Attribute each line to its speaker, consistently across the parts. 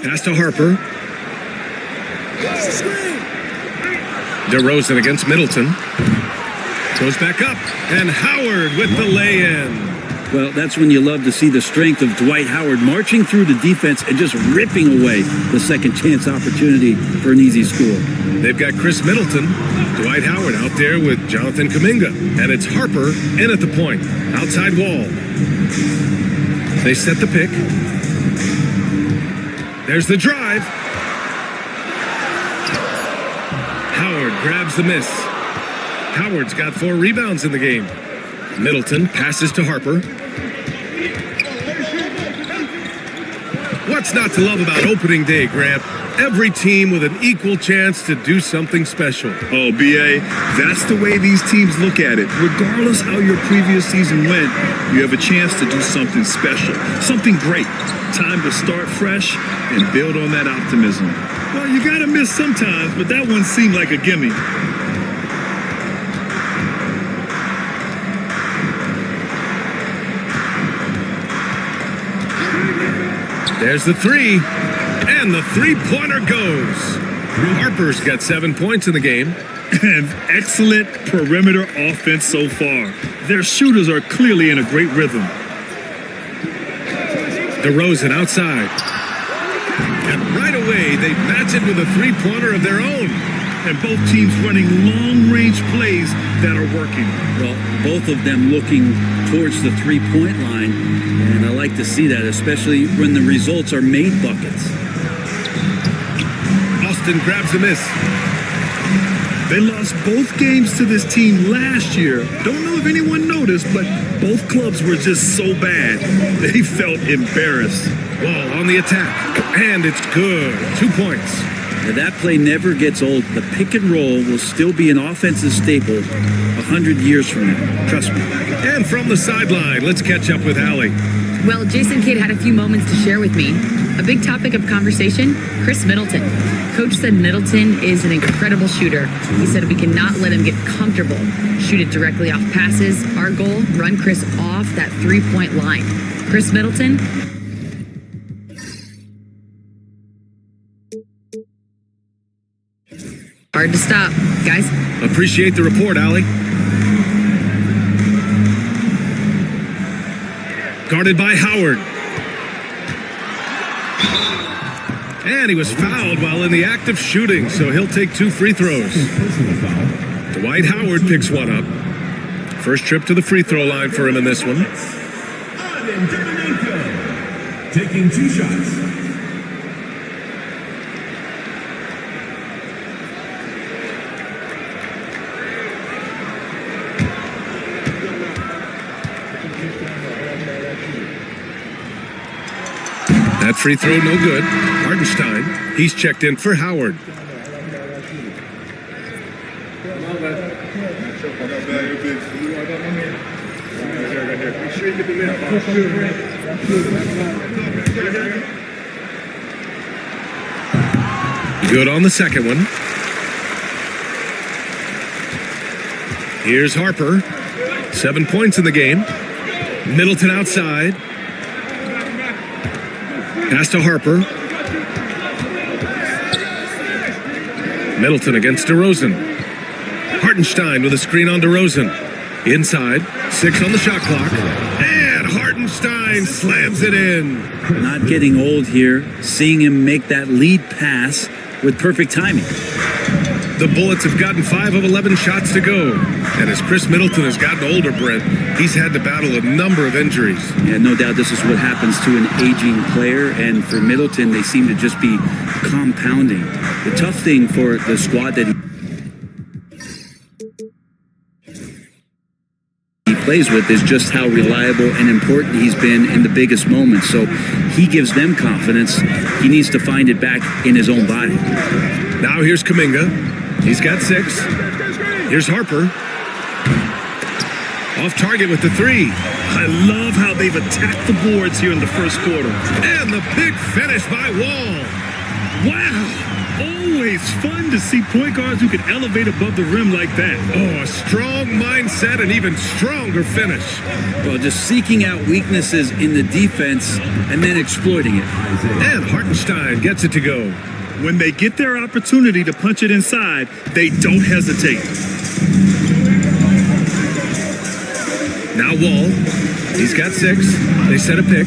Speaker 1: Pass to Harper. DeRozan against Middleton. Goes back up, and Howard with the lay-in.
Speaker 2: Well, that's when you love to see the strength of Dwight Howard marching through the defense and just ripping away the second chance opportunity for an easy score.
Speaker 1: They've got Chris Middleton, Dwight Howard out there with Jonathan Kuminga, and it's Harper in at the point, outside wall. They set the pick. There's the drive. Howard grabs the miss. Howard's got 4 rebounds in the game. Middleton passes to Harper. What's not to love about opening day, Grant? Every team with an equal chance to do something special.
Speaker 3: Oh, B.A., that's the way these teams look at it. Regardless how your previous season went, you have a chance to do something special, something great. Time to start fresh and build on that optimism. Well, you gotta miss sometimes, but that one seemed like a gimme.
Speaker 1: There's the three, and the three-pointer goes. Harper's got 7 points in the game.
Speaker 3: And excellent perimeter offense so far. Their shooters are clearly in a great rhythm.
Speaker 1: DeRozan outside. And right away, they match it with a three-pointer of their own.
Speaker 3: And both teams running long-range plays that are working.
Speaker 2: Well, both of them looking towards the three-point line, and I like to see that, especially when the results are made buckets.
Speaker 1: Austin grabs a miss.
Speaker 3: They lost both games to this team last year. Don't know if anyone noticed, but both clubs were just so bad. They felt embarrassed.
Speaker 1: Wall on the attack, and it's good. 2 points.
Speaker 2: Now, that play never gets old. The pick and roll will still be an offensive staple 100 years from now. Trust me.
Speaker 1: And from the sideline, let's catch up with Allie.
Speaker 4: Well, Jason Kidd had a few moments to share with me. A big topic of conversation, Chris Middleton. Coach said Middleton is an incredible shooter. He said we cannot let him get comfortable. Shoot it directly off passes. Our goal, run Chris off that three-point line. Chris Middleton. Hard to stop, guys.
Speaker 1: Appreciate the report, Allie. Guarded by Howard. And he was fouled while in the act of shooting, so he'll take 2 free throws. Dwight Howard picks one up. First trip to the free throw line for him in this one.
Speaker 5: Taking 2 shots.
Speaker 1: That free throw no good. Hartenstein, he's checked in for Howard. Good on the second one. Here's Harper. 7 points in the game. Middleton outside. Pass to Harper. Middleton against DeRozan. Hartenstein with a screen on DeRozan. Inside, 6 on the shot clock. And Hartenstein slams it in.
Speaker 2: Not getting old here. Seeing him make that lead pass with perfect timing.
Speaker 1: The Bullets have gotten 5 of 11 shots to go. And as Chris Middleton has gotten older, Brent, he's had to battle a number of injuries.
Speaker 2: Yeah, no doubt this is what happens to an aging player. And for Middleton, they seem to just be compounding. The tough thing for the squad that he plays with is just how reliable and important he's been in the biggest moments. So he gives them confidence. He needs to find it back in his own body.
Speaker 1: Now here's Kuminga. He's got 6. Here's Harper. Off target with the 3.
Speaker 3: I love how they've attacked the boards here in the first quarter.
Speaker 1: And the big finish by Wall.
Speaker 3: Wow! Oh, always fun to see point guards who can elevate above the rim like that.
Speaker 1: Oh, a strong mindset and even stronger finish.
Speaker 2: Well, just seeking out weaknesses in the defense and then exploiting it.
Speaker 1: And Hartenstein gets it to go.
Speaker 3: When they get their opportunity to punch it inside, they don't hesitate.
Speaker 1: Now Wall. He's got 6. They set a pick.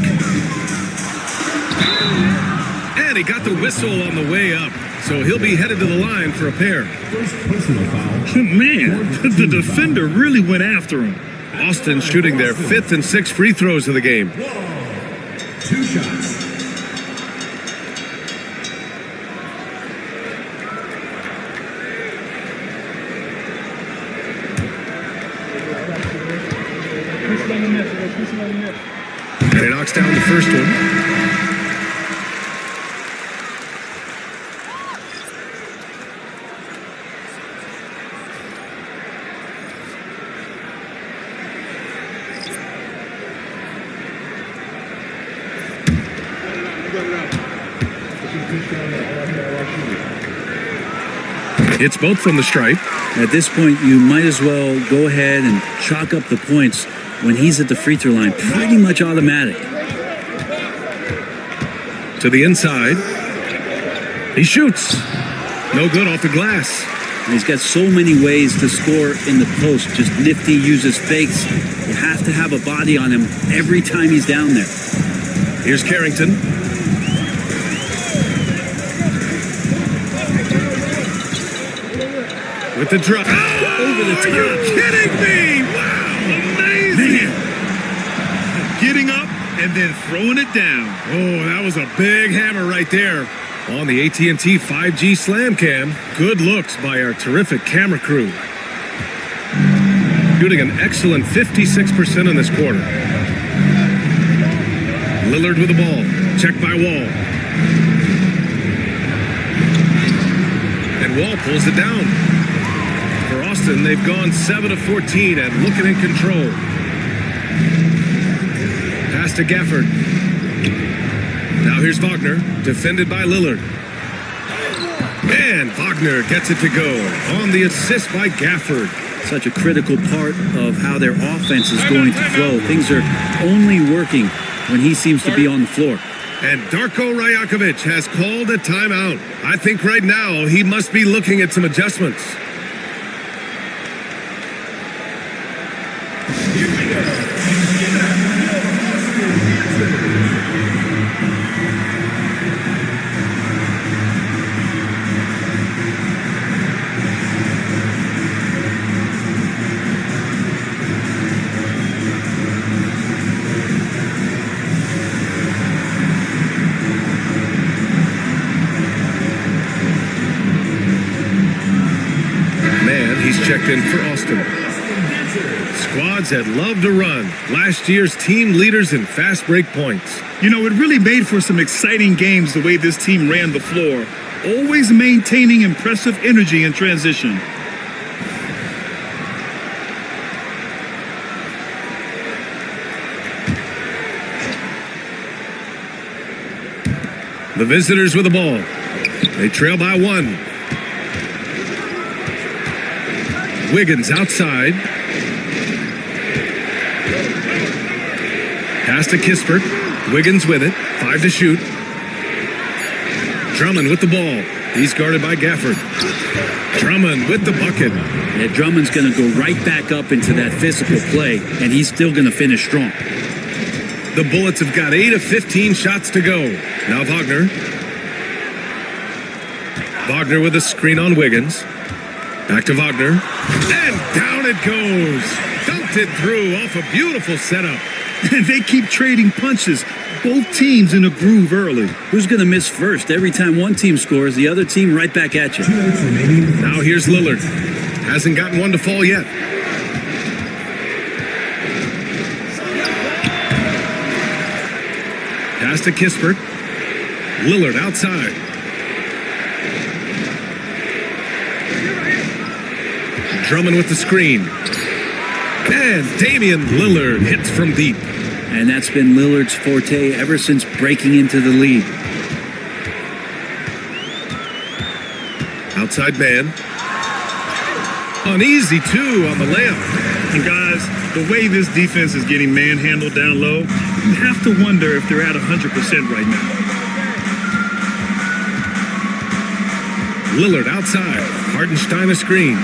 Speaker 1: And he got the whistle on the way up. So he'll be headed to the line for a pair.
Speaker 5: First personal foul.
Speaker 3: Man, the defender really went after him.
Speaker 1: Austin shooting their 5th and 6th free throws of the game.
Speaker 5: 2 shots.
Speaker 1: And he knocks down the first one. It's both from the stripe.
Speaker 2: At this point, you might as well go ahead and chalk up the points when he's at the free throw line. Pretty much automatic.
Speaker 1: To the inside. He shoots. No good off the glass.
Speaker 2: And he's got so many ways to score in the post. Just nifty, uses fakes. You have to have a body on him every time he's down there.
Speaker 1: Here's Carrington. With the drop. Oh,
Speaker 2: Over the top.
Speaker 1: Are you kidding me? Wow, amazing.
Speaker 3: Getting up and then throwing it down.
Speaker 1: Oh, that was a big hammer right there. On the AT&T 5G Slam Cam. Good looks by our terrific camera crew. Shooting an excellent 56% in this quarter. Lillard with the ball. Checked by Wall. And Wall pulls it down. For Austin, they've gone 7 of 14 and looking in control. Pass to Gafford. Now here's Wagner, defended by Lillard. And Wagner gets it to go on the assist by Gafford.
Speaker 2: Such a critical part of how their offense is going to flow. Things are only working when he seems to be on the floor.
Speaker 1: And Darko Rajakovic has called a timeout. I think right now he must be looking at some adjustments. Checked in for Austin. Squads that love to run. Last year's team leaders in fast break points.
Speaker 3: You know, it really made for some exciting games the way this team ran the floor, always maintaining impressive energy in transition.
Speaker 1: The visitors with the ball. They trail by 1. Wiggins outside. Pass to Kispert. Wiggins with it. 5 to shoot. Drummond with the ball. He's guarded by Gafford. Drummond with the bucket.
Speaker 2: Yeah, Drummond's going to go right back up into that physical play, and he's still going to finish strong.
Speaker 1: The Bullets have got 8 of 15 shots to go. Now Wagner. Wagner with a screen on Wiggins. Back to Wagner. And down it goes. Dumped it through off a beautiful setup.
Speaker 3: They keep trading punches. Both teams in a groove early.
Speaker 2: Who's going to miss first? Every time one team scores, the other team right back at you.
Speaker 5: 2 minutes remaining.
Speaker 1: Now here's Lillard. Hasn't gotten one to fall yet. Pass to Kispert. Lillard outside. Drummond with the screen. And Damian Lillard hits from deep.
Speaker 2: And that's been Lillard's forte ever since breaking into the league.
Speaker 1: Outside man. An easy two on the layup.
Speaker 3: And guys, the way this defense is getting manhandled down low, you have to wonder if they're at 100% right now.
Speaker 1: Lillard outside. Hartenstein a screen.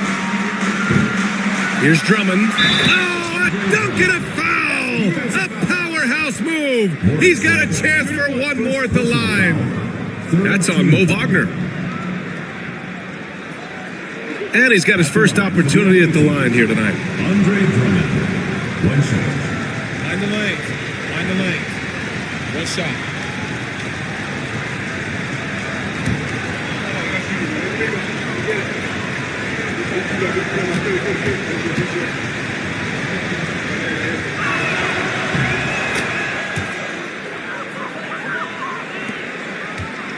Speaker 1: Here's Drummond. Oh, a dunk and a foul! A powerhouse move! He's got a chance for one more at the line. That's on Mo Wagner. And he's got his first opportunity at the line here tonight.
Speaker 5: Andre Drummond. One shot.
Speaker 6: Find the lane. Find the lane. One shot.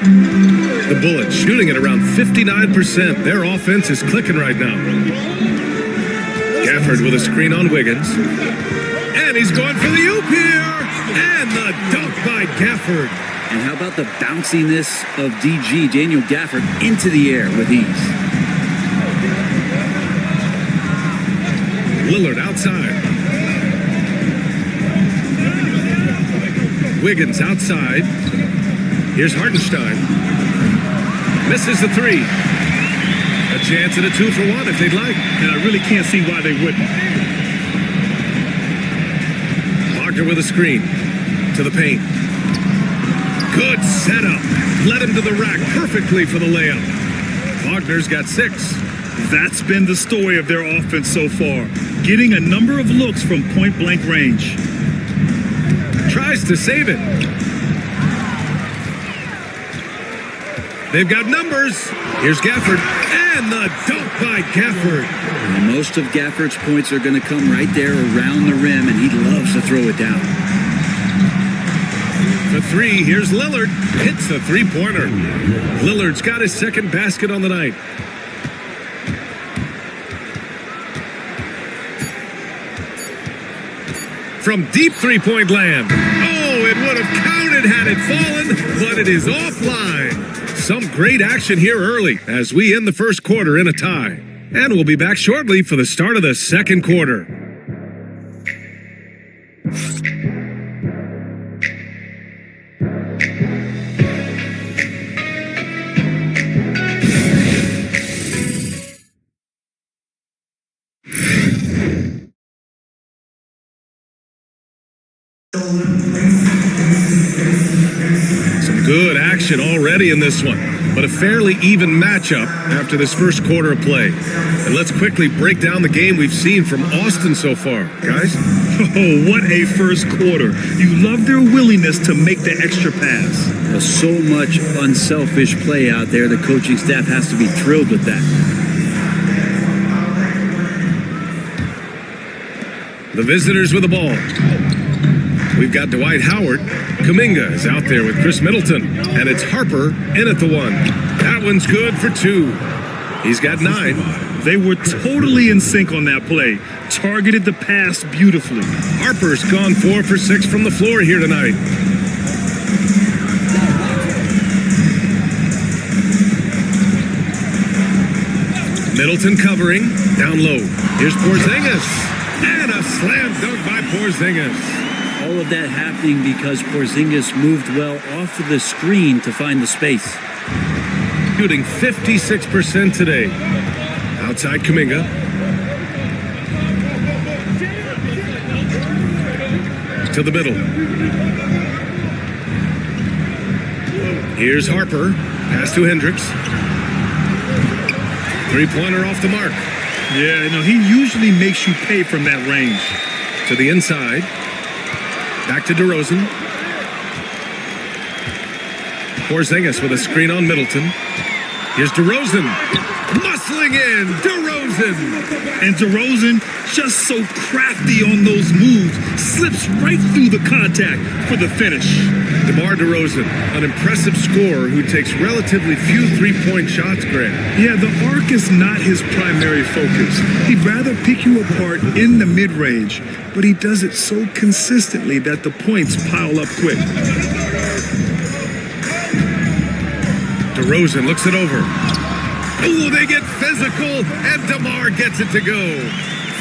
Speaker 1: The Bullets shooting at around 59%. Their offense is clicking right now. Gafford with a screen on Wiggins. And he's going for the oop here. And the dunk by Gafford.
Speaker 2: And how about the bounciness of DG, Daniel Gafford, into the air with ease.
Speaker 1: Lillard outside. Wiggins outside. Here's Hartenstein. Misses the three. A chance at a 2-for-1 if they'd like.
Speaker 3: And I really can't see why they wouldn't.
Speaker 1: Wagner with a screen. To the paint. Good setup. Led him to the rack perfectly for the layup. Wagner's got 6.
Speaker 3: That's been the story of their offense so far. Getting a number of looks from point-blank range.
Speaker 1: Tries to save it. They've got numbers. Here's Gafford. And the dunk by Gafford.
Speaker 2: And most of Gafford's points are going to come right there around the rim, and he loves to throw it down.
Speaker 1: The three, here's Lillard. Hits the three-pointer. Lillard's got his second basket on the night. From deep three-point land. Oh, it would have counted had it fallen, but it is offline. Some great action here early as we end the first quarter in a tie. And we'll be back shortly for the start of the second quarter. Some good action already in this one, but a fairly even matchup after this first quarter of play. And let's quickly break down the game we've seen from Austin so far, guys.
Speaker 3: Oh, what a first quarter. You love their willingness to make the extra pass.
Speaker 2: So much unselfish play out there. The coaching staff has to be thrilled with that.
Speaker 1: The visitors with the ball. We've got Dwight Howard. Kuminga is out there with Chris Middleton. And it's Harper in at the one. That one's good for 2. He's got 9.
Speaker 3: They were totally in sync on that play. Targeted the pass beautifully.
Speaker 1: Harper's gone 4 for 6 from the floor here tonight. Middleton covering. Down low. Here's Porzingis. And a slam dunk by Porzingis.
Speaker 2: All of that happening because Porzingis moved well off of the screen to find the space.
Speaker 1: Shooting 56% today. Outside Kuminga. To the middle. Here's Harper. Pass to Hendricks. Three-pointer off the mark.
Speaker 3: Yeah, he usually makes you pay from that range.
Speaker 1: To the inside. Back to DeRozan. Porzingis with a screen on Middleton. Here's DeRozan. Muscling in. DeRozan.
Speaker 3: And DeRozan, just so crafty on those moves, slips right through the contact for the finish.
Speaker 1: DeMar DeRozan, an impressive scorer who takes relatively few three-point shots, Grant.
Speaker 3: Yeah, the arc is not his primary focus. He'd rather pick you apart in the mid-range, but he does it so consistently that the points pile up quick.
Speaker 1: DeRozan looks it over. Oh, they get physical, and DeMar gets it to go.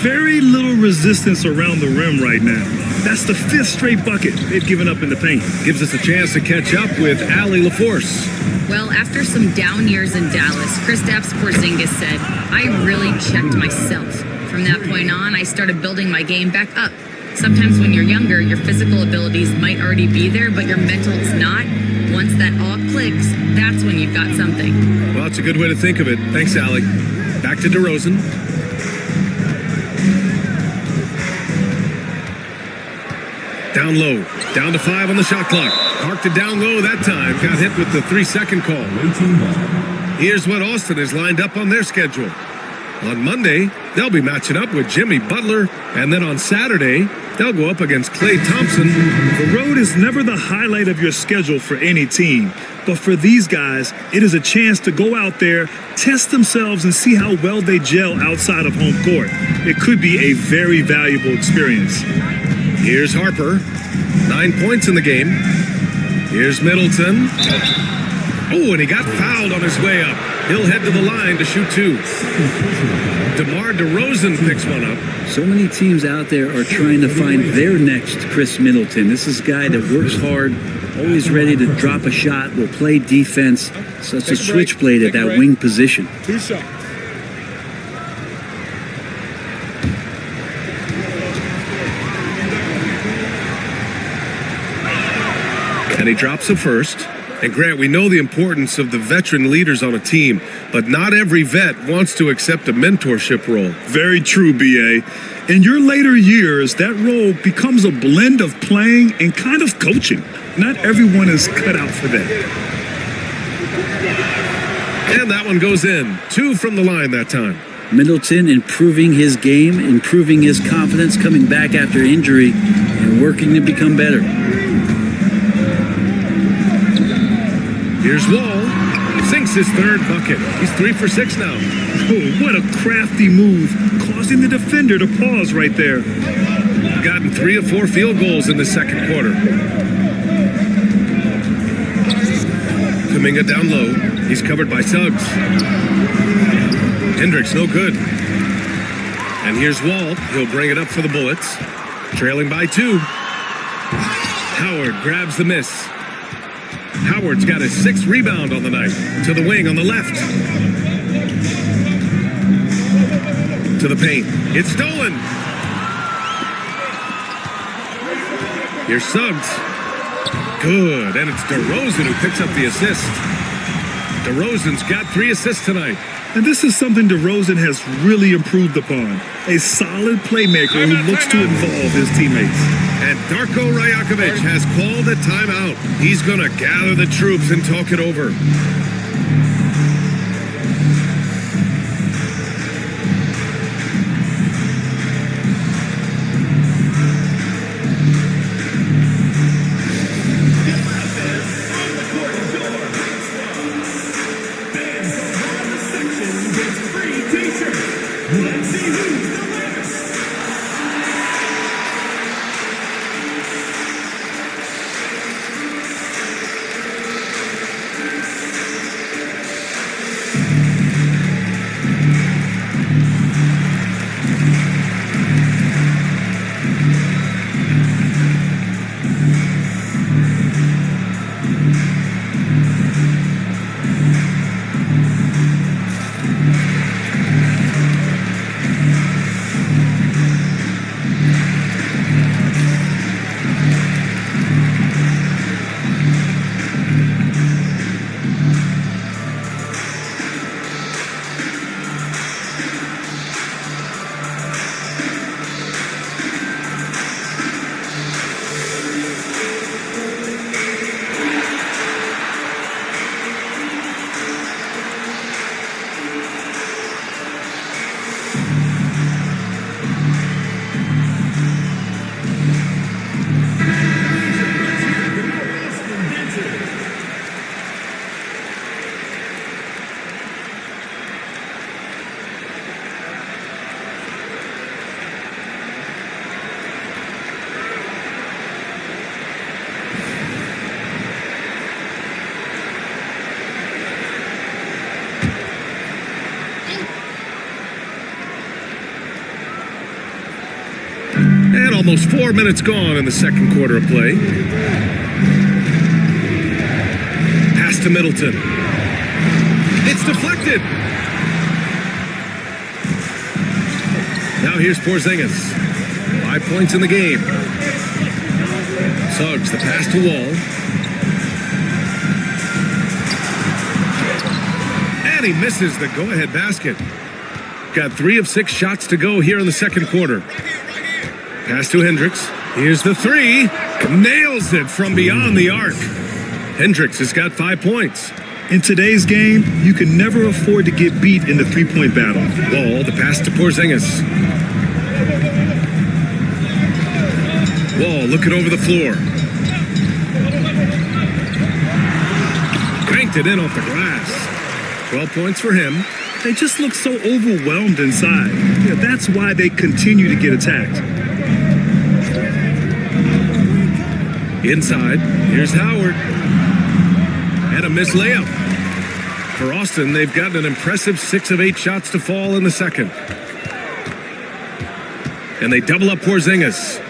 Speaker 3: Very little resistance around the rim right now. That's the 5th straight bucket they've given up in the paint.
Speaker 1: Gives us a chance to catch up with Allie LaForce.
Speaker 4: Well, after some down years in Dallas, Kristaps Porzingis said, "I really checked myself. From that point on, I started building my game back up. Sometimes when you're younger, your physical abilities might already be there, but your mental is not. Once that all clicks, that's when you've got something."
Speaker 1: Well, that's a good way to think of it. Thanks, Allie. Back to DeRozan. Down low. Down to 5 on the shot clock. Parked it down low that time. Got hit with the 3-second call. Here's what Austin is lined up on their schedule. On Monday, they'll be matching up with Jimmy Butler. And then on Saturday, they'll go up against Klay Thompson.
Speaker 3: The road is never the highlight of your schedule for any team. But for these guys, it is a chance to go out there, test themselves, and see how well they gel outside of home court. It could be a very valuable experience.
Speaker 1: Here's Harper. 9 points in the game. Here's Middleton. Oh, and he got fouled on his way up. He'll head to the line to shoot 2. DeMar DeRozan picks one up.
Speaker 2: So many teams out there are trying to find their next Chris Middleton. This is a guy that works hard, always ready to drop a shot, will play defense, such a switchblade at that wing position.
Speaker 6: 2 shots.
Speaker 1: And he drops a first. And Grant, we know the importance of the veteran leaders on a team, but not every vet wants to accept a mentorship role.
Speaker 3: Very true, B.A. In your later years, that role becomes a blend of playing and kind of coaching. Not everyone is cut out for that.
Speaker 1: And that one goes in. 2 from the line that time.
Speaker 2: Middleton improving his game, improving his confidence, coming back after injury, and working to become better.
Speaker 1: Here's Wall. Sinks his 3rd bucket. He's 3 for 6 now.
Speaker 3: Oh, what a crafty move, causing the defender to pause right there.
Speaker 1: Gotten 3 of 4 field goals in the second quarter. Kuminga down low. He's covered by Suggs. Hendricks no good. And here's Wall. He'll bring it up for the Bullets. Trailing by 2. Howard grabs the miss. Howard's got his 6th rebound on the night. To the wing on the left. To the paint. It's stolen. Here's Suggs. Good. And it's DeRozan who picks up the assist. DeRozan's got 3 assists tonight.
Speaker 3: And this is something DeRozan has really improved upon. A solid playmaker who looks to involve his teammates.
Speaker 1: And Darko Rajakovic has called a timeout. He's going to gather the troops and talk it over. Almost 4 minutes gone in the second quarter of play. Pass to Middleton. It's deflected. Now here's Porzingis. 5 points in the game. Suggs, the pass to Wall. And he misses the go-ahead basket. Got 3 of 6 shots to go here in the second quarter. Pass to Hendricks. Here's the 3. Nails it from beyond the arc. Hendricks has got 5 points.
Speaker 3: In today's game, you can never afford to get beat in the three-point battle.
Speaker 1: Wall, the pass to Porzingis. Wall looking over the floor. Banked it in off the glass. 12 points for him.
Speaker 3: They just look so overwhelmed inside. Yeah, that's why they continue to get attacked.
Speaker 1: Inside, here's Howard. And a missed layup. For Austin, they've gotten an impressive 6 of 8 shots to fall in the second. And they double up Porzingis.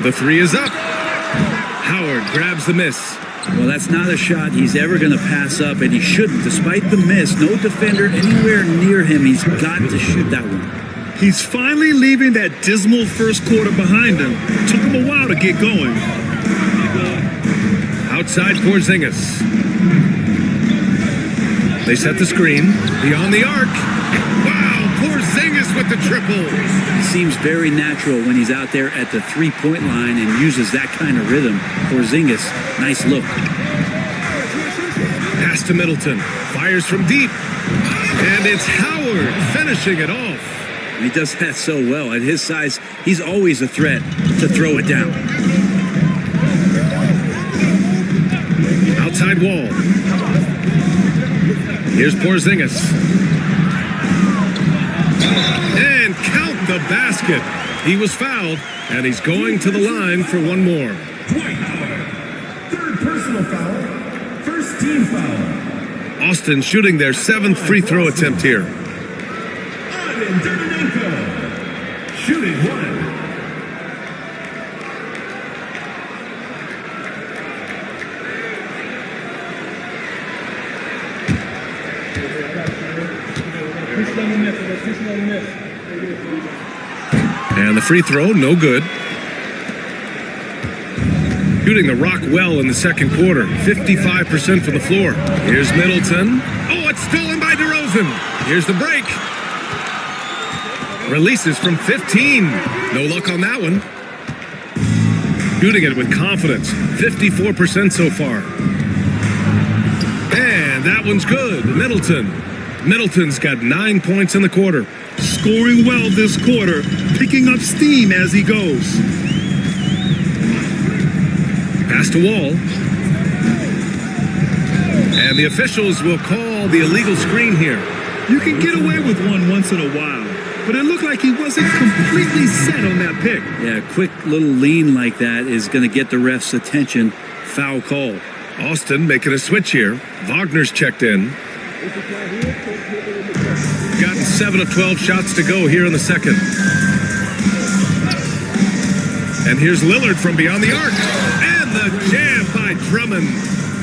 Speaker 1: The 3 is up. Howard grabs the miss.
Speaker 2: Well, that's not a shot he's ever going to pass up, and he shouldn't. Despite the miss, no defender anywhere near him. He's got to shoot that one.
Speaker 3: He's finally leaving that dismal first quarter behind him. Took him a while to get going.
Speaker 1: Outside Porzingis. They set the screen. Beyond the arc. Wow, Porzingis with the triple.
Speaker 2: It seems very natural when he's out there at the three-point line and uses that kind of rhythm. Porzingis, nice look.
Speaker 1: Pass to Middleton. Fires from deep. And it's Howard finishing it off.
Speaker 2: He does that so well. At his size, he's always a threat to throw it down.
Speaker 1: Outside Wall. Here's Porzingis. And count the basket. He was fouled, and he's going to the line for one more.
Speaker 5: Dwight Howard. Third personal foul. First team foul.
Speaker 1: Austin shooting their 7th free throw attempt here.
Speaker 5: Shooting 1.
Speaker 1: And the free throw, no good. Shooting the rock well in the second quarter. 55% from the floor. Here's Middleton. Oh, it's stolen by DeRozan. Here's the break. Releases from 15. No luck on that one. Shooting it with confidence. 54% so far. And that one's good. Middleton's got 9 points in the quarter.
Speaker 3: Scoring well this quarter, picking up steam as he goes.
Speaker 1: Pass to Wall. And the officials will call the illegal screen here.
Speaker 3: You can get away with one once in a while, but it looked like he wasn't completely set on that pick.
Speaker 2: Yeah, a quick little lean like that is going to get the ref's attention. Foul call.
Speaker 1: Austin making a switch here. Wagner's checked in. Gotten 7 of 12 shots to go here in the second. And here's Lillard from beyond the arc. And the jam by Drummond.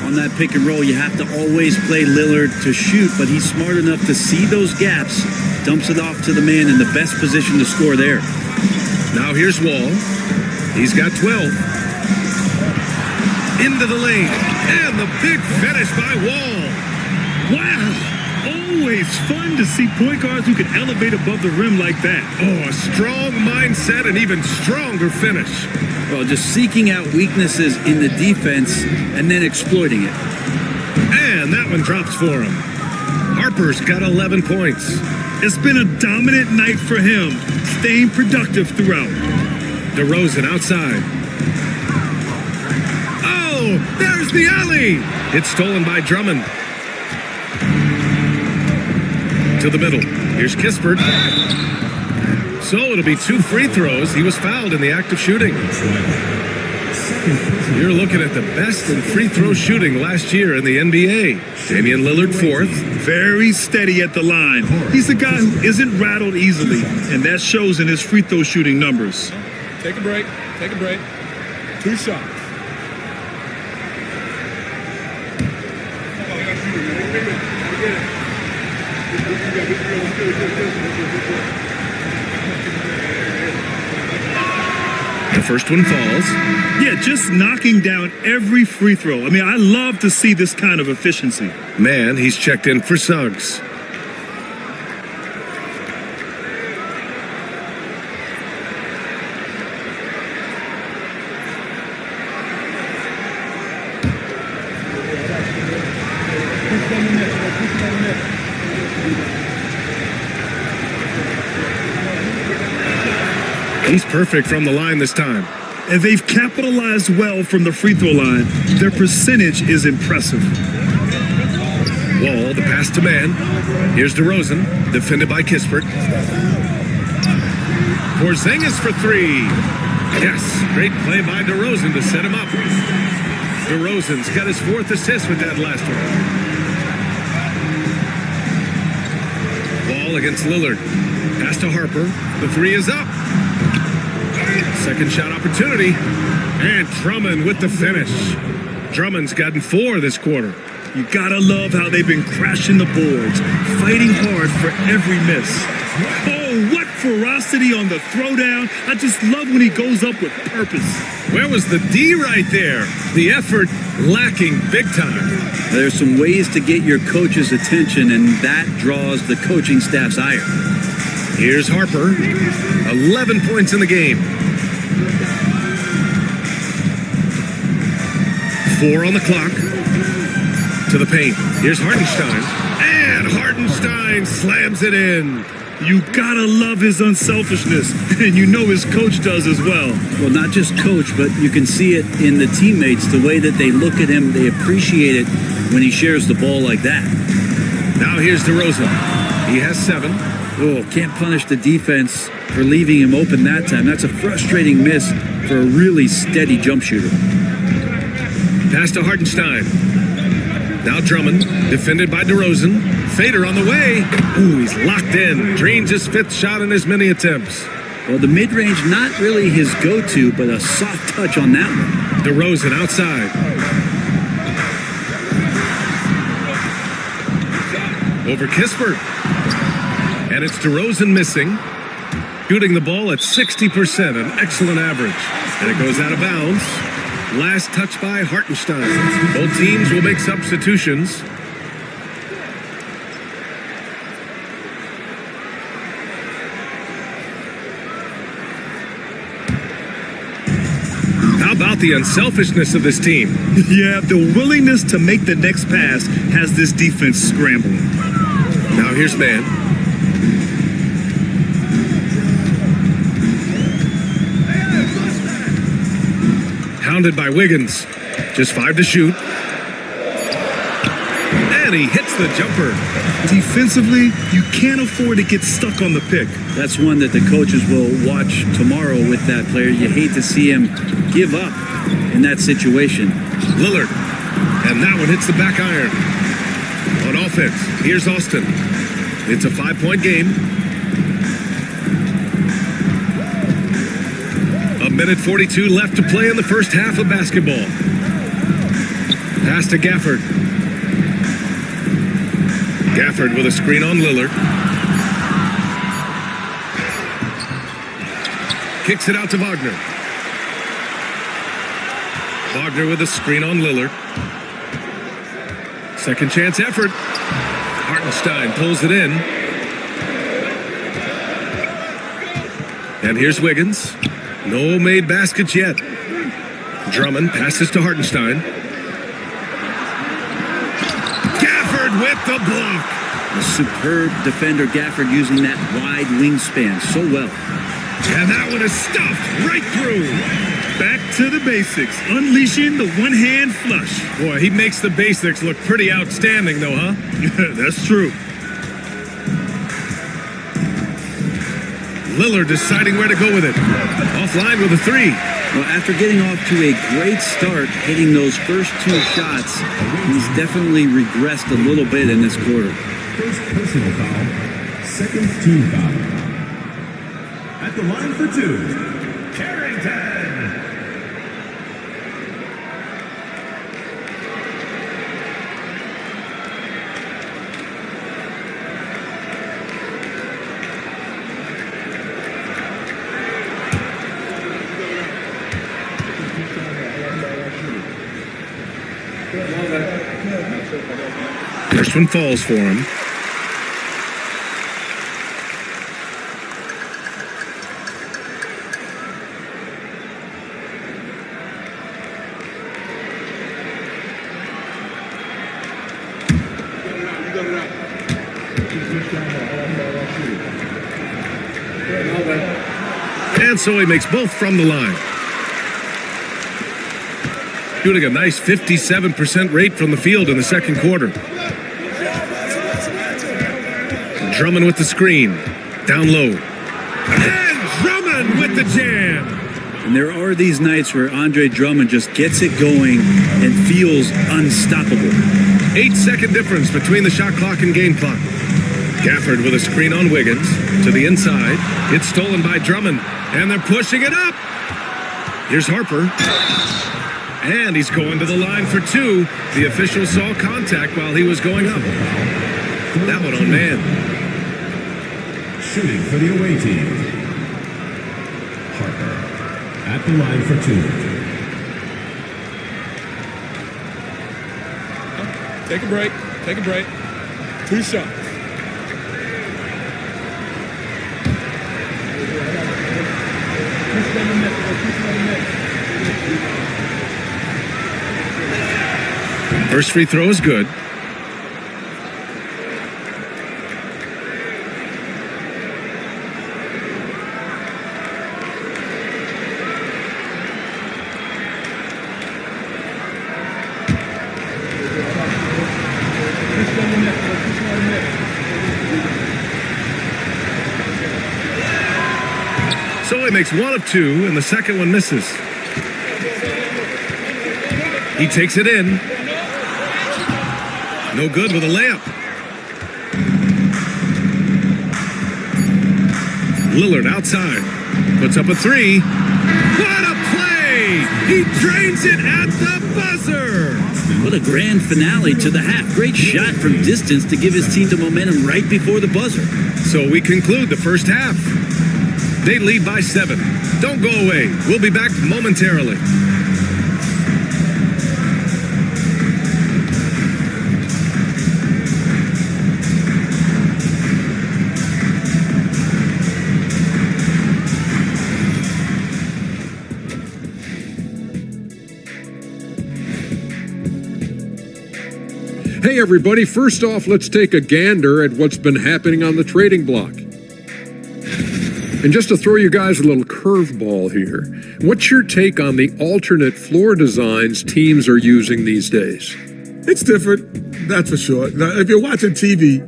Speaker 2: On that pick and roll, you have to always play Lillard to shoot, but he's smart enough to see those gaps, dumps it off to the man in the best position to score there.
Speaker 1: Now here's Wall. He's got 12. Into the lane. And the big finish by Wall.
Speaker 3: Wow! Always fun to see point guards who can elevate above the rim like that.
Speaker 1: Oh, a strong mindset and even stronger finish.
Speaker 2: Well, just seeking out weaknesses in the defense and then exploiting it.
Speaker 1: And that one drops for him. Harper's got 11 points.
Speaker 3: It's been a dominant night for him, staying productive throughout.
Speaker 1: DeRozan outside. Oh, there's the alley. It's stolen by Drummond. To the middle. Here's Kispert. So it'll be 2 free throws. He was fouled in the act of shooting. You're looking at the best in free throw shooting last year in the NBA. Damian Lillard fourth.
Speaker 3: Very steady at the line. He's a guy who isn't rattled easily, and that shows in his free throw shooting numbers.
Speaker 6: Take a break. Take a break. 2 shots.
Speaker 1: The first one falls.
Speaker 3: Yeah, just knocking down every free throw. I mean, I love to see this kind of efficiency.
Speaker 1: Man, he's checked in for Suggs. He's perfect from the line this time.
Speaker 3: And they've capitalized well from the free throw line. Their percentage is impressive.
Speaker 1: Wall, the pass to man. Here's DeRozan, defended by Kispert. Porzingis for three. Yes, great play by DeRozan to set him up. DeRozan's got his 4th assist with that last one. Wall against Lillard. Pass to Harper. The three is up. Second shot opportunity. And Drummond with the finish. Drummond's gotten 4 this quarter.
Speaker 3: You gotta love how they've been crashing the boards, fighting hard for every miss. Oh, what ferocity on the throwdown. I just love when he goes up with purpose.
Speaker 1: Where was the D right there? The effort lacking big time.
Speaker 2: There's some ways to get your coach's attention, and that draws the coaching staff's ire.
Speaker 1: Here's Harper. 11 points in the game. 4 on the clock. To the paint. Here's Hartenstein. And Hartenstein slams it in.
Speaker 3: You gotta love his unselfishness, and you know his coach does as well.
Speaker 2: Well, not just coach, but you can see it in the teammates, the way that they look at him. They appreciate it when he shares the ball like that.
Speaker 1: Now here's DeRozan. He has 7.
Speaker 2: Oh, can't punish the defense for leaving him open that time. That's a frustrating miss for a really steady jump shooter.
Speaker 1: Pass to Hartenstein. Now Drummond, defended by DeRozan. Fader on the way. Ooh, he's locked in. Drains his 5th shot in as many attempts.
Speaker 2: Well, the mid-range, not really his go-to, but a soft touch on that one.
Speaker 1: DeRozan outside. Over Kispert. And it's DeRozan missing. Shooting the ball at 60%, an excellent average. And it goes out of bounds. Last touch by Hartenstein. Both teams will make substitutions. How about the unselfishness of this team?
Speaker 3: Yeah, the willingness to make the next pass has this defense scrambling.
Speaker 1: Now here's man. Hounded by Wiggins. Just 5 to shoot. And he hits the jumper.
Speaker 3: Defensively, you can't afford to get stuck on the pick.
Speaker 2: That's one that the coaches will watch tomorrow with that player. You hate to see him give up in that situation.
Speaker 1: Lillard. And that one hits the back iron. On offense, here's Austin. It's a 5-point game. A minute 42 left to play in the first half of basketball. Pass to Gafford. Gafford with a screen on Lillard. Kicks it out to Wagner. Wagner with a screen on Lillard. Second chance effort. Hartenstein pulls it in. And here's Wiggins. No made baskets yet. Drummond passes to Hartenstein. Gafford with the block.
Speaker 2: A superb defender, Gafford, using that wide wingspan so well.
Speaker 1: And that one is stuffed right through.
Speaker 3: Back to the basics, unleashing the one-hand flush.
Speaker 1: Boy, he makes the basics look pretty outstanding, though, huh?
Speaker 3: That's true.
Speaker 1: Lillard deciding where to go with it. Offline with a three.
Speaker 2: Well, after getting off to a great start, hitting those first two shots, he's definitely regressed a little bit in this quarter.
Speaker 5: First personal foul. Second team foul. At the line for two, Carrington.
Speaker 1: First one falls for him. And so he makes both from the line. Shooting a nice 57% rate from the field in the second quarter. Drummond with the screen. Down low. And Drummond with the jam.
Speaker 2: And there are these nights where Andre Drummond just gets it going and feels unstoppable.
Speaker 1: 8-second difference between the shot clock and game clock. Gafford with a screen on Wiggins. To the inside. It's stolen by Drummond. And they're pushing it up. Here's Harper. And he's going to the line for two. The official saw contact while he was going up. That one on man.
Speaker 5: Shooting for the away team, Harper. At the line for two.
Speaker 6: Take a break. Take a break. 2 shots.
Speaker 1: First free throw is good. So he makes one of two, and the second one misses. He takes it in. No good with a layup. Lillard outside. Puts up a three. What a play! He drains it at the buzzer!
Speaker 2: What a grand finale to the half. Great shot from distance to give his team the momentum right before the buzzer.
Speaker 1: So we conclude the first half. They lead by 7. Don't go away. We'll be back momentarily.
Speaker 7: Hey everybody, first off, let's take a gander at what's been happening on the trading block. And just to throw you guys a little curveball here, what's your take on the alternate floor designs teams are using these days?
Speaker 8: It's different, that's for sure. Now, if you're watching TV,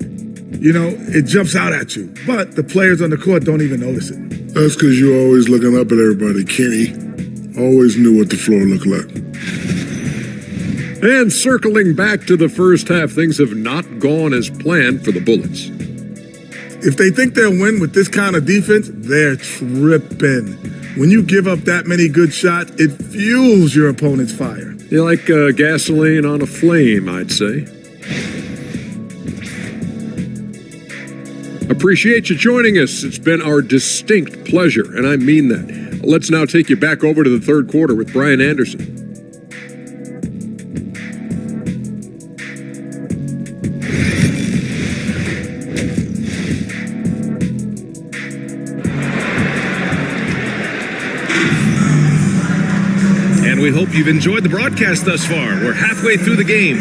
Speaker 8: you know, it jumps out at you. But the players on the court don't even notice it.
Speaker 9: That's because you're always looking up at everybody, Kenny. Always knew what the floor looked like.
Speaker 7: And circling back to the first half, things have not gone as planned for the Bullets.
Speaker 8: If they think they'll win with this kind of defense, they're tripping. When you give up that many good shots, it fuels your opponent's fire.
Speaker 7: You're like gasoline on a flame, I'd say. Appreciate you joining us. It's been our distinct pleasure, and I mean that. Let's now take you back over to the third quarter with Brian Anderson.
Speaker 1: We hope you've enjoyed the broadcast thus far. We're halfway through the game.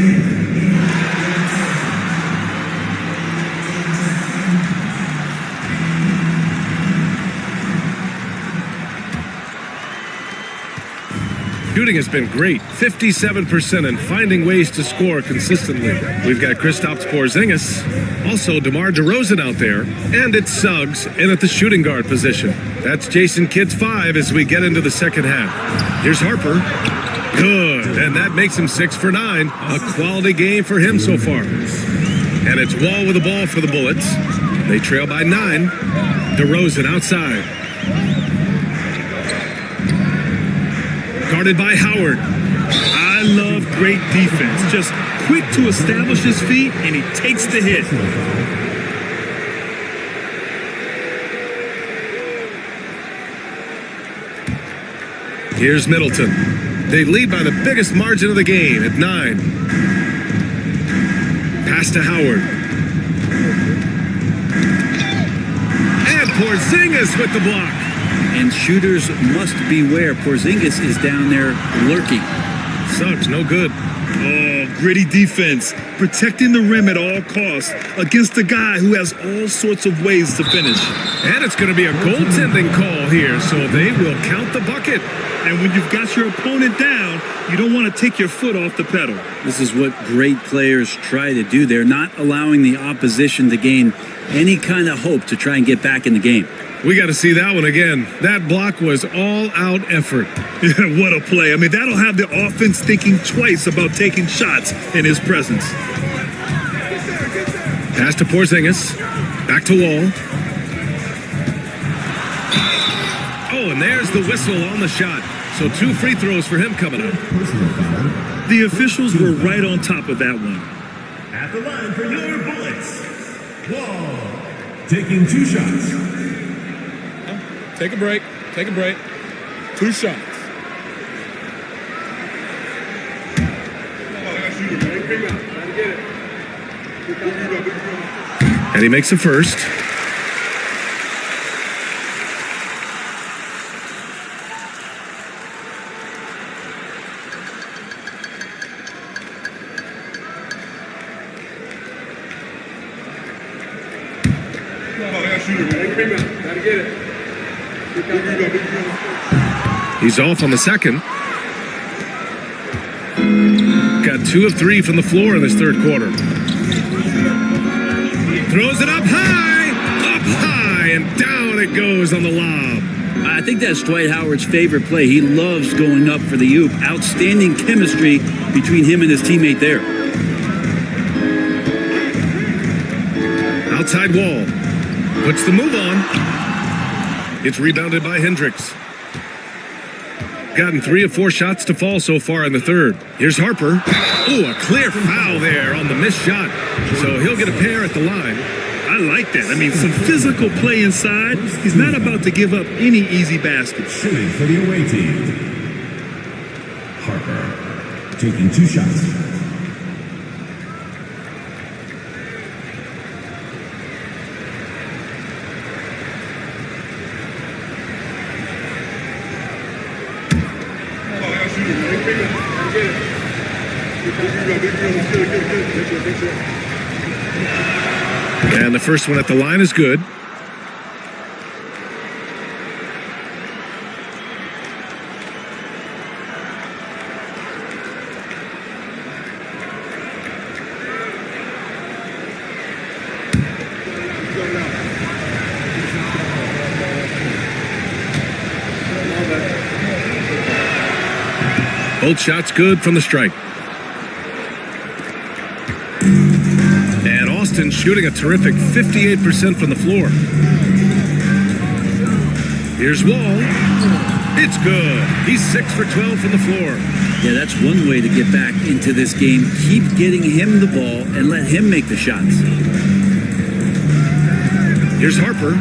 Speaker 1: Shooting has been great, 57%, and finding ways to score consistently. We've got Kristaps Porzingis, also DeMar DeRozan out there, and it's Suggs in at the shooting guard position. That's Jason Kidd's 5 as we get into the second half. Here's Harper. Good, and that makes him 6 for 9. A quality game for him so far. And it's Wall with the ball for the Bullets. They trail by 9. DeRozan outside. Guarded by Howard.
Speaker 3: I love great defense. Just quick to establish his feet, and he takes the hit.
Speaker 1: Here's Middleton. They lead by the biggest margin of the game at 9. Pass to Howard. And Porzingis with the block.
Speaker 2: And shooters must beware. Porzingis is down there lurking.
Speaker 1: Suggs, no good.
Speaker 3: Oh, gritty defense. Protecting the rim at all costs against a guy who has all sorts of ways to finish.
Speaker 1: And it's going to be a goaltending call here, so they will count the bucket.
Speaker 3: And when you've got your opponent down, you don't want to take your foot off the pedal.
Speaker 2: This is what great players try to do. They're not allowing the opposition to gain any kind of hope to try and get back in the game.
Speaker 1: We got to see that one again. That block was all-out effort.
Speaker 3: Yeah, what a play. I mean, that'll have the offense thinking twice about taking shots in his presence.
Speaker 1: Pass to Porzingis. Back to Wall. Oh, and there's the whistle on the shot. So 2 free throws for him coming up.
Speaker 3: The officials were right on top of that one.
Speaker 5: At the line for your Bullets, Wall. Taking 2 shots.
Speaker 6: Take a break. Take a break. 2 shots.
Speaker 1: And he makes a first. He's off on the second. Got 2 of 3 from the floor in this third quarter. Throws it up high, and down it goes on the lob.
Speaker 2: I think that's Dwight Howard's favorite play. He loves going up for the oop. Outstanding chemistry between him and his teammate there.
Speaker 1: Outside Wall. Puts the move on. It's rebounded by Hendricks. Gotten 3 of 4 shots to fall so far in the third. Here's Harper. Oh, a clear foul there on the missed shot. So he'll get a pair at the line.
Speaker 3: I like that. I mean, some physical play inside. He's not about to give up any easy baskets.
Speaker 5: Shooting for the away team. Harper. Taking 2 shots.
Speaker 1: And the first one at the line is good. Both shots good from the strike. And Austin shooting a terrific 58% from the floor. Here's Wall. It's good. He's 6 for 12 from the floor.
Speaker 2: Yeah, that's one way to get back into this game. Keep getting him the ball and let him make the shots.
Speaker 1: Here's Harper.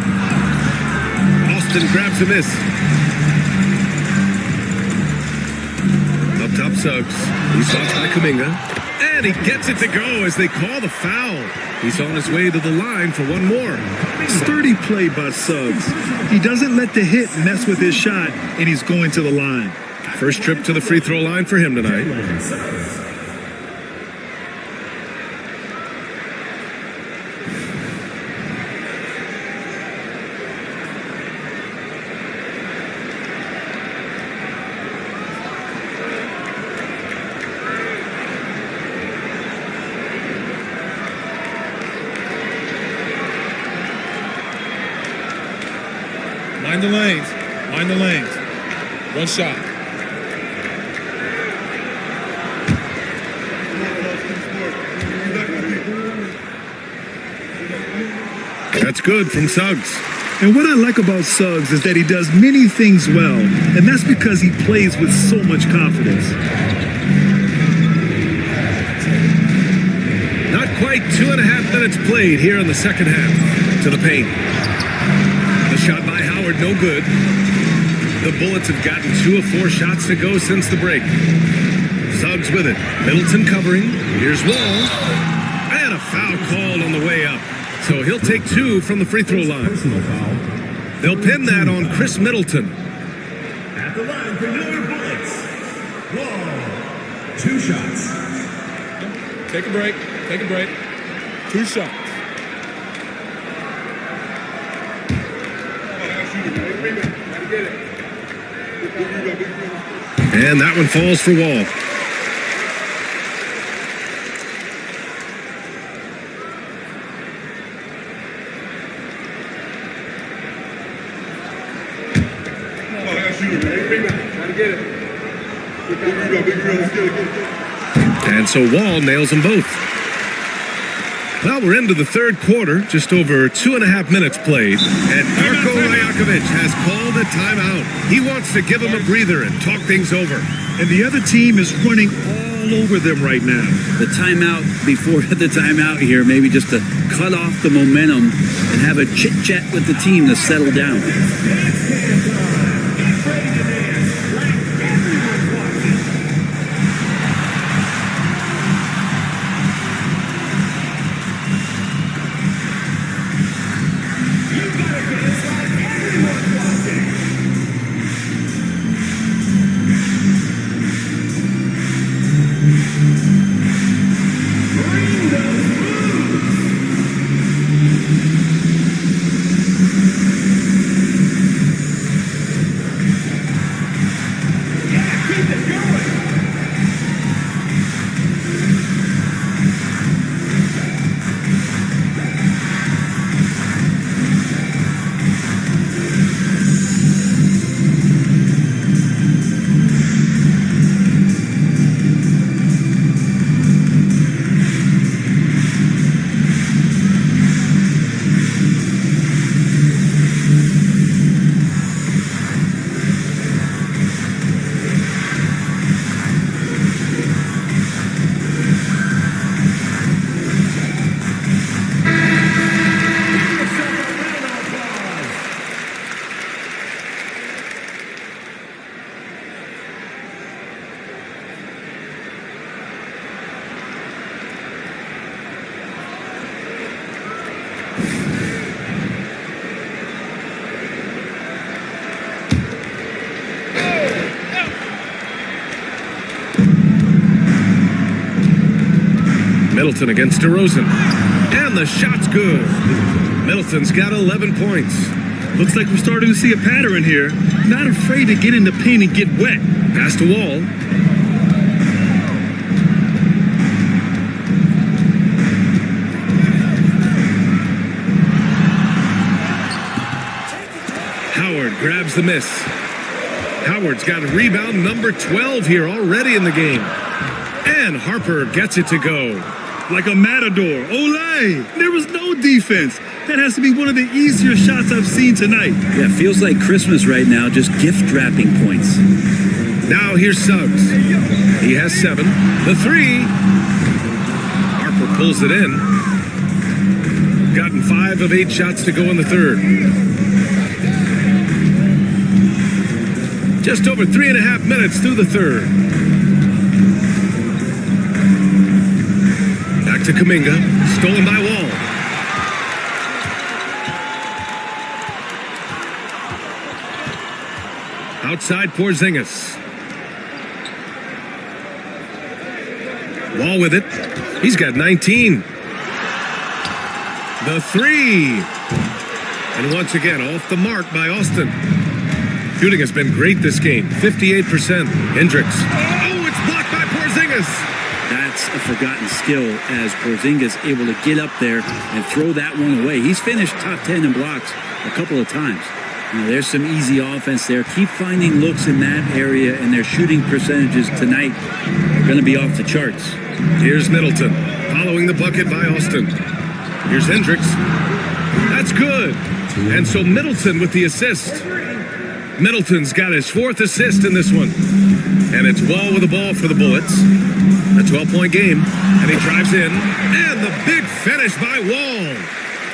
Speaker 1: Austin grabs a miss. Up top, Suggs. He's stopped by Kuminga. And he gets it to go as they call the foul. He's on his way to the line for one more.
Speaker 3: Sturdy play by Suggs. He doesn't let the hit mess with his shot, and he's going to the line.
Speaker 1: First trip to the free throw line for him tonight.
Speaker 6: Mind the lanes. Mind the lanes. One shot.
Speaker 1: That's good from Suggs.
Speaker 3: And what I like about Suggs is that he does many things well, and that's because he plays with so much confidence.
Speaker 1: Not quite 2.5 minutes played here in the second half. To the paint. The shot by Howard, no good. The Bullets have gotten 2 of 4 shots to go since the break. Suggs with it. Middleton covering. Here's Wall. And a foul called on the way up. So he'll take 2 from the free throw line.
Speaker 5: Personal foul.
Speaker 1: They'll pin that on Chris Middleton.
Speaker 5: At the line for your Bullets. Wall. 2 shots.
Speaker 6: Take a break. Take a break. 2 shots.
Speaker 1: And that one falls for Wall. And so Wall nails them both. Well, we're into the third quarter, just over 2.5 minutes played, and Darko Rajakovic has called a timeout. He wants to give them a breather and talk things over.
Speaker 3: And the other team is running all over them right now.
Speaker 2: The timeout before the timeout here, maybe just to cut off the momentum and have a chit-chat with the team to settle down.
Speaker 1: Middleton against DeRozan. And the shot's good. Middleton's got 11 points.
Speaker 3: Looks like we're starting to see a pattern here. Not afraid to get in the paint and get wet.
Speaker 1: Pass to Wall. Howard grabs the miss. Howard's got a rebound number 12 here already in the game. And Harper gets it to go.
Speaker 3: Like a matador. Olay! There was no defense. That has to be one of the easier shots I've seen tonight.
Speaker 2: Yeah, feels like Christmas right now, just gift wrapping points.
Speaker 1: Now here's Suggs. He has 7. The 3. Harper pulls it in. Gotten 5 of 8 shots to go in the third. Just over 3.5 minutes through the third. Back to Kuminga. Stolen by Wall. Outside Porzingis. Wall with it. He's got 19. The 3. And once again, off the mark by Austin. Shooting has been great this game. 58%. Hendricks. Oh, it's blocked by Porzingis.
Speaker 2: That's a forgotten skill as Porzingis able to get up there and throw that one away. He's finished top 10 in blocks a couple of times. There's some easy offense there. Keep finding looks in that area, and their shooting percentages tonight are going to be off the charts.
Speaker 1: Here's Middleton, following the bucket by Austin. Here's Hendricks. That's good. And so Middleton with the assist. Middleton's got his 4th assist in this one. And it's Wall with the ball for the Bullets. A 12-point game. And he drives in. And the big finish by Wall.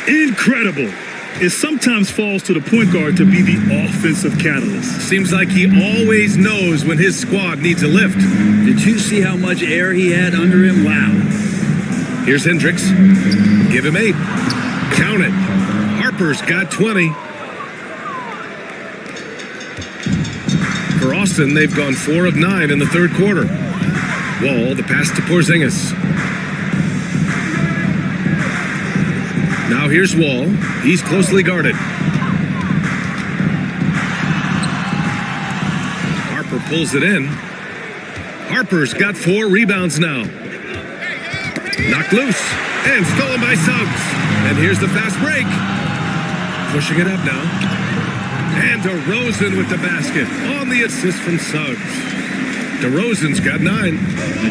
Speaker 3: Incredible. It sometimes falls to the point guard to be the offensive catalyst.
Speaker 1: Seems like he always knows when his squad needs a lift.
Speaker 2: Did you see how much air he had under him? Wow.
Speaker 1: Here's Hendricks. Give him 8. Count it. Harper's got 20. For Austin, they've gone 4 of 9 in the third quarter. Wall, the pass to Porzingis. Now here's Wall. He's closely guarded. Harper pulls it in. Harper's got 4 rebounds now. Knocked loose and stolen by Suggs. And here's the fast break. Pushing it up now. And DeRozan with the basket on the assist from Suggs. DeRozan's got 9.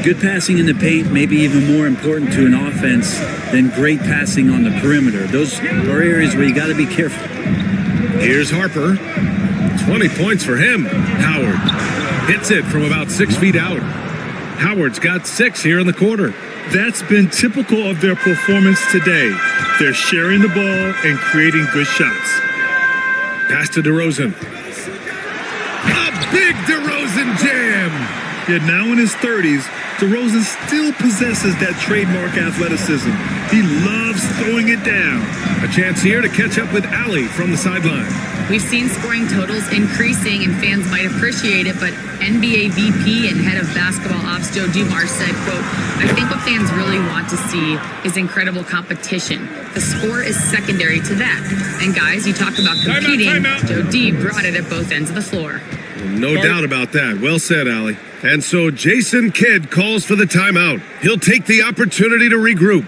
Speaker 2: Good passing in the paint may be even more important to an offense than great passing on the perimeter. Those are areas where you got to be careful.
Speaker 1: Here's Harper. 20 points for him. Howard hits it from about 6 feet out. Howard's got 6 here in the quarter.
Speaker 3: That's been typical of their performance today. They're sharing the ball and creating good shots.
Speaker 1: Pass to DeRozan. A big DeRozan jam.
Speaker 3: Yet now in his 30s, DeRozan still possesses that trademark athleticism. He loves throwing it down.
Speaker 1: A chance here to catch up with Allie from the sideline.
Speaker 4: We've seen scoring totals increasing, and fans might appreciate it, but NBA VP and head of basketball ops Joe Dumars said, quote, "I think what fans really want to see is incredible competition. The score is secondary to that. And guys, you talk about competing.
Speaker 6: Timeout.
Speaker 4: Joe D brought it at both ends of the floor."
Speaker 1: No doubt about that. Well said, Allie. And so Jason Kidd calls for the timeout. He'll take the opportunity to regroup.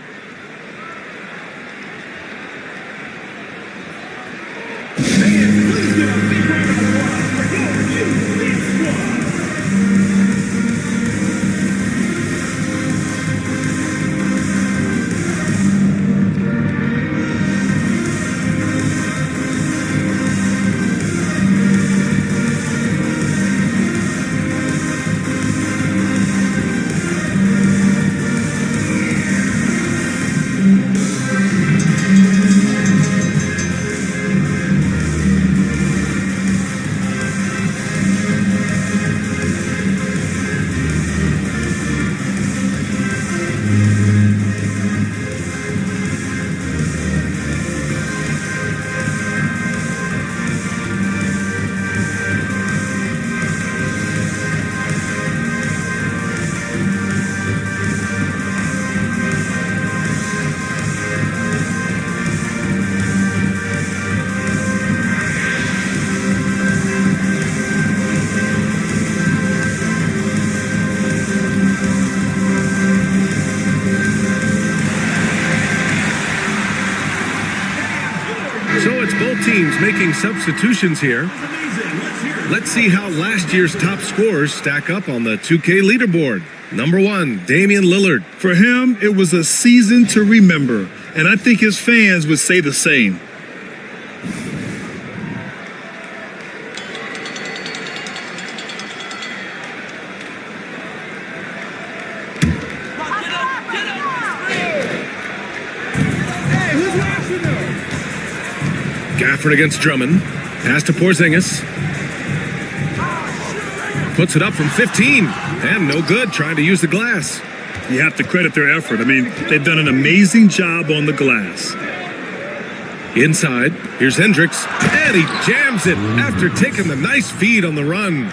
Speaker 1: So it's both teams making substitutions here. Let's see how last year's top scorers stack up on the 2K leaderboard. Number 1, Damian Lillard.
Speaker 3: For him, it was a season to remember, and I think his fans would say the same.
Speaker 1: Gafford against Drummond. Pass to Porzingis. Puts it up from 15. And no good, trying to use the glass.
Speaker 3: You have to credit their effort. I mean, they've done an amazing job on the glass.
Speaker 1: Inside, here's Hendricks. And he jams it after taking the nice feed on the run.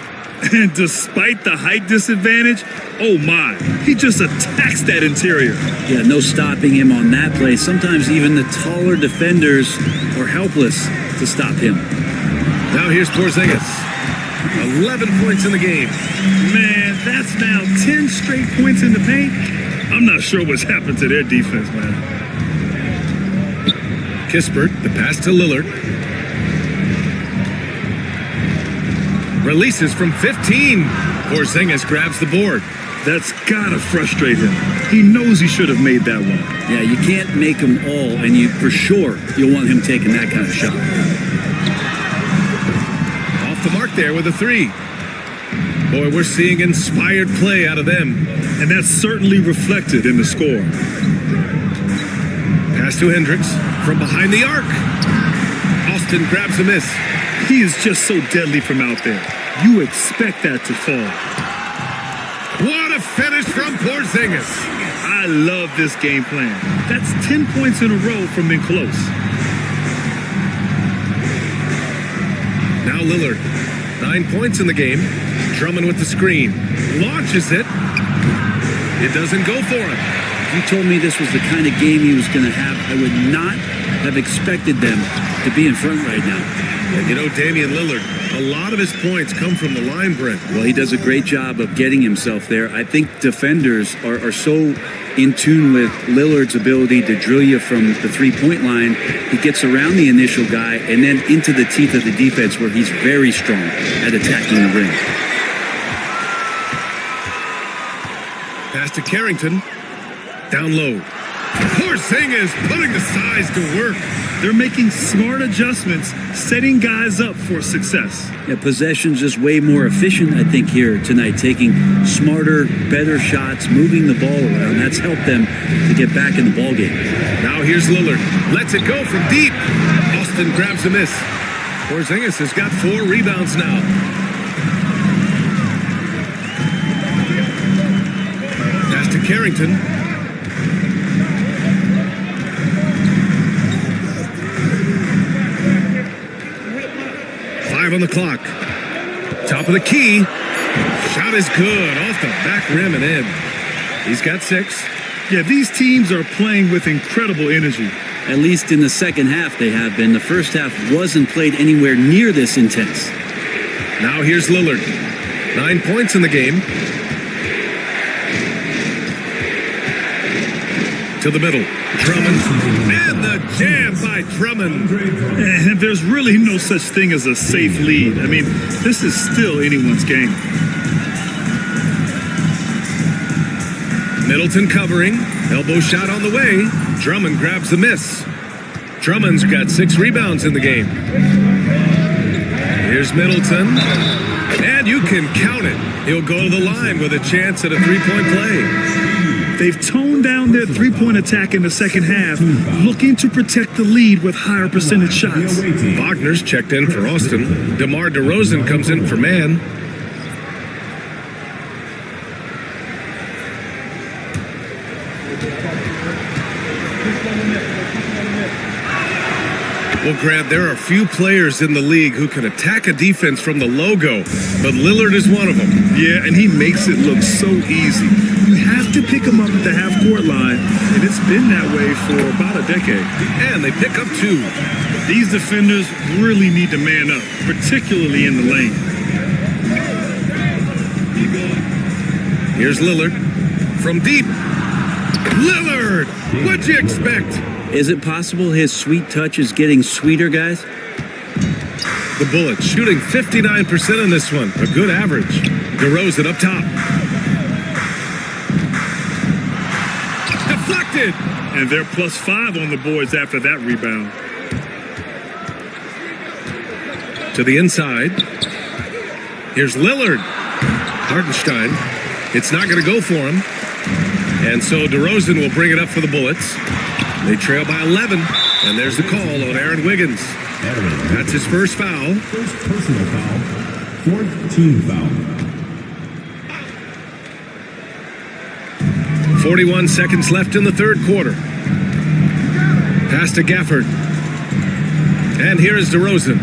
Speaker 3: And despite the height disadvantage, oh my, he just attacks that interior.
Speaker 2: Yeah, no stopping him on that play. Sometimes even the taller defenders are helpless to stop him.
Speaker 1: Now here's Porzingis. 11 points in the game.
Speaker 3: Man, that's now 10 straight points in the paint. I'm not sure what's happened to their defense, man.
Speaker 1: Kispert, the pass to Lillard. Releases from 15. Porzingis grabs the board.
Speaker 3: That's gotta frustrate him. He knows he should have made that one.
Speaker 2: Yeah, you can't make them all, and for sure you'll want him taking that kind of shot.
Speaker 1: Off the mark there with a 3. Boy, we're seeing inspired play out of them.
Speaker 3: And that's certainly reflected in the score.
Speaker 1: Pass to Hendricks from behind the arc. Austin grabs a miss.
Speaker 3: He is just so deadly from out there. You expect that to fall.
Speaker 1: What a finish from Porzingis.
Speaker 3: I love this game plan. That's 10 points in a row from being close.
Speaker 1: Now Lillard. 9 points in the game. Drummond with the screen. Launches it. It doesn't go for him.
Speaker 2: If you told me this was the kind of game he was going to have, I would not have expected them to be in front right now.
Speaker 1: And you know, Damian Lillard, a lot of his points come from the line, Brent.
Speaker 2: Well, he does a great job of getting himself there. I think defenders are so in tune with Lillard's ability to drill you from the three-point line. He gets around the initial guy and then into the teeth of the defense where he's very strong at attacking the rim.
Speaker 1: Pass to Carrington. Down low. Porzingis putting the size to work.
Speaker 3: They're making smart adjustments, setting guys up for success.
Speaker 2: Yeah, possession's just way more efficient, I think, here tonight. Taking smarter, better shots, moving the ball around. That's helped them to get back in the ballgame.
Speaker 1: Now here's Lillard. Lets it go from deep. Austin grabs a miss. Porzingis has got 4 rebounds now. Pass to Carrington. On the clock. Top of the key. Shot is good. Off the back rim and in. He's got 6.
Speaker 3: Yeah, these teams are playing with incredible energy.
Speaker 2: At least in the second half they have been. The first half wasn't played anywhere near this intense.
Speaker 1: Now here's Lillard. 9 points in the game. To the middle. Drummond. And the jam by Drummond.
Speaker 3: And there's really no such thing as a safe lead. I mean, this is still anyone's game.
Speaker 1: Middleton covering. Elbow shot on the way. Drummond grabs the miss. Drummond's got 6 rebounds in the game. Here's Middleton. And you can count it. He'll go to the line with a chance at a 3-point play.
Speaker 3: They've toned down their three-point attack in the second half, looking to protect the lead with higher percentage shots.
Speaker 1: Wagner's checked in for Austin. DeMar DeRozan comes in for Mann. Well, Grant, there are few players in the league who can attack a defense from the logo, but Lillard is one of them.
Speaker 3: Yeah, and he makes it look so easy. You have to pick him up at the half-court line, and it's been that way for about a decade.
Speaker 1: And they pick up 2.
Speaker 3: These defenders really need to man up, particularly in the lane.
Speaker 1: Here's Lillard from deep. Lillard! What'd you expect?
Speaker 2: Is it possible his sweet touch is getting sweeter, guys?
Speaker 1: The Bullets shooting 59% in this one. A good average. DeRozan up top. Deflected!
Speaker 3: And they're +5 on the boards after that rebound.
Speaker 1: To the inside. Here's Lillard. Hartenstein. It's not going to go for him. And so DeRozan will bring it up for the Bullets. They trail by 11, and there's the call on Aaron Wiggins. That's his first foul.
Speaker 5: First personal foul. 4th team foul.
Speaker 1: 41 seconds left in the third quarter. Pass to Gafford. And here is DeRozan.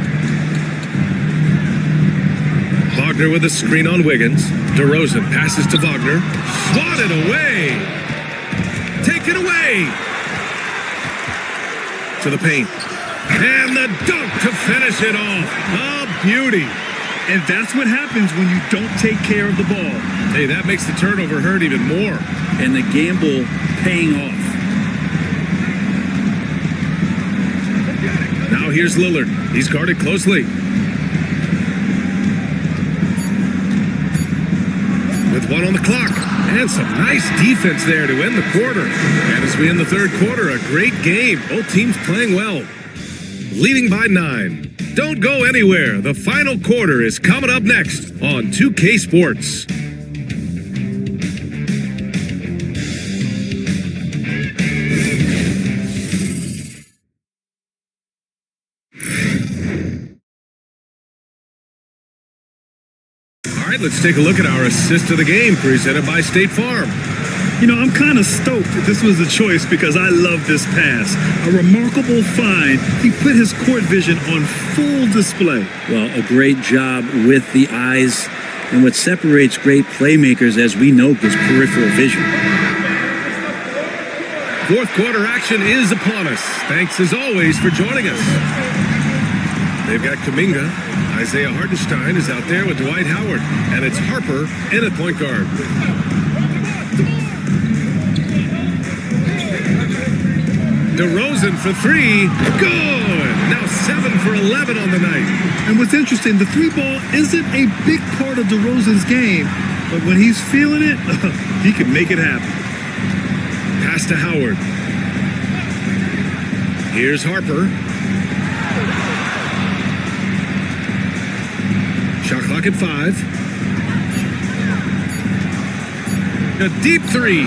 Speaker 1: Wagner with a screen on Wiggins. DeRozan passes to Wagner. Swatted away. Taken away. To the paint. And the dunk to finish it off. A beauty.
Speaker 3: And that's what happens when you don't take care of the ball.
Speaker 1: Hey, that makes the turnover hurt even more.
Speaker 2: And the gamble paying off.
Speaker 1: Now here's Lillard. He's guarded closely. 1 on the clock. And some nice defense there to end the quarter. And as we end the third quarter, a great game. Both teams playing well. Leading by 9. Don't go anywhere. The final quarter is coming up next on 2K Sports. All right, let's take a look at our assist of the game presented by State Farm.
Speaker 3: You know, I'm kind of stoked that this was the choice because I love this pass. A remarkable find. He put his court vision on full display.
Speaker 2: Well, a great job with the eyes. And what separates great playmakers, as we know, is peripheral vision.
Speaker 1: Fourth quarter action is upon us. Thanks as always for joining us. They've got Kuminga. Isaiah Hartenstein is out there with Dwight Howard. And it's Harper in at point guard. DeRozan for 3. Good. Now 7 for 11 on the night.
Speaker 3: And what's interesting, the three ball isn't a big part of DeRozan's game, but when he's feeling it, he can make it happen.
Speaker 1: Pass to Howard. Here's Harper. Shot clock at 5. A deep 3.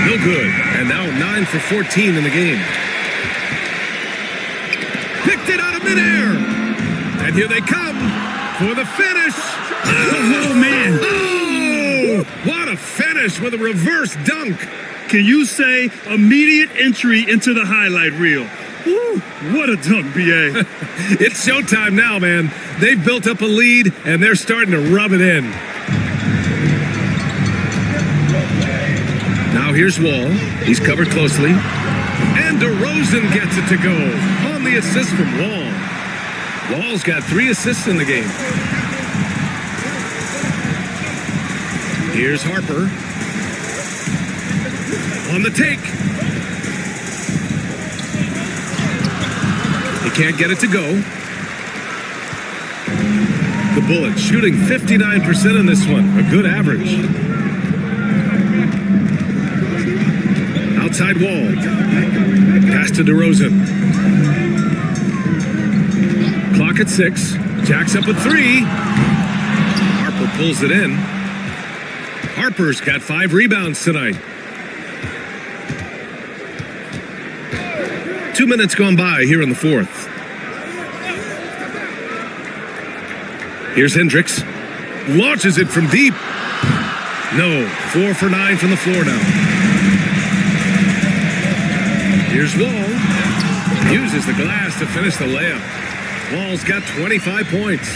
Speaker 1: No good. And now 9 for 14 in the game. Picked it out of midair. And here they come for the finish.
Speaker 3: Oh, man.
Speaker 1: Oh, what a finish with a reverse dunk.
Speaker 3: Can you say immediate entry into the highlight reel? Woo, what a dunk, B.A.
Speaker 1: It's showtime now, man. They've built up a lead, and they're starting to rub it in. Now here's Wall. He's covered closely. And DeRozan gets it to go on the assist from Wall. Wall's got 3 assists in the game. Here's Harper. On the take. He can't get it to go. The Bullets shooting 59% in this one. A good average. Outside Wall. Pass to DeRozan. Clock at 6. Jacks up at 3. Harper pulls it in. Harper's got 5 rebounds tonight. 2 minutes gone by here in the fourth. Here's Hendricks. Launches it from deep. No. 4 for 9 from the floor now. Here's Wall. Uses the glass to finish the layup. Wall's got 25 points.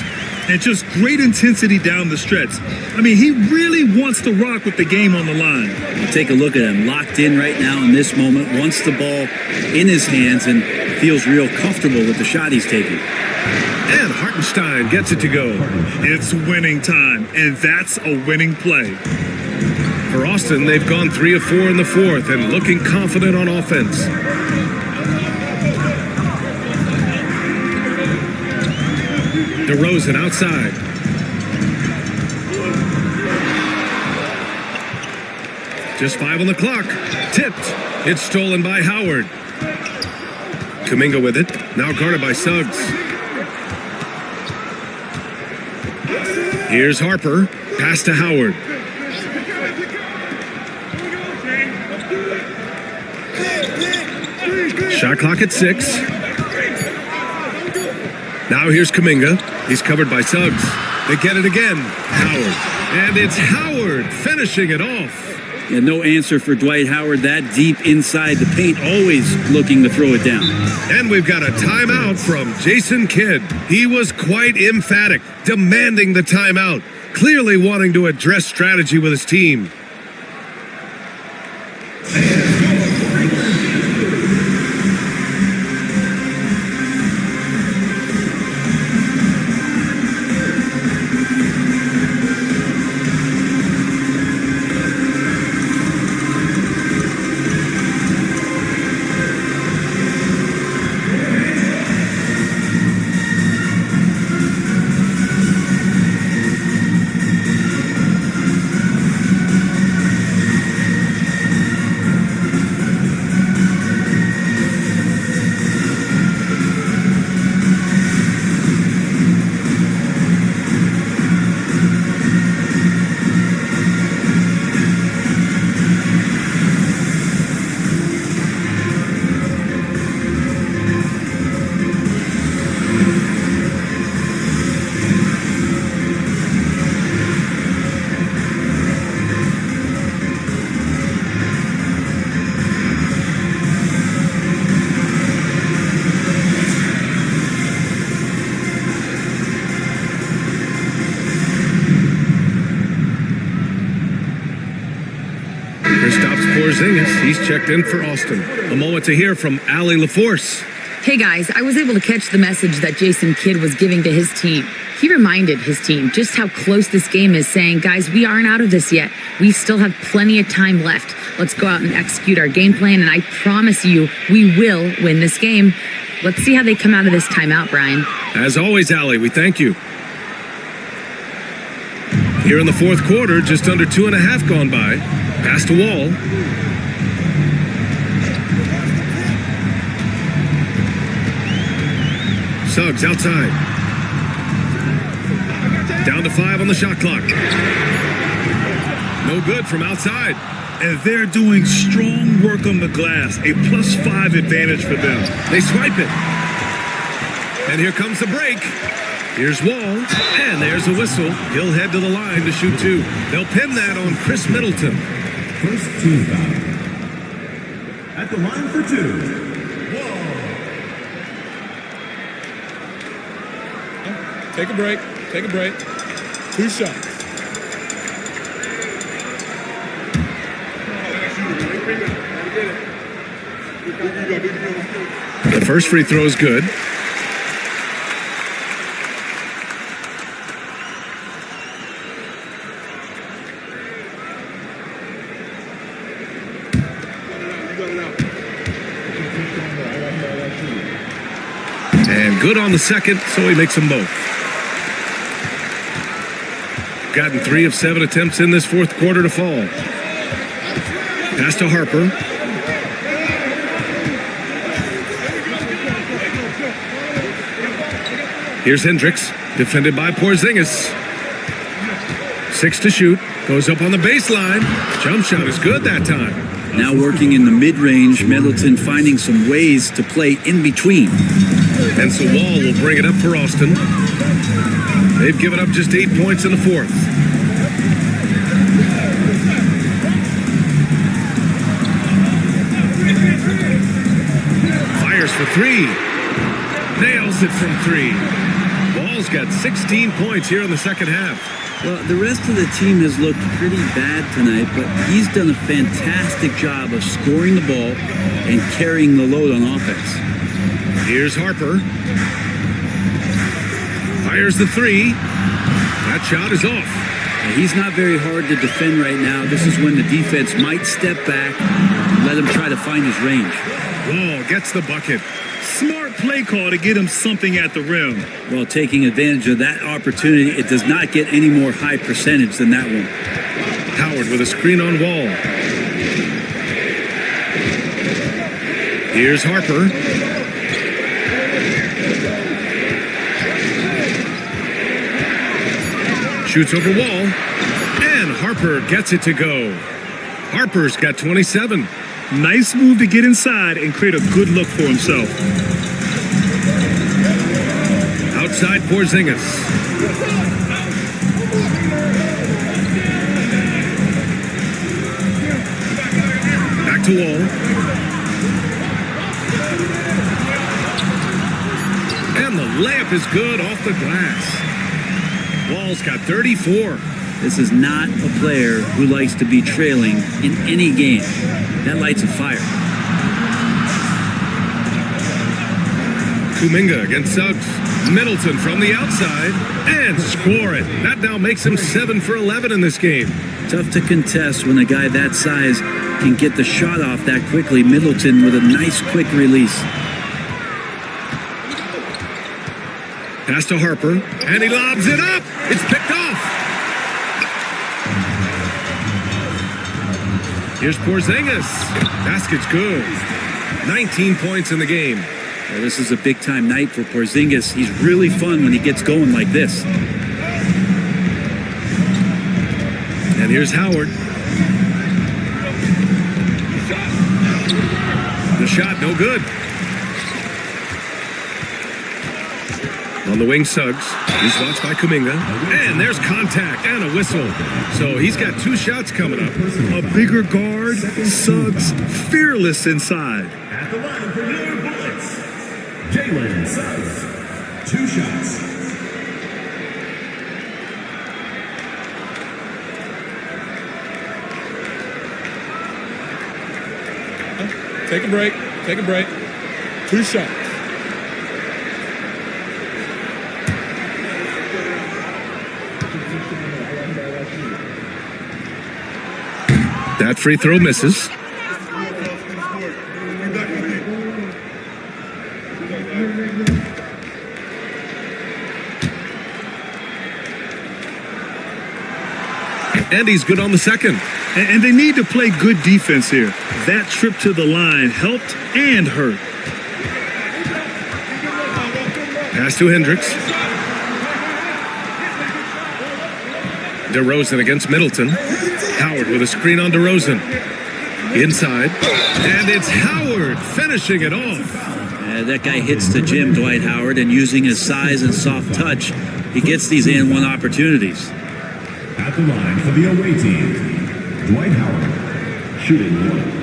Speaker 3: And just great intensity down the stretch. I mean, he really wants to rock with the game on the line.
Speaker 2: Take a look at him, locked in right now in this moment, wants the ball in his hands and feels real comfortable with the shot he's taking.
Speaker 1: And Hartenstein gets it to go.
Speaker 3: It's winning time, and that's a winning play.
Speaker 1: For Austin, they've gone 3 of 4 in the fourth and looking confident on offense. DeRozan outside. Just 5 on the clock. Tipped. It's stolen by Howard. Kuminga with it. Now guarded by Suggs. Here's Harper. Pass to Howard. Shot clock at 6. Now here's Kuminga. He's covered by Suggs. They get it again. Howard. And it's Howard finishing it off.
Speaker 2: Yeah, no answer for Dwight Howard that deep inside the paint, always looking to throw it down.
Speaker 1: And we've got a timeout from Jason Kidd. He was quite emphatic, demanding the timeout, clearly wanting to address strategy with his team. Here stops Porzingis. He's checked in for Austin. A moment to hear from Allie LaForce.
Speaker 4: Hey guys, I was able to catch the message that Jason Kidd was giving to his team. He reminded his team just how close this game is, saying, guys, we aren't out of this yet. We still have plenty of time left. Let's go out and execute our game plan, and I promise you, we will win this game. Let's see how they come out of this timeout, Brian.
Speaker 1: As always, Allie, we thank you. Here in the fourth quarter, just under 2.5 gone by. Pass to Wall. Suggs outside. Down to 5 on the shot clock. No good from outside.
Speaker 3: And they're doing strong work on the glass. A +5 advantage for them.
Speaker 1: They swipe it. And here comes the break. Here's Wall, and there's a whistle. He'll head to the line to shoot 2. They'll pin that on Chris Middleton.
Speaker 5: First team foul. At the line for 2.
Speaker 6: Take a break. Take a break. 2 shots.
Speaker 1: The first free throw is good. And good on the second, so he makes them both. Gotten 3 of 7 attempts in this fourth quarter to fall. Pass to Harper. Here's Hendricks, defended by Porzingis. 6 to shoot, goes up on the baseline. Jump shot is good that time.
Speaker 2: Now working in the mid-range, Middleton finding some ways to play in between.
Speaker 1: And so Wall will bring it up for Austin. They've given up just 8 points in the fourth. Fires for 3. Nails it from 3. Wall's got 16 points here in the second half.
Speaker 2: Well, the rest of the team has looked pretty bad tonight, but he's done a fantastic job of scoring the ball and carrying the load on offense.
Speaker 1: Here's Harper. Fires the 3. That shot is off.
Speaker 2: He's not very hard to defend right now. This is when the defense might step back and let him try to find his range.
Speaker 1: Wall gets the bucket.
Speaker 3: Smart play call to get him something at the rim.
Speaker 2: Well, taking advantage of that opportunity, it does not get any more high percentage than that one.
Speaker 1: Howard with a screen on Wall. Here's Harper. Shoots over Wall. And Harper gets it to go. Harper's got 27.
Speaker 3: Nice move to get inside and create a good look for himself.
Speaker 1: Outside Porzingis. Back to Wall. And the layup is good off the glass. Wall's got 34.
Speaker 2: This is not a player who likes to be trailing in any game. That lights a fire.
Speaker 1: Kuminga against Suggs. Middleton from the outside and score it. That now makes him 7 for 11 in this game.
Speaker 2: Tough to contest when a guy that size can get the shot off that quickly. Middleton with a nice quick release.
Speaker 1: Pass to Harper, and he lobs it up. It's picked off. Here's Porzingis. Basket's good. 19 points in the game.
Speaker 2: Well, this is a big-time night for Porzingis. He's really fun when he gets going like this.
Speaker 1: And here's Howard. The shot, no good. On the wing, Suggs. He's watched by Kuminga. And there's contact and a whistle. So he's got 2 shots coming up.
Speaker 3: A bigger guard, Suggs, fearless inside.
Speaker 5: At the line for your bullets, Jalen Suggs. 2 shots.
Speaker 6: Take a break. Take a break. 2 shots.
Speaker 1: That free throw misses. And he's good on the second.
Speaker 3: And they need to play good defense here. That trip to the line helped and hurt.
Speaker 1: Pass to Hendricks. DeRozan against Middleton. Howard with a screen on DeRozan. Inside. And it's Howard finishing it off.
Speaker 2: That guy hits the gym, Dwight Howard, and using his size and soft touch, he gets these and-one opportunities.
Speaker 5: At the line for the away team, Dwight Howard, shooting 1.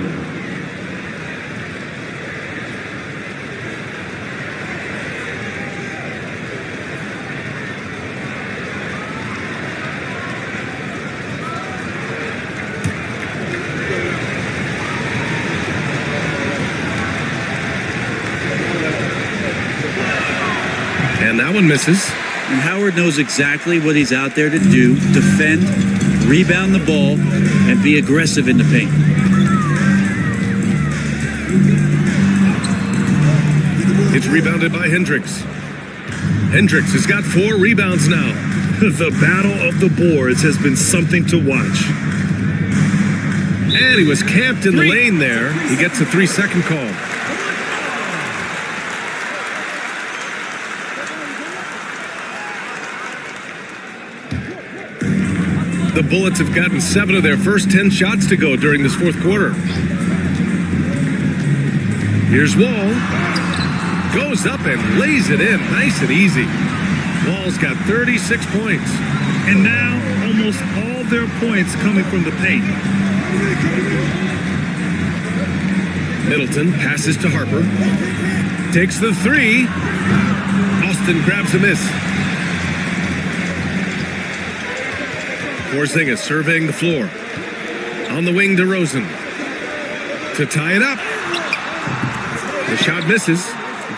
Speaker 1: And that one misses.
Speaker 2: And Howard knows exactly what he's out there to do: defend, rebound the ball, and be aggressive in the paint.
Speaker 1: It's rebounded by Hendricks. Hendricks has got 4 rebounds now.
Speaker 3: The battle of the boards has been something to watch.
Speaker 1: And he was camped in the lane there. He gets a 3-second call. The Bullets have gotten 7 of their first 10 shots to go during this fourth quarter. Here's Wall. Goes up and lays it in nice and easy. Wall's got 36 points.
Speaker 3: And now, almost all their points coming from the paint.
Speaker 1: Middleton passes to Harper. Takes the 3. Austin grabs a miss. Porzingis surveying the floor. On the wing, DeRozan. To tie it up. The shot misses.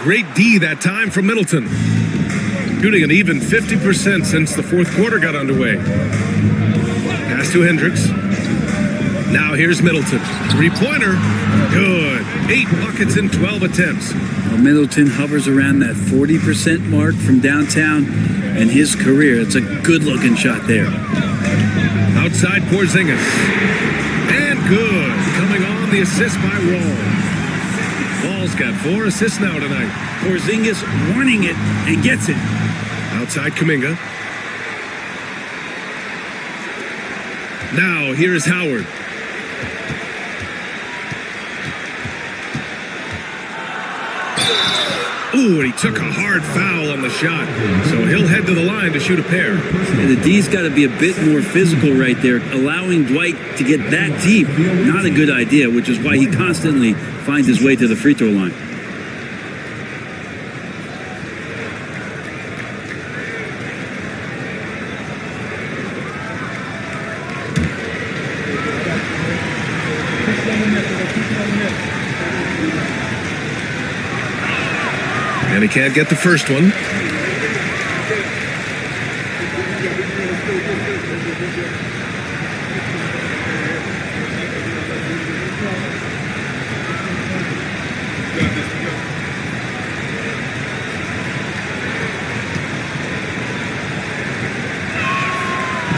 Speaker 1: Great D that time from Middleton. Shooting an even 50% since the fourth quarter got underway. Pass to Hendricks. Now here's Middleton. 3-pointer. Good. 8 buckets in 12 attempts.
Speaker 2: Well, Middleton hovers around that 40% mark from downtown in his career. It's a good-looking shot there.
Speaker 1: Outside Porzingis. And good. Coming on the assist by Wall. Wall's got 4 assists now tonight.
Speaker 2: Porzingis wanting it and gets it.
Speaker 1: Outside Kuminga. Now here's Howard. Ooh, and he took a hard foul on the shot. So he'll head to the line to shoot a pair.
Speaker 2: And the D's got to be a bit more physical right there. Allowing Dwight to get that deep, not a good idea, which is why he constantly finds his way to the free throw line.
Speaker 1: And he can't get the first one.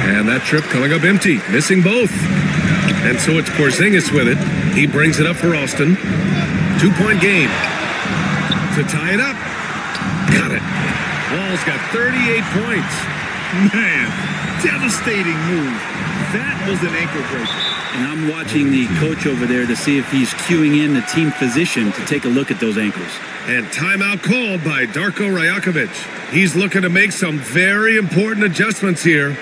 Speaker 1: And that trip coming up empty, missing both. And so it's Porzingis with it. He brings it up for Austin. 2-point game. To tie it up. Got it. Wall's got 38 points.
Speaker 3: Man, devastating move. That was an ankle breaker.
Speaker 2: And I'm watching the coach over there to see if he's cueing in the team physician to take a look at those ankles.
Speaker 1: And timeout called by Darko Rajakovic. He's looking to make some very important adjustments here.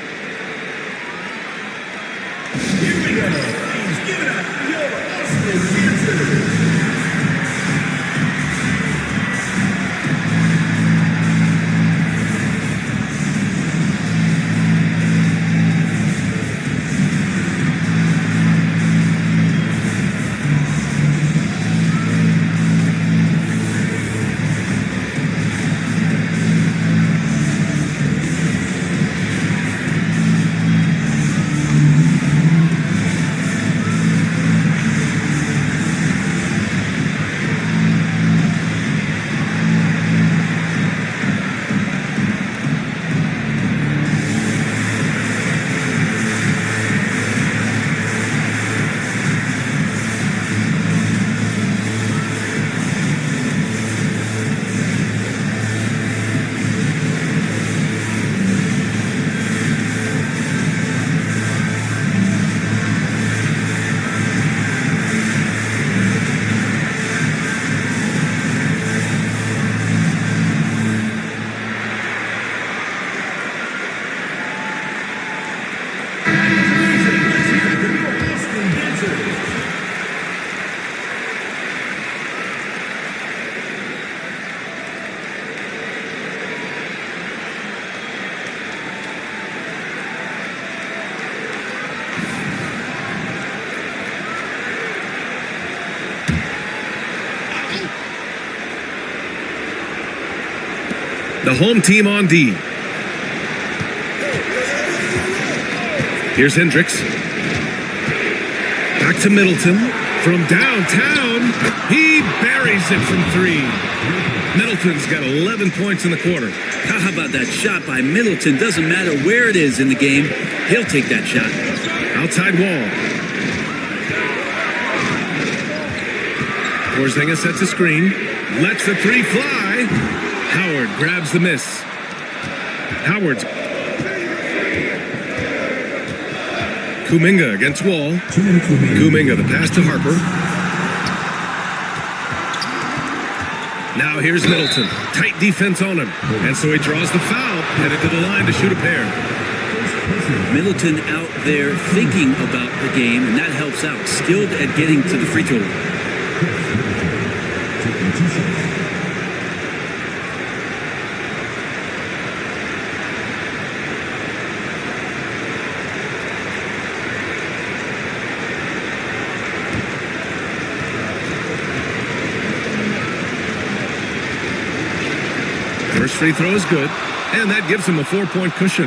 Speaker 1: The home team on D. Here's Hendricks. Back to Middleton. From downtown, he buries it from 3. Middleton's got 11 points in the quarter.
Speaker 2: How about that shot by Middleton? Doesn't matter where it is in the game, he'll take that shot.
Speaker 1: Outside wall. Porzingis sets a screen. Lets the 3 fly. Howard grabs the miss. Howard's. Kuminga against Wall. Kuminga, the pass to Harper. Now here's Middleton. Tight defense on him. And so he draws the foul. Headed to the line to shoot a pair.
Speaker 2: Middleton out there thinking about the game, and that helps out. Skilled at getting to the free throw line.
Speaker 1: First free throw is good, and that gives him a 4-point cushion.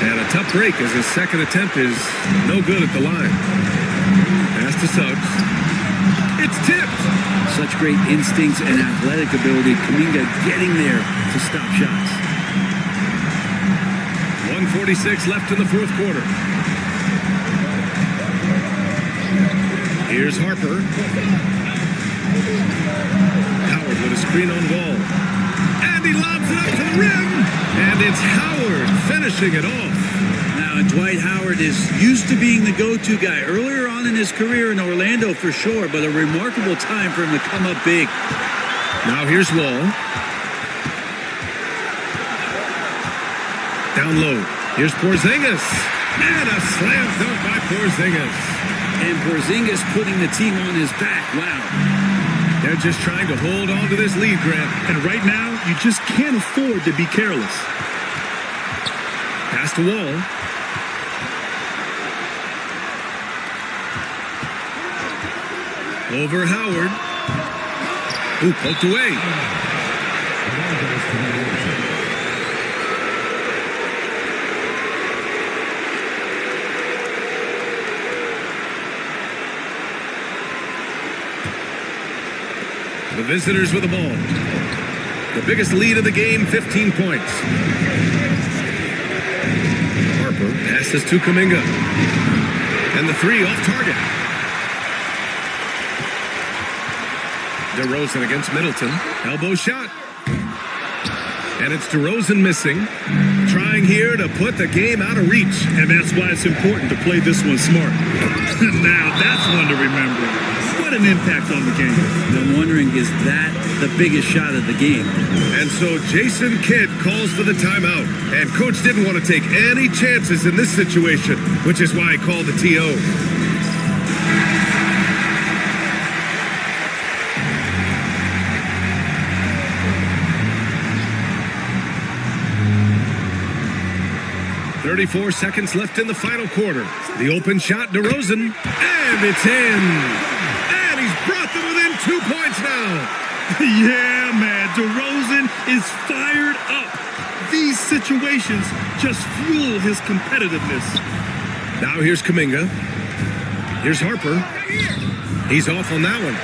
Speaker 1: And a tough break as his second attempt is no good at the line. Pass to Suggs. It's tipped.
Speaker 2: Such great instincts and athletic ability. Kuminga getting there to stop shots.
Speaker 1: 1:46 left in the fourth quarter. Here's Harper. Howard with a screen on Wall. And he lobs it up to the rim. And it's Howard finishing it off.
Speaker 2: Now, and Dwight Howard is used to being the go-to guy earlier on in his career in Orlando for sure, but a remarkable time for him to come up big.
Speaker 1: Now here's Wall. Down low. Here's Porzingis. And a slam dunk by Porzingis.
Speaker 2: And Porzingis putting the team on his back. Wow.
Speaker 1: They're just trying to hold on to this lead, Grant.
Speaker 3: And right now, you just can't afford to be careless.
Speaker 1: Pass to Wall. Over Howard. Ooh, poked away. The visitors with the ball. The biggest lead of the game, 15 points. Harper passes to Kuminga. And the 3 off target. DeRozan against Middleton. Elbow shot. And it's DeRozan missing. Trying here to put the game out of reach.
Speaker 3: And that's why it's important to play this one smart. Now, that's one to remember. What an impact on the game.
Speaker 2: I'm wondering, is that the biggest shot of the game?
Speaker 1: And so Jason Kidd calls for the timeout. And coach didn't want to take any chances in this situation, which is why he called the TO. "34 seconds left in the final quarter. The open shot, DeRozan, and it's in. And he's brought them within 2 points now.
Speaker 3: Yeah, man, DeRozan is fired up. These situations just fuel his competitiveness.
Speaker 1: Now here's Kuminga. Here's Harper. He's off on that one.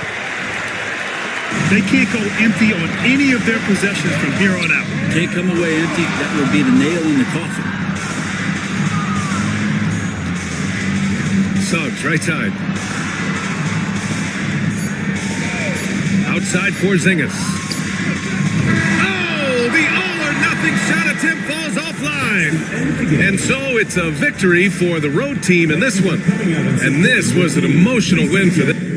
Speaker 3: They can't go empty on any of their possessions from here on out.
Speaker 2: Can't come away empty. That would be the nail in the coffin.
Speaker 1: Suggs, right side. Outside Porzingis. Oh, the all-or-nothing shot attempt falls offline. And so it's a victory for the road team in this one. And this was an emotional win for them.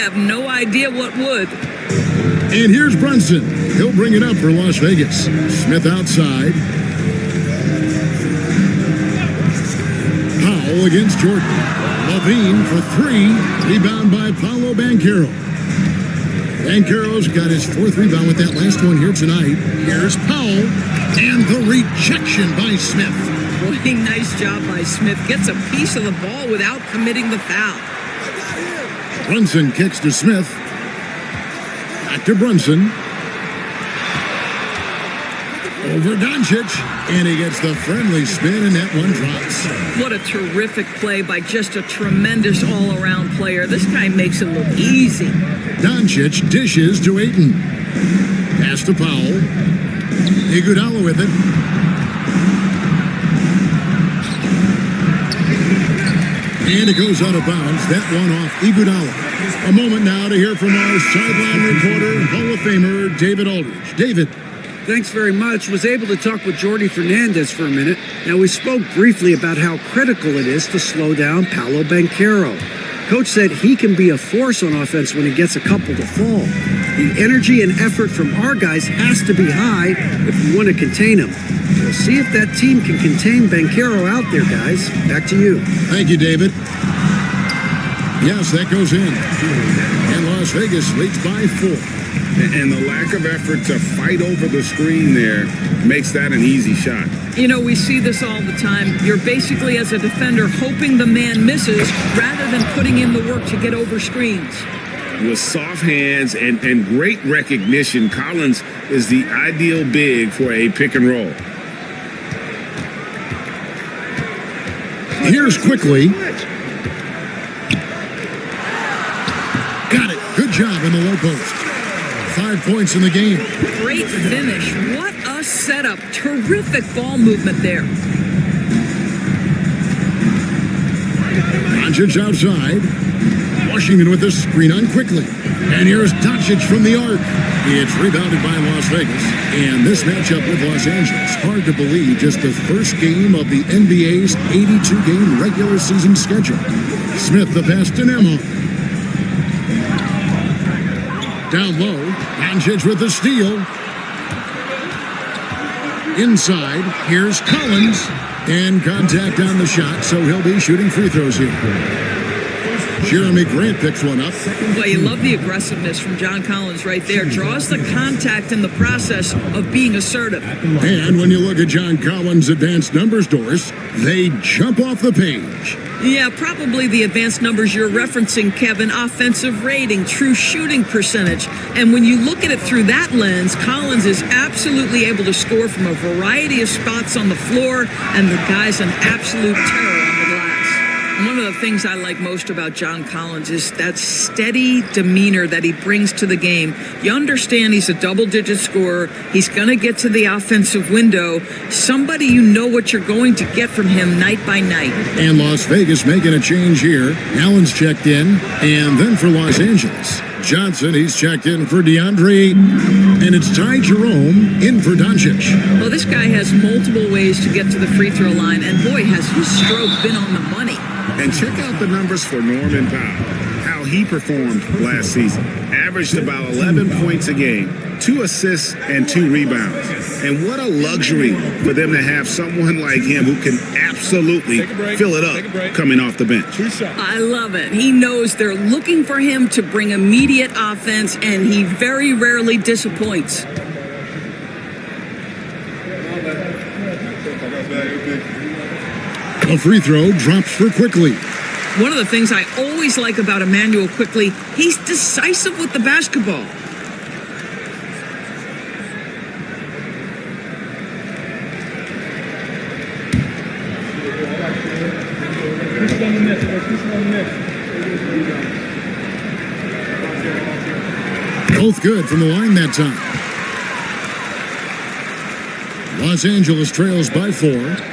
Speaker 10: have no idea what would.
Speaker 9: And here's Brunson. He'll bring it up for Las Vegas. Smith outside. Powell against Jordan. Levine for 3. Rebound by Paolo Banchero. Banchero's got his 4th rebound with that last one here tonight. Here's Powell. And the rejection by Smith.
Speaker 10: Boy, nice job by Smith. Gets a piece of the ball without committing the foul.
Speaker 9: Brunson kicks to Smith. Back to Brunson. Over Doncic. And he gets the friendly spin, and that one drops.
Speaker 10: What a terrific play by just a tremendous all-around player. This guy makes it look easy.
Speaker 9: Doncic dishes to Ayton. Pass to Powell. Iguodala with it. And it goes out of bounds. That one off Iguodala. A moment now to hear from our sideline reporter, Hall of Famer David Aldridge. David.
Speaker 2: Thanks very much. Was able to talk with Jordy Fernandez for a minute. Now, we spoke briefly about how critical it is to slow down Paolo Banchero. Coach said he can be a force on offense when he gets a couple to fall. The energy and effort from our guys has to be high if we want to contain him. We'll see if that team can contain Banchero out there, guys. Back to you.
Speaker 9: Thank you, David. Yes, that goes in. And Las Vegas leads by 4.
Speaker 11: And the lack of effort to fight over the screen there makes that an easy shot.
Speaker 10: You know, we see this all the time. You're basically, as a defender, hoping the man misses rather than putting in the work to get over screens.
Speaker 11: With soft hands and great recognition, Collins is the ideal big for a pick and roll.
Speaker 9: Here's quickly. Got it. Good job in the low post. 5 points in the game.
Speaker 10: Great finish. What a setup. Terrific ball movement there.
Speaker 9: Doncic outside. Washington with the screen on quickly. And here's Doncic from the arc. It's rebounded by Las Vegas. And this matchup with Los Angeles, hard to believe, just the first game of the NBA's 82-game regular season schedule. Smith the pass to Nemo. Down low, Doncic with the steal. Inside, here's Collins. And contact on the shot, so he'll be shooting free throws here. Jeremy Grant picks one up.
Speaker 10: Well, you love the aggressiveness from John Collins right there. Draws the contact in the process of being assertive.
Speaker 9: And when you look at John Collins' advanced numbers, Doris, they jump off the page.
Speaker 10: Yeah, probably the advanced numbers you're referencing, Kevin. Offensive rating, true shooting percentage. And when you look at it through that lens, Collins is absolutely able to score from a variety of spots on the floor, and the guy's an absolute terror on the glass. One of the things I like most about John Collins is that steady demeanor that he brings to the game. You understand he's a double-digit scorer. He's going to get to the offensive window. Somebody you know what you're going to get from him night by night.
Speaker 9: And Las Vegas making a change here. Allen's checked in. And then for Los Angeles, Johnson, he's checked in for DeAndre. And it's Ty Jerome in for Doncic.
Speaker 10: Well, this guy has multiple ways to get to the free throw line. And boy, has his stroke been on the money.
Speaker 11: And check out the numbers for Norman Powell, how he performed last season. Averaged about 11 points a game, 2 assists and 2 rebounds. And what a luxury for them to have someone like him who can absolutely fill it up coming off the bench.
Speaker 10: I love it. He knows they're looking for him to bring immediate offense, and he very rarely disappoints.
Speaker 9: A free throw drops for Quickly.
Speaker 10: One of the things I always like about Emmanuel Quickly, he's decisive with the basketball.
Speaker 9: Both good from the line that time. Los Angeles trails by 4.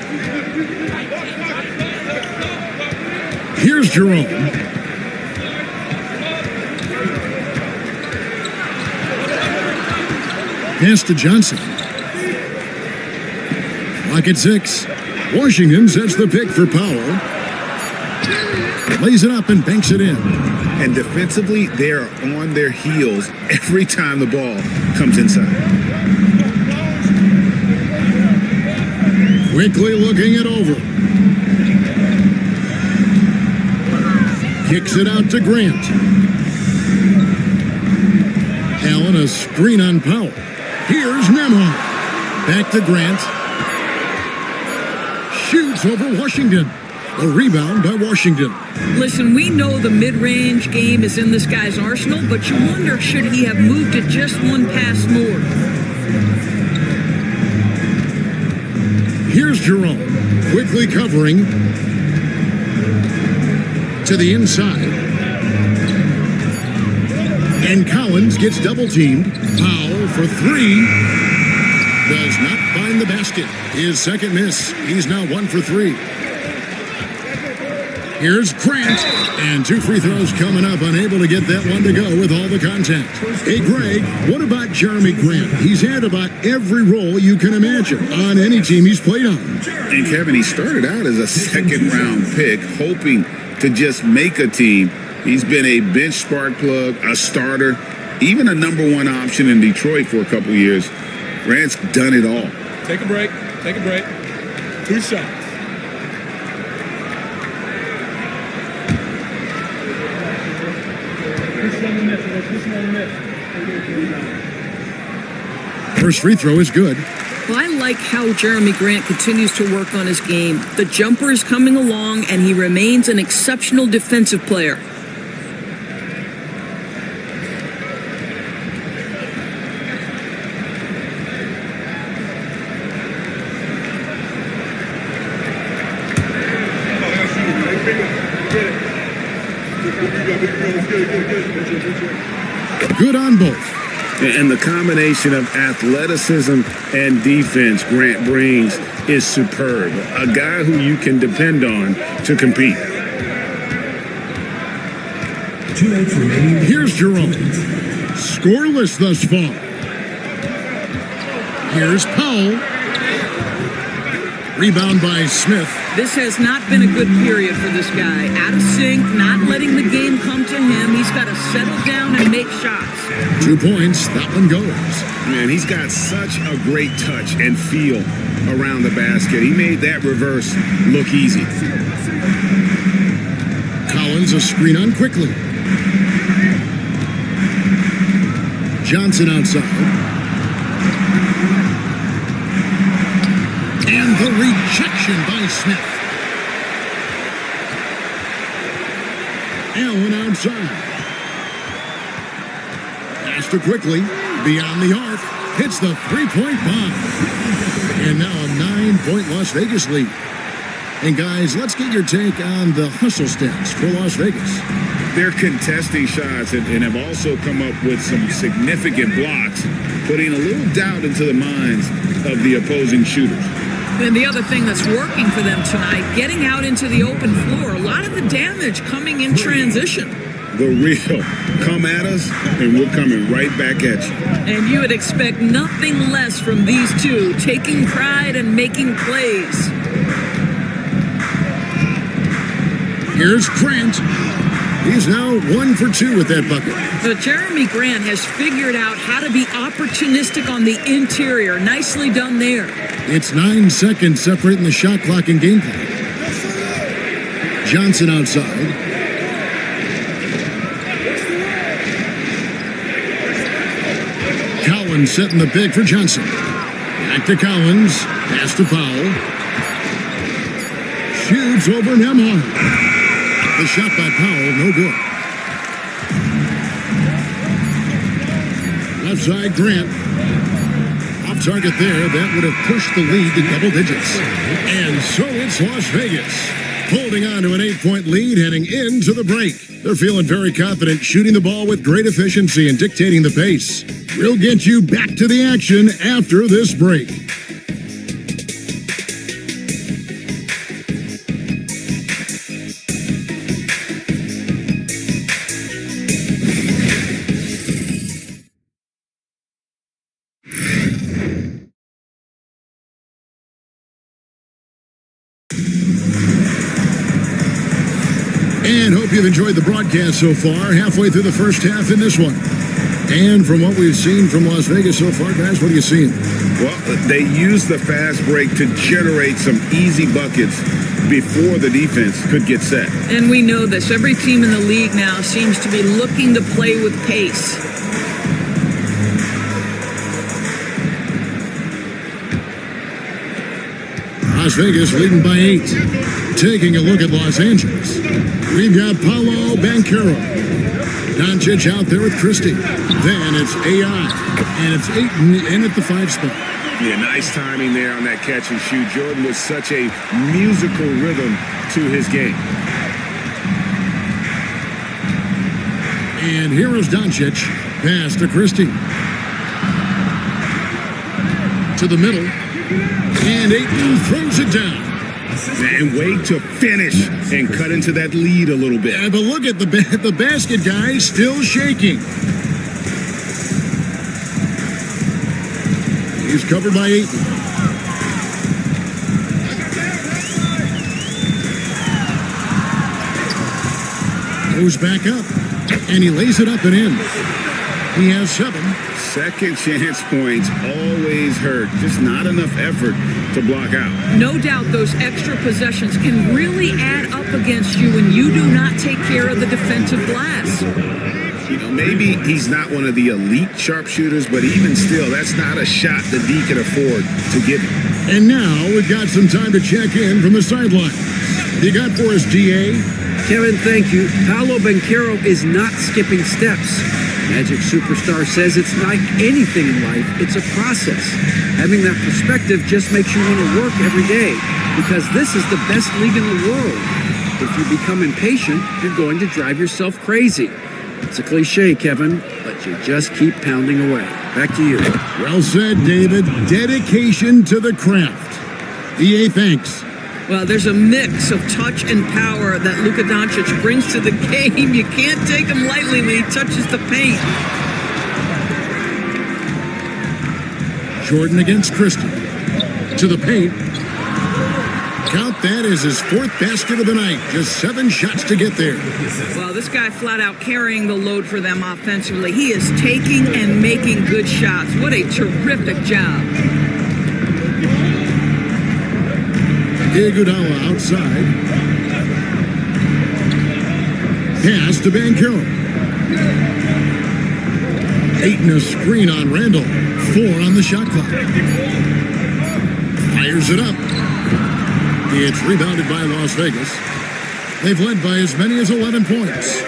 Speaker 9: Here's Jerome. Pass to Johnson. Clock at 6. Washington sets the pick for Powell. Lays it up and banks it in.
Speaker 11: And defensively, they are on their heels every time the ball comes inside.
Speaker 9: Quickly looking it over. Kicks it out to Grant. Allen, a screen on Powell. Here's Nemhard. Back to Grant. Shoots over Washington. A rebound by Washington.
Speaker 10: Listen, we know the mid-range game is in this guy's arsenal, but you wonder, should he have moved it just one pass more?
Speaker 9: Here's Jerome. Quickly covering. To the inside. And Collins gets double-teamed. Powell for three. Does not find the basket. His second miss. He's now 1 for 3. Here's Grant. And 2 free throws coming up. Unable to get that one to go with all the contact. Hey, Greg, what about Jeremy Grant? He's had about every role you can imagine on any team he's played on.
Speaker 11: And Kevin, he started out as a second-round pick, hoping to just make a team. He's been a bench spark plug, a starter, even a number 1 option in Detroit for a couple years. Grant's done it all.
Speaker 6: Take a break. Take a break. 2 shots.
Speaker 9: First free throw is good.
Speaker 10: Well, I like how Jeremy Grant continues to work on his game. The jumper is coming along, and he remains an exceptional defensive player.
Speaker 9: Good on both.
Speaker 11: And the combination of athleticism and defense Grant brings is superb. A guy who you can depend on to compete.
Speaker 5: 2 minutes remaining.
Speaker 9: Here's Jerome. Scoreless thus far. Here's Powell. Rebound by Smith.
Speaker 10: This has not been a good period for this guy. Out of sync, not letting the game come to him. He's got to settle down and make shots.
Speaker 9: 2 points. That one goes.
Speaker 11: Man, he's got such a great touch and feel around the basket. He made that reverse look easy.
Speaker 9: Collins a screen on quickly. Johnson outside. And the rejection by Smith. Allen outside. Pass to quickly. Beyond the arc. Hits the three-point bomb. And now a 9-point Las Vegas lead. And guys, let's get your take on the hustle stats for Las Vegas.
Speaker 11: They're contesting shots and have also come up with some significant blocks, putting a little doubt into the minds of the opposing shooters.
Speaker 10: And the other thing that's working for them tonight, getting out into the open floor. A lot of the damage coming in transition.
Speaker 11: The real come at us, and we're coming right back at you.
Speaker 10: And you would expect nothing less from these two, taking pride and making plays.
Speaker 9: Here's Grant. He's now 1 for 2 with that bucket.
Speaker 10: But Jeremy Grant has figured out how to be opportunistic on the interior. Nicely done there.
Speaker 9: It's 9 seconds separating the shot clock and game clock. Johnson outside. Collins setting the pick for Johnson. Back to Collins. Pass to Powell. Shoots over Nemhard. The shot by Powell, no good. Left side, Grant. Off target there. That would have pushed the lead to double digits. And so it's Las Vegas, holding on to an 8-point lead heading into the break. They're feeling very confident, shooting the ball with great efficiency and dictating the pace. We'll get you back to the action after this break. Hope you've enjoyed the broadcast so far, halfway through the first half in this one. And from what we've seen from Las Vegas so far, guys, what are you seeing?
Speaker 11: Well, they used the fast break to generate some easy buckets before the defense could get set.
Speaker 10: And we know this. Every team in the league now seems to be looking to play with pace.
Speaker 9: Las Vegas leading by 8. Taking a look at Los Angeles, we've got Paolo Banchero. Doncic out there with Christie. Then it's AI. And it's Ayton in at the 5 spot.
Speaker 11: Yeah, nice timing there on that catch and shoot. Jordan with such a musical rhythm to his game.
Speaker 9: And here is Doncic. Pass to Christie. To the middle. And Ayton throws it down.
Speaker 11: And wait to finish and cut into that lead a little bit.
Speaker 9: Yeah, but look at the basket, guys, still shaking. He's covered by Ayton. Goes back up, and he lays it up and in. He has 7.
Speaker 11: Second chance points always hurt. Just not enough effort to block out.
Speaker 10: No doubt those extra possessions can really add up against you when you do not take care of the defensive glass.
Speaker 11: You know, maybe he's not one of the elite sharpshooters, but even still, that's not a shot that D can afford to give him.
Speaker 9: And now we've got some time to check in from the sideline. You got for us, DA?
Speaker 2: Kevin, thank you. Paolo Banchero is not skipping steps. Magic Superstar says it's like anything in life, it's a process. Having that perspective just makes you want to work every day, because this is the best league in the world. If you become impatient, you're going to drive yourself crazy. It's a cliche, Kevin, but you just keep pounding away. Back to you.
Speaker 9: Well said, David. Dedication to the craft. DA, thanks.
Speaker 10: Well, there's a mix of touch and power that Luka Doncic brings to the game. You can't take him lightly when he touches the paint.
Speaker 9: Jordan against Christie. To the paint. Count that as his 4th basket of the night. Just 7 shots to get there.
Speaker 10: Well, this guy flat out carrying the load for them offensively. He is taking and making good shots. What a terrific job.
Speaker 9: Iguodala outside. Pass to Banchero. Ayton a screen on Randall. 4 on the shot clock. Fires it up. It's rebounded by Las Vegas. They've led by as many as 11 points.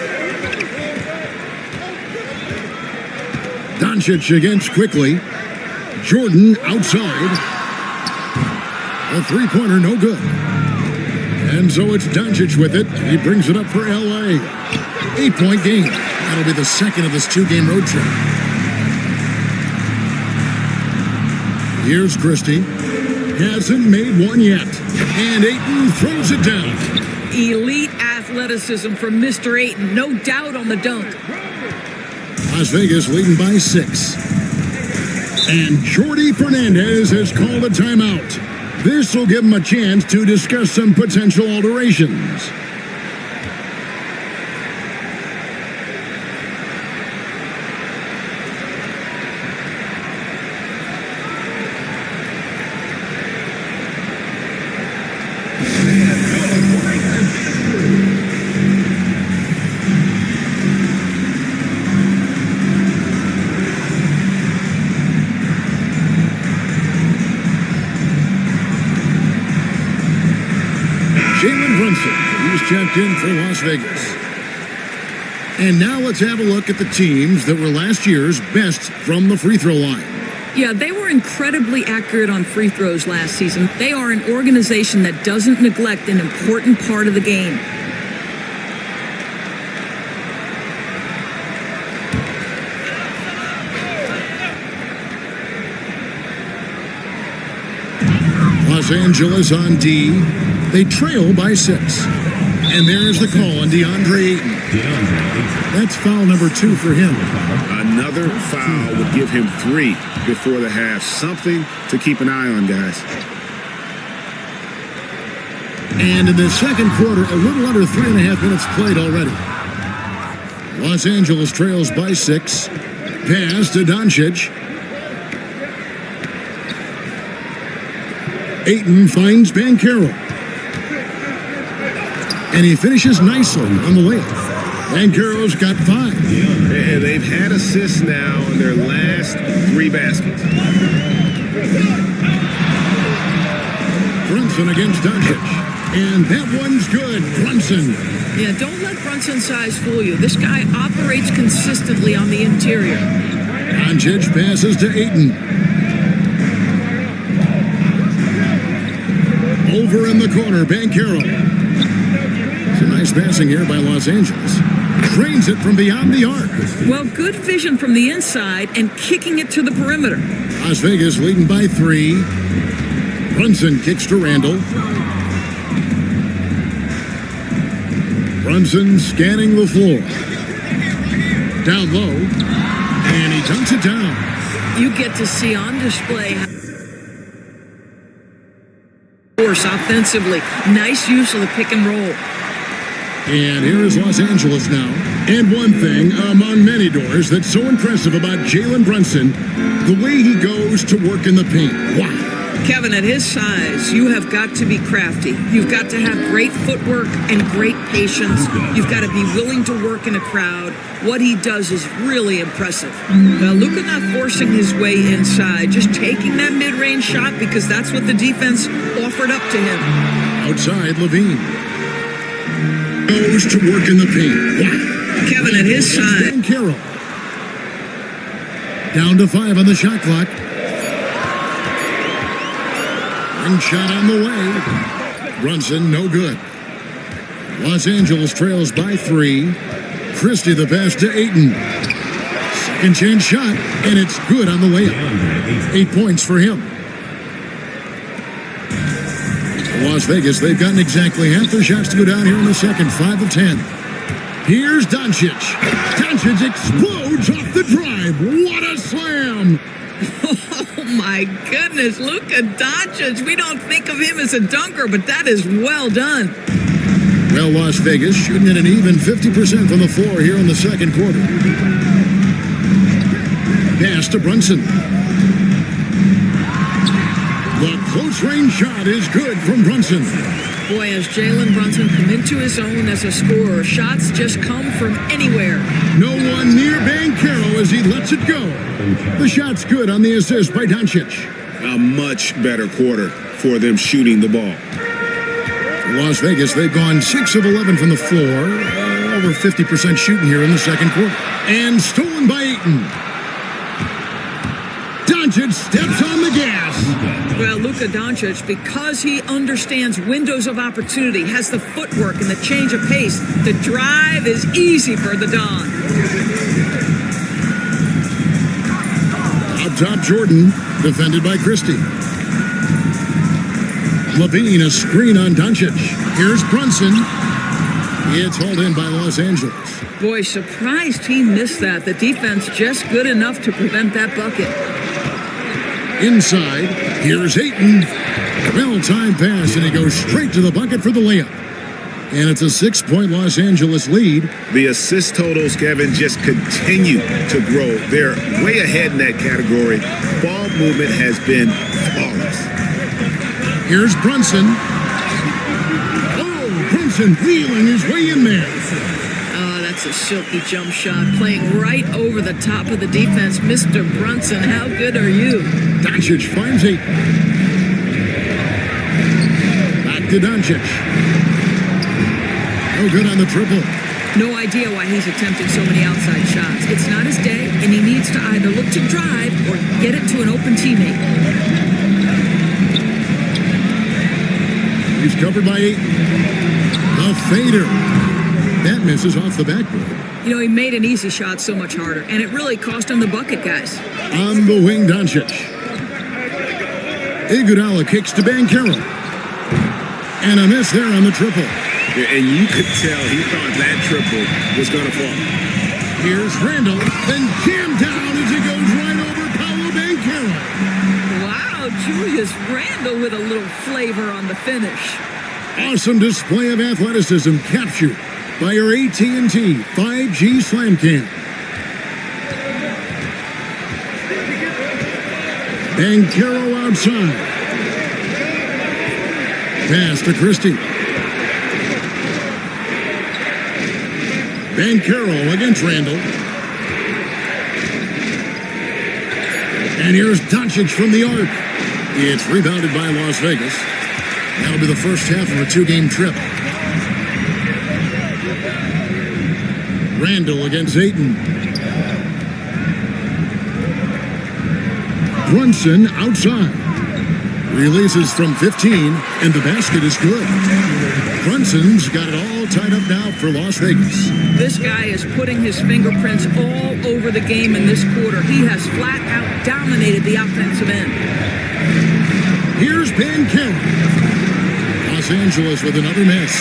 Speaker 9: Doncic against quickly. Jordan outside. A 3-pointer, no good. And so it's Doncic with it. He brings it up for L.A. 8-point game. That'll be the second of this 2-game road trip. Here's Christie. Hasn't made one yet. And Ayton throws it down.
Speaker 10: Elite athleticism from Mr. Ayton. No doubt on the dunk.
Speaker 9: Las Vegas leading by 6. And Jordi Fernandez has called a timeout. This will give him a chance to discuss some potential alterations. He's checked in for Las Vegas. And now let's have a look at the teams that were last year's best from the free throw line.
Speaker 10: Yeah, they were incredibly accurate on free throws last season. They are an organization that doesn't neglect an important part of the game.
Speaker 9: Los Angeles on D. They trail by 6. And there's the call on DeAndre Ayton. That's foul number 2 for him.
Speaker 11: Another foul would give him 3 before the half. Something to keep an eye on, guys.
Speaker 9: And in the second quarter, a little under 3.5 minutes played already. Los Angeles trails by 6. Pass to Doncic. Ayton finds Banchero. And he finishes nicely on the layup. Banchero's got 5.
Speaker 11: And they've had assists now in their last 3 baskets.
Speaker 9: Brunson against Doncic. And that one's good. Brunson.
Speaker 10: Yeah, don't let Brunson's size fool you. This guy operates consistently on the interior.
Speaker 9: Doncic passes to Ayton. Over in the corner, Banchero. It's a nice passing here by Los Angeles. Trains it from beyond the arc.
Speaker 10: Well, good vision from the inside and kicking it to the perimeter.
Speaker 9: Las Vegas leading by 3. Brunson kicks to Randall. Brunson scanning the floor. Down low. And he dunks it down.
Speaker 10: You get to see on display force offensively. Nice use of the pick and roll.
Speaker 9: And here is Los Angeles now. And one thing among many doors that's so impressive about Jalen Brunson, the way he goes to work in the paint. Wow.
Speaker 10: Kevin, at his size, you have got to be crafty. You've got to have great footwork and great patience. You've got to be willing to work in a crowd. What he does is really impressive. Luka not forcing his way inside, just taking that mid-range shot because that's what the defense offered up to him.
Speaker 9: Outside, Levine goes to work in the paint. Wow.
Speaker 10: Kevin, at his size.
Speaker 9: Banchero. Down to 5 on the shot clock. Ring shot on the way. Brunson, no good. Los Angeles trails by 3. Christie the pass to Ayton. Second chance shot, and it's good on the layup. 8 points for him. Las Vegas, they've gotten exactly half their shots to go down here in the second. 5 of 10. Here's Doncic. Doncic explodes off the drive. What a slam!
Speaker 10: Oh my goodness, Luka Doncic. We don't think of him as a dunker, but that is well done.
Speaker 9: Well, Las Vegas shooting at an even 50% from the floor here in the second quarter. Pass to Brunson. The close range shot is good from Brunson.
Speaker 10: Boy, has Jalen Brunson come into his own as a scorer. Shots just come from anywhere.
Speaker 9: No one near Banchero as he lets it go. The shot's good on the assist by Doncic.
Speaker 11: A much better quarter for them shooting the ball.
Speaker 9: Las Vegas, they've gone 6 of 11 from the floor. Over 50% shooting here in the second quarter. And stolen by Ayton. Doncic steps on the gas.
Speaker 10: Well, Luka Doncic, because he understands windows of opportunity, has the footwork and the change of pace, the drive is easy for the Don.
Speaker 9: Up top, Jordan, defended by Christie. Levine, a screen on Doncic. Here's Brunson. It's hauled in by Los Angeles.
Speaker 10: Boy, surprised he missed that. The defense just good enough to prevent that bucket.
Speaker 9: Inside, here's Ayton. Well-timed pass, and he goes straight to the bucket for the layup. And it's a 6-point Los Angeles lead.
Speaker 11: The assist totals, Kevin, just continue to grow. They're way ahead in that category. Ball movement has been flawless.
Speaker 9: Here's Brunson. Oh, Brunson wheeling his way in there.
Speaker 10: Oh, that's a silky jump shot, playing right over the top of the defense. Mr. Brunson, how good are you?
Speaker 9: Doncic finds Ayton. Back to Doncic. No good on the triple.
Speaker 10: No idea why he's attempting so many outside shots. It's not his day, and he needs to either look to drive or get it to an open teammate.
Speaker 9: He's covered by Ayton. A fader. That misses off the backboard.
Speaker 10: You know, he made an easy shot so much harder, and it really cost him the bucket, guys.
Speaker 9: On the wing, Doncic. Iguodala kicks to Banchero. And a miss there on the triple.
Speaker 11: Yeah, and you could tell he thought that triple was going to fall.
Speaker 9: Here's Randall, then jammed down as he goes right over Paolo Banchero.
Speaker 10: Wow, Julius Randle with a little flavor on the finish.
Speaker 9: Awesome display of athleticism captured by your AT&T 5G Slam Cam. Bancaro outside. Pass to Christie. Bancaro against Randall. And here's Doncic from the arc. It's rebounded by Las Vegas. That'll be the first half of a two-game trip. Randall against Ayton. Brunson outside. Releases from 15, and the basket is good. Brunson's got it all tied up now for Las Vegas.
Speaker 10: This guy is putting his fingerprints all over the game in this quarter. He has flat out dominated the offensive end.
Speaker 9: Here's Bancaro. Los Angeles with another miss.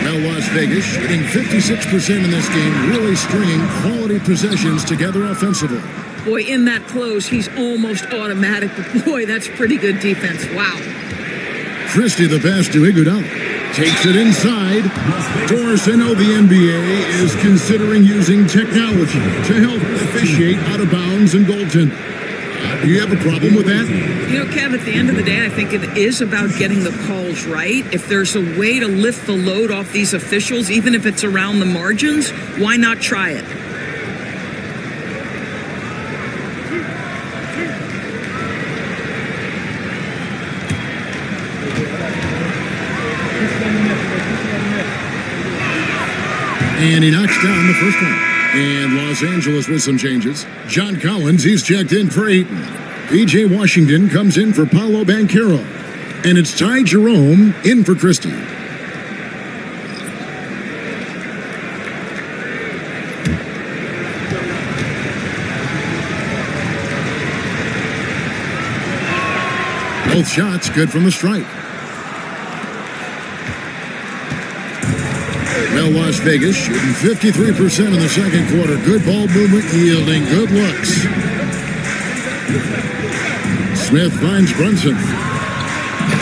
Speaker 9: Well, Las Vegas shooting 56% in this game, really stringing quality possessions together offensively.
Speaker 10: Boy, in that close, he's almost automatic, but boy, that's pretty good defense. Wow.
Speaker 9: Christie the pass to Iguodala. Takes it inside. Torresino, the NBA, is considering using technology to help officiate out of bounds and goaltending. Do you have a problem with that?
Speaker 10: You know, Kev, at the end of the day, I think it is about getting the calls right. If there's a way to lift the load off these officials, even if it's around the margins, why not try it?
Speaker 9: And he knocks down the first one. And Los Angeles with some changes. John Collins, he's checked in for Ayton. P.J. Washington comes in for Paolo Banchero. And it's Ty Jerome in for Christie. Both shots good from the stripe. Well, Las Vegas shooting 53% in the second quarter. Good ball movement, yielding good looks. Smith finds Brunson.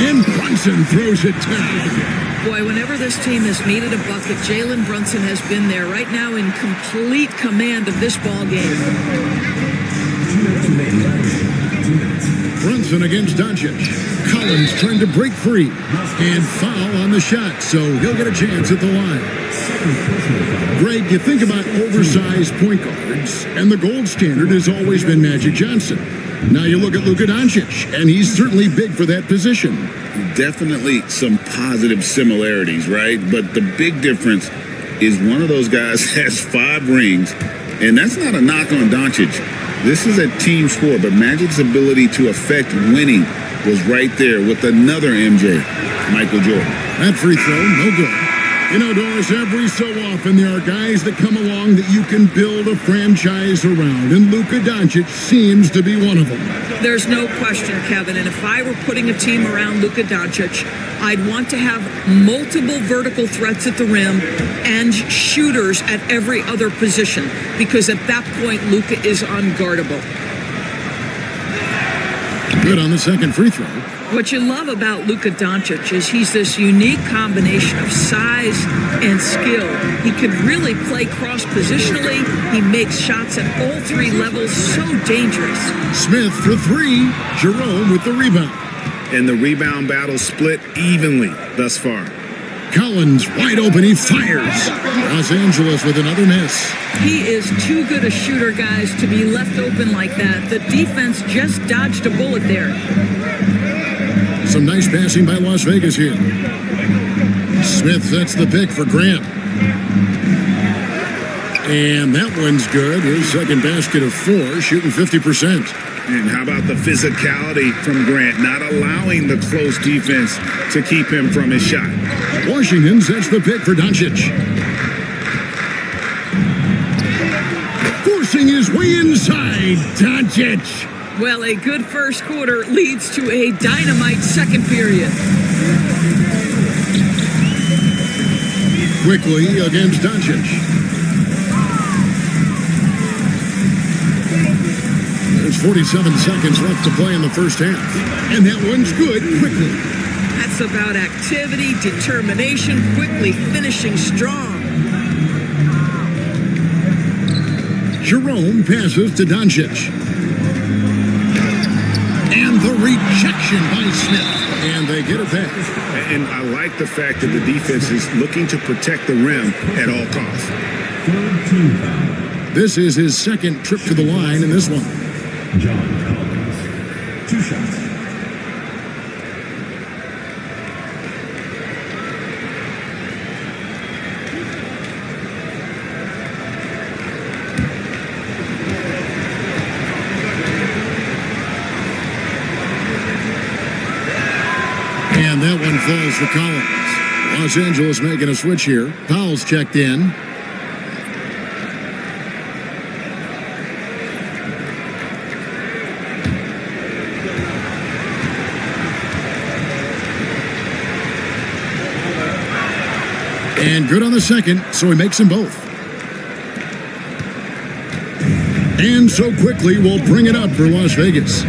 Speaker 9: And Brunson throws it down.
Speaker 10: Boy, whenever this team has needed a bucket, Jalen Brunson has been there right now in complete command of this ball game.
Speaker 9: Brunson against Doncic. Collins trying to break free. And foul on the shot, so he'll get a chance at the line. Greg, you think about oversized point guards, and the gold standard has always been Magic Johnson. Now you look at Luka Doncic, and he's certainly big for that position.
Speaker 11: Definitely some positive similarities, right? But the big difference is one of those guys has 5 rings, and that's not a knock on Doncic. This is a team sport, but Magic's ability to affect winning was right there with another MJ, Michael Jordan.
Speaker 9: That free throw, no good. You know, Doris, every so often there are guys that come along that you can build a franchise around, and Luka Doncic seems to be one of them.
Speaker 10: There's no question, Kevin, and if I were putting a team around Luka Doncic, I'd want to have multiple vertical threats at the rim and shooters at every other position, because at that point, Luka is unguardable.
Speaker 9: Good on the second free throw.
Speaker 10: What you love about Luka Doncic is he's this unique combination of size and skill. He could really play cross-positionally. He makes shots at all 3 levels, so dangerous.
Speaker 9: Smith for 3. Jerome with the rebound.
Speaker 11: And the rebound battle split evenly thus far.
Speaker 9: Collins wide open, he fires. Los Angeles with another miss.
Speaker 10: He is too good a shooter, guys, to be left open like that. The defense just dodged a bullet there.
Speaker 9: Some nice passing by Las Vegas here. Smith sets the pick for Grant. And that one's good. His second basket of 4, shooting 50%.
Speaker 11: And how about the physicality from Grant, not allowing the close defense to keep him from his shot.
Speaker 9: Washington sets the pick for Doncic. Forcing his way inside, Doncic.
Speaker 10: Well, a good first quarter leads to a dynamite second period.
Speaker 9: Quickly against Doncic. There's 47 seconds left to play in the first half. And that one's good quickly.
Speaker 10: That's about activity, determination, quickly finishing strong.
Speaker 9: Jerome passes to Doncic. And the rejection by Smith. And they get it back.
Speaker 11: And I like the fact that the defense is looking to protect the rim at all costs.
Speaker 5: Third team foul.
Speaker 9: This is his second trip to the line in this one.
Speaker 5: John Collins. 2 shots.
Speaker 9: And that one falls for Collins. Los Angeles making a switch here. Powell's checked in. And good on the second, so he makes them both. And so quickly, we'll bring it up for Las Vegas.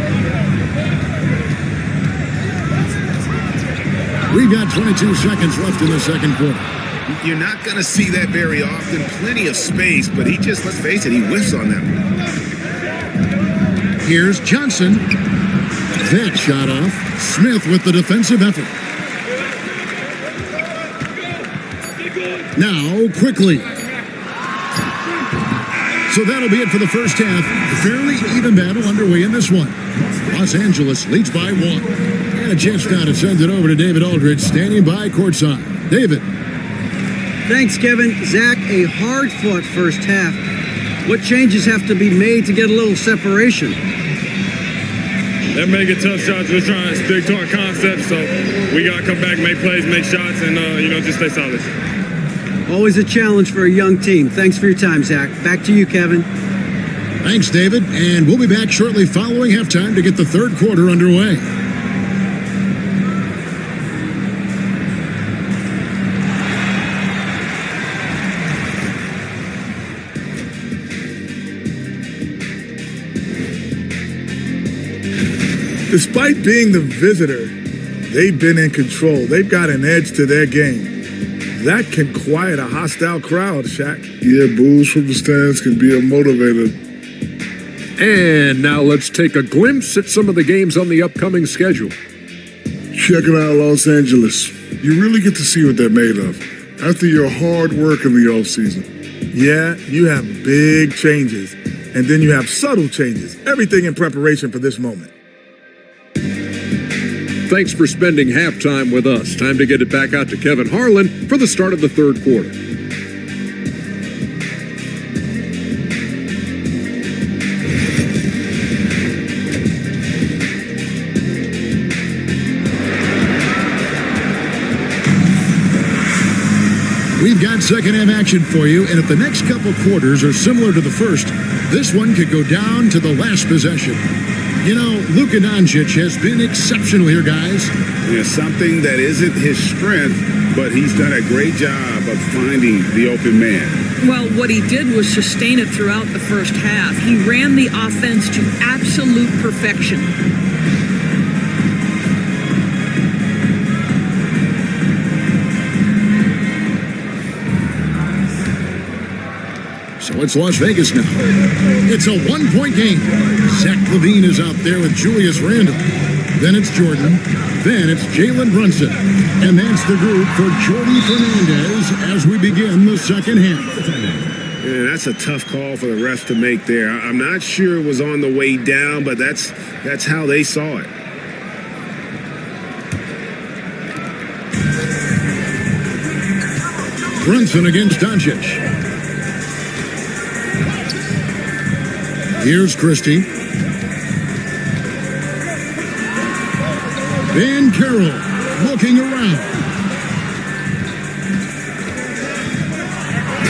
Speaker 9: We've got 22 seconds left in the second quarter.
Speaker 11: You're not going to see that very often. Plenty of space, but he just, let's face it, he whiffs on that one.
Speaker 9: Here's Johnson. That shot off. Smith with the defensive effort. Now, quickly. So that'll be it for the first half. Fairly even battle underway in this one. Los Angeles leads by 1. And a chance now to send it over to David Aldridge, standing by courtside. David.
Speaker 12: Thanks, Kevin. Zach, a hard-fought first half. What changes have to be made to get a little separation?
Speaker 6: They're making tough shots. We're trying to stick to our concept, so we got to come back, make plays, make shots, and, just stay solid.
Speaker 12: Always a challenge for a young team. Thanks for your time, Zach. Back to you, Kevin.
Speaker 9: Thanks, David. And we'll be back shortly following halftime to get the third quarter underway.
Speaker 8: Despite being the visitor, they've been in control. They've got an edge to their game. That can quiet a hostile crowd, Shaq.
Speaker 13: Yeah, boos from the stands can be a motivator.
Speaker 7: And now let's take a glimpse at some of the games on the upcoming schedule.
Speaker 13: Check it out, Los Angeles. You really get to see what they're made of after your hard work in the offseason.
Speaker 8: Yeah, you have big changes, and then you have subtle changes. Everything in preparation for this moment.
Speaker 7: Thanks for spending halftime with us. Time to get it back out to Kevin Harlan for the start of the third quarter.
Speaker 9: We've got second half action for you, and if the next couple quarters are similar to the first, this one could go down to the last possession. You know, Luka Doncic has been exceptional here, guys.
Speaker 11: Yeah, something that isn't his strength, but he's done a great job of finding the open man.
Speaker 10: Well, what he did was sustain it throughout the first half. He ran the offense to absolute perfection.
Speaker 9: So it's Las Vegas now. It's a one-point game. Zach LaVine is out there with Julius Randle. Then it's Jordan. Then it's Jalen Brunson. And that's the group for Jordy Fernandez as we begin the second half.
Speaker 11: Yeah, that's a tough call for the refs to make there. I'm not sure it was on the way down, but that's how they saw it.
Speaker 9: Brunson against Doncic. Here's Christie. Van Carroll looking around.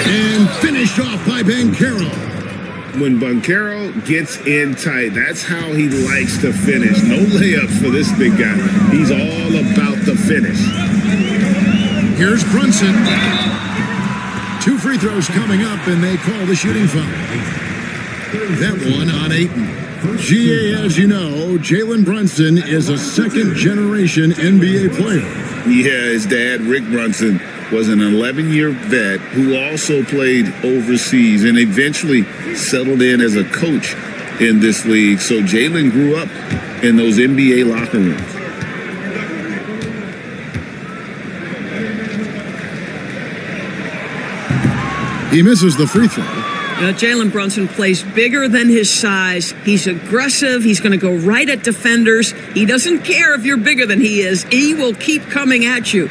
Speaker 9: And finished off by Van Carroll.
Speaker 11: When Banchero gets in tight, that's how he likes to finish. No layups for this big guy. He's all about the finish.
Speaker 9: Here's Brunson. 2 free throws coming up, and they call the shooting foul. That one on Ayton. GA, as you know, Jalen Brunson is a second-generation NBA player.
Speaker 11: Yeah, his dad, Rick Brunson, was an 11-year vet who also played overseas and eventually settled in as a coach in this league. So Jalen grew up in those NBA locker rooms.
Speaker 9: He misses the free throw.
Speaker 10: Jalen Brunson plays bigger than his size. He's aggressive. He's going to go right at defenders. He doesn't care if you're bigger than he is. He will keep coming at you.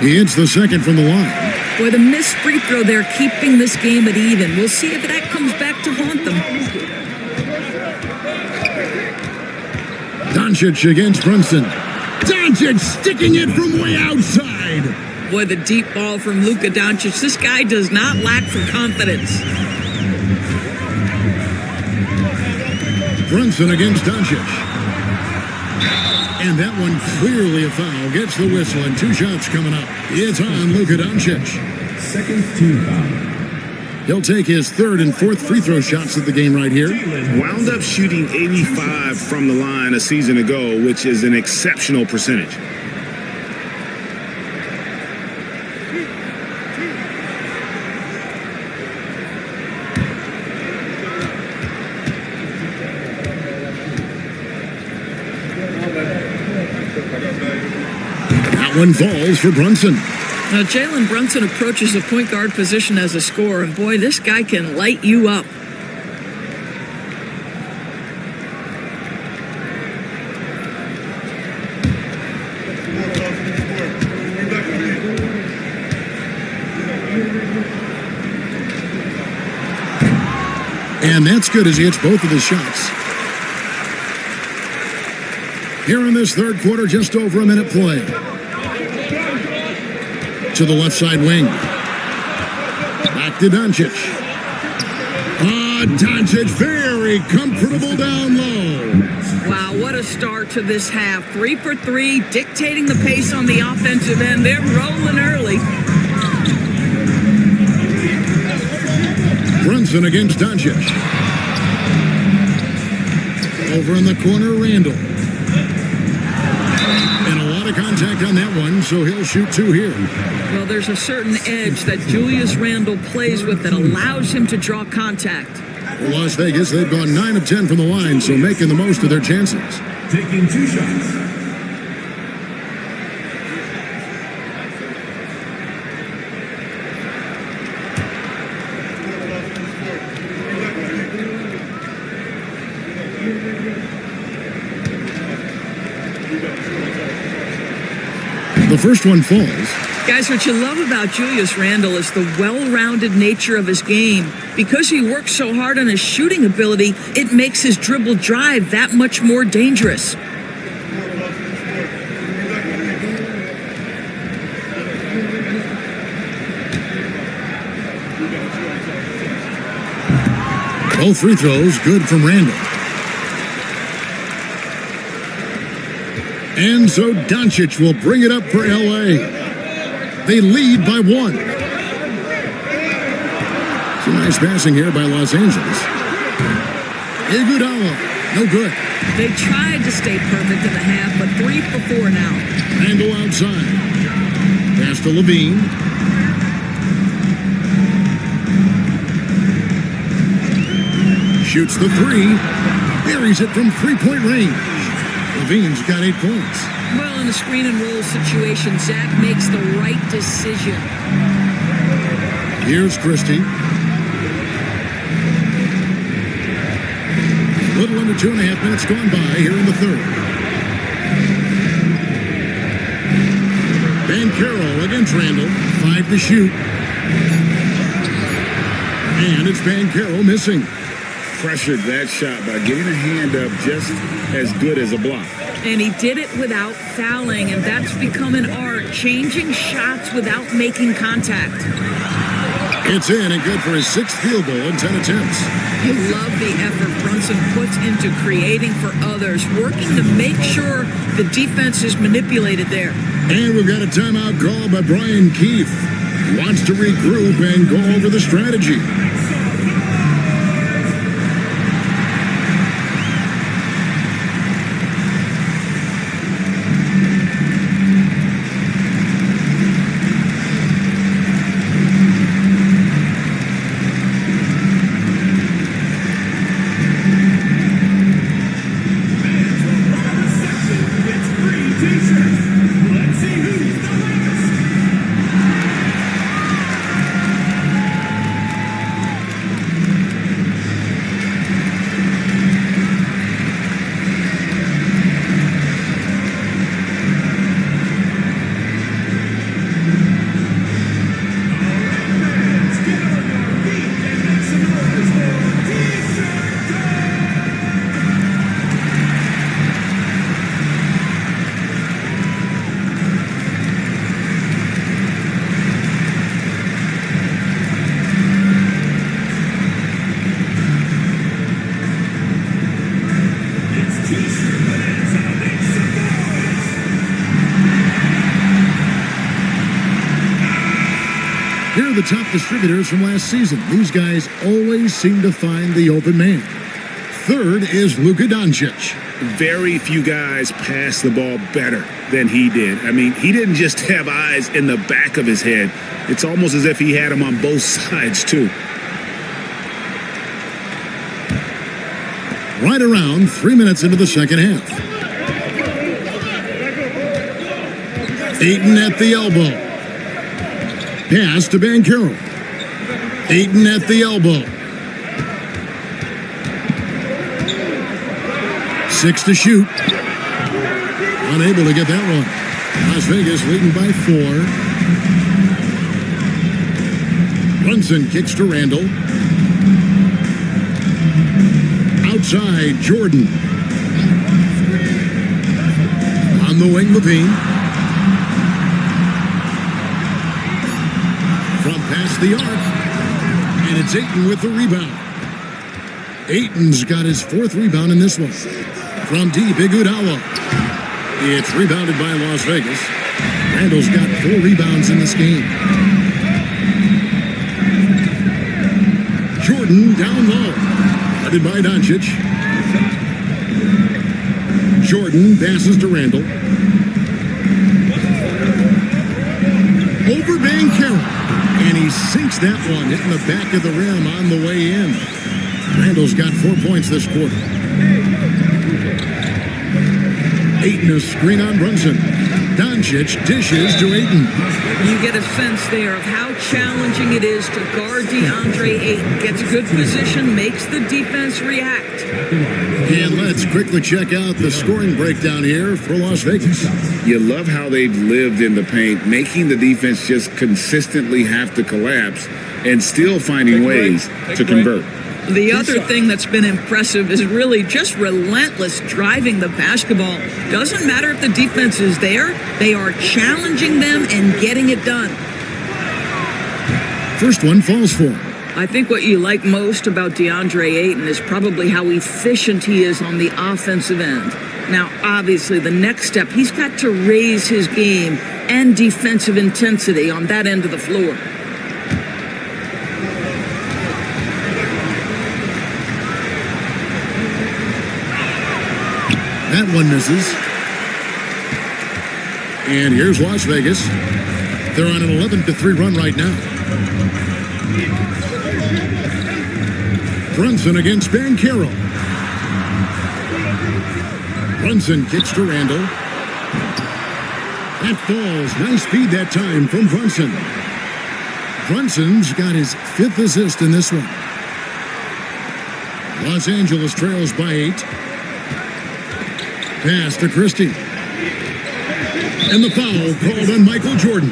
Speaker 9: He hits the second from the line.
Speaker 10: Boy, the missed free throw there keeping this game at even. We'll see if that comes back to haunt them.
Speaker 9: Doncic against Brunson. Doncic sticking it from way outside.
Speaker 10: Boy, the deep ball from Luka Doncic. This guy does not lack for confidence.
Speaker 9: Brunson against Doncic. And that one clearly a foul. Gets the whistle and 2 shots coming up. It's on Luka Doncic.
Speaker 5: Second team foul.
Speaker 9: He'll take his 3rd and 4th free throw shots of the game right here.
Speaker 11: Wound up shooting 85 from the line a season ago, which is an exceptional percentage.
Speaker 9: That one falls for Brunson.
Speaker 10: Now, Jalen Brunson approaches the point guard position as a scorer, and boy, this guy can light you up.
Speaker 9: And that's good as he hits both of his shots. Here in this 3rd quarter, just over a minute play. To the left side wing. Back to Doncic. Doncic very comfortable down low.
Speaker 10: Wow, what a start to this half. 3 for 3, dictating the pace on the offensive end. They're rolling early.
Speaker 9: Brunson against Doncic. Over in the corner, Randall. And a lot of contact on that one, so he'll shoot 2 here.
Speaker 10: Well, there's a certain edge that Julius Randle plays with that allows him to draw contact.
Speaker 9: For Las Vegas, they've gone 9 of 10 from the line, so making the most of their chances.
Speaker 5: Taking 2 shots.
Speaker 9: The first one falls.
Speaker 10: Guys, what you love about Julius Randle is the well-rounded nature of his game. Because he works so hard on his shooting ability, it makes his dribble drive that much more dangerous.
Speaker 9: Both free throws good from Randall. And so Doncic will bring it up for L.A. They lead by 1. Some nice passing here by Los Angeles. Iguodala, no good.
Speaker 10: They tried to stay perfect in the half, but 3 for 4 now.
Speaker 9: Randall outside. Pass to Levine. Shoots the 3. Buries it from 3-point range. Levine's got 8 points.
Speaker 10: Well, in a screen and roll situation, Zach makes the right decision.
Speaker 9: Here's Christie. A little under 2.5 minutes gone by here in the 3rd. Banchero against Randall. 5 to shoot. And it's Banchero missing.
Speaker 11: Pressured that shot by getting a hand up just as good as a block.
Speaker 10: And he did it without fouling, and that's become an art, changing shots without making contact.
Speaker 9: It's in and good for his 6th field goal in 10 attempts.
Speaker 10: You love the effort Brunson puts into creating for others, working to make sure the defense is manipulated there.
Speaker 9: And we've got a timeout call by Brian Keefe. He wants to regroup and go over the strategy. Here are the top distributors from last season. These guys always seem to find the open man. Third is Luka Doncic.
Speaker 11: Very few guys pass the ball better than he did. I mean, he didn't just have eyes in the back of his head. It's almost as if he had them on both sides, too.
Speaker 9: Right around 3 minutes into the second half. Ayton at the elbow. Pass to Banchero. Ayton at the elbow. 6 to shoot. Unable to get that one. Las Vegas leading by 4. Brunson kicks to Randall. Outside, Jordan. On the wing, Levine. From past the arc. And it's Ayton with the rebound. Ayton's got his 4th rebound in this one. From deep, Iguodala. It's rebounded by Las Vegas. Randall's got 4 rebounds in this game. Jordan down low. Guarded by Doncic. Jordan passes to Randall. Over Banchero. And he sinks that one, hitting the back of the rim on the way in. Randall's got 4 points this quarter. Ayton a screen on Brunson. Doncic dishes to Ayton.
Speaker 10: You get a sense there of how challenging it is to guard DeAndre Ayton. Gets good position, makes the defense react.
Speaker 9: And let's quickly check out the scoring breakdown here for Las Vegas.
Speaker 11: You love how they've lived in the paint, making the defense just consistently have to collapse and still finding ways to convert.
Speaker 10: The other thing that's been impressive is really just relentless driving the basketball. Doesn't matter if the defense is there, they are challenging them and getting it done.
Speaker 9: First one falls for him.
Speaker 10: I think what you like most about DeAndre Ayton is probably how efficient he is on the offensive end. Now, obviously, the next step, he's got to raise his game and defensive intensity on that end of the floor.
Speaker 9: That one misses. And here's Las Vegas. They're on an 11-3 run right now. Brunson against Banchero. Brunson kicks to Randall. That falls. Nice speed that time from Brunson. Brunson's got his 5th assist in this one. Los Angeles trails by 8. Pass to Christie. And the foul called on Michael Jordan.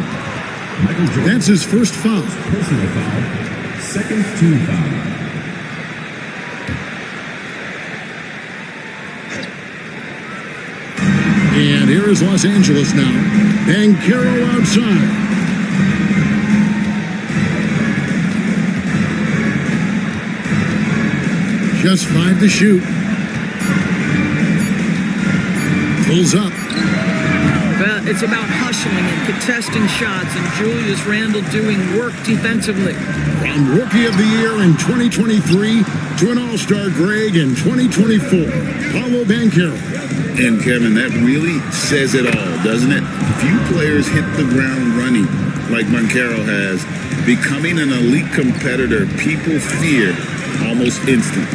Speaker 9: That's his first foul.
Speaker 5: Personal foul. Second team foul.
Speaker 9: And here is Los Angeles now. Banchero outside. Just 5 to shoot. Pulls up.
Speaker 10: Well, it's about hustling and contesting shots, and Julius Randle doing work defensively.
Speaker 9: From Rookie of the Year in 2023 to an All-Star Greg in 2024, Paolo Banchero.
Speaker 11: And Kevin, that really says it all, doesn't it? Few players hit the ground running like Banchero has. Becoming an elite competitor, people fear almost instant.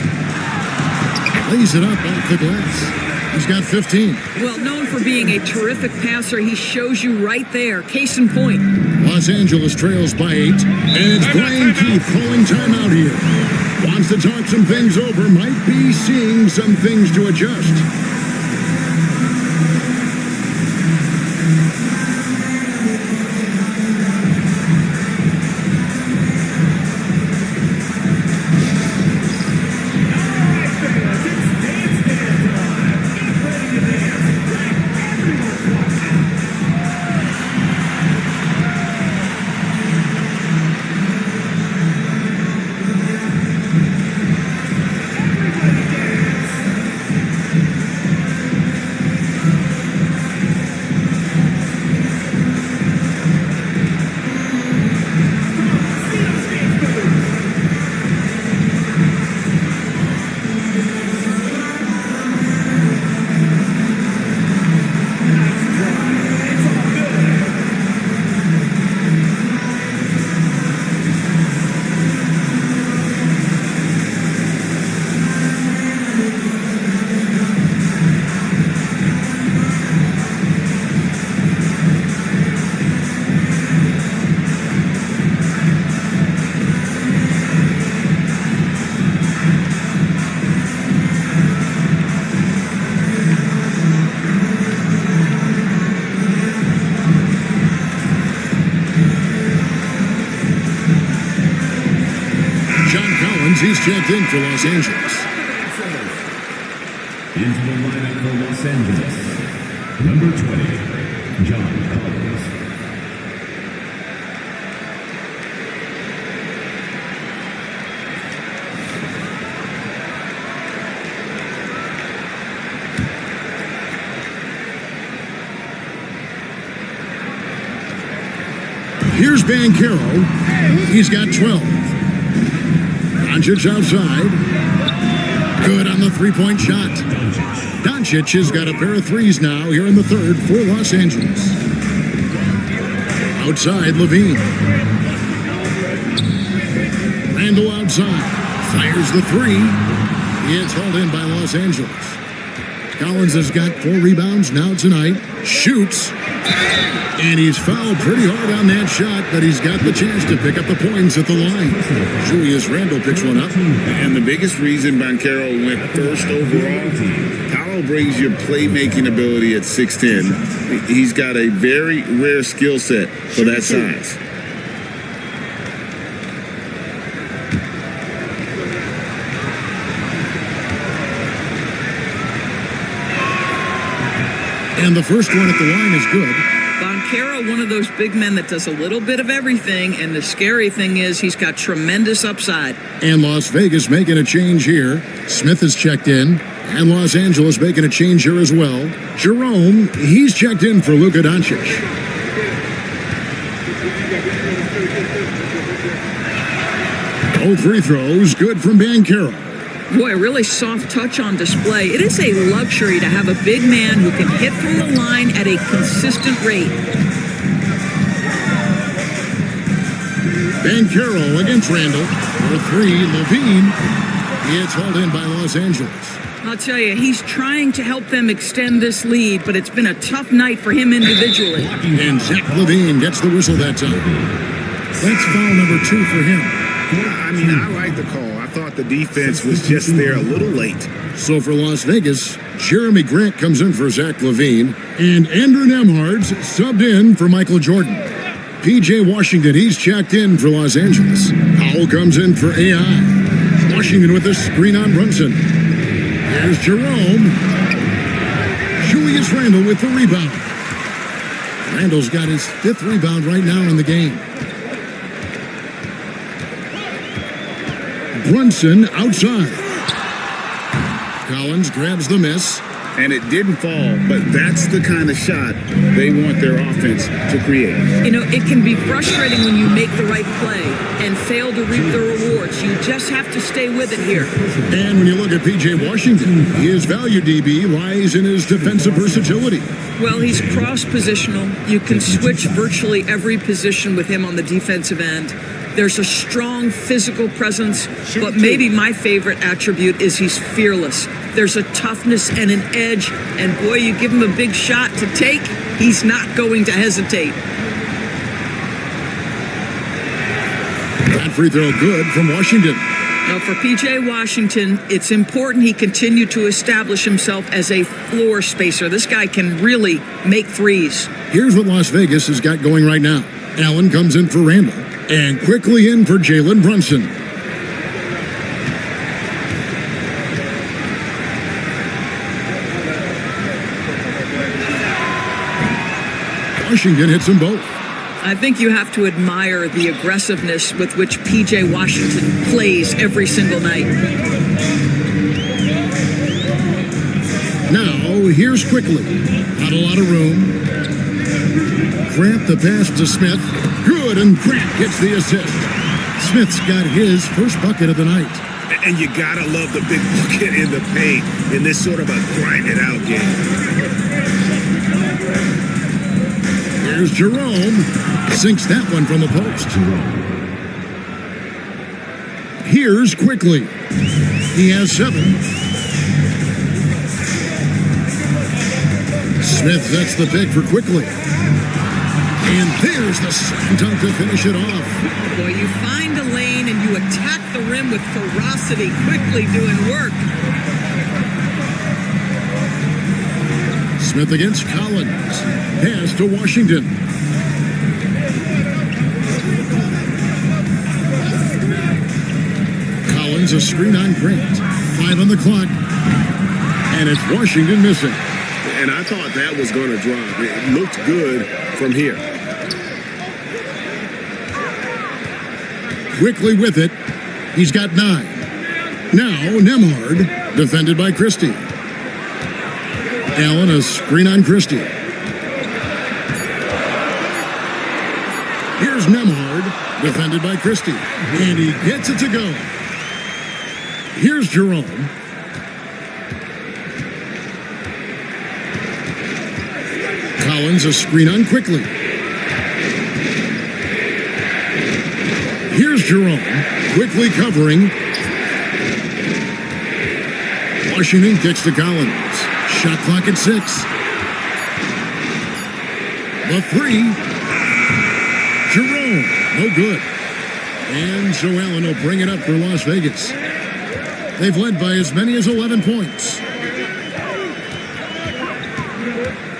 Speaker 9: Lays it up off the glass. He's got 15.
Speaker 10: Well, known for being a terrific passer, he shows you right there. Case in point.
Speaker 9: Los Angeles trails by 8. And it's Brian Keith calling timeout here. Wants to talk some things over. Might be seeing some things to adjust. He's checked in for Los Angeles.
Speaker 5: Into the lineup for Los Angeles, number 20, John Collins.
Speaker 9: Here's Banchero. He's got 12. Doncic outside. Good on the three-point shot. Doncic has got a pair of threes now here in the third for Los Angeles. Outside, Levine. Randle outside. Fires the three. It's hauled in by Los Angeles. Collins has got 4 rebounds now tonight. Shoots. And he's fouled pretty hard on that shot, but he's got the chance to pick up the points at the line. Julius Randle picks one up.
Speaker 11: And the biggest reason Banchero went first overall, Paolo brings your playmaking ability at 6'10". He's got a very rare skill set for that size.
Speaker 9: And the first one at the line is good.
Speaker 10: Banchero, one of those big men that does a little bit of everything, and the scary thing is he's got tremendous upside.
Speaker 9: And Las Vegas making a change here. Smith has checked in, and Los Angeles making a change here as well. Jerome, he's checked in for Luka Doncic. Both free throws, good from Banchero.
Speaker 10: Boy, a really soft touch on display. It is a luxury to have a big man who can hit from the line at a consistent rate.
Speaker 9: Banchero against Randle. For 3, Levine. It's hauled in by Los Angeles.
Speaker 10: I'll tell you, he's trying to help them extend this lead, but it's been a tough night for him individually.
Speaker 9: And Zach Levine gets the whistle that time. That's foul number 2 for him.
Speaker 11: I mean, I like the call. I thought the defense was just there a little late.
Speaker 9: So for Las Vegas, Jeremy Grant comes in for Zach Levine, and Andrew Nemhard's subbed in for Michael Jordan. P.J. Washington, he's checked in for Los Angeles. Powell comes in for AI. Washington with a screen on Brunson. There's Jerome. Julius Randle with the rebound. Randle's got his 5th rebound right now in the game. Brunson outside. Collins grabs the miss.
Speaker 11: And it didn't fall, but that's the kind of shot they want their offense to create.
Speaker 10: You know, it can be frustrating when you make the right play and fail to reap the rewards. You just have to stay with it here.
Speaker 9: And when you look at P.J. Washington, his value DB lies in his defensive versatility.
Speaker 10: Well, he's cross-positional. You can switch virtually every position with him on the defensive end. There's a strong physical presence, but maybe my favorite attribute is he's fearless. There's a toughness and an edge, and boy, you give him a big shot to take, he's not going to hesitate.
Speaker 9: That free throw good from Washington.
Speaker 10: Now, for P.J. Washington, it's important he continue to establish himself as a floor spacer. This guy can really make threes.
Speaker 9: Here's what Las Vegas has got going right now. Allen comes in for Randall, and quickly in for Jalen Brunson. Washington hits them both.
Speaker 10: I think you have to admire the aggressiveness with which P.J. Washington plays every single night.
Speaker 9: Now, here's quickly. Not a lot of room. Grant the pass to Smith. Good, and Grant gets the assist. Smith's got his first bucket of the night.
Speaker 11: And you gotta love the big bucket in the paint in this sort of a grind-it-out game.
Speaker 9: Here's Jerome. Sinks that one from the post. Here's quickly. He has 7. Smith sets the pick for quickly. And there's the slam dunk to finish it off.
Speaker 10: Oh boy, you find a lane and you attack the rim with ferocity, quickly doing work.
Speaker 9: Smith against Collins. Pass to Washington. Collins a screen on Grant. 5 on the clock. And it's Washington missing.
Speaker 11: And I thought that was going to drop. It looked good from here.
Speaker 9: Quickly with it. He's got 9. Now Nemhard, defended by Christie. Allen a screen on Christie. Here's Nemhard, defended by Christie. And he gets it to go. Here's Jerome. Collins a screen on quickly. Here's Jerome, quickly covering. Washington kicks to Collins. Shot clock at 6. The 3. Jerome, no good. And so Allen will bring it up for Las Vegas. They've led by as many as 11 points.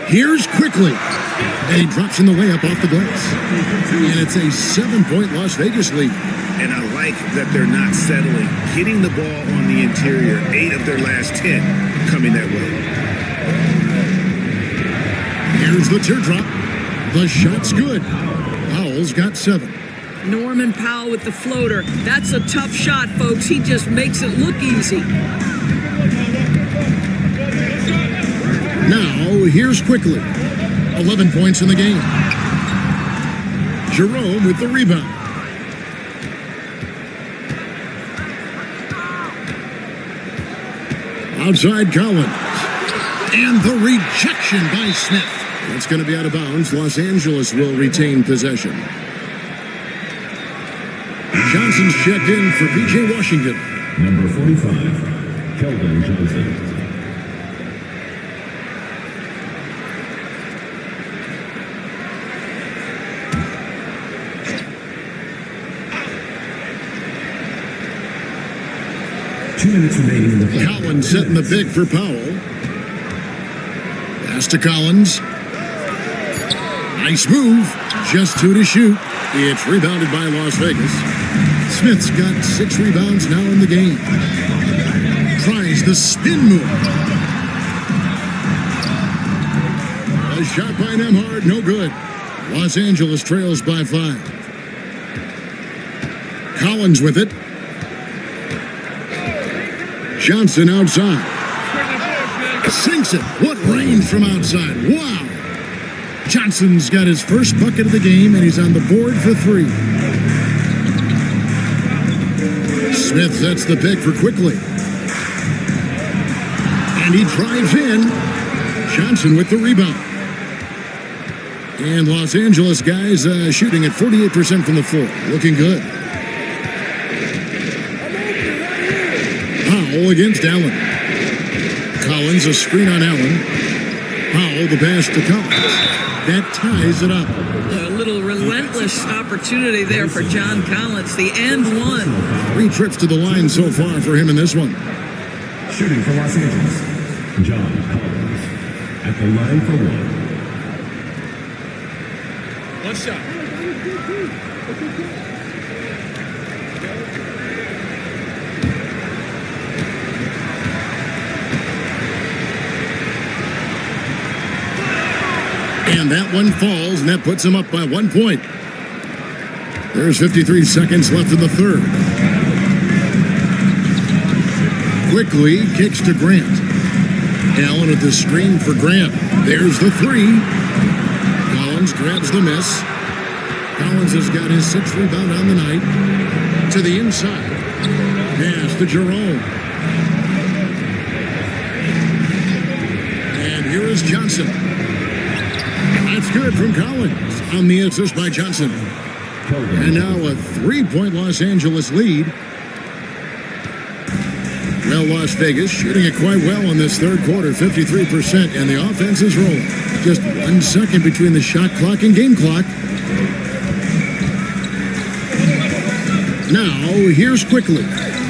Speaker 9: Here's quickly. And he drops in the layup off the glass. And it's a 7-point Las Vegas lead.
Speaker 11: And I like that they're not settling. Getting the ball on the interior, 8 of their last 10 coming that way.
Speaker 9: Here's the teardrop. The shot's good. Powell's got 7.
Speaker 10: Norman Powell with the floater. That's a tough shot, folks. He just makes it look easy.
Speaker 9: Now, here's quickly. 11 points in the game. Jerome with the rebound. Outside Collins. And the rejection by Smith. That's going to be out of bounds. Los Angeles will retain possession. Johnson's checked in for P.J. Washington.
Speaker 5: Number 45, Kelvin Johnson.
Speaker 9: Collins setting the pick for Powell. Pass to Collins. Nice move. Just 2 to shoot. It's rebounded by Las Vegas. Smith's got 6 rebounds now in the game. Tries the spin move. A shot by Nemhard, no good. Los Angeles trails by 5. Collins with it. Johnson outside. Sinks it. What range from outside. Wow. Johnson's got his first bucket of the game, and he's on the board for 3. Smith sets the pick for Quickly. And he drives in. Johnson with the rebound. And Los Angeles guys shooting at 48% from the floor. Looking good. Powell against Allen. Collins, a screen on Allen. Powell, the pass to Collins. That ties it up.
Speaker 10: A little relentless opportunity there for John Collins. The and one.
Speaker 9: 3 trips to the line so far for him in this one.
Speaker 5: Shooting for Los Angeles, John Collins. At the line for 1.
Speaker 1: One shot.
Speaker 9: And that one falls, and that puts him up by 1 point. There's 53 seconds left in the third. Quickly kicks to Grant. Allen with the screen for Grant. There's the 3. Collins grabs the miss. Collins has got his 6th rebound on the night. To the inside. Pass to Jerome. And here is Johnson. That's good from Collins on the assist by Johnson. And now a 3-point Los Angeles lead. Well, Las Vegas shooting it quite well in this third quarter, 53%, and the offense is rolling. Just 1 second between the shot clock and game clock. Now, here's Quickly.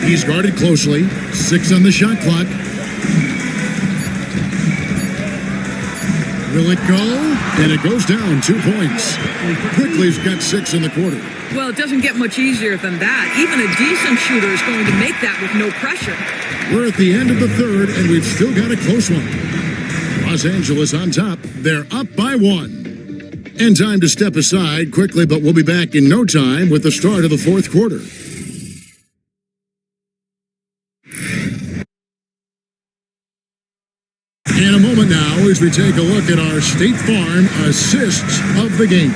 Speaker 9: He's guarded closely. 6 on the shot clock. Will it go? And it goes down 2 points. Quickly's got 6 in the quarter.
Speaker 10: Well, it doesn't get much easier than that. Even a decent shooter is going to make that with no pressure.
Speaker 9: We're at the end of the third, and we've still got a close one. Los Angeles on top. They're up by 1. And time to step aside quickly, but we'll be back in no time with the start of the fourth quarter. In a moment now, as we take a look at our State Farm assists of the game.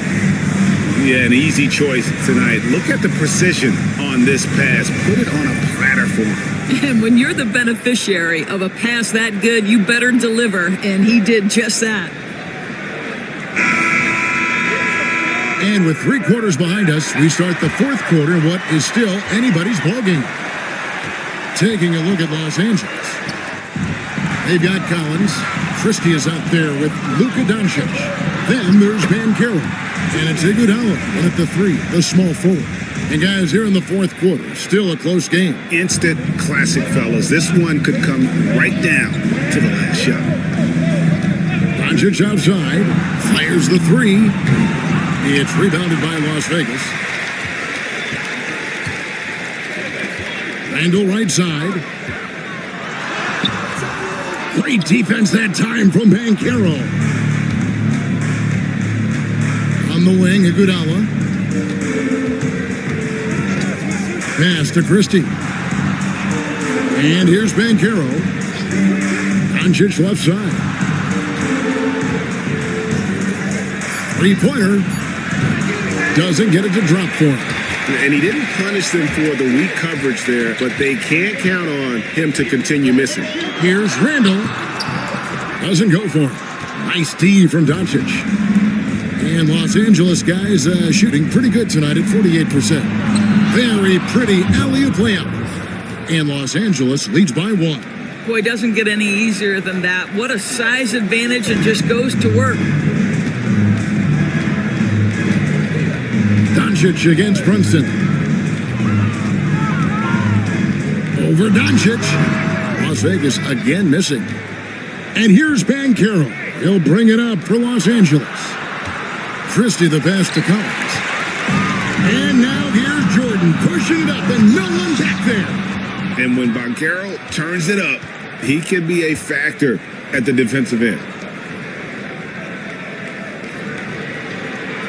Speaker 11: Yeah, an easy choice tonight. Look at the precision on this pass. Put it on a platter for him.
Speaker 10: And when you're the beneficiary of a pass that good, you better deliver, and he did just that.
Speaker 9: And with 3 quarters behind us, we start the fourth quarter in what is still anybody's ballgame. Taking a look at Los Angeles. They've got Collins. Christie is out there with Luka Doncic. Then there's Banchero. And it's Iguodala in at the 3, the small forward. And guys, here in the fourth quarter, still a close game.
Speaker 11: Instant classic, fellas. This one could come right down to the last shot.
Speaker 9: Doncic outside, fires the 3. It's rebounded by Las Vegas. Randall right side. Great defense that time from Banchero. On the wing, Iguodala. Pass to Christie. And here's Banchero. Doncic left side. 3-pointer. Doesn't get it to drop for him.
Speaker 11: And he didn't punish them for the weak coverage there, but they can't count on him to continue missing.
Speaker 9: Here's Randall. Doesn't go for him. Nice D from Doncic. And Los Angeles guys shooting pretty good tonight at 48%. Very pretty alley-oop layup. And Los Angeles leads by 1.
Speaker 10: Boy, doesn't get any easier than that. What a size advantage, and just goes to work.
Speaker 9: Doncic against Brunson. Over Doncic. Las Vegas again missing. And here's Banchero. He'll bring it up for Los Angeles. Christie the pass to Collins. And now here's Jordan pushing it up, and no one back there.
Speaker 11: And when Banchero turns it up, he can be a factor at the defensive end.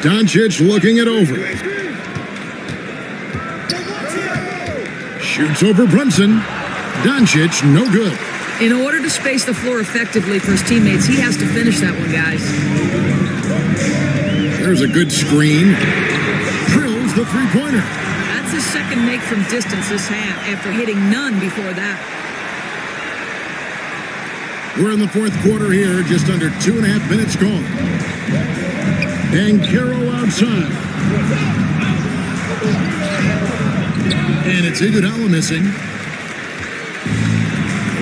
Speaker 9: Doncic looking it over. Shoots over Brunson. Doncic, no good.
Speaker 10: In order to space the floor effectively for his teammates, he has to finish that one, guys.
Speaker 9: There's a good screen. Drills the three-pointer.
Speaker 10: That's his second make from distance this half after hitting none before that.
Speaker 9: We're in the fourth quarter here, just under 2.5 minutes gone. Banchero outside. And it's Iguodala missing.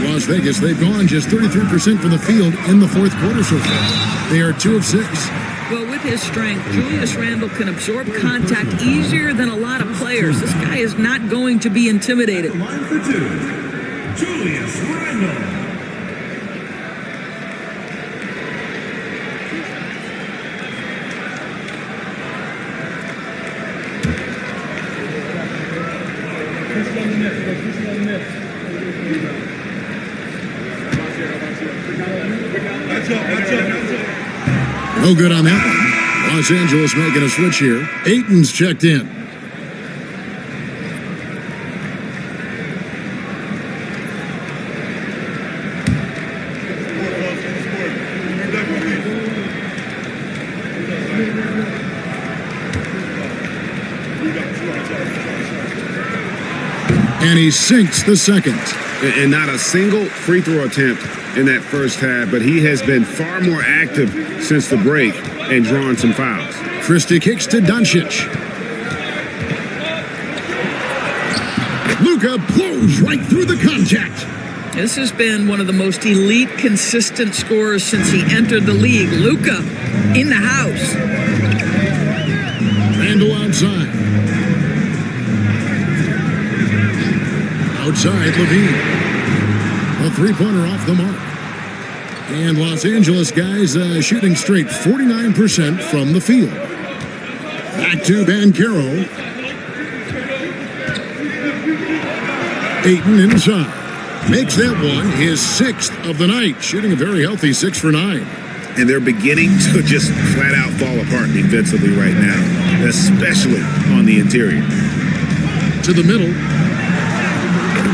Speaker 9: Las Vegas, they've gone just 33% from the field in the fourth quarter so far. They are 2 of 6.
Speaker 10: Well, with his strength, Julius Randle can absorb contact easier than a lot of players. This guy is not going to be intimidated.
Speaker 5: Line for 2, Julius Randle.
Speaker 9: No good on that one. Los Angeles making a switch here. Ayton's checked in. And he sinks the second.
Speaker 11: And not a single free throw attempt in that first half, but he has been far more active since the break and drawn some fouls.
Speaker 9: Christie kicks to Doncic. Luka blows right through the contact.
Speaker 10: This has been one of the most elite, consistent scorers since he entered the league. Luka in the house.
Speaker 9: Randle outside. Outside, Levine. A three-pointer off the mark. And Los Angeles guys shooting straight 49% from the field. Back to Banchero. Ayton inside. Makes that one his 6th of the night. Shooting a very healthy 6 for 9.
Speaker 11: And they're beginning to just flat out fall apart defensively right now, especially on the interior.
Speaker 9: To the middle.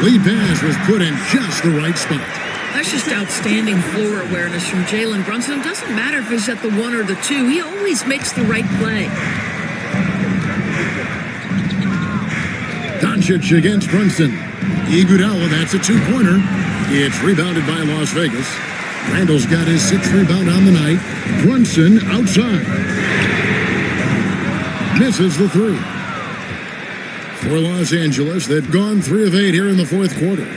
Speaker 9: Lead pass was put in just the right spot.
Speaker 10: That's just outstanding floor awareness from Jalen Brunson. It doesn't matter if he's at the 1 or the 2. He always makes the right play.
Speaker 9: Doncic against Brunson. Iguodala, that's a 2-pointer. It's rebounded by Las Vegas. Randall's got his 6th rebound on the night. Brunson outside. Misses the 3. For Los Angeles, they've gone 3 of 8 here in the fourth quarter.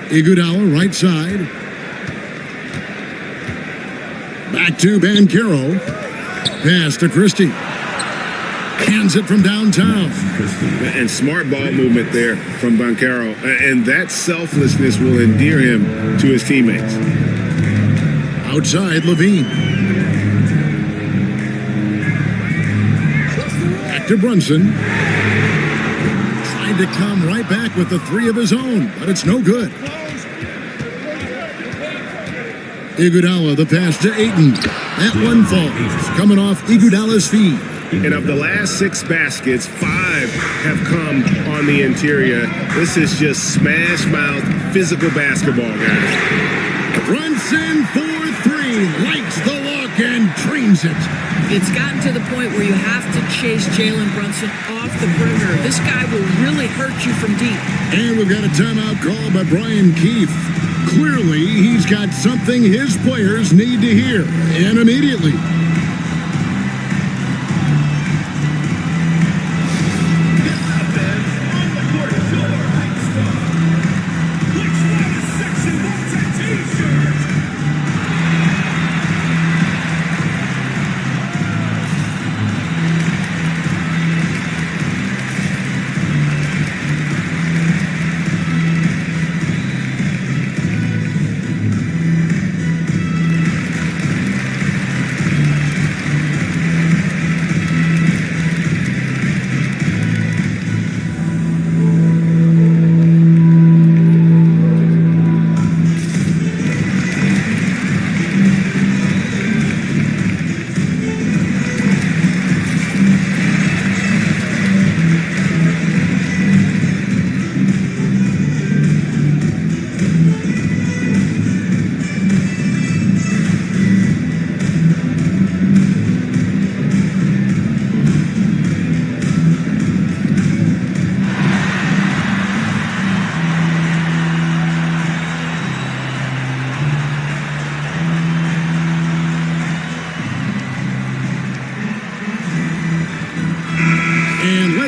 Speaker 9: Iguodala, right side. Back to Banchero. Pass to Christie. Hands it from downtown.
Speaker 11: And smart ball movement there from Banchero. And that selflessness will endear him to his teammates.
Speaker 9: Outside, Levine. Back to Brunson. Tried to come right back with the 3 of his own, but it's no good. Iguodala, the pass to Ayton. That one falls, coming off Iguodala's feet.
Speaker 11: And of the last 6 baskets, 5 have come on the interior. This is just smash-mouth physical basketball, guys.
Speaker 9: Brunson for 3, likes the look and drains it.
Speaker 10: It's gotten to the point where you have to chase Jalen Brunson off the perimeter. This guy will really hurt you from deep.
Speaker 9: And we've got a timeout called by Brian Keefe. Clearly, he's got something his players need to hear, and immediately.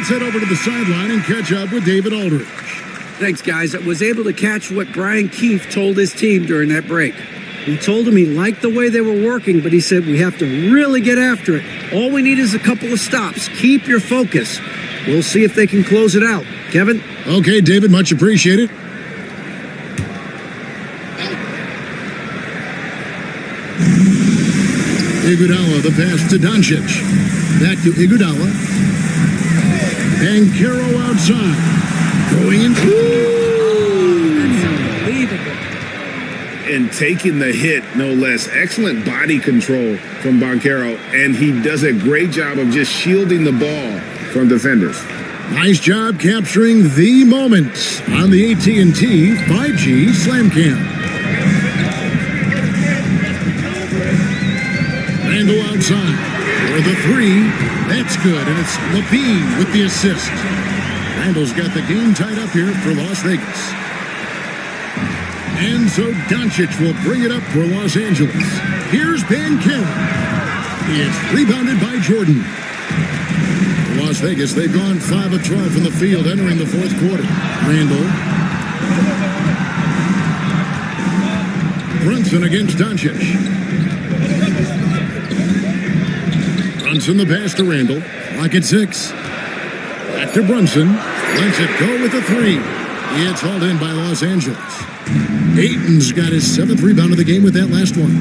Speaker 9: let's head over to the sideline and catch up with David Aldridge.
Speaker 12: Thanks, guys. I was able to catch what Brian Keefe told his team during that break. He told them he liked the way they were working, but he said we have to really get after it. All we need is a couple of stops. Keep your focus. We'll see if they can close it out. Kevin?
Speaker 9: Okay, David, much appreciated. Iguodala, the pass to Doncic. Back to Iguodala. Banchero outside. Going in.
Speaker 10: That's unbelievable.
Speaker 11: And taking the hit, no less. Excellent body control from Banchero, and he does a great job of just shielding the ball from defenders.
Speaker 9: Nice job capturing the moment on the AT&T 5G Slam Cam. Randall outside for the three. That's good, and it's Levine with the assist. Randall's got the game tied up here for Las Vegas. And so Doncic will bring it up for Los Angeles. Here's Banchero. It's rebounded by Jordan. Las Vegas, they've gone 5 of 12 from the field entering the fourth quarter. Randall. Brunson against Doncic. Brunson the pass to Randall. Clock at 6. Back to Brunson. Lets it go with a three. It's hauled in by Los Angeles. Ayton's got his 7th rebound of the game with that last one.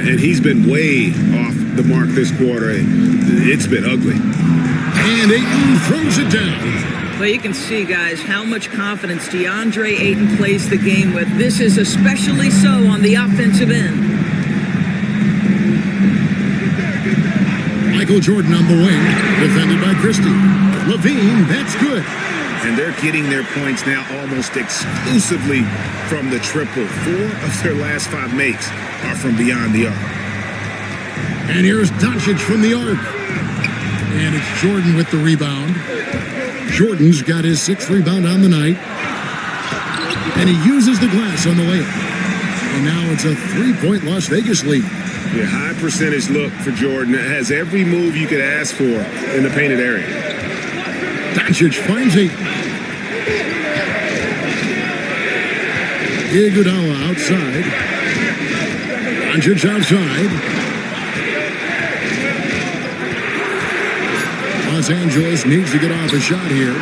Speaker 11: And he's been way off the mark this quarter. It's been ugly.
Speaker 9: And Ayton throws it down.
Speaker 10: Well, you can see, guys, how much confidence DeAndre Ayton plays the game with. This is especially so on the offensive end.
Speaker 9: Michael Jordan on the wing, defended by Christie. Levine, that's good.
Speaker 11: And they're getting their points now almost exclusively from the triple. 4 of their last 5 makes are from beyond the arc.
Speaker 9: And here's Doncic from the arc. And it's Jordan with the rebound. Jordan's got his 6th rebound on the night. And he uses the glass on the layup. And now it's a 3-point Las Vegas lead.
Speaker 11: Yeah, high percentage look for Jordan. It has every move you could ask for in the painted area.
Speaker 9: Doncic finds Ayton. Iguodala outside. Doncic outside. Los Angeles needs to get off a shot here.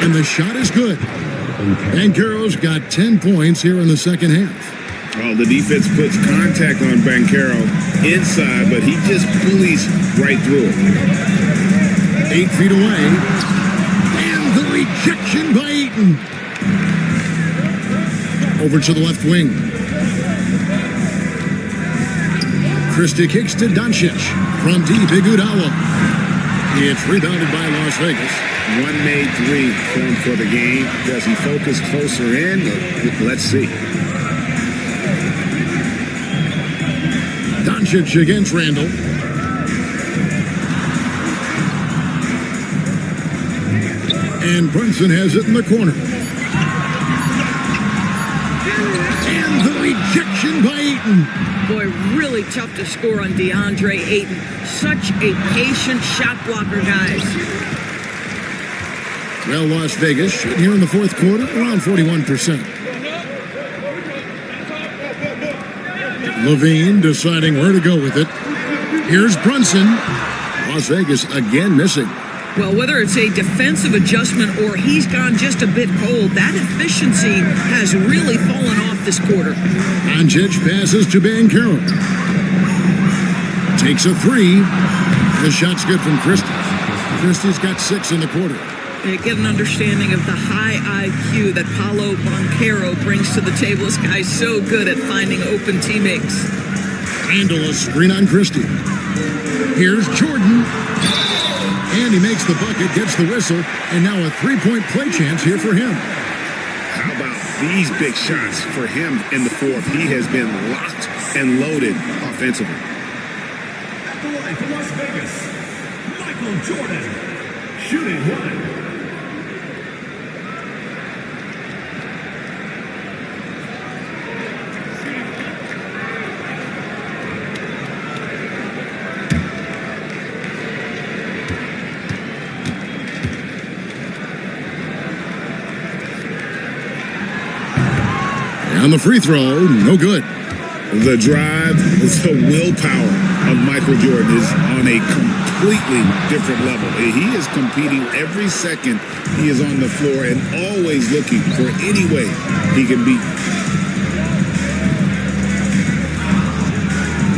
Speaker 9: And the shot is good. Banchero's got 10 points here in the second half.
Speaker 11: Well, the defense puts contact on Banchero inside, but he just bullies right through it.
Speaker 9: 8 feet away. And the rejection by Ayton. Over to the left wing. Christie kicks to Doncic. From deep, Iguodala. It's rebounded by Las Vegas.
Speaker 11: 1 made 3 formed for the game. Does he focus closer in? Let's see.
Speaker 9: Doncic against Randall. And Brunson has it in the corner. And the rejection by Ayton.
Speaker 10: Boy, really tough to score on DeAndre Ayton. Such a patient shot blocker, guys.
Speaker 9: Well, Las Vegas shooting here in the fourth quarter, around 41%. Levine deciding where to go with it. Here's Brunson. Las Vegas again missing.
Speaker 10: Well, whether it's a defensive adjustment or he's gone just a bit cold, that efficiency has really fallen off this quarter.
Speaker 9: Doncic passes to Banchero. Takes a three. The shot's good from Christie. Christie's got 6 in the quarter.
Speaker 10: You get an understanding of the high IQ that Paolo Banchero brings to the table. This guy's so good at finding open teammates.
Speaker 9: Randall a screen on Christie. Here's Jordan. And he makes the bucket, gets the whistle, and now a 3-point play chance here for him.
Speaker 11: How about these big shots for him in the fourth? He has been locked and loaded offensively.
Speaker 5: At the line for Las Vegas, Michael Jordan, shooting 1.
Speaker 9: And the free throw, no good.
Speaker 11: The drive, the willpower of Michael Jordan is on a completely different level. He is competing every second he is on the floor and always looking for any way he can beat.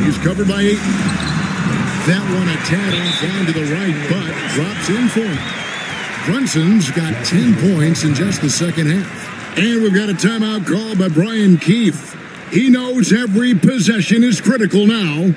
Speaker 9: He's covered by Ayton. That one a tad off down to the right, but drops in for him. Brunson's got 10 points in just the second half. And we've got a timeout call by Brian Keefe. He knows every possession is critical now.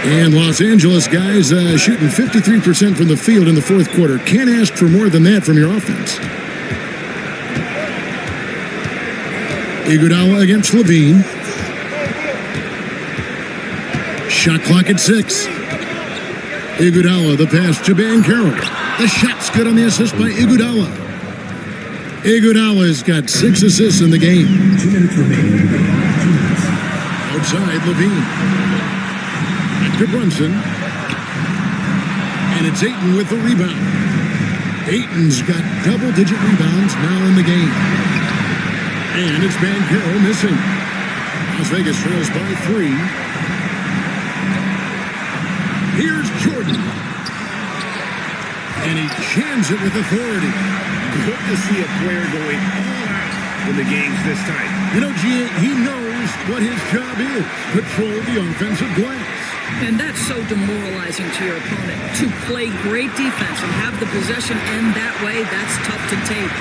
Speaker 9: And Los Angeles guys shooting 53% from the field in the fourth quarter. Can't ask for more than that from your offense. Iguodala against Levine. Shot clock at 6. Iguodala, the pass to Banchero. The shot's good on the assist by Iguodala. Iguodala's got 6 assists in the game.
Speaker 5: 2 minutes remaining.
Speaker 9: Outside, Levine. To Brunson. And it's Ayton with the rebound. Ayton's got double-digit rebounds now in the game. And it's Banchero missing. Las Vegas trails by 3. Here's Jordan. And he jams it with authority.
Speaker 11: Good to see a player going all out when the game's this tight.
Speaker 9: You know, G, he knows what his job is. Control the offensive glass.
Speaker 10: And that's so demoralizing to your opponent. To play great defense and have the possession end that way, that's tough to take.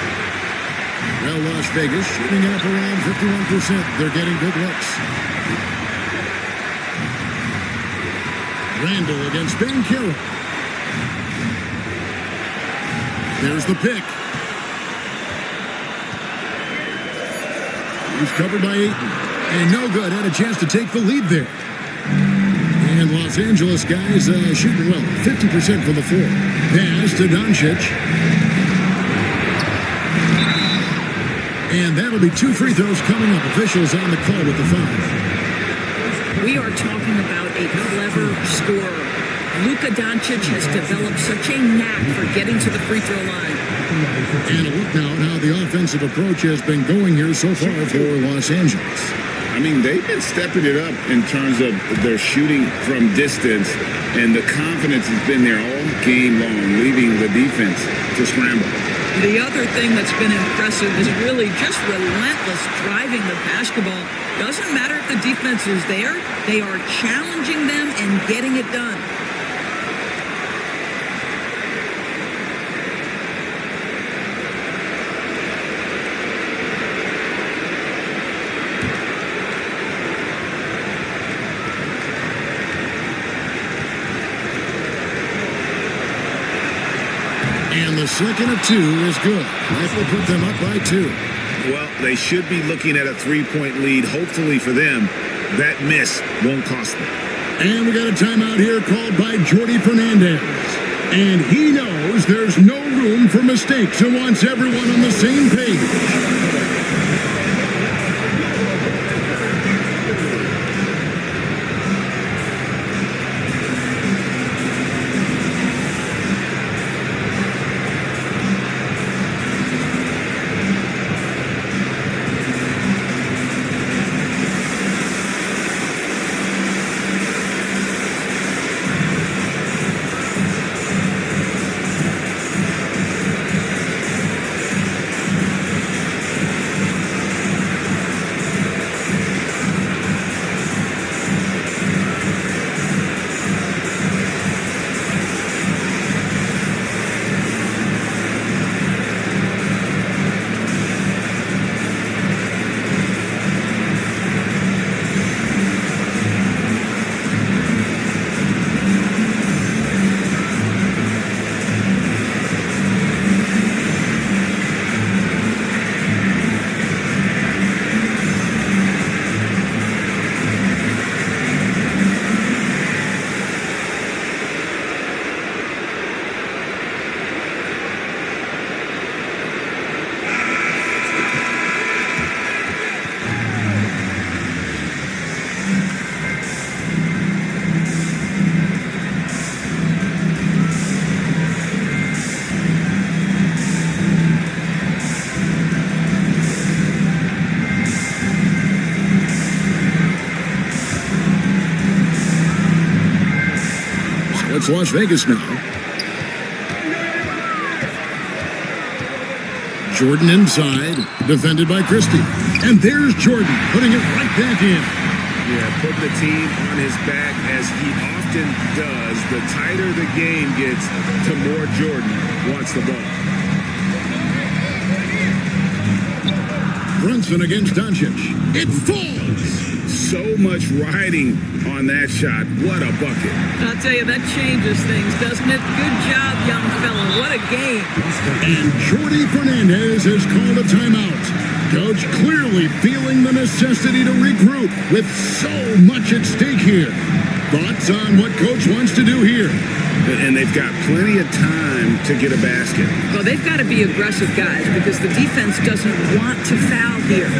Speaker 9: Well, Las Vegas shooting it up around 51%. They're getting good looks. Randall against Banchero. There's the pick. He's covered by Ayton. And no good. Had a chance to take the lead there. And Los Angeles guys shooting well. 50% from the floor. Pass to Doncic. And that'll be 2 free throws coming up. Officials on the call with the foul.
Speaker 10: We are talking about a clever scorer. Luka Doncic has developed such a knack for getting to the free throw line.
Speaker 9: And a look now at how the offensive approach has been going here so far for Los Angeles.
Speaker 11: I mean, they've been stepping it up in terms of their shooting from distance, and the confidence has been there all game long, leaving the defense to scramble.
Speaker 10: The other thing that's been impressive is really just relentless driving the basketball. Doesn't matter if the defense is there, they are challenging them and getting it done.
Speaker 9: And the second of 2 is good. That will put them up by 2.
Speaker 11: Well, they should be looking at a 3-point lead. Hopefully for them, that miss won't cost them.
Speaker 9: And we got a timeout here called by Jordy Fernandez. And he knows there's no room for mistakes and wants everyone on the same page. It's Las Vegas now. Jordan inside, defended by Christie. And there's Jordan, putting it right back in.
Speaker 11: Yeah, putting the team on his back as he often does. The tighter the game gets, the more Jordan wants the ball.
Speaker 9: Brunson against Doncic. It falls.
Speaker 11: So much riding on that shot. What a bucket.
Speaker 10: I'll tell you, that changes things, doesn't it? Good job, young fella. What a game.
Speaker 9: And Jordy Fernandez has called a timeout. Coach clearly feeling the necessity to regroup with so much at stake here. Thoughts on what Coach wants to do here?
Speaker 11: And they've got plenty of time to get a basket.
Speaker 10: Well, they've got to be aggressive guys because the defense doesn't want to foul here.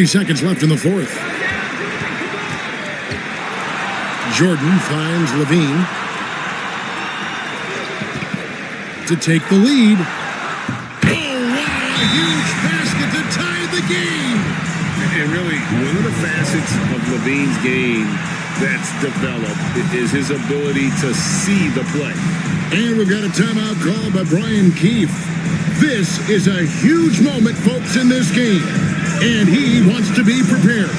Speaker 9: Seconds left in the fourth. Jordan finds Levine to take the lead. Oh, wow! A huge basket to tie the game.
Speaker 11: And really, one of the facets of Levine's game that's developed is his ability to see the play.
Speaker 9: And we've got a timeout called by Brian Keefe. This is a huge moment, folks, in this game. And he wants to be prepared.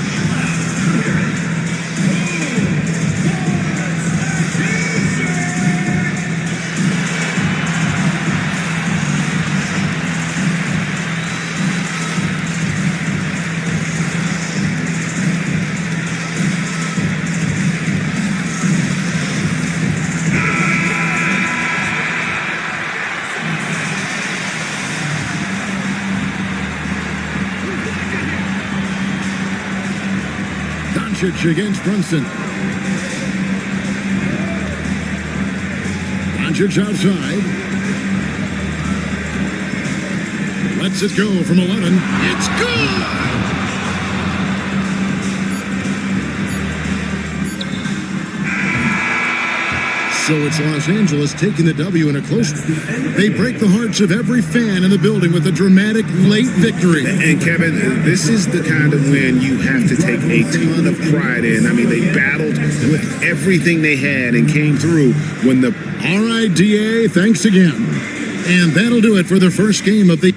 Speaker 9: Doncic against Brunson. Doncic outside. Lets it go from 11. It's good! So it's Los Angeles taking the W in a close. They break the hearts of every fan in the building with a dramatic late victory.
Speaker 11: And Kevin, this is the kind of win you have to take a ton of pride in. I mean, they battled with everything they had and came through when the...
Speaker 9: All right, DA, thanks again. And that'll do it for the first game of the...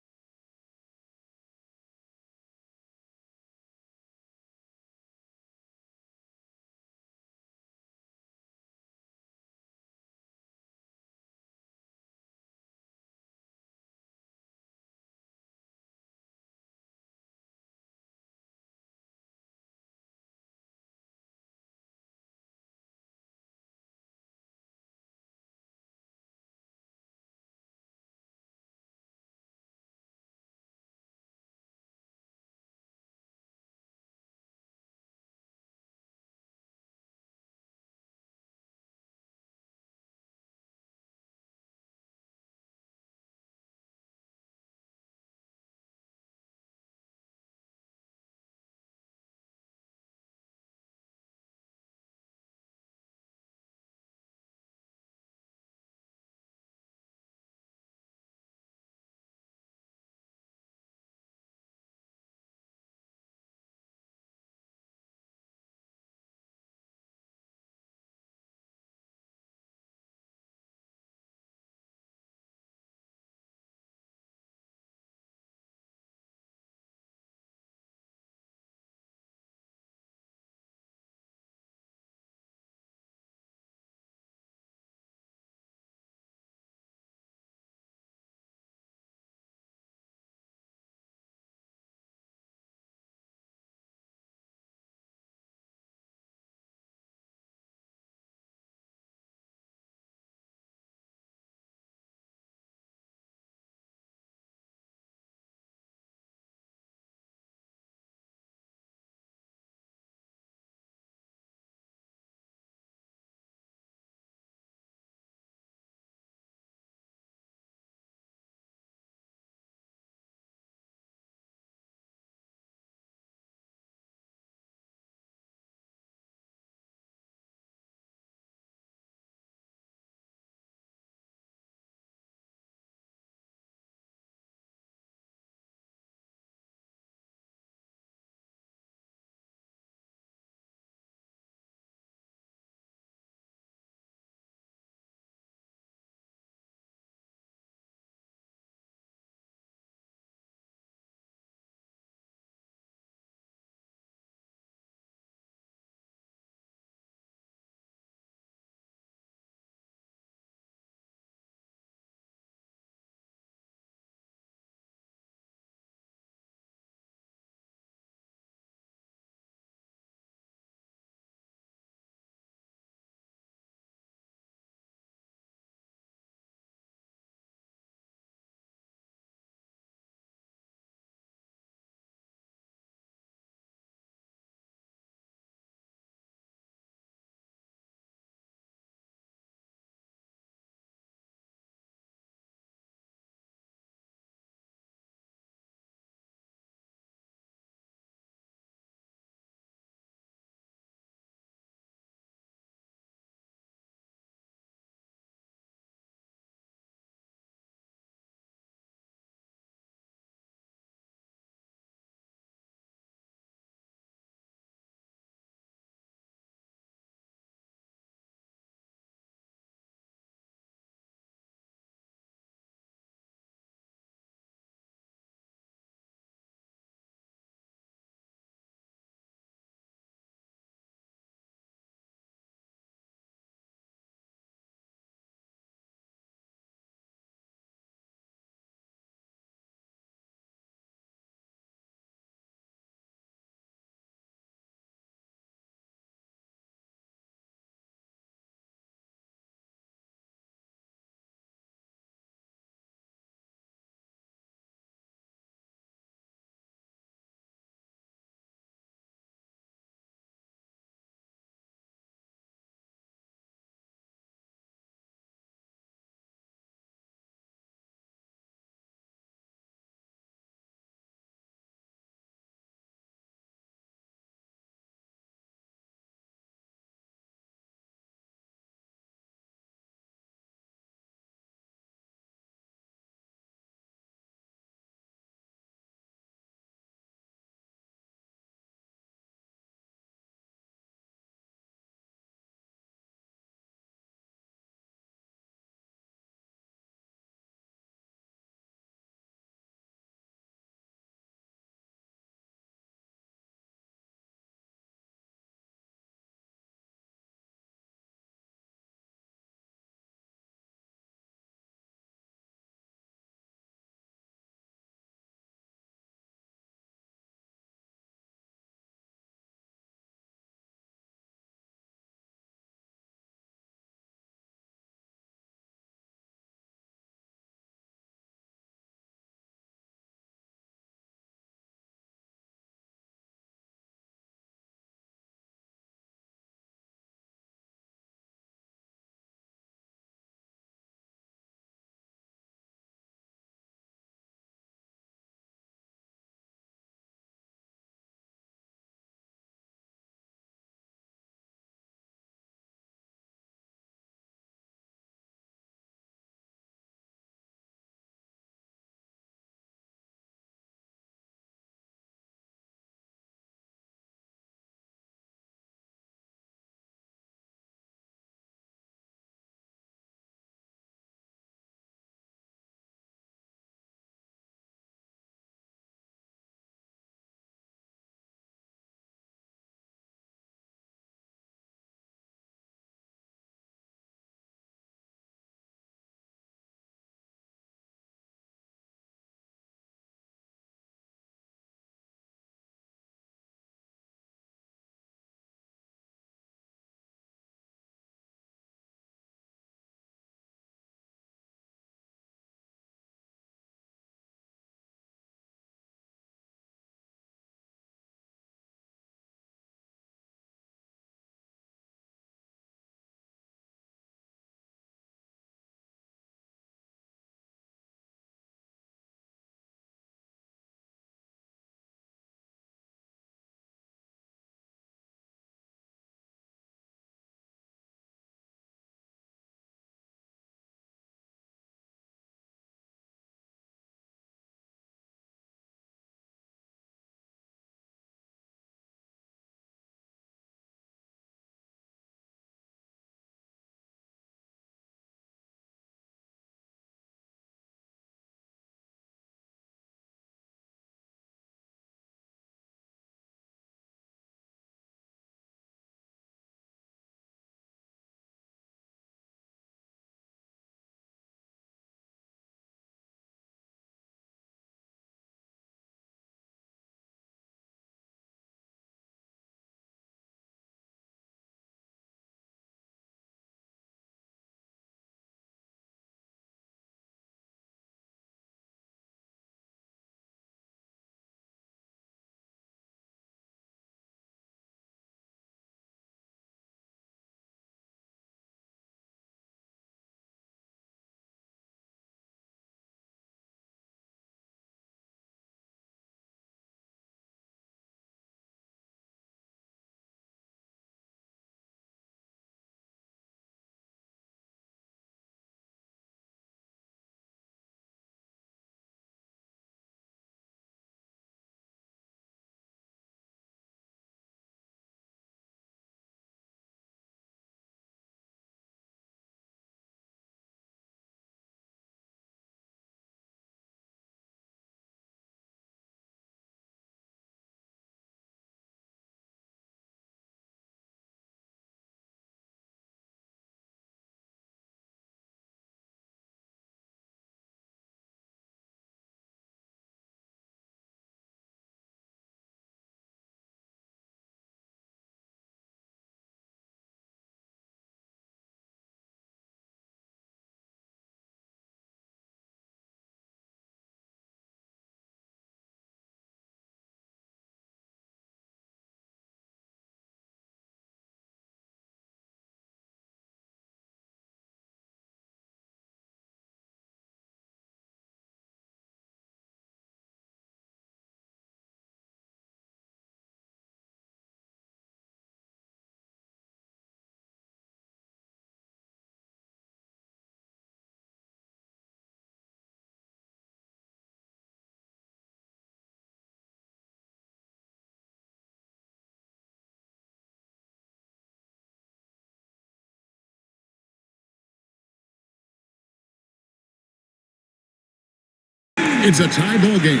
Speaker 9: It's a tie ball game.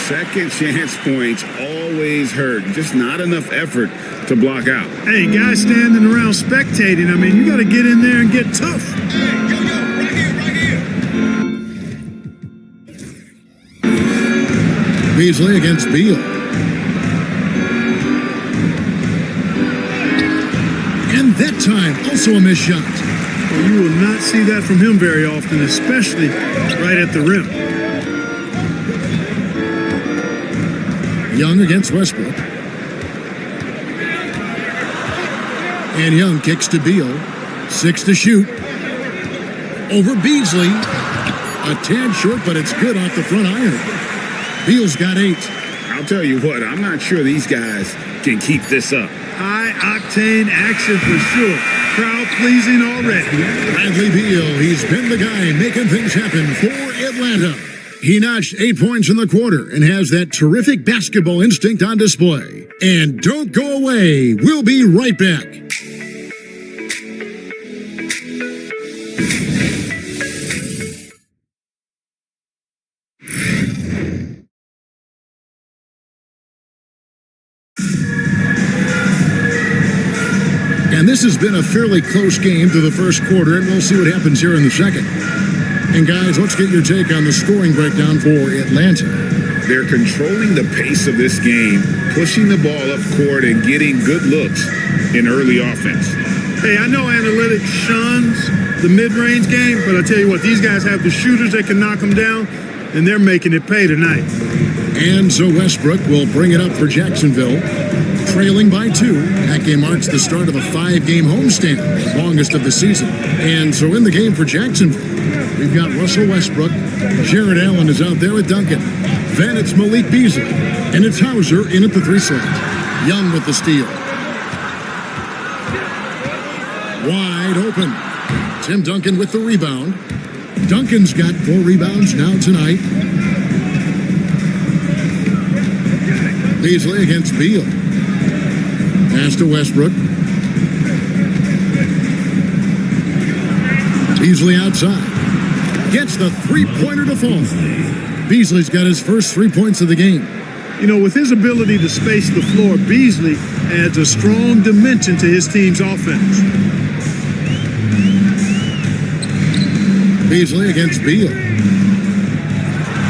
Speaker 11: Second chance points always hurt. Just not enough effort to block out.
Speaker 14: Hey, guys standing around spectating, I mean, you got to get in there and get tough.
Speaker 9: Beasley against Beal. And that time, also a missed shot.
Speaker 14: Well, you will not see that from him very often, especially right at the rim.
Speaker 9: Young against Westbrook. And Young kicks to Beal. 6 to shoot. Over Beasley. A tad short, but it's good off the front iron. Beal's got 8.
Speaker 11: I'll tell you what, I'm not sure these guys can keep this up.
Speaker 14: High-octane action for sure. Crowd-pleasing already.
Speaker 9: Bradley Beal, he's been the guy making things happen for Atlanta. He notched 8 points in the quarter and has that terrific basketball instinct on display. And don't go away. We'll be right back. And this has been a fairly close game through the first quarter, and we'll see what happens here in the second. And guys, let's get your take on the scoring breakdown for Atlanta.
Speaker 11: They're controlling the pace of this game, pushing the ball up court and getting good looks in early offense.
Speaker 14: Hey, I know analytics shuns the mid-range game, but I tell you what, these guys have the shooters that can knock them down, and they're making it pay tonight.
Speaker 9: And so Westbrook will bring it up for Jacksonville, trailing by 2. That game marks the start of a 5-game homestand, the longest of the season. And so in the game for Jacksonville, we've got Russell Westbrook. Jared Allen is out there with Duncan. Then it's Malik Beasley. And it's Hauser in at the 3 slot. Young with the steal. Wide open. Tim Duncan with the rebound. Duncan's got 4 rebounds now tonight. Beasley against Beal. Pass to Westbrook. Beasley outside. Gets the 3-pointer to fall. Beasley's got his first 3 points of the game.
Speaker 14: You know, with his ability to space the floor, Beasley adds a strong dimension to his team's offense.
Speaker 9: Beasley against Beal.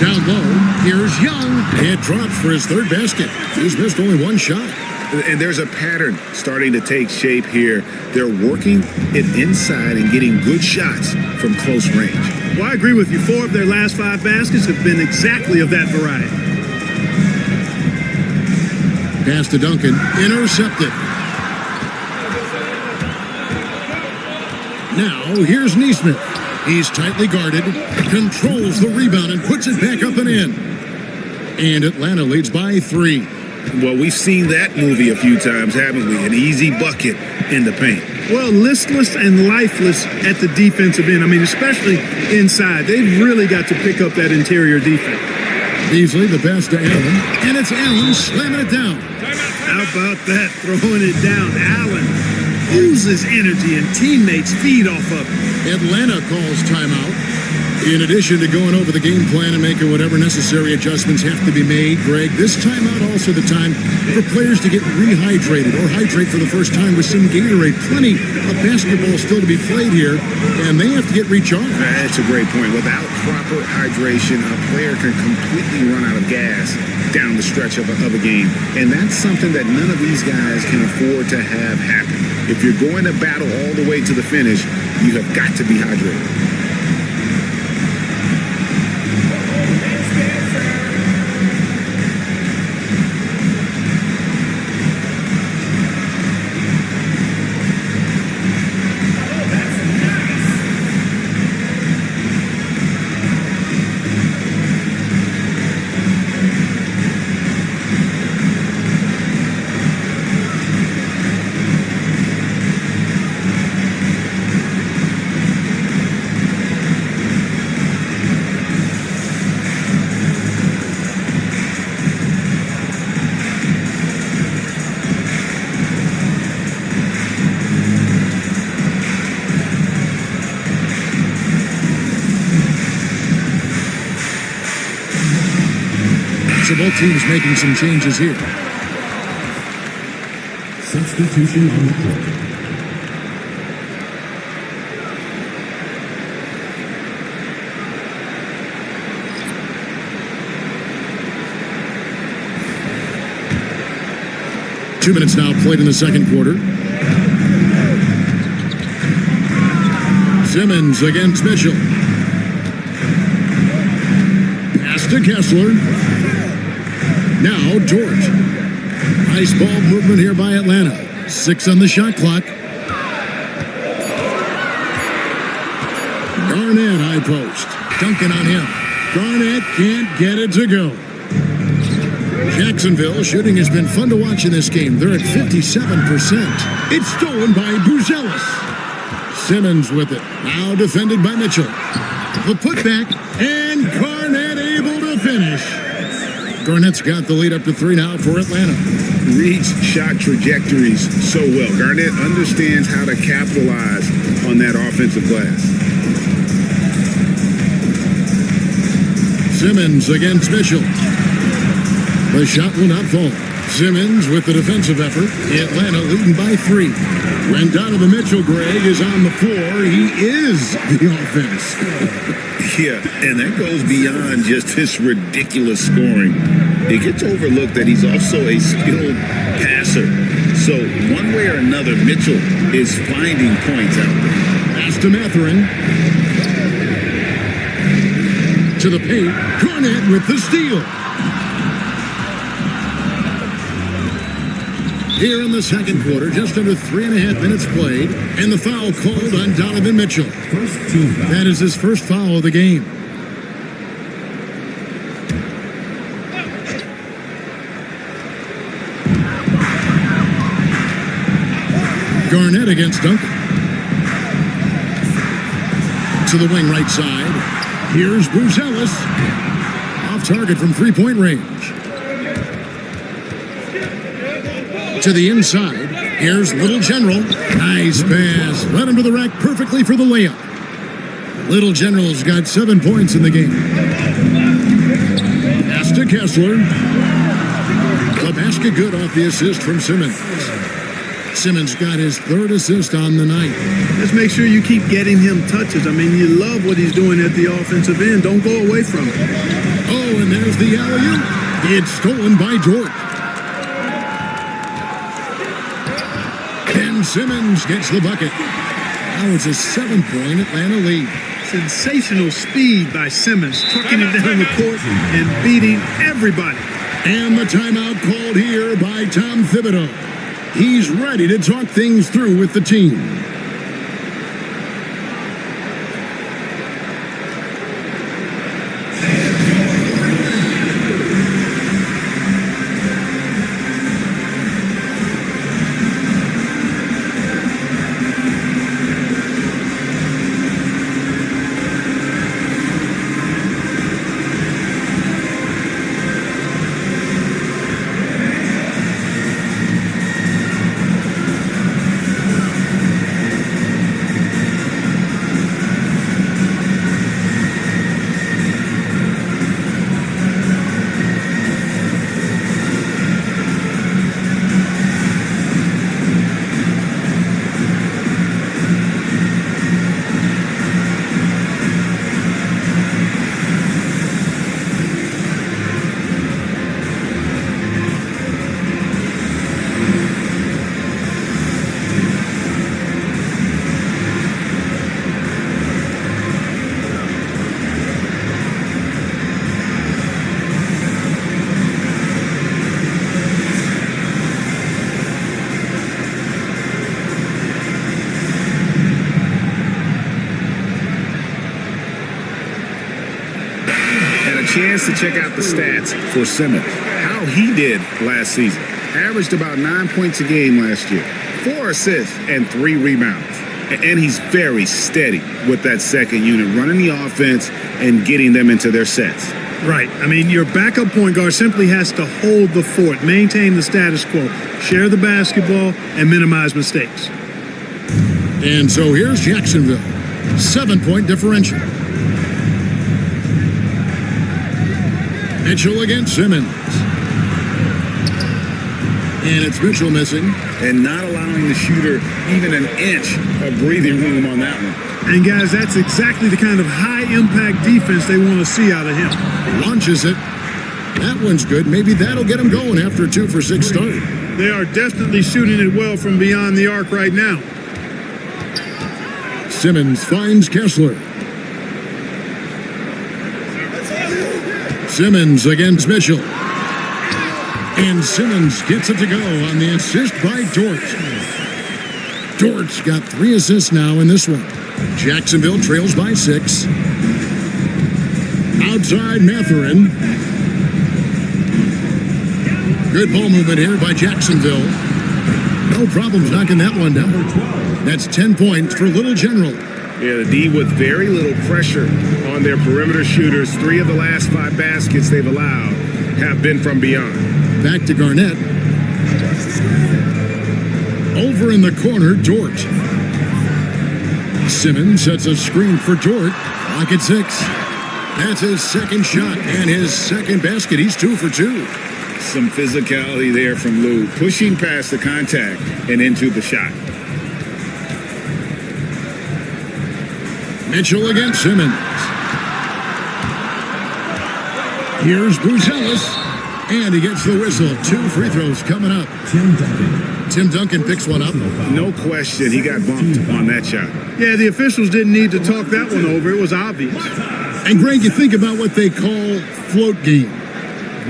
Speaker 9: Down low, here's Young. It drops for his 3rd basket. He's missed only 1 shot.
Speaker 11: And there's a pattern starting to take shape here. They're working it inside and getting good shots from close range.
Speaker 14: Well, I agree with you. 4 of their last 5 baskets have been exactly of that variety.
Speaker 9: Pass to Duncan. Intercepted. Now, here's Neesmith. He's tightly guarded, controls the rebound, and puts it back up and in. And Atlanta leads by 3.
Speaker 11: Well, we've seen that movie a few times, haven't we? An easy bucket in the paint.
Speaker 14: Well, listless and lifeless at the defensive end. I mean, especially inside. They've really got to pick up that interior defense.
Speaker 9: Beasley, the pass to Allen, and it's Allen slamming it down.
Speaker 14: How about that, throwing it down? Allen oozes energy and teammates feed off of it.
Speaker 9: Atlanta calls timeout. In addition to going over the game plan and making whatever necessary adjustments have to be made, Greg, this timeout also the time for players to get rehydrated or hydrate for the first time with some Gatorade. Plenty of basketball still to be played here, and they have to get recharged.
Speaker 11: That's a great point. Without proper hydration, a player can completely run out of gas down the stretch of a game. And that's something that none of these guys can afford to have happen. If you're going to battle all the way to the finish, you have got to be hydrated.
Speaker 9: So both teams making some changes here.
Speaker 5: Substitution on the court.
Speaker 9: Two minutes now played in the second quarter. Simmons against Mitchell. Pass to Kessler. Now Dort. Nice ball movement here by Atlanta. 6 on the shot clock. Garnett high post. Duncan on him. Garnett can't get it to go. Jacksonville shooting has been fun to watch in this game. They're at 57%. It's stolen by Buzelis. Simmons with it. Now defended by Mitchell. The putback, and Garnett able to finish. Garnett's got the lead up to 3 now for Atlanta.
Speaker 11: Reads shot trajectories so well. Garnett understands how to capitalize on that offensive glass.
Speaker 9: Simmons against Mitchell. The shot will not fall. Simmons with the defensive effort. Atlanta leading by 3. When Donovan Mitchell, Greg, is on the floor, he is the offense.
Speaker 11: Yeah, and that goes beyond just his ridiculous scoring. It gets overlooked that he's also a skilled passer. So one way or another, Mitchell is finding points out there.
Speaker 9: Pass to Mathurin. To the paint. Garnett with the steal. Here in the second quarter, just under 3.5 minutes played, and the foul called on Donovan Mitchell. That is his first foul of the game. Garnett against Duncan. To the wing right side. Here's Buzelis. Off target from 3-point range. To the inside. Here's Little General. Nice pass. Led him to the rack perfectly for the layup. Little General's got 7 points in the game. Pass to Kessler. The basket good off the assist from Simmons. Simmons got his 3rd assist on the night.
Speaker 14: Just make sure you keep getting him touches. I mean, you love what he's doing at the offensive end. Don't go away from it.
Speaker 9: Oh, and there's the alley-oop. It's stolen by Dort. Simmons gets the bucket. Now it's a 7-point Atlanta lead.
Speaker 14: Sensational speed by Simmons, trucking it down the court and beating everybody.
Speaker 9: And the timeout called here by Tom Thibodeau. He's ready to talk things through with the team.
Speaker 11: Chance to check out the stats for Simmons. How he did last season. Averaged about 9 points a game last year. 4 assists and 3 rebounds. And he's very steady with that second unit, running the offense and getting them into their sets.
Speaker 14: Right. I mean, your backup point guard simply has to hold the fort, maintain the status quo, share the basketball, and minimize mistakes.
Speaker 9: And so here's Jacksonville. 7-point differential. Mitchell against Simmons. And it's Mitchell missing.
Speaker 11: And not allowing the shooter even an inch of breathing room on that one.
Speaker 14: And guys, that's exactly the kind of high-impact defense they want to see out of him.
Speaker 9: Launches it. That one's good. Maybe that'll get him going after a 2 for 6 start.
Speaker 14: They are definitely shooting it well from beyond the arc right now.
Speaker 9: Simmons finds Kessler. Simmons against Mitchell. And Simmons gets it to go on the assist by Dort. Dort's got 3 assists now in this one. Jacksonville trails by 6. Outside Mathurin. Good ball movement here by Jacksonville. No problems knocking that one down. That's 10 points for Little General.
Speaker 11: Yeah, the D with very little pressure on their perimeter shooters. 3 of the last 5 baskets they've allowed have been from beyond.
Speaker 9: Back to Garnett. Over in the corner, Dort. Simmons sets a screen for Dort. Clock at 6. That's his second shot and his second basket. He's 2 for 2.
Speaker 11: Some physicality there from Lou, pushing past the contact and into the shot.
Speaker 9: Mitchell against Simmons. Here's Buzelis. And he gets the whistle. 2 free throws coming up. Tim Duncan picks one up.
Speaker 11: No question, he got bumped on that shot.
Speaker 14: Yeah, the officials didn't need to talk that one over. It was obvious.
Speaker 9: And Greg, you think about what they call float game.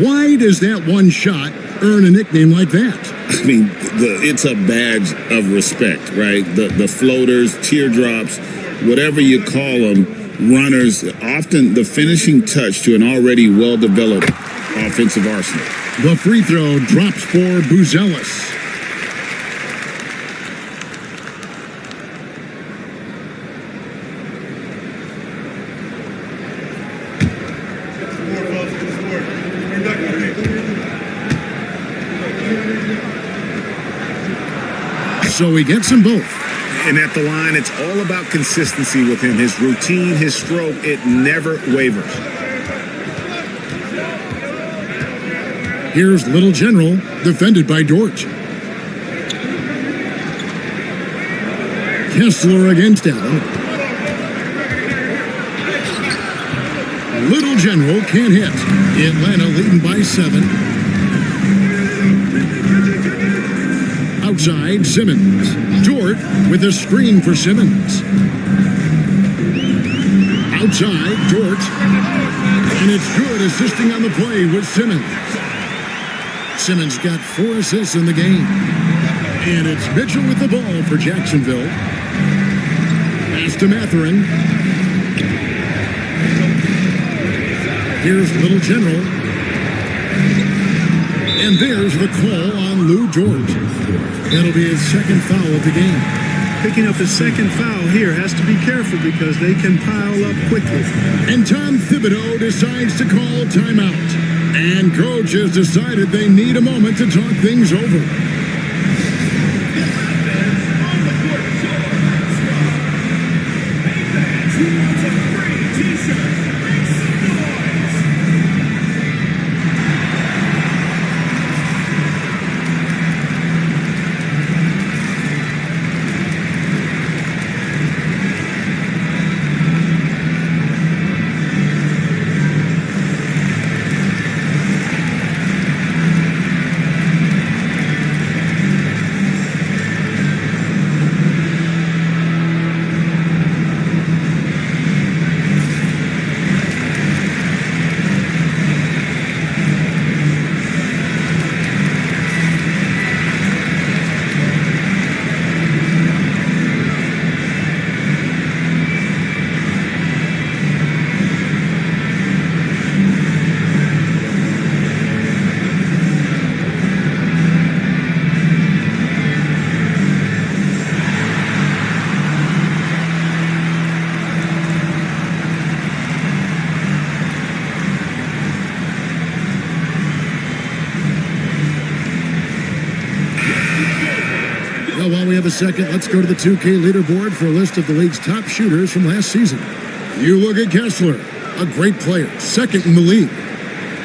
Speaker 9: Why does that one shot earn a nickname like that?
Speaker 11: I mean, it's a badge of respect, right? The floaters, teardrops, whatever you call them, runners, often the finishing touch to an already well-developed offensive arsenal.
Speaker 9: The free throw drops for Buzelis. So he gets them both.
Speaker 11: And at the line, it's all about consistency with him. His routine, his stroke, it never wavers.
Speaker 9: Here's Little General, defended by Dort. Kessler against Allen. Little General can't hit. Atlanta leading by 7. Outside, Simmons. Dort with a screen for Simmons. Outside, Dort. And it's good, assisting on the play with Simmons. Simmons got 4 assists in the game. And it's Mitchell with the ball for Jacksonville. Pass to Mathurin. Here's Little General. And there's the call on Lou Dort. That'll be his second foul of the game.
Speaker 14: Picking up his second foul here, has to be careful because they can pile up quickly.
Speaker 9: And Tom Thibodeau decides to call timeout. And coach has decided they need a moment to talk things over. Well, while we have a second, let's go to the 2K leaderboard for a list of the league's top shooters from last season. You look at Kessler, a great player, second in the league.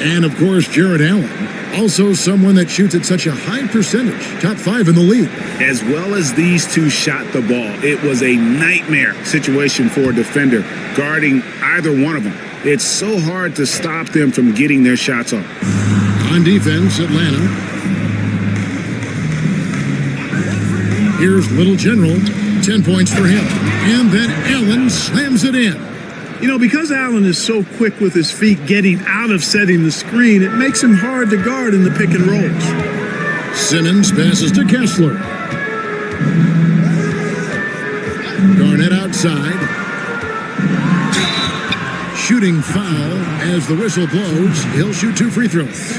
Speaker 9: And, of course, Jared Allen, also someone that shoots at such a high percentage, top 5 in the league.
Speaker 11: As well as these two shot the ball, it was a nightmare situation for a defender guarding either one of them. It's so hard to stop them from getting their shots off.
Speaker 9: On defense, Atlanta. Here's Little General, 10 points for him. And then Allen slams it in.
Speaker 14: You know, because Allen is so quick with his feet getting out of setting the screen, it makes him hard to guard in the pick and rolls.
Speaker 9: Simmons passes to Kessler. Garnett outside. Shooting foul as the whistle blows. He'll shoot 2 free throws.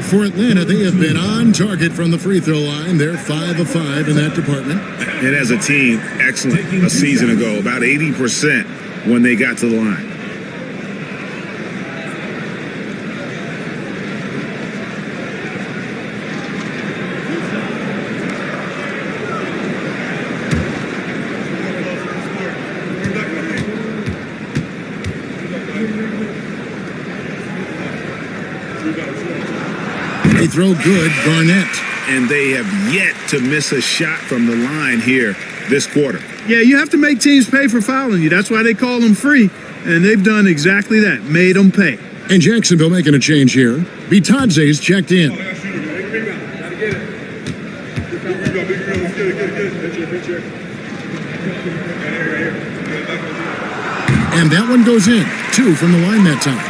Speaker 9: For Atlanta, they have been on target from the free throw line. They're 5 of 5 in that department.
Speaker 11: And as a team, excellent a season ago, about 80% when they got to the line.
Speaker 9: They throw good, Garnett.
Speaker 11: And they have yet to miss a shot from the line here this quarter.
Speaker 14: Yeah, you have to make teams pay for fouling you. That's why they call them free. And they've done exactly that, made them pay.
Speaker 9: And Jacksonville making a change here. Bitadze's checked in. And that one goes in. 2 from the line that time.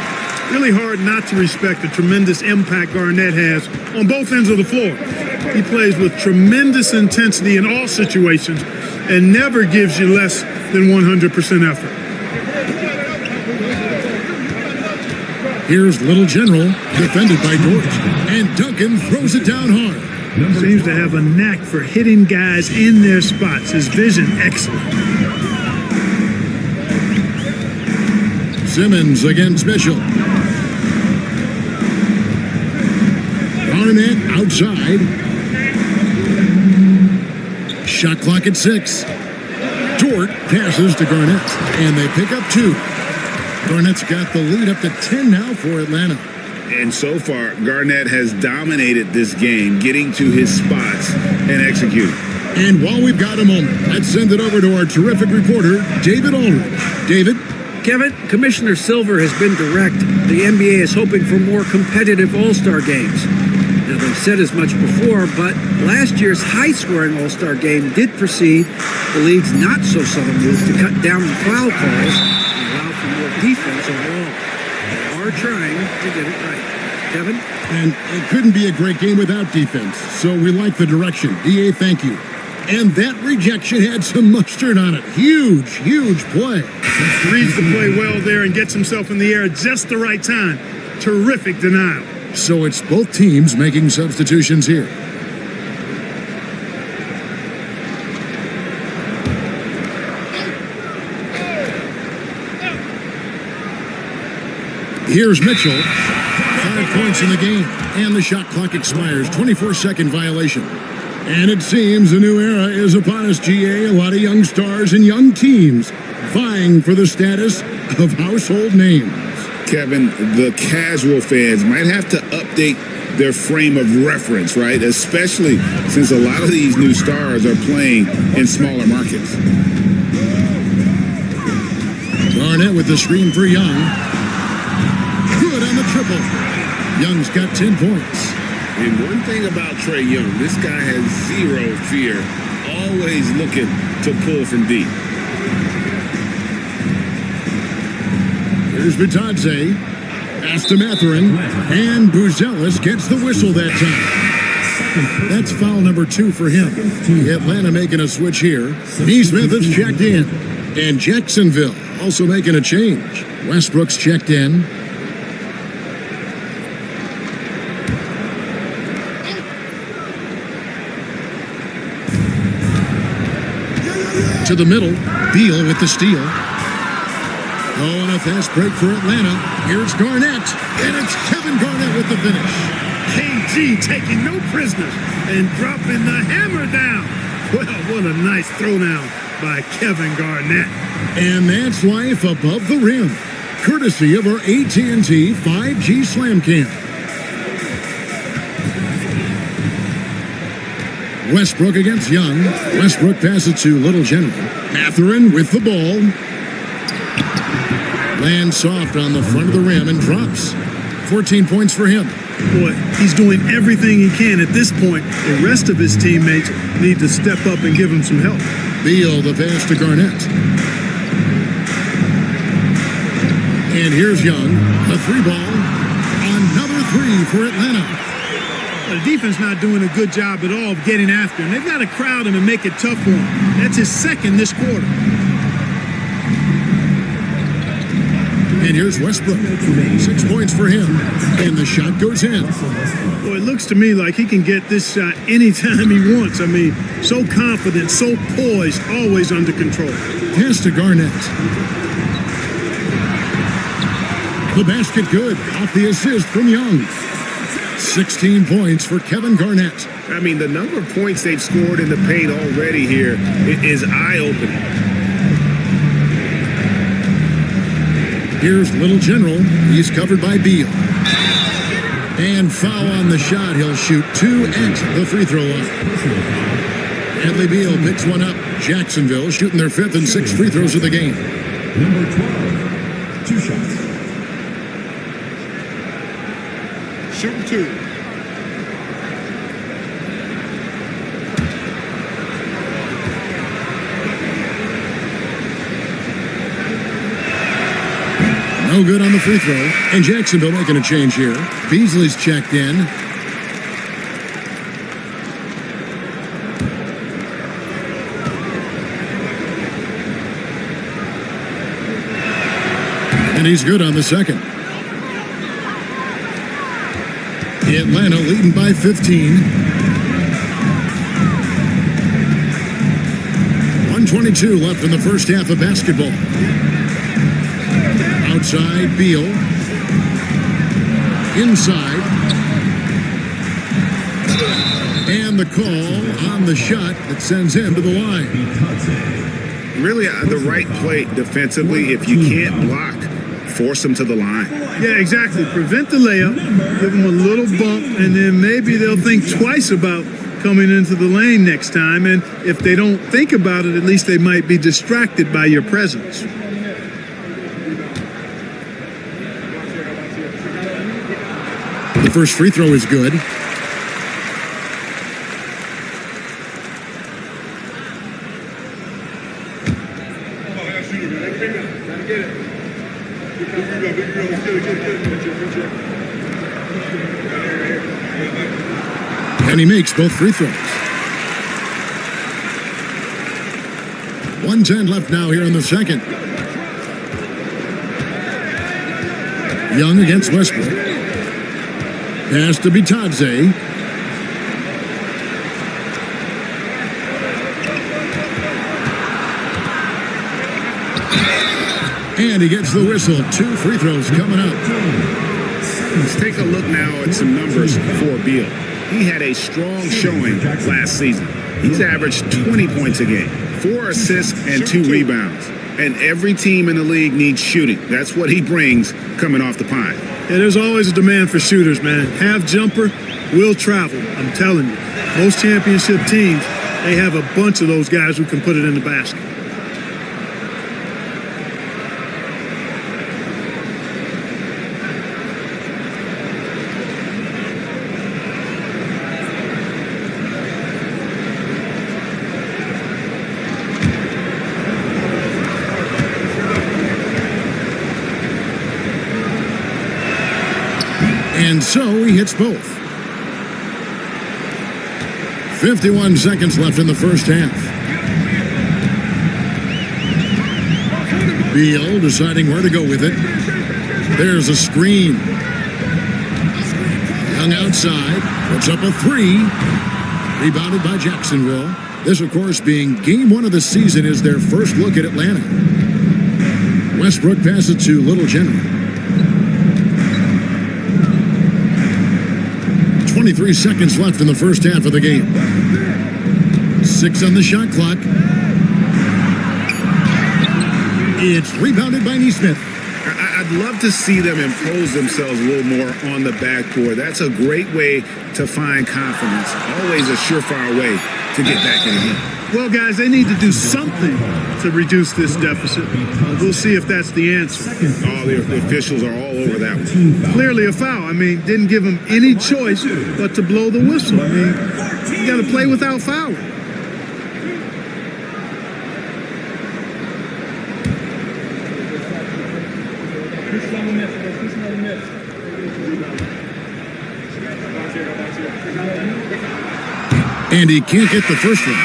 Speaker 14: Really hard not to respect the tremendous impact Garnett has on both ends of the floor. He plays with tremendous intensity in all situations and never gives you less than 100% effort.
Speaker 9: Here's Little General, defended by Dort. And Duncan throws it down hard.
Speaker 14: Seems to have a knack for hitting guys in their spots. His vision excellent.
Speaker 9: Simmons against Mitchell. Garnett outside. Shot clock at 6. Dort passes to Garnett, and they pick up 2. Garnett's got the lead up to 10 now for Atlanta.
Speaker 11: And so far, Garnett has dominated this game, getting to his spots and executing.
Speaker 9: And while we've got a moment, let's send it over to our terrific reporter, David Aldridge. David?
Speaker 12: Kevin, Commissioner Silver has been direct. The NBA is hoping for more competitive All-Star games. Now, they've said as much before, but last year's high-scoring All-Star game did precede the league's not-so-subtle move to cut down on foul calls and allow for more defense overall. They are trying to get it right. Kevin?
Speaker 9: And it couldn't be a great game without defense, so we like the direction. DA, thank you. And that rejection had some mustard on it. Huge, huge play.
Speaker 14: Reads the play well there and gets himself in the air at just the right time. Terrific denial.
Speaker 9: So it's both teams making substitutions here. Here's Mitchell. 5 points in the game. And the shot clock expires. 24-second violation. And it seems a new era is upon us, GA. A lot of young stars and young teams vying for the status of household names.
Speaker 11: Kevin, the casual fans might have to update their frame of reference, right? Especially since a lot of these new stars are playing in smaller markets.
Speaker 9: Garnett with the screen for Young. Good on the triple. Young's got 10 points.
Speaker 11: And one thing about Trae Young, this guy has zero fear, always looking to pull from deep.
Speaker 9: Here's Bitadze. Pass to Mathurin. And Buzelis gets the whistle that time. That's foul number 2 for him. Atlanta making a switch here. Neesmith has checked in. And Jacksonville also making a change. Westbrook's checked in. To the middle. Beal with the steal. Oh, and a fast break for Atlanta. Here's Garnett. And it's Kevin Garnett with the finish.
Speaker 14: KG taking no prisoners and dropping the hammer down. Well, what a nice throwdown by Kevin Garnett.
Speaker 9: And that's life above the rim. courtesy of our AT&T 5G Slam Cam. Westbrook against Young. Westbrook passes to Little General. Mathurin with the ball. Lands soft on the front of the rim and drops. 14 points for him.
Speaker 14: Boy, he's doing everything he can at this point. The rest of his teammates need to step up and give him some help.
Speaker 9: Beal the pass to Garnett. And here's Young. A three ball. Another three for Atlanta.
Speaker 14: The defense not doing a good job at all of getting after him. They've got to crowd him and make it tough for him. That's his second this quarter.
Speaker 9: And here's Westbrook. 6 points for him. And the shot goes in.
Speaker 14: Well, it looks to me like he can get this shot anytime he wants. I mean, so confident, so poised, always under control.
Speaker 9: Pass to Garnett. The basket good. Off the assist from Young. 16 points for Kevin Garnett.
Speaker 11: I mean, the number of points they've scored in the paint already here is eye-opening.
Speaker 9: Here's Little General. He's covered by Beal. And foul on the shot. He'll shoot 2 at the free throw line. Bradley Beal picks one up. Jacksonville shooting their 5th and 6th free throws of the game.
Speaker 5: Number 12, 2 shots.
Speaker 13: Shoot 2.
Speaker 9: No good on the free throw. And Jacksonville making a change here. Beasley's checked in. And he's good on the second. Atlanta leading by 15. 1:22 left in the first half of basketball. Outside, Beal. Inside. And the call on the shot that sends him to the line.
Speaker 11: Really the right play defensively. If you can't block, force them to the line.
Speaker 14: Yeah, exactly. Prevent the layup, give them a little bump, and then maybe they'll think twice about coming into the lane next time. And if they don't think about it, at least they might be distracted by your presence.
Speaker 9: The first free throw is good. And he makes both free throws. 1:10 left now here in the second. Young against Westbrook. Pass to Bitadze. And he gets the whistle. 2 free throws coming up.
Speaker 11: Let's take a look now at some numbers for Beal. He had a strong showing last season. He's averaged 20 points a game, 4 assists and 2 rebounds. And every team in the league needs shooting. That's what he brings coming off the pine.
Speaker 14: Yeah, there's always a demand for shooters, man. Have jumper, will travel. I'm telling you. Most championship teams, they have a bunch of those guys who can put it in the basket.
Speaker 9: And so he hits both. 51 seconds left in the first half. Beal deciding where to go with it. There's a screen. Young outside. Puts up a 3. Rebounded by Jacksonville. This, of course, being game 1 of the season, is their first look at Atlanta. Westbrook passes to Little General. 23 seconds left in the first half of the game. 6 on the shot clock. It's rebounded by Nesmith.
Speaker 11: I I'd love to see them impose themselves a little more on the backboard. That's a great way to find confidence. Always a surefire way to get back in the game.
Speaker 14: Well, guys, they need to do something to reduce this deficit. We'll see if that's the answer.
Speaker 11: Oh, the officials are all over that one.
Speaker 14: Clearly a foul. I mean, didn't give them any choice but to blow the whistle. I mean, you got to play without fouling.
Speaker 9: And he can't get the first one.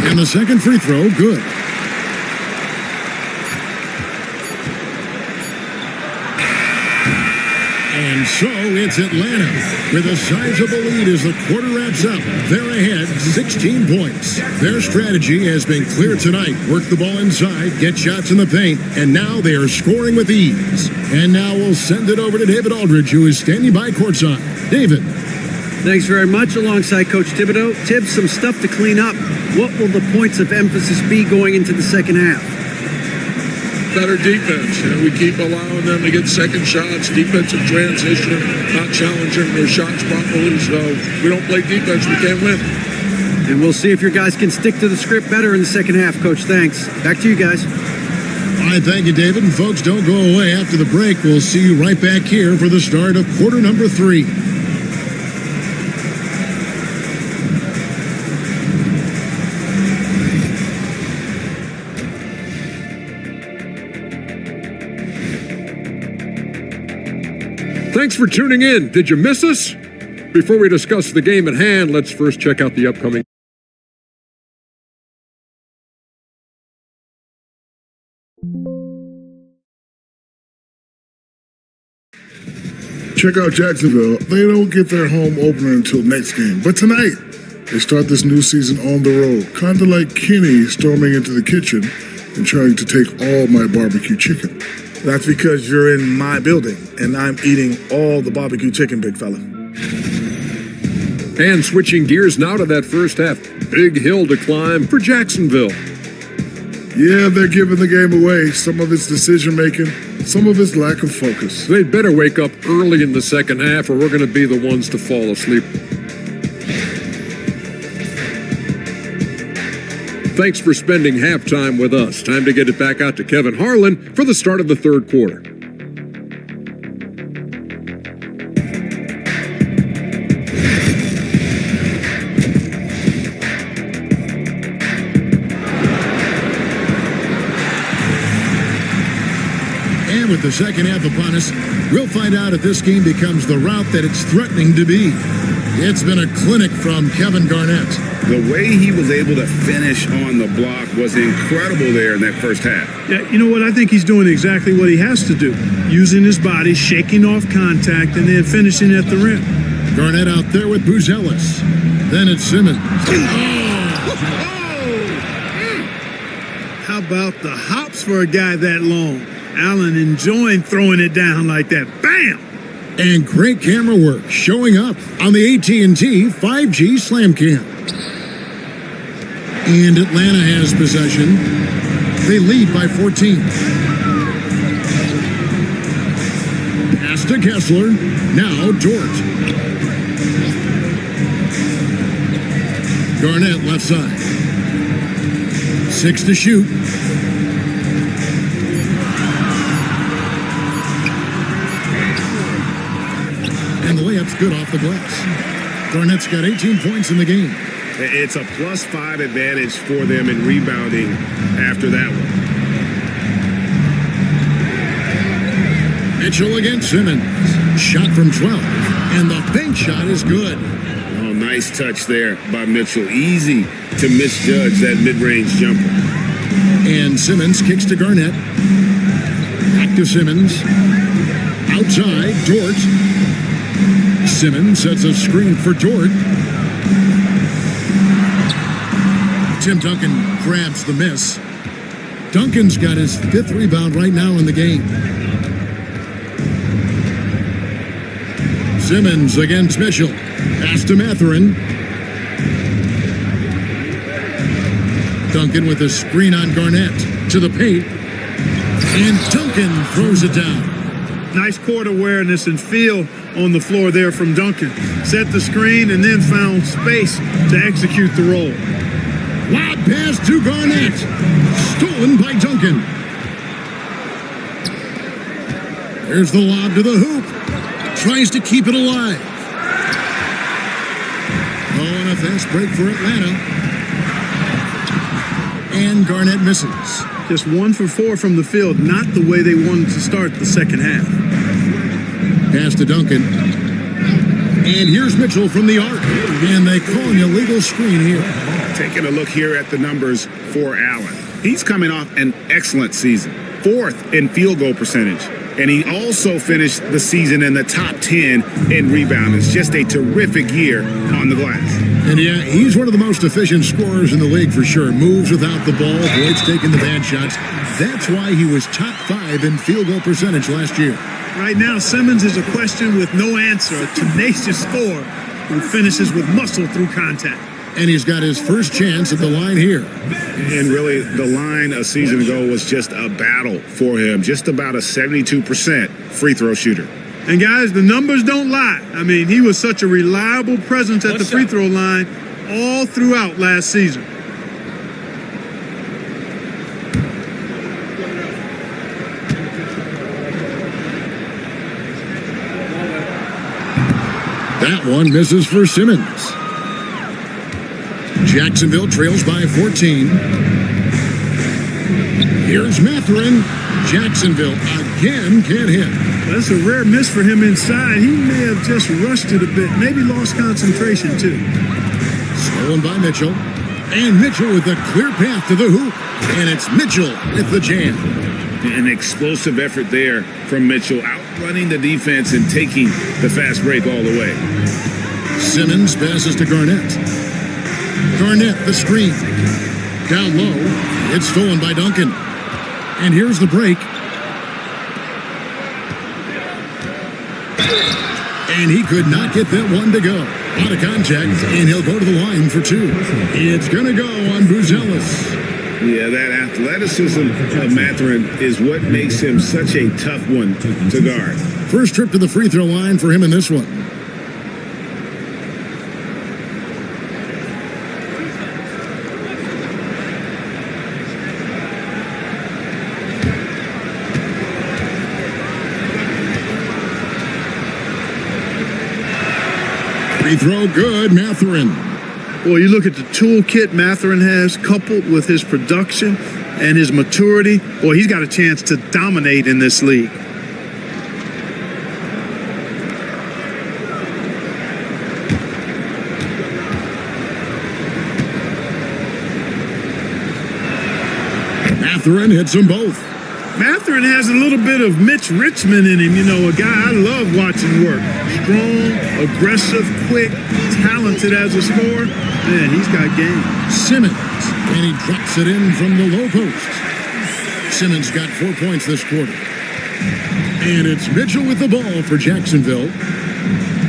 Speaker 9: And the second free throw, good. And so it's Atlanta with a sizable lead as the quarter wraps up. They're ahead 16 points. Their strategy has been clear tonight. Work the ball inside, get shots in the paint, and now they are scoring with ease. And now we'll send it over to David Aldridge, who is standing by courtside. David.
Speaker 12: Thanks very much. Alongside Coach Thibodeau. Tibbs, some stuff to clean up. What will the points of emphasis be going into the second half?
Speaker 7: Better defense. We keep allowing them to get second shots, defensive transition, not challenging their shots properly. So if we don't play defense, we can't win.
Speaker 12: And we'll see if your guys can stick to the script better in the second half, Coach. Thanks. Back to you guys.
Speaker 9: All right, thank you, David. And folks, don't go away. After the break, we'll see you right back here for the start of quarter number 3.
Speaker 7: Thanks for tuning in. Did you miss us? Before we discuss the game at hand, let's first check out the upcoming.
Speaker 13: Check out Jacksonville. They don't get their home opener until next game. But tonight, they start this new season on the road. Kind of like Kenny storming into the kitchen and trying to take all my barbecue chicken.
Speaker 8: That's because you're in my building, and I'm eating all the barbecue chicken, big fella.
Speaker 7: And switching gears now to that first half. Big hill to climb for Jacksonville.
Speaker 13: Yeah, they're giving the game away. Some of it's decision-making, some of it's lack of focus.
Speaker 7: They'd better wake up early in the second half or we're going to be the ones to fall asleep. Thanks for spending halftime with us. Time to get it back out to Kevin Harlan for the start of the third quarter.
Speaker 9: And with the second half upon us, we'll find out if this game becomes the route that it's threatening to be. It's been a clinic from Kevin Garnett.
Speaker 11: The way he was able to finish on the block was incredible there in that first half.
Speaker 14: Yeah, you know what? I think he's doing exactly what he has to do. Using his body, shaking off contact, and then finishing at the rim.
Speaker 9: Garnett out there with Buzelis. Then it's Simmons.
Speaker 14: How about the hops for a guy that long? Allen enjoying throwing it down like that. Bam!
Speaker 9: And great camera work showing up on the AT&T 5G Slam Cam. And Atlanta has possession. They lead by 14. Pass to Kessler. Now Dort. Garnett left side. 6 to shoot. And the layup's good off the glass. Garnett's got 18 points in the game.
Speaker 11: It's a +5 advantage for them in rebounding after that one.
Speaker 9: Mitchell against Simmons. Shot from 12. And the bank shot is good.
Speaker 11: Oh, nice touch there by Mitchell. Easy to misjudge that mid-range jumper.
Speaker 9: And Simmons kicks to Garnett. Back to Simmons. Outside, Dort. Simmons sets a screen for Dort. Tim Duncan grabs the miss. Duncan's got his 5th rebound right now in the game. Simmons against Mitchell. Pass to Mathurin. Duncan with a screen on Garnett to the paint. And Duncan throws it down.
Speaker 14: Nice court awareness and feel on the floor there from Duncan. Set the screen and then found space to execute the roll.
Speaker 9: Lob pass to Garnett. Stolen by Duncan. There's the lob to the hoop. Tries to keep it alive. Oh, and a fast break for Atlanta. And Garnett misses.
Speaker 14: Just 1 for 4 from the field. Not the way they wanted to start the second half.
Speaker 9: Pass to Duncan. And here's Mitchell from the arc. And they call an illegal screen here.
Speaker 11: Taking a look here at the numbers for Allen. He's coming off an excellent season. 4th in field goal percentage. And he also finished the season in the top 10 in rebounding. It's just a terrific year on the glass.
Speaker 9: And yeah, he's one of the most efficient scorers in the league for sure. Moves without the ball, avoids taking the bad shots. That's why he was top 5 in field goal percentage last year.
Speaker 14: Right now, Simmons is a question with no answer. A tenacious scorer who finishes with muscle through contact.
Speaker 9: And he's got his first chance at the line here.
Speaker 11: And really, the line a season ago was just a battle for him. Just about a 72% free throw shooter.
Speaker 14: And guys, the numbers don't lie. I mean, he was such a reliable presence at the free throw line all throughout last season.
Speaker 9: That one misses for Simmons. Jacksonville trails by 14. Here's Mathurin. Jacksonville again can't hit.
Speaker 14: That's a rare miss for him inside. He may have just rushed it a bit, maybe lost concentration too.
Speaker 9: Stolen by Mitchell. And Mitchell with a clear path to the hoop. And it's Mitchell with the jam.
Speaker 11: An explosive effort there from Mitchell, outrunning the defense and taking the fast break all the way.
Speaker 9: Simmons passes to Garnett. Garnett, the screen. Down low. It's stolen by Duncan. And here's the break. And he could not get that one to go. Out of contact, and he'll go to the line for 2. It's going to go on Buzelis.
Speaker 11: Yeah, that athleticism of Mathurin is what makes him such a tough one to guard.
Speaker 9: First trip to the free throw line for him in this one. Free throw good, Mathurin.
Speaker 14: Well, you look at the toolkit Mathurin has, coupled with his production and his maturity. Boy, he's got a chance to dominate in this league.
Speaker 9: Mathurin hits them both.
Speaker 14: Mathurin has a little bit of Mitch Richmond in him, you know, a guy I love watching work. Strong, aggressive, quick, talented as a scorer. Man, he's got game.
Speaker 9: Simmons, and he drops it in from the low post. Simmons got 4 points this quarter. And it's Mitchell with the ball for Jacksonville.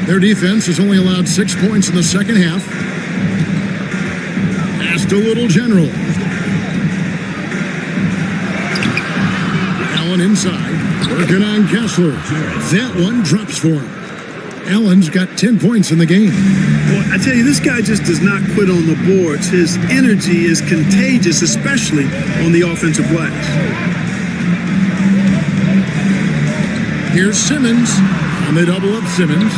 Speaker 9: Their defense has only allowed 6 points in the second half. Pass to Little General. Allen inside, working on Kessler. That one drops for him. Allen's got 10 points in the game.
Speaker 14: Boy, I tell you, this guy just does not quit on the boards. His energy is contagious, especially on the offensive glass.
Speaker 9: Here's Simmons, and they double up Simmons.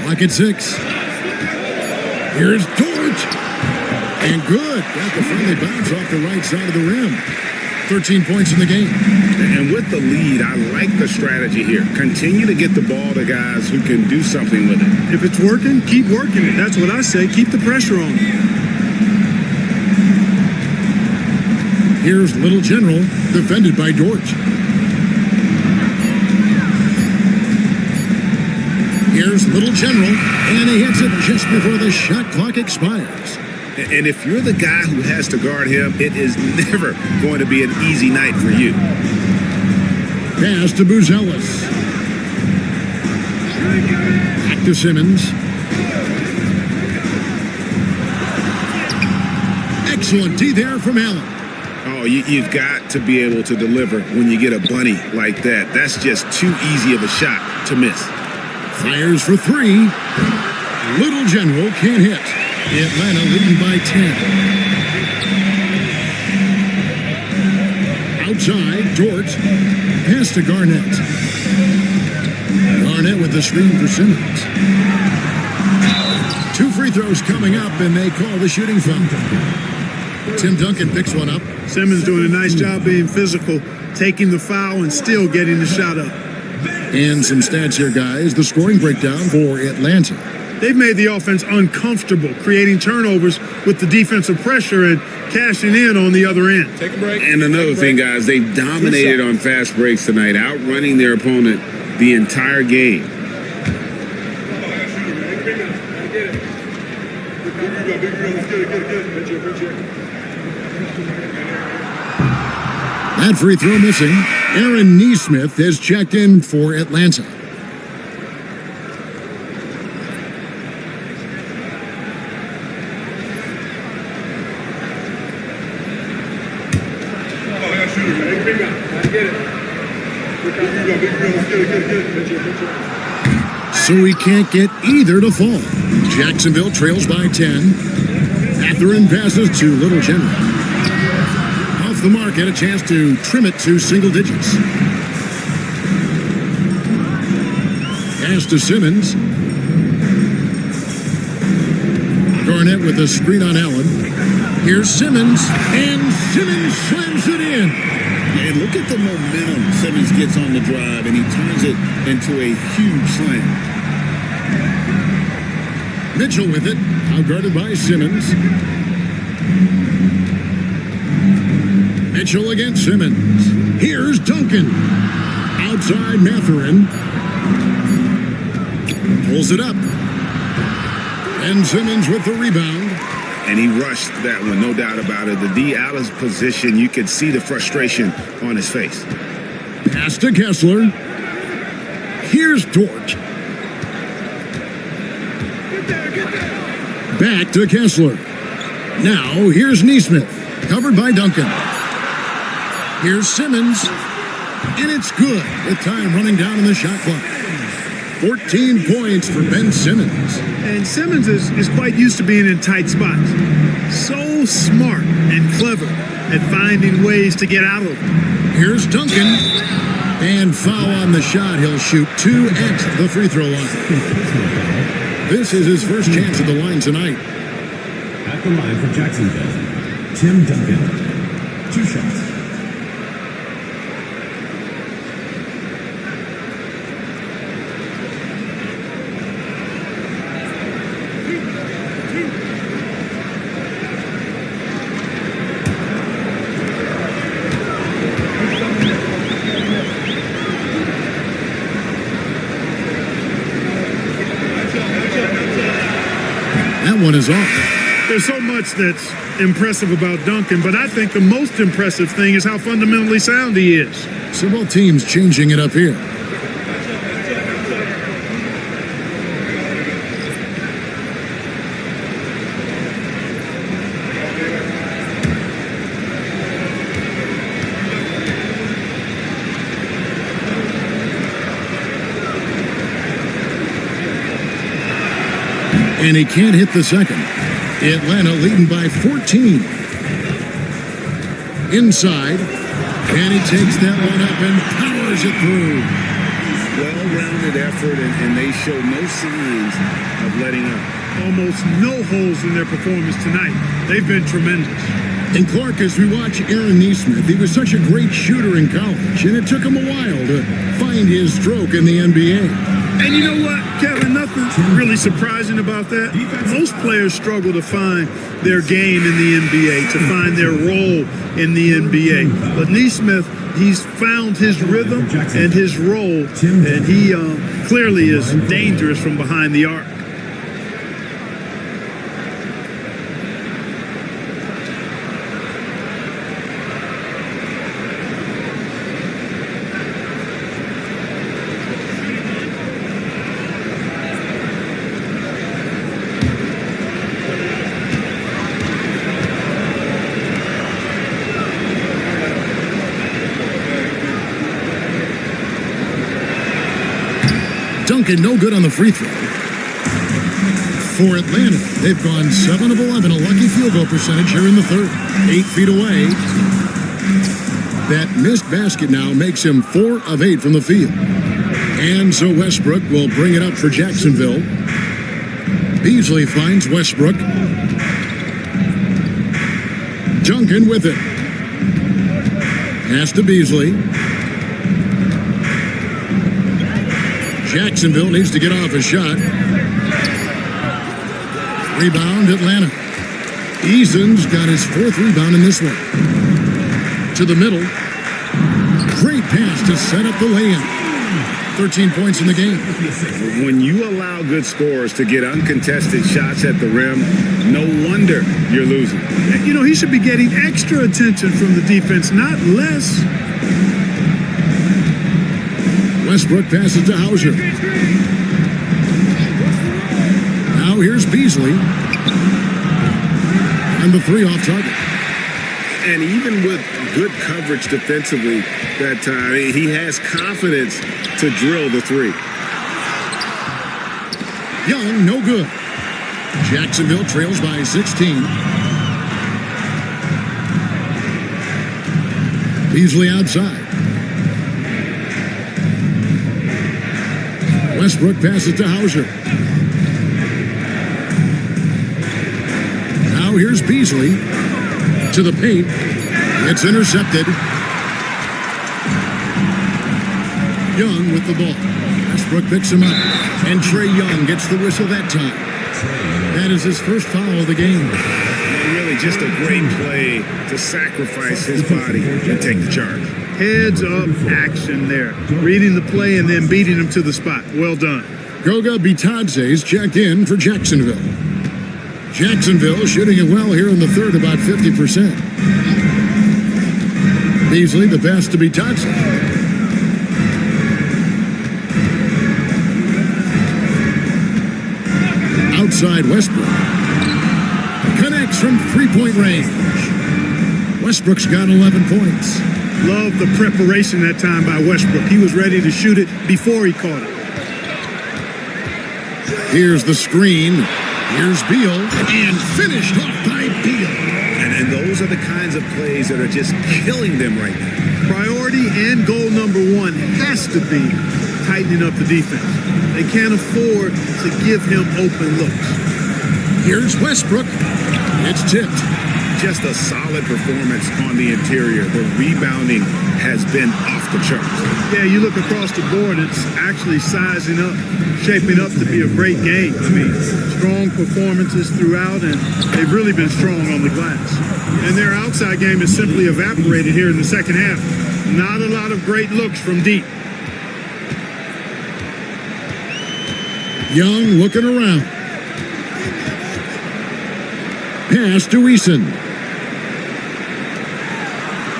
Speaker 9: Lock at 6. Here's Dort. And good. Got the friendly bounce off the right side of the rim. 13 points in the game.
Speaker 11: And with the lead, I like the strategy here. Continue to get the ball to guys who can do something with it.
Speaker 14: If it's working, keep working it. That's what I say. Keep the pressure on.
Speaker 9: Here's Little General, defended by Dort. Here's Little General, and he hits it just before the shot clock expires.
Speaker 11: And if you're the guy who has to guard him, it is never going to be an easy night for you.
Speaker 9: Pass to Buzelis. Back to Simmons. Excellent D there from Allen.
Speaker 11: Oh, you've got to be able to deliver when you get a bunny like that. That's just too easy of a shot to miss.
Speaker 9: Fires for three. Little General can't hit. Atlanta leading by 10. Outside, Dort. Pass to Garnett. Garnett with the screen for Simmons. 2 free throws coming up, and they call the shooting foul. Tim Duncan picks one up.
Speaker 14: Simmons doing a nice job being physical, taking the foul and still getting the shot up.
Speaker 9: And some stats here, guys. The scoring breakdown for Atlanta.
Speaker 14: They've made the offense uncomfortable, creating turnovers with the defensive pressure and cashing in on the other end.
Speaker 7: Take a break.
Speaker 11: And another thing, guys, they've dominated on fast breaks tonight, outrunning their opponent the entire game.
Speaker 9: That free throw missing. Aaron Neesmith has checked in for Atlanta. So he can't get either to fall. Jacksonville trails by 10. Mathurin passes to Little General. Off the mark, had a chance to trim it to single digits. Pass to Simmons. Garnett with a screen on Allen. Here's Simmons, and Simmons slams it in.
Speaker 11: And look at the momentum Simmons gets on the drive, and he turns it into a huge slam.
Speaker 9: Mitchell with it, outguarded by Simmons. Mitchell against Simmons. Here's Duncan. Outside Mathurin. Pulls it up. And Simmons with the rebound.
Speaker 11: And he rushed that one, no doubt about it. The D out of position, you could see the frustration on his face.
Speaker 9: Pass to Kessler. Here's Dort. Back to Kessler. Now here's Neesmith, covered by Duncan. Here's Simmons, and it's good with time running down in the shot clock. 14 points for Ben Simmons.
Speaker 14: And Simmons is quite used to being in tight spots. So smart and clever at finding ways to get out of them.
Speaker 9: Here's Duncan. And foul on the shot. He'll shoot 2 at the free throw line. This is his first chance at the line tonight.
Speaker 5: At the line for Jacksonville, Tim Duncan. 2 shots.
Speaker 9: That one is off.
Speaker 14: There's so much that's impressive about Duncan, but I think the most impressive thing is how fundamentally sound he is.
Speaker 9: So both teams changing it up here. And he can't hit the second. Atlanta leading by 14. Inside. And he takes that one up and powers it through.
Speaker 11: Well-rounded effort, and they show no signs of letting up.
Speaker 14: Almost no holes in their performance tonight. They've been tremendous.
Speaker 9: And Clark, as we watch Aaron Nesmith, he was such a great shooter in college, and it took him a while to find his stroke in the NBA.
Speaker 14: And you know what, Kevin, nothing really surprising about that. Most players struggle to find their game in the NBA, to find their role in the NBA. But Nesmith, he's found his rhythm and his role, and he clearly is dangerous from behind the arc.
Speaker 9: Duncan, no good on the free throw. For Atlanta, they've gone 7 of 11, a lucky field goal percentage here in the third. 8 feet away. That missed basket now makes him 4 of 8 from the field. And so Westbrook will bring it up for Jacksonville. Beasley finds Westbrook. Duncan with it. Pass to Beasley. Jacksonville needs to get off a shot. Rebound, Atlanta. Eason's got his 4th rebound in this one. To the middle. Great pass to set up the layup. 13 points in the game.
Speaker 11: When you allow good scorers to get uncontested shots at the rim, no wonder you're losing.
Speaker 14: You know, he should be getting extra attention from the defense, not less.
Speaker 9: Westbrook passes to Hauser. Now here's Beasley. And the 3 off target.
Speaker 11: And even with good coverage defensively that time, he has confidence to drill the 3.
Speaker 9: Young, no good. Jacksonville trails by 16. Beasley outside. Westbrook passes to Hauser. Now here's Beasley to the paint. It's intercepted. Young with the ball. Westbrook picks him up. And Trae Young gets the whistle that time. That is his first foul of the game.
Speaker 11: Really just a great play to sacrifice his body and take the charge.
Speaker 14: Heads up action there. Reading the play and then beating him to the spot. Well done.
Speaker 9: Goga Bitadze's checked in for Jacksonville. Jacksonville shooting it well here in the third, about 50%. Beasley, the pass to Bitadze. Outside Westbrook. Connects from 3-point range. Westbrook's got 11 points.
Speaker 14: Love the preparation that time by Westbrook. He was ready to shoot it before he caught it.
Speaker 9: Here's the screen. Here's Beal. And finished off by Beal.
Speaker 11: And those are the kinds of plays that are just killing them right now.
Speaker 14: Priority and goal number 1 has to be tightening up the defense. They can't afford to give him open looks.
Speaker 9: Here's Westbrook. It's tipped.
Speaker 11: Just a solid performance on the interior. The rebounding has been off the charts.
Speaker 14: Yeah, you look across the board, it's actually sizing up, shaping up to be a great game. I mean, strong performances throughout, and they've really been strong on the glass. And their outside game has simply evaporated here in the second half. Not a lot of great looks from deep.
Speaker 9: Young looking around. Pass to Eason.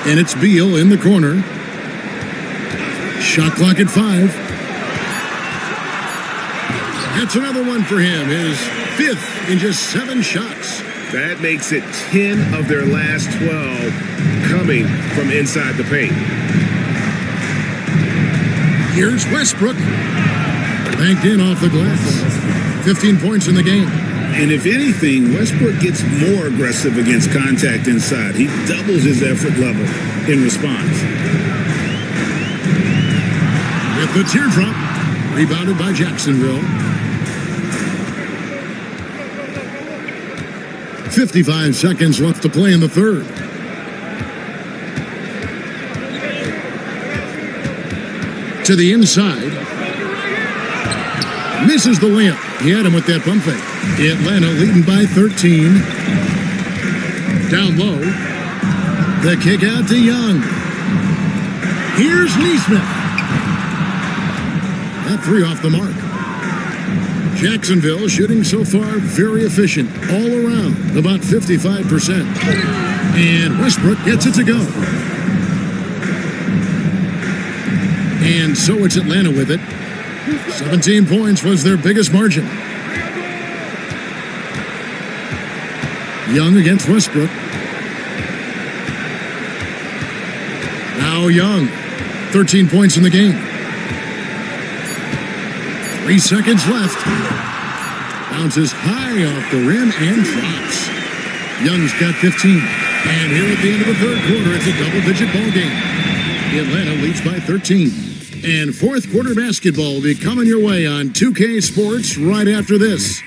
Speaker 9: And it's Beal in the corner. Shot clock at 5. That's another one for him. His 5th in just 7 shots.
Speaker 11: That makes it 10 of their last 12 coming from inside the paint.
Speaker 9: Here's Westbrook. Banked in off the glass. 15 points in the game.
Speaker 11: And if anything, Westbrook gets more aggressive against contact inside. He doubles his effort level in response.
Speaker 9: With the teardrop, rebounded by Jacksonville. 55 seconds left to play in the third. To the inside. Misses the layup. He had him with that pump fake. Atlanta leading by 13. Down low. The kick out to Young. Here's Neesmith. That three off the mark. Jacksonville shooting so far very efficient all around, about 55%. And Westbrook gets it to go. And so it's Atlanta with it. 17 points was their biggest margin. Young against Westbrook. Now Young, 13 points in the game. 3 seconds left. Bounces high off the rim and drops. Young's got 15. And here at the end of the third quarter, it's a double-digit ball game. Atlanta leads by 13. And fourth quarter basketball will be coming your way on 2K Sports right after this.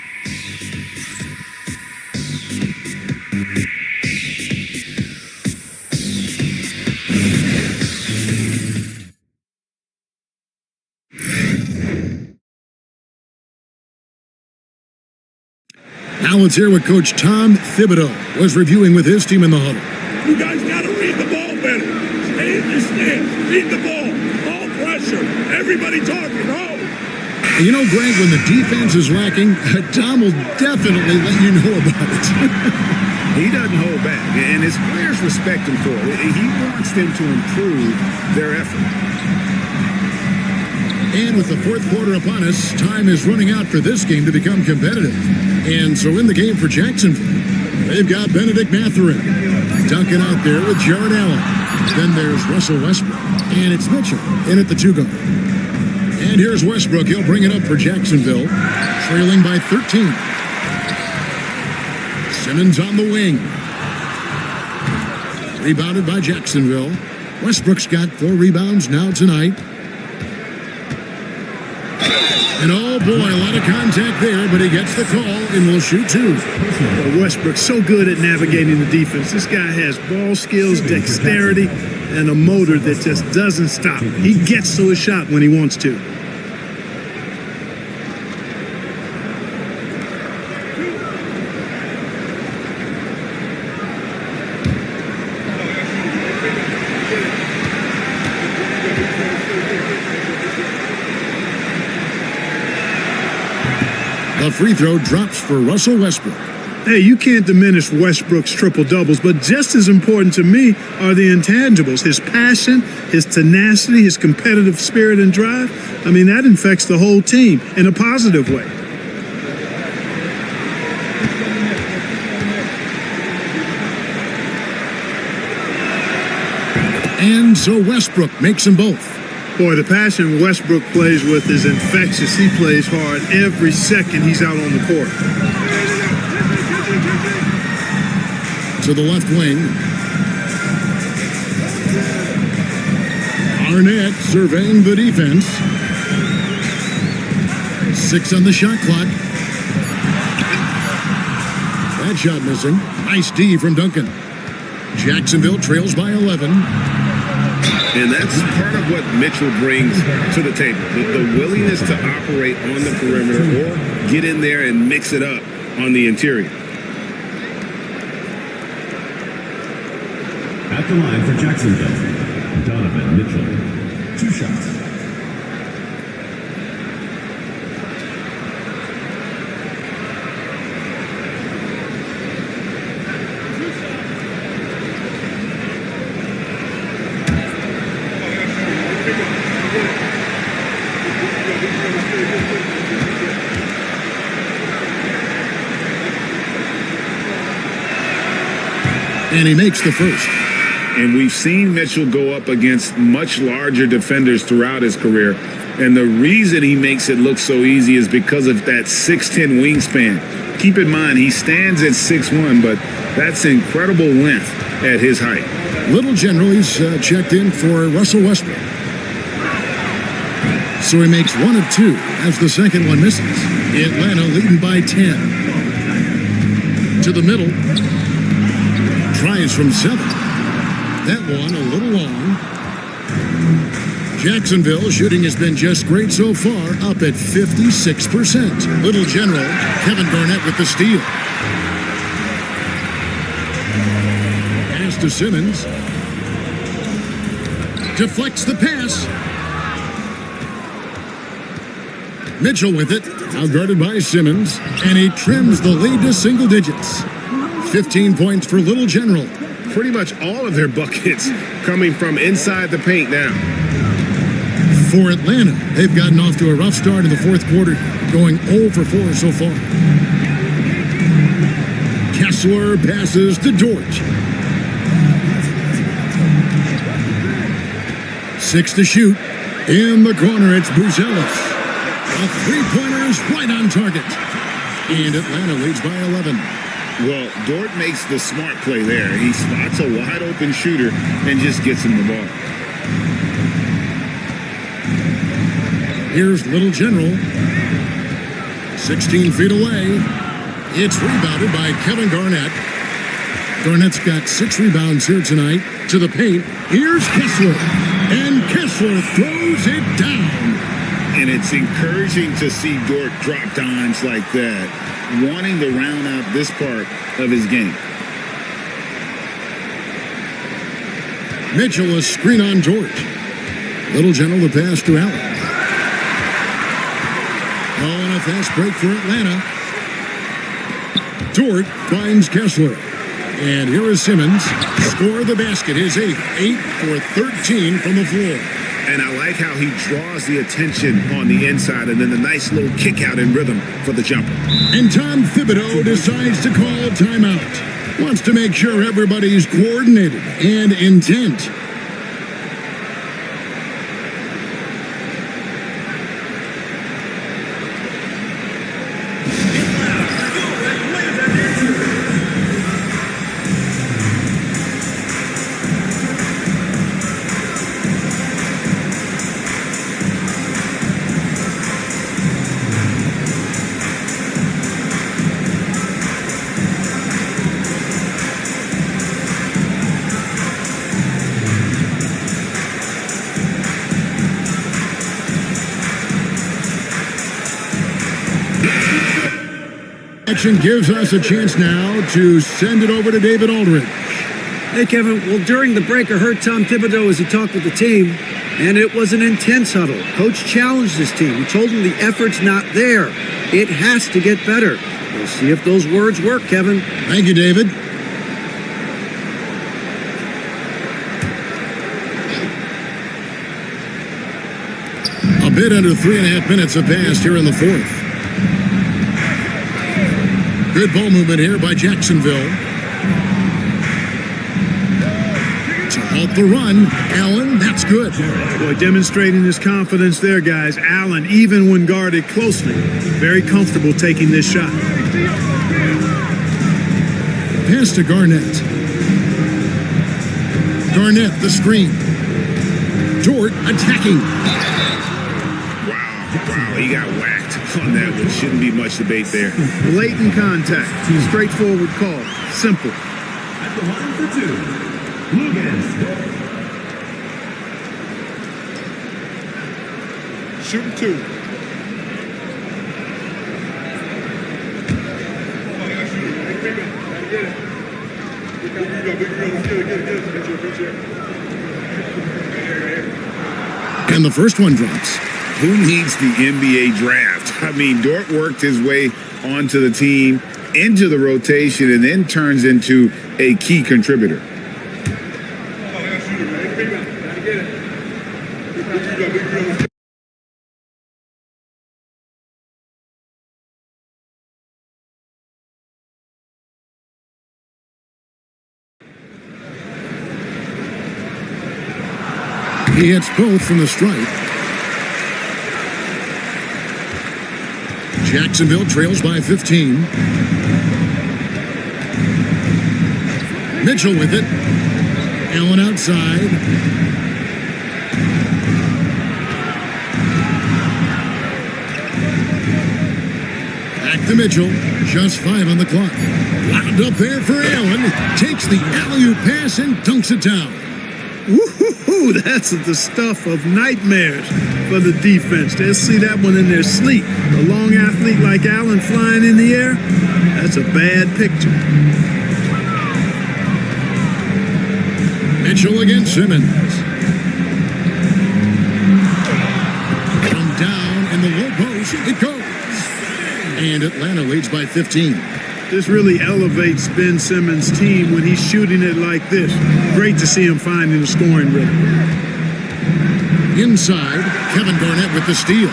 Speaker 9: Now let's hear what Coach Tom Thibodeau was reviewing with his team in the huddle.
Speaker 15: You guys got to read the ball better. Stay in your stance. Read the ball. All pressure. Everybody talking. Oh.
Speaker 9: You know, Greg, when the defense is lacking, Tom will definitely let you know about it.
Speaker 11: He doesn't hold back, and his players respect him for it. He wants them to improve their effort.
Speaker 9: And with the fourth quarter upon us, time is running out for this game to become competitive. And so in the game for Jacksonville, they've got Benedict Mathurin dunking out there with Jared Allen. Then there's Russell Westbrook, and it's Mitchell in at the two-guard. And here's Westbrook. He'll bring it up for Jacksonville, trailing by 13. Simmons on the wing. Rebounded by Jacksonville. Westbrook's got 4 rebounds now tonight. And oh boy, a lot of contact there, but he gets the call and will shoot 2.
Speaker 14: Well, Westbrook's so good at navigating the defense. This guy has ball skills, dexterity, and a motor that just doesn't stop. He gets to his shot when he wants to.
Speaker 9: The free throw drops for Russell Westbrook.
Speaker 14: Hey, you can't diminish Westbrook's triple-doubles, but just as important to me are the intangibles. His passion, his tenacity, his competitive spirit and drive. I mean, that infects the whole team in a positive way.
Speaker 9: And so Westbrook makes them both.
Speaker 14: Boy, the passion Westbrook plays with is infectious. He plays hard every second he's out on the court.
Speaker 9: To the left wing. Arnett surveying the defense. 6 on the shot clock. That shot missing. Nice D from Duncan. Jacksonville trails by 11.
Speaker 11: And that's part of what Mitchell brings to the table. The willingness to operate on the perimeter or get in there and mix it up on the interior.
Speaker 5: At the line for Jacksonville, Donovan Mitchell. 2 shots.
Speaker 9: And he makes the first.
Speaker 11: And we've seen Mitchell go up against much larger defenders throughout his career. And the reason he makes it look so easy is because of that 6'10" wingspan. Keep in mind, he stands at 6'1", but that's incredible length at his height.
Speaker 9: Little General, he's checked in for Russell Westbrook. So he makes 1 of 2 as the second one misses. Atlanta leading by 10. To the middle. Tries from 7. That one a little long. Jacksonville shooting has been just great so far, up at 56%. Little General, Kevin Garnett with the steal. Pass to Simmons. Deflects the pass. Mitchell with it, now guarded by Simmons, and he trims the lead to single digits. 15 points for Little General.
Speaker 11: Pretty much all of their buckets coming from inside the paint now.
Speaker 9: For Atlanta, they've gotten off to a rough start in the fourth quarter, going 0 for 4 so far. Kessler passes to Dort. 6 to shoot. In the corner, it's Buzelis. A three-pointer is right on target. And Atlanta leads by 11.
Speaker 11: Well, Dort makes the smart play there. He spots a wide-open shooter and just gets him the ball.
Speaker 9: Here's Little General. 16 feet away. It's rebounded by Kevin Garnett. Garnett's got 6 rebounds here tonight. To the paint. Here's Kessler. And Kessler throws it down.
Speaker 11: And it's encouraging to see Dort drop dimes like that, wanting to round out this part of his game.
Speaker 9: Mitchell, a screen on Dort. Little General the pass to Allen. Oh, and a fast break for Atlanta. Dort finds Kessler. And here is Simmons. Score the basket, his 8th. 8 for 13 from the floor.
Speaker 11: And I like how he draws the attention on the inside and then the nice little kick out in rhythm for the jumper.
Speaker 9: And Tom Thibodeau decides to call timeout. Wants to make sure everybody's coordinated and intent. Action gives us a chance now to send it over to David Aldridge.
Speaker 12: Hey, Kevin. Well, during the break, I heard Tom Thibodeau as he talked with the team, and it was an intense huddle. Coach challenged his team. He told them the effort's not there. It has to get better. We'll see if those words work, Kevin.
Speaker 9: Thank you, David. A bit under 3.5 minutes have passed here in the fourth. Good ball movement here by Jacksonville. To halt the run, Allen, that's good.
Speaker 14: Boy, demonstrating his confidence there, guys. Allen, even when guarded closely, very comfortable taking this shot.
Speaker 9: Pass to Garnett. Garnett, the screen. Dort attacking.
Speaker 11: Wow, he got whacked on that one. Shouldn't be much debate there.
Speaker 14: Blatant contact. Straightforward call. Simple.
Speaker 5: At the line for 2, Lucas.
Speaker 8: Shooting 2.
Speaker 9: And the first one drops.
Speaker 11: Who needs the NBA draft? I mean, Dort worked his way onto the team, into the rotation, and then turns into a key contributor.
Speaker 9: He hits both from the stripe. Jacksonville trails by 15. Mitchell with it. Allen outside. Back to Mitchell. Just 5 on the clock. Wound up there for Allen. Takes the alley-oop pass and dunks it down. Woo-hoo-hoo.
Speaker 14: Ooh, that's the stuff of nightmares for the defense. They'll see that one in their sleep. A long athlete like Allen flying in the air, that's a bad picture.
Speaker 9: Mitchell against Simmons. From down in the low post, it goes. And Atlanta leads by 15.
Speaker 14: This really elevates Ben Simmons' team when he's shooting it like this. Great to see him finding the scoring rhythm.
Speaker 9: Inside, Kevin Garnett with the steal.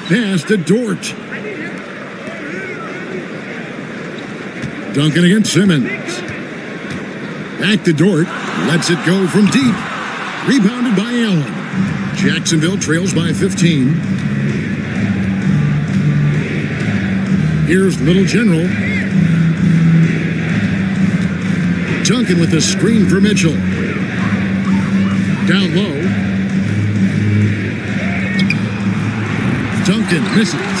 Speaker 9: Pass to Dort. Duncan against Simmons. Back to Dort. Lets it go from deep. Rebounded by Allen. Jacksonville trails by 15. Here's Little General. Duncan with the screen for Mitchell. Down low. Duncan misses.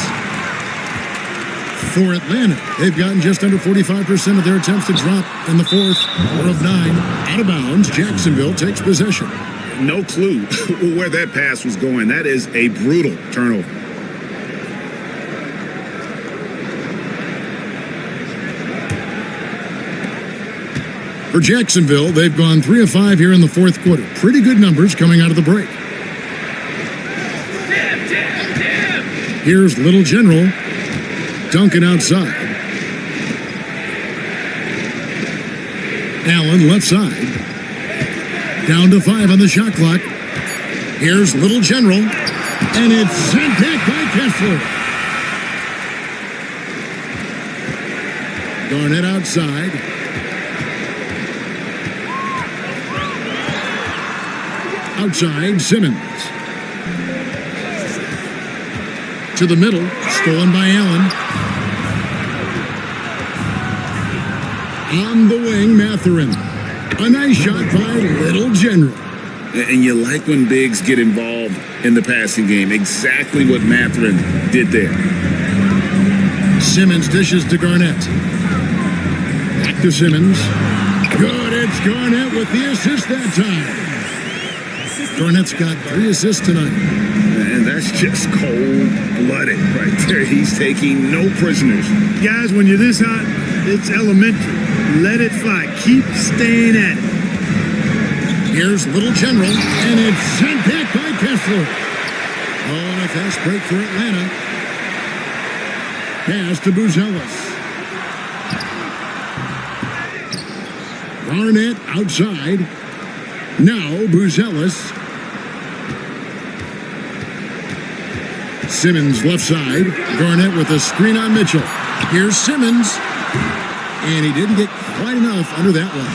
Speaker 9: For Atlanta, they've gotten just under 45% of their attempts to drop in the fourth, 4 of 9. Out of bounds, Jacksonville takes possession.
Speaker 11: No clue where that pass was going. That is a brutal turnover.
Speaker 9: For Jacksonville, they've gone 3 of 5 here in the fourth quarter. Pretty good numbers coming out of the break. Here's Little General. Duncan outside. Allen left side. Down to 5 on the shot clock. Here's Little General. And it's sent back by Kessler. Garnett outside. Outside, Simmons. To the middle, stolen by Allen. On the wing, Mathurin. A nice shot by Little General.
Speaker 11: And you like when bigs get involved in the passing game. Exactly what Mathurin did there.
Speaker 9: Simmons dishes to Garnett. Back to Simmons. Good, it's Garnett with the assist that time. Garnett's got 3 assists tonight.
Speaker 11: And that's just cold-blooded right there. He's taking no prisoners.
Speaker 14: Guys, when you're this hot, it's elementary. Let it fly. Keep staying at it.
Speaker 9: Here's Little General, and it's sent back by Kessler. Oh, and a fast break for Atlanta. Pass to Buzelis. Garnett outside. Now Buzelis. Simmons left side. Garnett with a screen on Mitchell. Here's Simmons. And he didn't get quite enough under that one.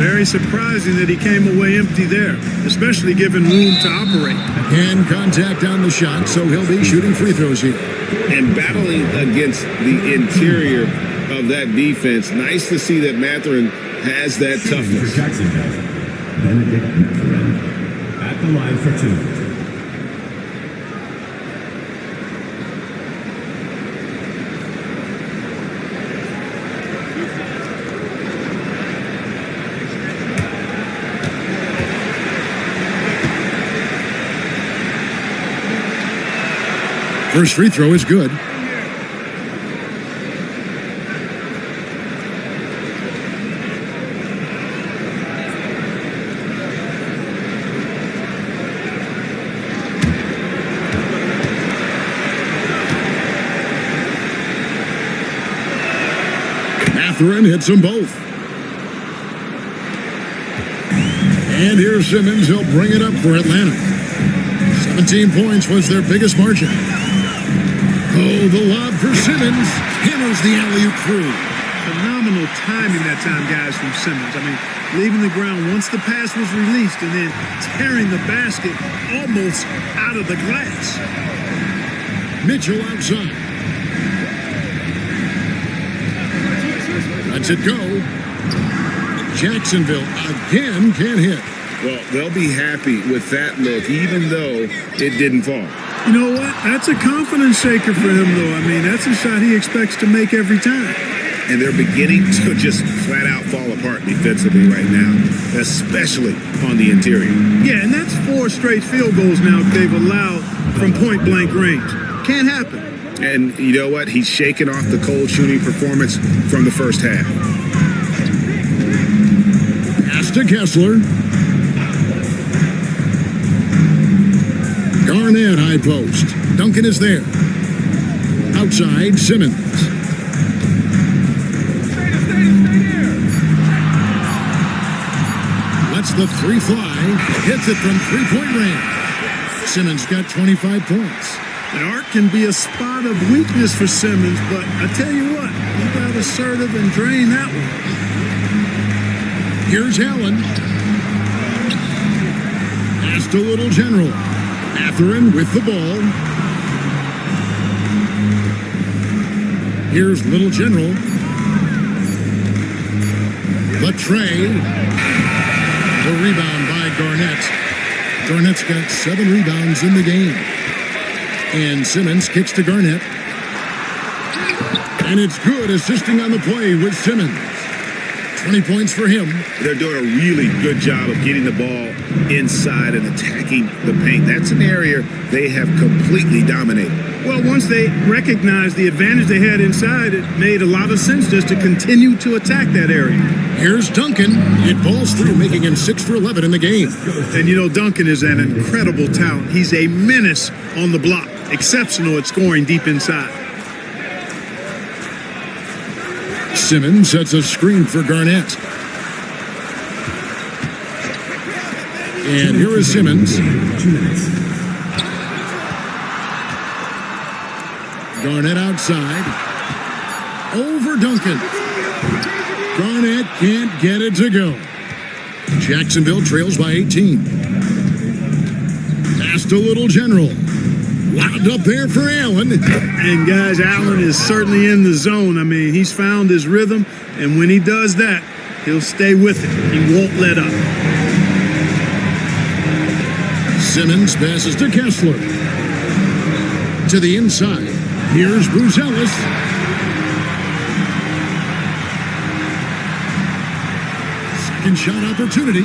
Speaker 14: Very surprising that he came away empty there, especially given room to operate.
Speaker 9: And contact on the shot, so he'll be shooting free throws here.
Speaker 11: And battling against the interior of that defense, nice to see that Mathurin has that toughness.
Speaker 5: For Jacksonville, Benedict Mathurin at the line for 2.
Speaker 9: First free throw is good. Mathurin hits them both. And here's Simmons. He'll bring it up for Atlanta. 17 points was their biggest margin. Oh, the lob for Simmons. Hammers the alley-oop through.
Speaker 14: Phenomenal timing that time, guys, from Simmons. I mean, leaving the ground once the pass was released and then tearing the basket almost out of the glass.
Speaker 9: Mitchell outside. Lets it go. Jacksonville again can't hit.
Speaker 11: Well, they'll be happy with that look, even though it didn't fall.
Speaker 14: You know what? That's a confidence shaker for him, though. I mean, that's a shot he expects to make every time.
Speaker 11: and they're beginning to just flat out fall apart defensively right now, especially on the interior.
Speaker 14: Yeah, and that's 4 straight field goals now they've allowed from point-blank range. Can't happen.
Speaker 11: And you know what? He's shaking off the cold shooting performance from the first half.
Speaker 9: Pass to Kessler. Garnett high post. Duncan is there. Outside, Simmons. Lets the 3 fly. Hits it from 3-point range. Simmons got 25 points.
Speaker 14: The arc can be a spot of weakness for Simmons, but I tell you what, he got assertive and drained that one.
Speaker 9: Here's Allen. Pass to Little General. Atherton with the ball. Here's Little General. Latre. The rebound by Garnett. Garnett's got 7 rebounds in the game. And Simmons kicks to Garnett. And it's good, assisting on the play with Simmons. 20 points for him.
Speaker 11: They're doing a really good job of getting the ball inside and attacking the paint. That's an area they have completely dominated.
Speaker 14: Well, once they recognized the advantage they had inside, it made a lot of sense just to continue to attack that area.
Speaker 9: Here's Duncan. It falls through, making him 6 for 11 in the game.
Speaker 14: And you know, Duncan is an incredible talent. He's a menace on the block. Exceptional at scoring deep inside.
Speaker 9: Simmons sets a screen for Garnett. And here is Simmons. Garnett outside. Over Duncan. Garnett can't get it to go. Jacksonville trails by 18. Pass to Little General. Lobbed up there for Allen.
Speaker 14: And guys, Allen is certainly in the zone. I mean, he's found his rhythm, and when he does that, he'll stay with it. He won't let up.
Speaker 9: Simmons passes to Kessler. To the inside. Here's Bruce Ellis. Second shot opportunity.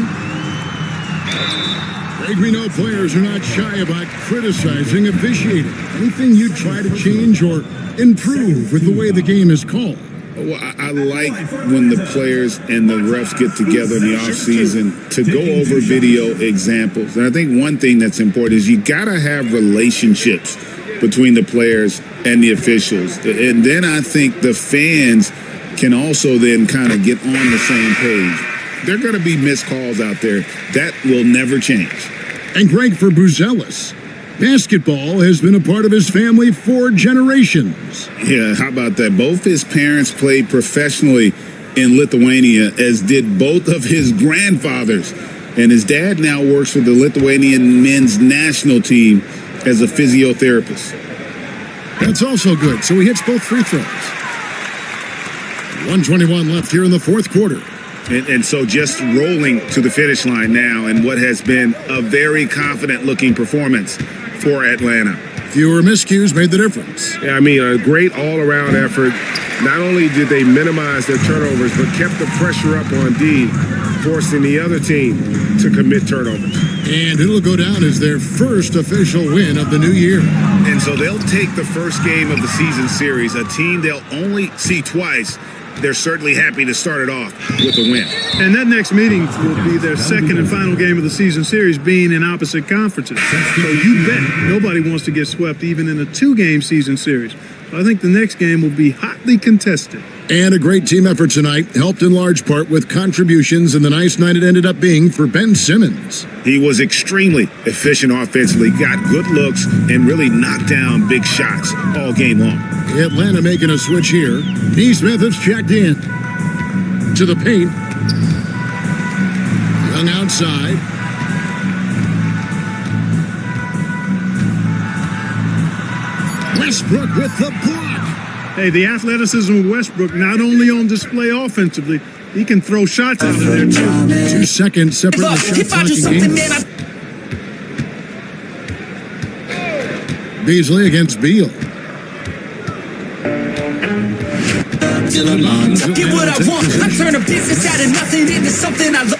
Speaker 9: Greg, we know players are not shy about criticizing officiating. Anything you try to change or improve with the way the game is called?
Speaker 11: Well, I like when the players and the refs get together in the offseason to go over video examples. And I think one thing that's important is you got to have relationships between the players and the officials. And then I think the fans can also then kind of get on the same page. There are going to be missed calls out there. That will never change.
Speaker 9: And Greg, for Buzelis, basketball has been a part of his family for generations.
Speaker 11: Yeah, how about that? Both his parents played professionally in Lithuania, as did both of his grandfathers. And his dad now works for the Lithuanian men's national team as a physiotherapist.
Speaker 9: That's also good. So he hits both free throws. 1:21 left here in the fourth quarter.
Speaker 11: And so just rolling to the finish line now in what has been a very confident-looking performance for Atlanta.
Speaker 9: Fewer miscues made the difference.
Speaker 16: Yeah, I mean, a great all-around effort. Not only did they minimize their turnovers, but kept the pressure up on D, forcing the other team to commit turnovers.
Speaker 9: And it'll go down as their first official win of the new year.
Speaker 11: And so they'll take the first game of the season series, a team they'll only see twice. They're certainly happy to start it off with a win.
Speaker 14: And that next meeting will be their second and final game of the season series, being in opposite conferences. So you bet nobody wants to get swept even in a 2-game season series. So I think the next game will be hotly contested.
Speaker 9: And a great team effort tonight, helped in large part with contributions in the nice night it ended up being for Ben Simmons.
Speaker 11: He was extremely efficient offensively, got good looks, and really knocked down big shots all game long.
Speaker 9: Atlanta making a switch here. Neesmith has checked in. To the paint. Young outside. Westbrook with the block.
Speaker 14: Hey, the athleticism of Westbrook not only on display offensively, he can throw shots out of there too.
Speaker 9: 2 seconds separate the shot clock in game. Beasley against Beal.
Speaker 17: till the line. Get what I want. I turn a business out of nothing into something I love.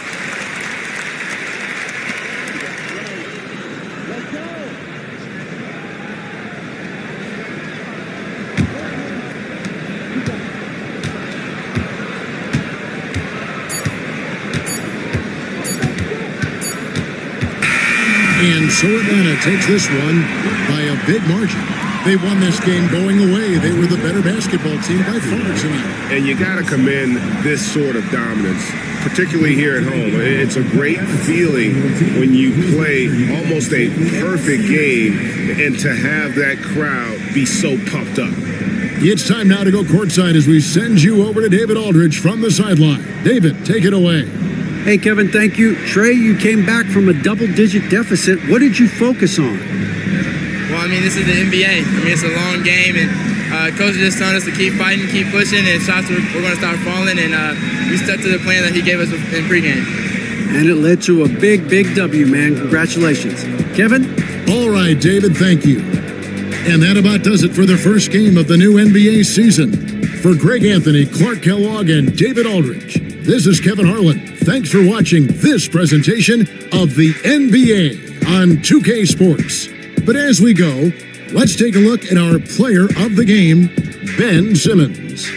Speaker 9: And so Atlanta takes this one by a big margin. They won this game going away. They were the better basketball team by far tonight.
Speaker 16: And you got to commend this sort of dominance, particularly here at home. It's a great feeling when you play almost a perfect game and to have that crowd be so pumped up.
Speaker 9: It's time now to go courtside as we send you over to David Aldridge from the sideline. David, take it away.
Speaker 12: Hey, Kevin, thank you. Trey, you came back from a double-digit deficit. What did you focus on?
Speaker 18: Well, I mean, this is the NBA. I mean, it's a long game, and Coach just telling us to keep fighting, keep pushing, and shots we're going to start falling, and we stuck to the plan that he gave us in pregame.
Speaker 12: And it led to a big, big W, man. Congratulations. Kevin?
Speaker 9: All right, David, thank you. And that about does it for the first game of the new NBA season. For Greg Anthony, Clark Kellogg, and David Aldridge, this is Kevin Harlan. Thanks for watching this presentation of the NBA on 2K Sports. But as we go, let's take a look at our player of the game, Ben Simmons.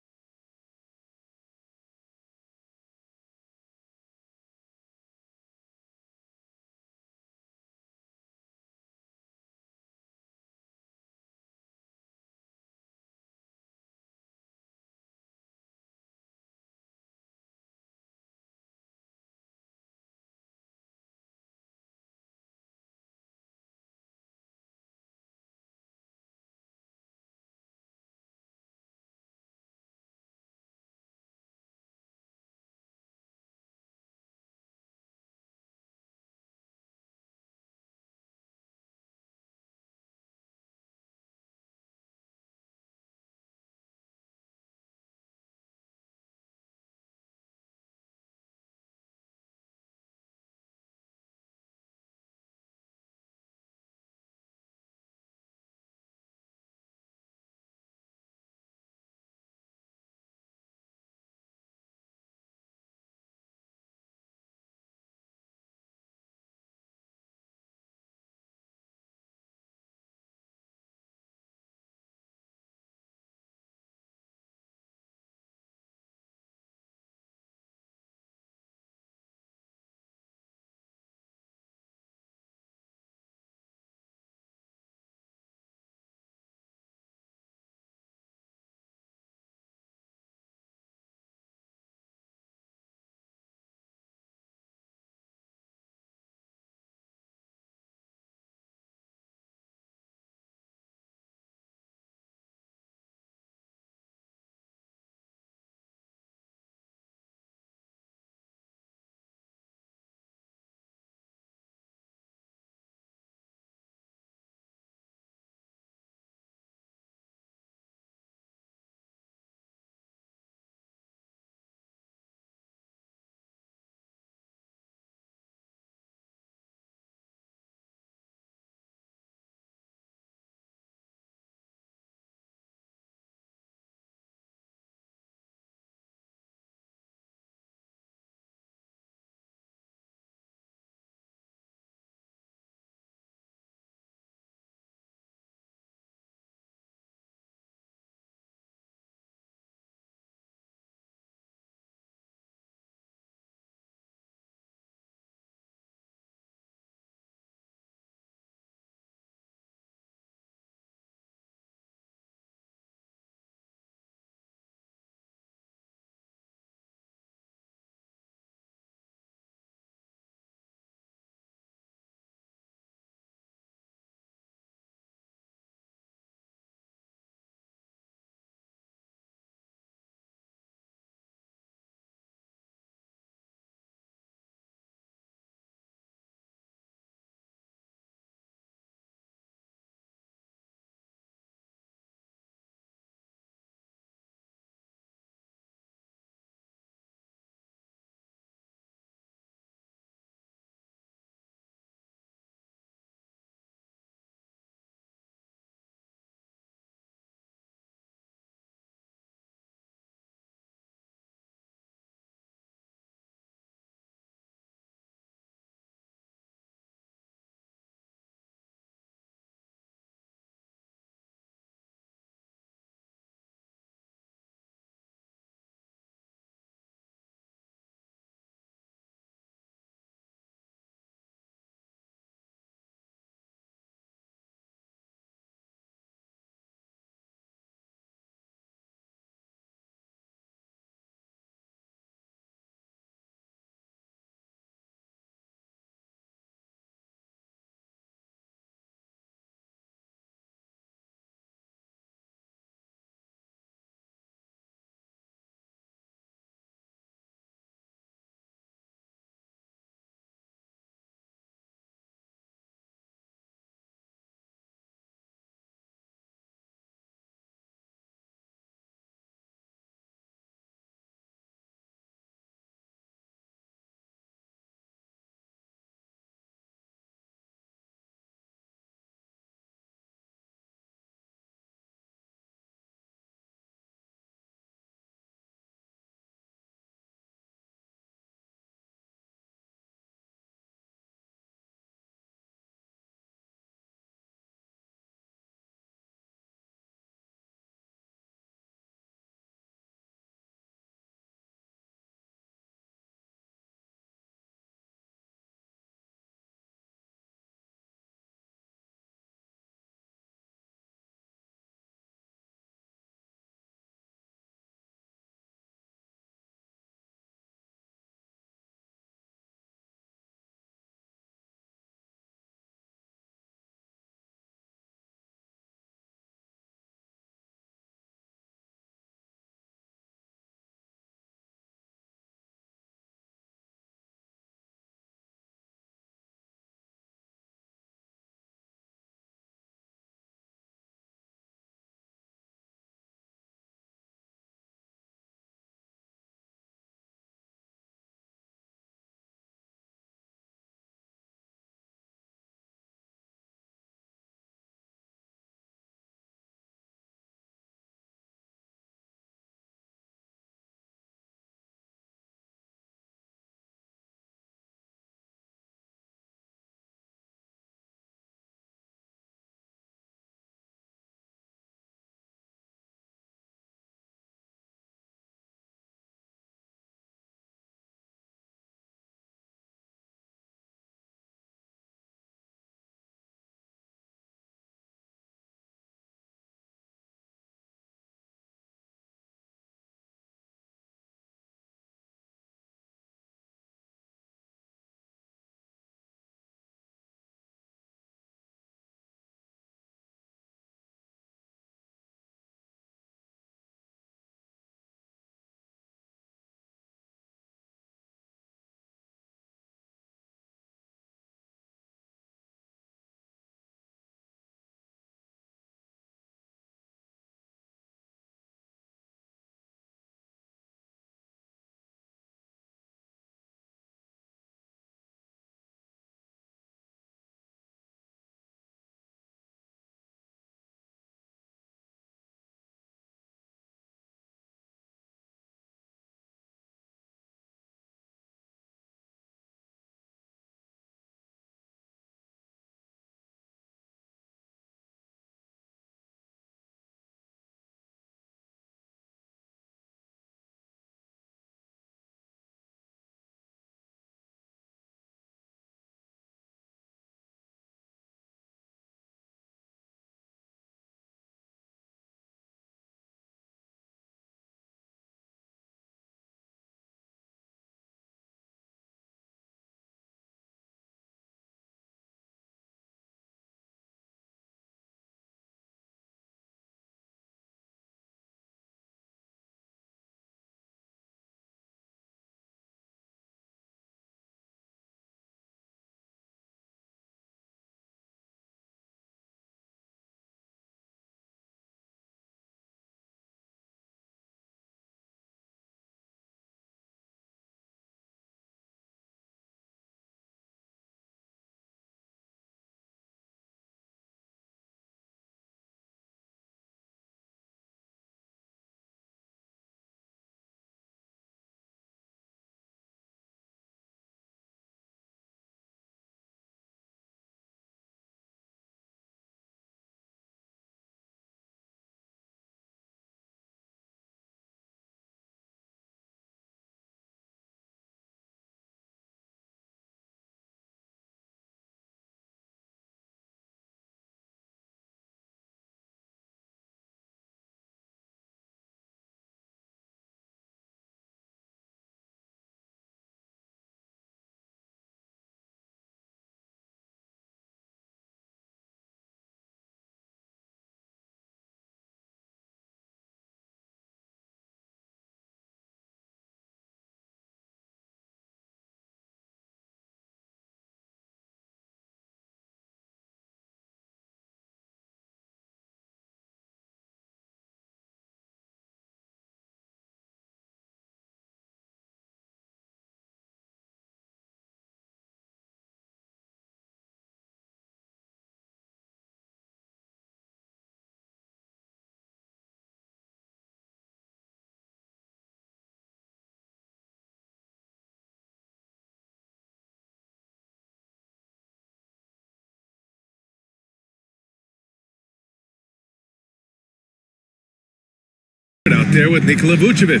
Speaker 1: Out there with Nikola Vucevic.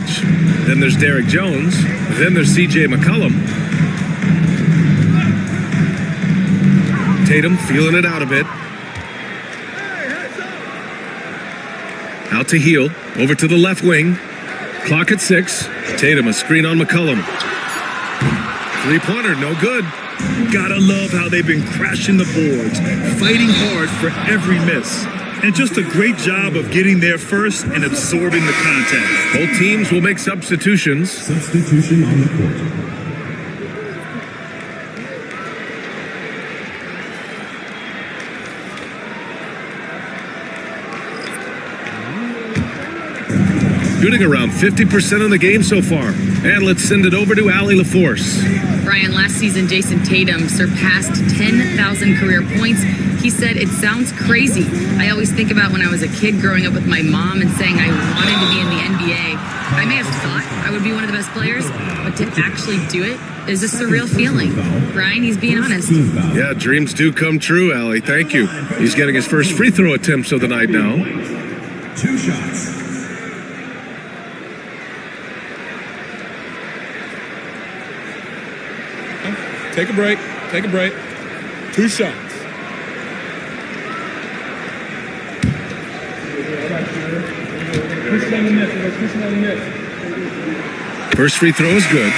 Speaker 1: Then there's Derek Jones. Then there's C.J. McCollum. Tatum feeling it out a bit. Out to Heel. Over to the left wing. Clock at 6. Tatum a screen on McCollum. Three-pointer, no good.
Speaker 3: Gotta love how they've been crashing the boards, fighting hard for every miss. And just a great job of getting there first and absorbing the contact.
Speaker 1: Both teams will make substitutions.
Speaker 5: Substitution on the court.
Speaker 1: Shooting around 50% of the game so far. And let's send it over to Allie LaForce.
Speaker 4: Brian, last season, Jason Tatum surpassed 10,000 career points. He said, "It sounds crazy. I always think about when I was a kid growing up with my mom and saying I wanted to be in the NBA. I may have thought I would be one of the best players, but to actually do it is a surreal feeling." Brian, he's being honest.
Speaker 1: Yeah, dreams do come true, Allie. Thank you. He's getting his first free throw attempts of the night now.
Speaker 5: 2 shots.
Speaker 6: Take a break. Take a break. 2 shots.
Speaker 1: First free throw is good.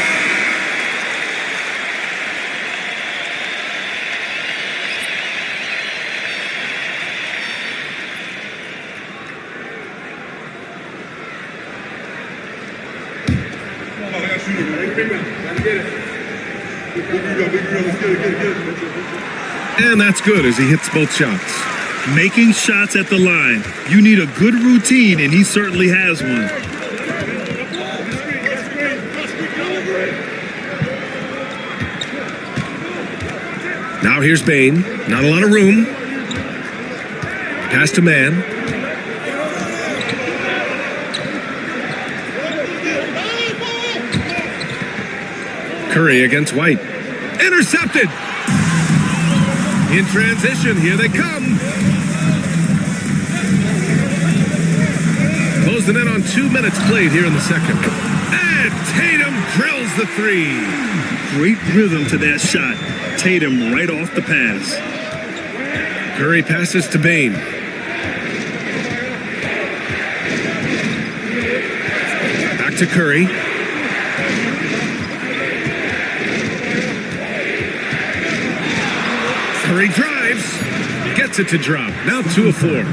Speaker 1: And that's good as he hits both shots.
Speaker 3: Making shots at the line. You need a good routine, and he certainly has one.
Speaker 1: Now here's Bane. Not a lot of room. Pass to man. Curry against White. Intercepted! In transition, here they come. Closing in on 2 minutes played here in the second. And Tatum drills the 3.
Speaker 3: Great rhythm to that shot. Tatum right off the pass.
Speaker 1: Curry passes to Bane. Back to Curry. Curry drives, gets it to drop. Now 2 of 4.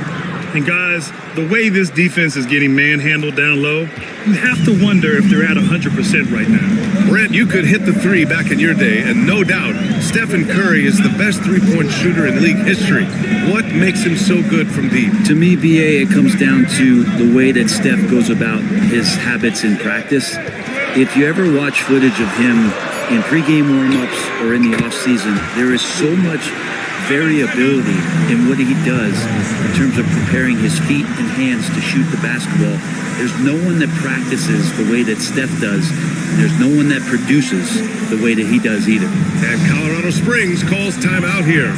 Speaker 3: And guys, the way this defense is getting manhandled down low, you have to wonder if they're at 100% right now.
Speaker 1: Brent, you could hit the 3 back in your day, and no doubt, Stephen Curry is the best three-point shooter in league history. What makes him so good from deep?
Speaker 2: To me, BA, it comes down to the way that Steph goes about his habits in practice. If you ever watch footage of him in pregame warm-ups or in the off-season, there is so much variability in what he does in terms of preparing his feet and hands to shoot the basketball. There's no one that practices the way that Steph does, and there's no one that produces the way that he does either.
Speaker 1: And Colorado Springs calls timeout here.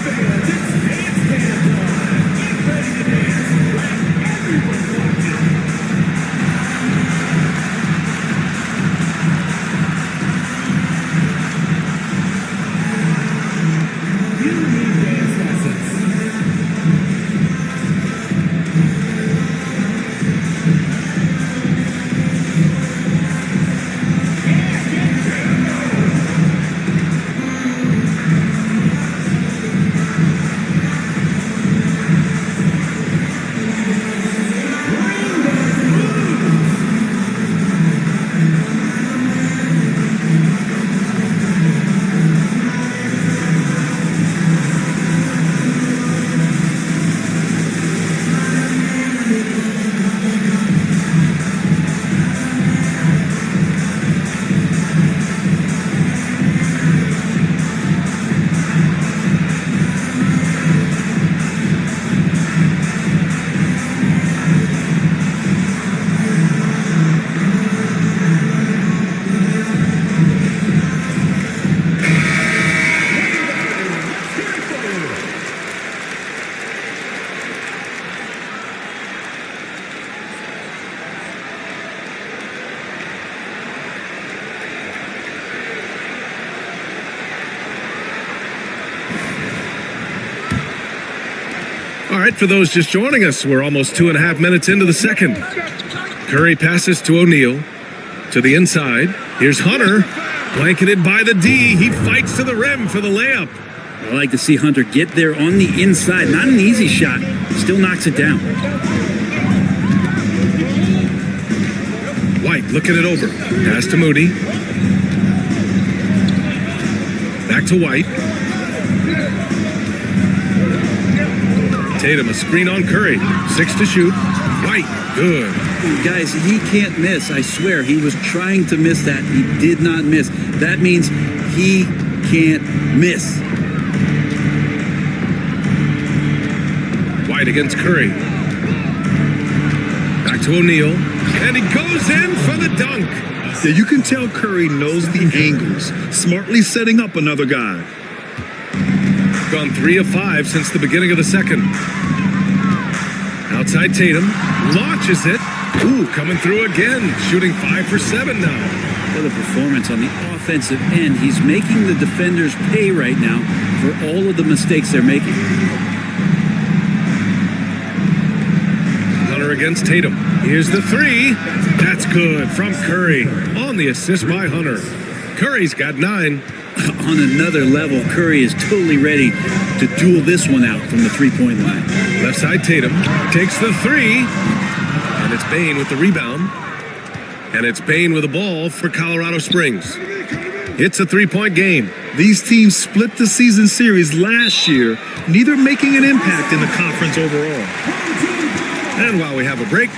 Speaker 1: All right, for those just joining us, we're almost 2.5 minutes into the second. Curry passes to O'Neal. To the inside. Here's Hunter. Blanketed by the D. He fights to the rim for the layup.
Speaker 2: I like to see Hunter get there on the inside. Not an easy shot. Still knocks it down.
Speaker 1: White looking it over. Pass to Moody. Back to White. Tatum, a screen on Curry. 6 to shoot. White, good.
Speaker 2: Guys, he can't miss. I swear, he was trying to miss that. He did not miss. That means he can't miss.
Speaker 1: White against Curry. Back to O'Neal. And he goes in for the dunk.
Speaker 3: Yeah, you can tell Curry knows the angles, smartly setting up another guy.
Speaker 1: Gone 3 of 5 since the beginning of the second. Outside Tatum. Launches it. Ooh, coming through again. Shooting 5 for 7 now.
Speaker 2: What a performance on the offensive end. He's making the defenders pay right now for all of the mistakes they're making.
Speaker 1: Hunter against Tatum. Here's the 3. That's good from Curry. On the assist by Hunter. Curry's got 9.
Speaker 2: On another level, Curry is totally ready to duel this one out from the three-point line.
Speaker 1: Left side Tatum takes the 3. And it's Bane with the rebound. And it's Bane with the ball for Colorado Springs. It's a 3-point game.
Speaker 3: These teams split the season series last year, neither making an impact in the conference overall.
Speaker 1: And while we have a break,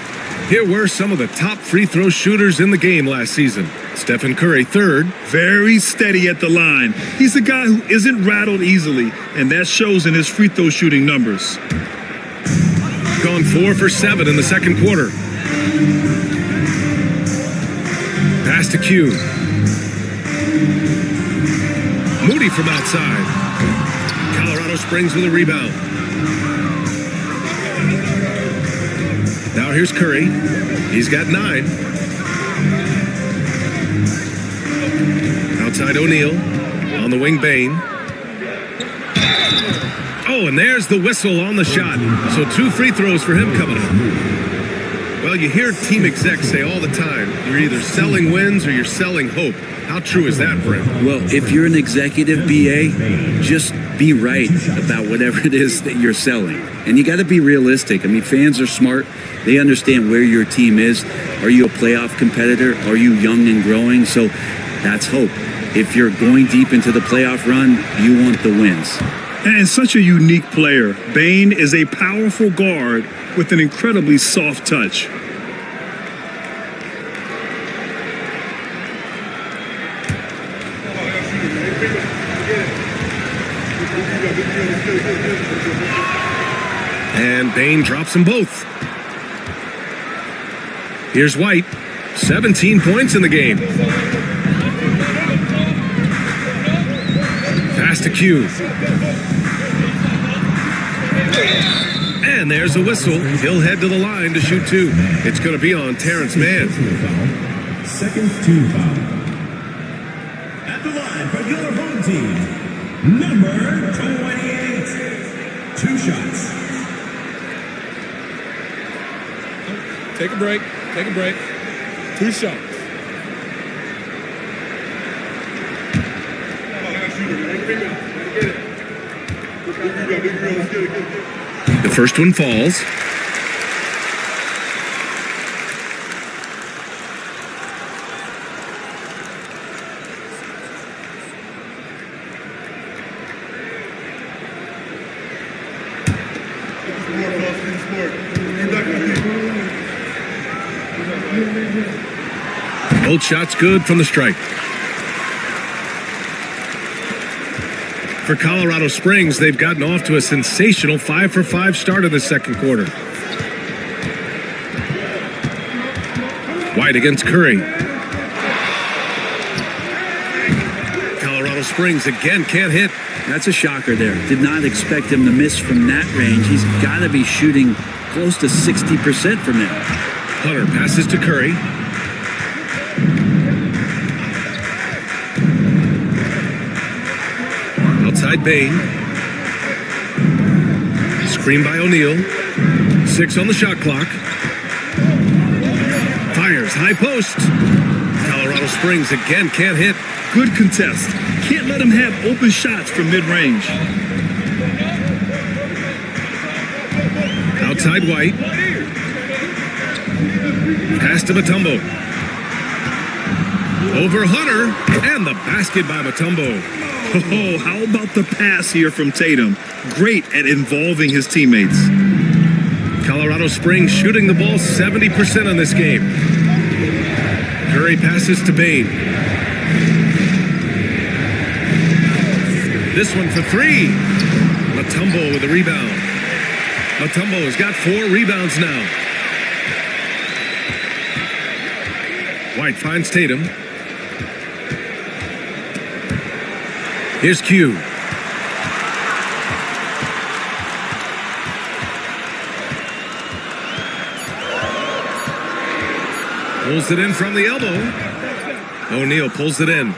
Speaker 1: here were some of the top free throw shooters in the game last season. Stephen Curry, 3rd.
Speaker 3: Very steady at the line. He's a guy who isn't rattled easily, and that shows in his free throw shooting numbers.
Speaker 1: Gone 4 for 7 in the second quarter. Pass to Q. Moody from outside. Colorado Springs with a rebound. Now here's Curry. He's got 9. Outside O'Neal. On the wing, Bane. Oh, and there's the whistle on the shot. So 2 free throws for him coming up. Well, you hear team execs say all the time, you're either selling wins or you're selling hope. How true is that, Brent?
Speaker 2: Well, if you're an executive BA, just be right about whatever it is that you're selling. And you got to be realistic. I mean, fans are smart. They understand where your team is. Are you a playoff competitor? Are you young and growing? So that's hope. If you're going deep into the playoff run, you want the wins.
Speaker 3: And such a unique player, Bane is a powerful guard with an incredibly soft touch.
Speaker 1: And Bane drops them both. Here's White. 17 points in the game. Pass to Q. And there's a whistle. He'll head to the line to shoot 2. It's going to be on Terrence Mann.
Speaker 5: Second team foul. At the line for your home team, number 28. 2 shots.
Speaker 6: Take a break. Take a break. 2 shots.
Speaker 1: The first one falls. Both shots good from the strike. For Colorado Springs, they've gotten off to a sensational 5 for 5 start in the second quarter. White against Curry. Colorado Springs again can't hit.
Speaker 2: That's a shocker there. Did not expect him to miss from that range. He's got to be shooting close to 60% from there.
Speaker 1: Hunter passes to Curry. Outside Bane. Screen by O'Neal. 6 on the shot clock. Fires, high post. Colorado Springs again can't hit.
Speaker 3: Good contest. Can't let him have open shots from mid-range.
Speaker 1: Outside White. Pass to Mutombo. Over Hunter. And the basket by Mutombo.
Speaker 3: Oh, how about the pass here from Tatum? Great at involving his teammates.
Speaker 1: Colorado Springs shooting the ball 70% in this game. Curry passes to Bain. This one for 3. Mutombo with a rebound. Mutombo has got 4 rebounds now. White finds Tatum. Here's Q. Pulls it in from the elbow. O'Neal pulls it in.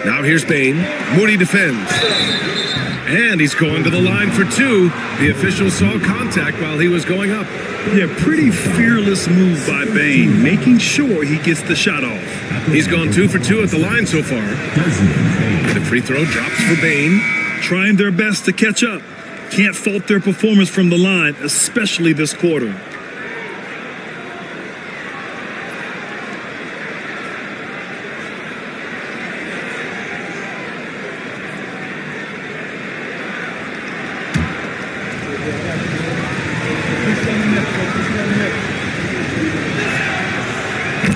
Speaker 1: Now here's Bain. Moody defends. And he's going to the line for 2. The official saw contact while he was going up.
Speaker 3: Yeah, pretty fearless move by Bain, making sure he gets the shot off.
Speaker 1: He's gone 2 for 2 at the line so far. The free throw drops for Bain.
Speaker 3: Trying their best to catch up. Can't fault their performance from the line, especially this quarter.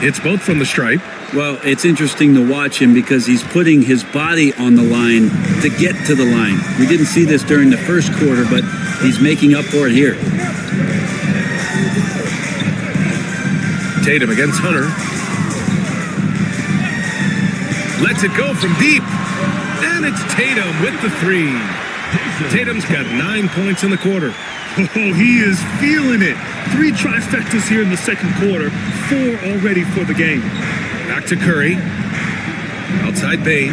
Speaker 1: It's both from the stripe.
Speaker 2: Well, it's interesting to watch him because he's putting his body on the line to get to the line. We didn't see this during the first quarter, but he's making up for it here.
Speaker 1: Tatum against Hunter. Lets it go from deep. And it's Tatum with the 3. Tatum's got 9 points in the quarter.
Speaker 3: Oh, he is feeling it. 3 trifectas here in the second quarter. 4 already for the game.
Speaker 1: Back to Curry. Outside Bain.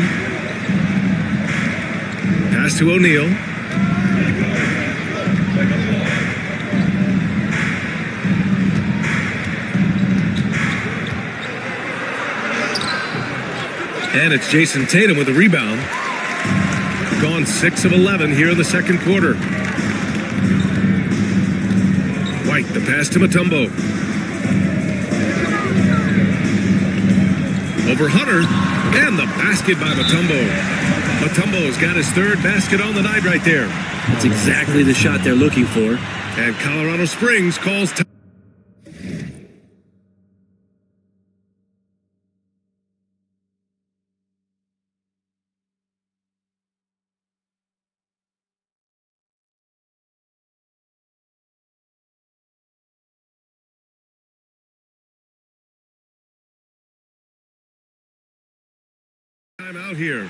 Speaker 1: Pass to O'Neal. And it's Jason Tatum with a rebound. Gone 6 of 11 here in the second quarter. White, the pass to Mutombo. Over Hunter, and the basket by Mutombo. Mutombo's got his 3rd basket on the night right there.
Speaker 2: That's exactly the shot they're looking for.
Speaker 1: And Colorado Springs calls time. Out here.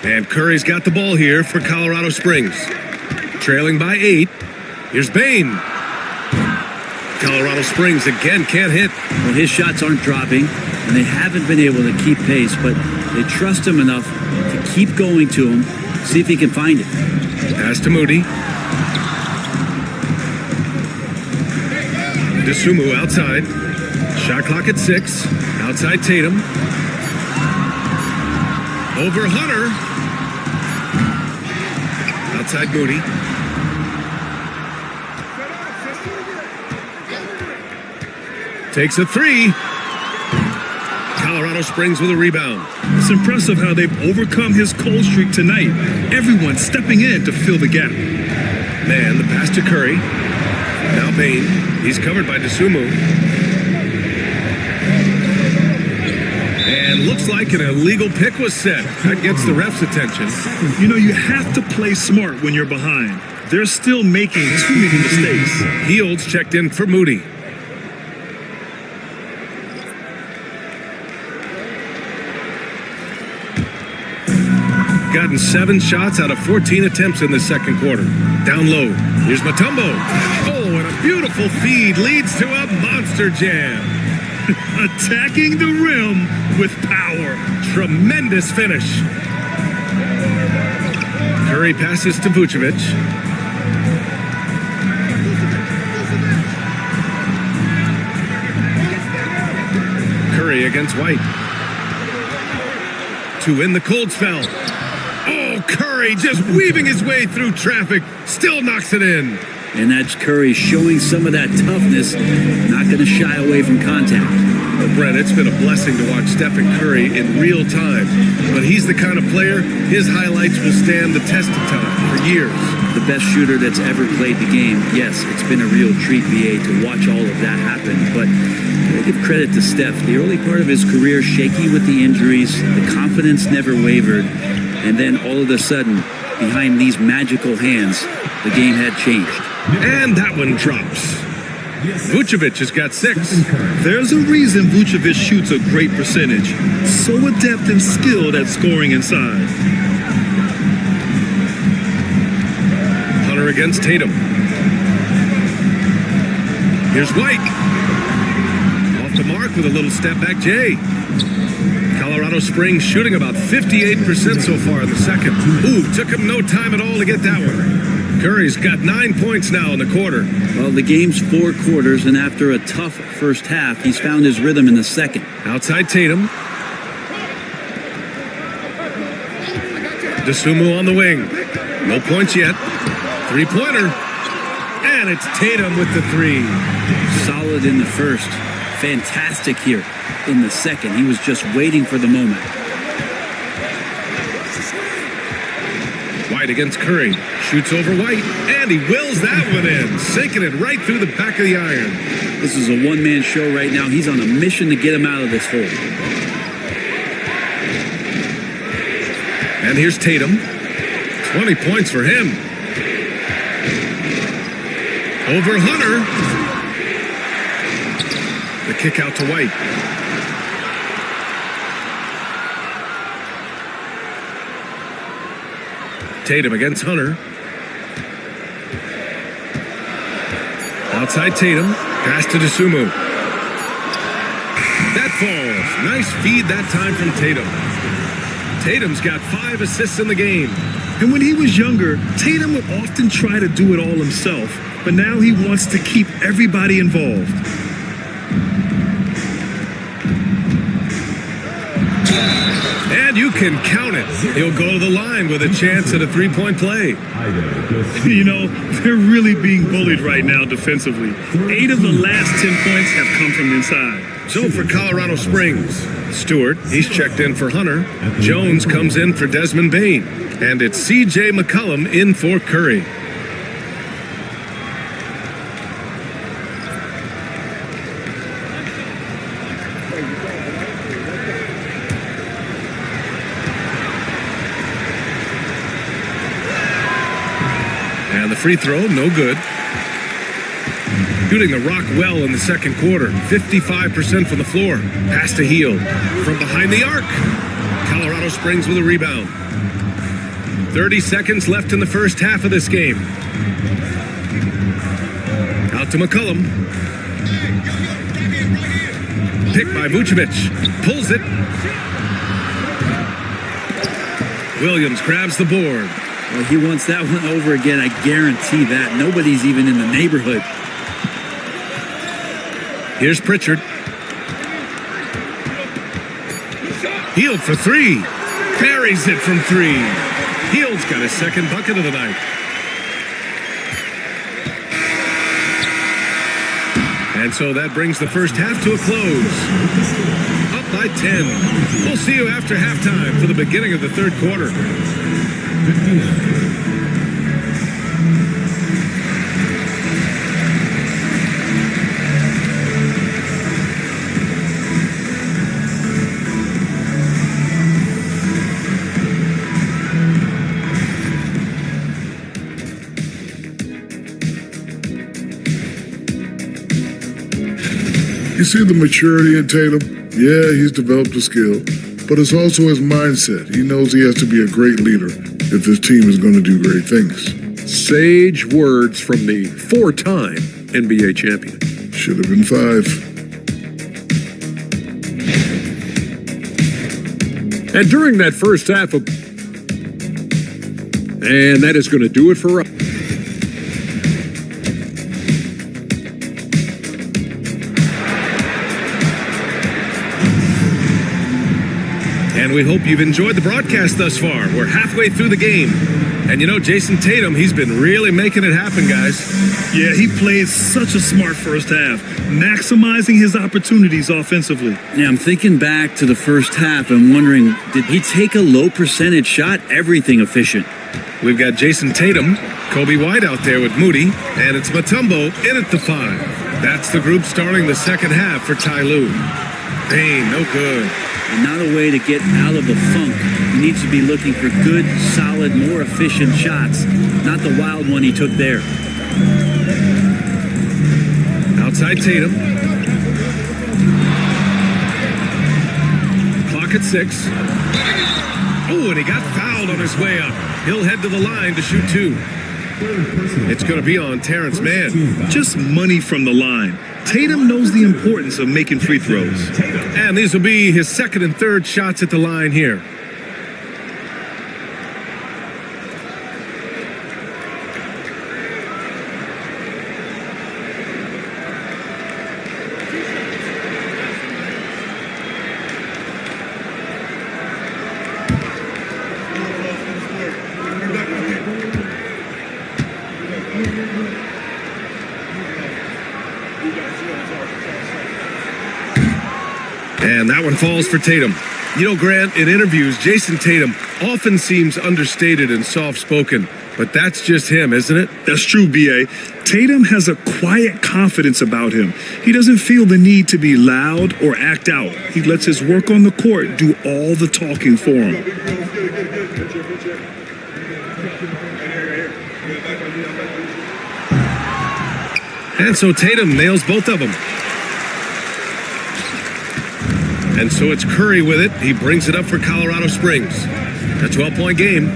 Speaker 1: And Curry's got the ball here for Colorado Springs. Trailing by 8. Here's Bain. Colorado Springs again can't hit.
Speaker 2: Well, his shots aren't dropping, and they haven't been able to keep pace, but they trust him enough to keep going to him, see if he can find it.
Speaker 1: Pass to Moody. DeSumo outside. Shot clock at 6. Outside Tatum. Over Hunter. Outside Moody. Takes a 3. Colorado Springs with a rebound.
Speaker 3: It's impressive how they've overcome his cold streak tonight. Everyone stepping in to fill the gap.
Speaker 1: Man, the pass to Curry. Now Bain. He's covered by DeSumo. And looks like an illegal pick was set. That gets the ref's attention.
Speaker 3: You know, you have to play smart when you're behind. They're still making too many mistakes.
Speaker 1: Fields checked in for Moody. Gotten 7 shots out of 14 attempts in the second quarter. Down low. Here's Mutombo. Oh, and a beautiful feed leads to a monster jam.
Speaker 3: Attacking the rim with power.
Speaker 1: Tremendous finish. Curry passes to Vucevic. Curry against White. To win the cold spell. Oh, Curry just weaving his way through traffic. Still knocks it in.
Speaker 2: And that's Curry showing some of that toughness, not going to shy away from contact.
Speaker 1: Well, Brent, it's been a blessing to watch Stephen Curry in real time. But he's the kind of player, his highlights will stand the test of time for years.
Speaker 2: The best shooter that's ever played the game. Yes, it's been a real treat, VA, to watch all of that happen. But I give credit to Steph. The early part of his career, shaky with the injuries, the confidence never wavered. And then all of a sudden, behind these magical hands, the game had changed.
Speaker 1: And that one drops. Vucevic has got 6.
Speaker 3: There's a reason Vucevic shoots a great percentage. So adept and skilled at scoring inside.
Speaker 1: Hunter against Tatum. Here's White. Off the mark with a little step back Jay. Colorado Springs shooting about 58% so far in the second. Ooh, took him no time at all to get that one. Curry's got 9 points now in the quarter.
Speaker 2: Well, the game's 4 quarters, and after a tough first half, he's found his rhythm in the second.
Speaker 1: Outside Tatum. DeSumo on the wing. No points yet. 3-pointer. And it's Tatum with the 3.
Speaker 2: Solid in the first. Fantastic here in the second. He was just waiting for the moment.
Speaker 1: White against Curry. Shoots over White, and he wills that one in, sinking it right through the back of the iron.
Speaker 2: This is a one-man show right now. He's on a mission to get him out of this hole.
Speaker 1: And here's Tatum. 20 points for him. Over Hunter. The kick out to White. Tatum against Hunter. Outside Tatum. Pass to DeSumo. That falls. Nice feed that time from Tatum. Tatum's got 5 assists in the game.
Speaker 3: And when he was younger, Tatum would often try to do it all himself. But now he wants to keep everybody involved.
Speaker 1: And you can count it. He'll go to the line with a chance at a 3-point play.
Speaker 3: You know, they're really being bullied right now defensively. 8 of the last 10 points have come from inside.
Speaker 1: So for Colorado Springs, Stewart, he's checked in for Hunter. Jones comes in for Desmond Bain. And it's C.J. McCollum in for Curry. And the free throw, no good. Shooting the rock well in the second quarter. 55% from the floor. Pass to Heel. From behind the arc. Colorado Springs with a rebound. 30 seconds left in the first half of this game. Out to McCollum. Picked by Vucevic. Pulls it. Williams grabs the board.
Speaker 2: Well, he wants that one over again. I guarantee that. Nobody's even in the neighborhood.
Speaker 1: Here's Pritchard. Hield for 3. Buries it from 3. Hield's got his second bucket of the night. And so that brings the first half to a close. Up by 10. We'll see you after halftime for the beginning of the third quarter.
Speaker 13: You see the maturity in Tatum? Yeah, he's developed a skill, but it's also his mindset. He knows he has to be a great leader if this team is going to do great things.
Speaker 7: Sage words from the 4-time NBA champion.
Speaker 13: Should have been 5.
Speaker 7: And during that first half of... And that is going to do it for us.
Speaker 1: And we hope you've enjoyed the broadcast thus far. We're halfway through the game. And you know, Jason Tatum, he's been really making it happen, guys.
Speaker 3: Yeah, he played such a smart first half, maximizing his opportunities offensively.
Speaker 2: Yeah, I'm thinking back to the first half and wondering, did he take a low percentage shot? Everything efficient.
Speaker 1: We've got Jason Tatum, Kobe White out there with Moody, and it's Mutombo in at the 5. That's the group starting the second half for Ty Lue. Payne, no good.
Speaker 2: And not a way to get out of the funk. He needs to be looking for good, solid, more efficient shots, not the wild one he took there.
Speaker 1: Outside Tatum. Clock at 6. Oh, and he got fouled on his way up. He'll head to the line to shoot 2. It's going to be on Terrence Mann.
Speaker 3: Just money from the line. Tatum knows the importance of making free throws.
Speaker 1: And these will be his second and third shots at the line here. And that one falls for Tatum. You know, Grant, in interviews, Jason Tatum often seems understated and soft-spoken, but that's just him, isn't it?
Speaker 3: That's true, B.A. Tatum has a quiet confidence about him. He doesn't feel the need to be loud or act out. He lets his work on the court do all the talking for him.
Speaker 1: And so Tatum nails both of them. And so it's Curry with it. He brings it up for Colorado Springs. A 12-point game.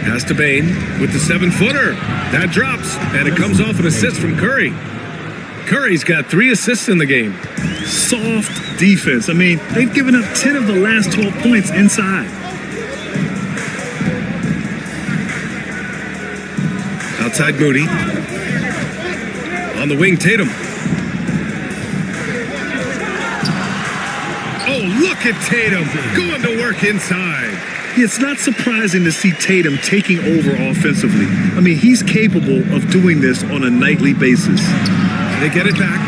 Speaker 1: Pass to Bane with the 7-footer. That drops, and it comes off an assist from Curry. Curry's got 3 assists in the game.
Speaker 3: Soft defense. I mean, they've given up 10 of the last 12 points inside.
Speaker 1: Outside Moody. On the wing, Tatum. Oh, look at Tatum going to work inside.
Speaker 3: It's not surprising to see Tatum taking over offensively. I mean, he's capable of doing this on a nightly basis.
Speaker 1: They get it back.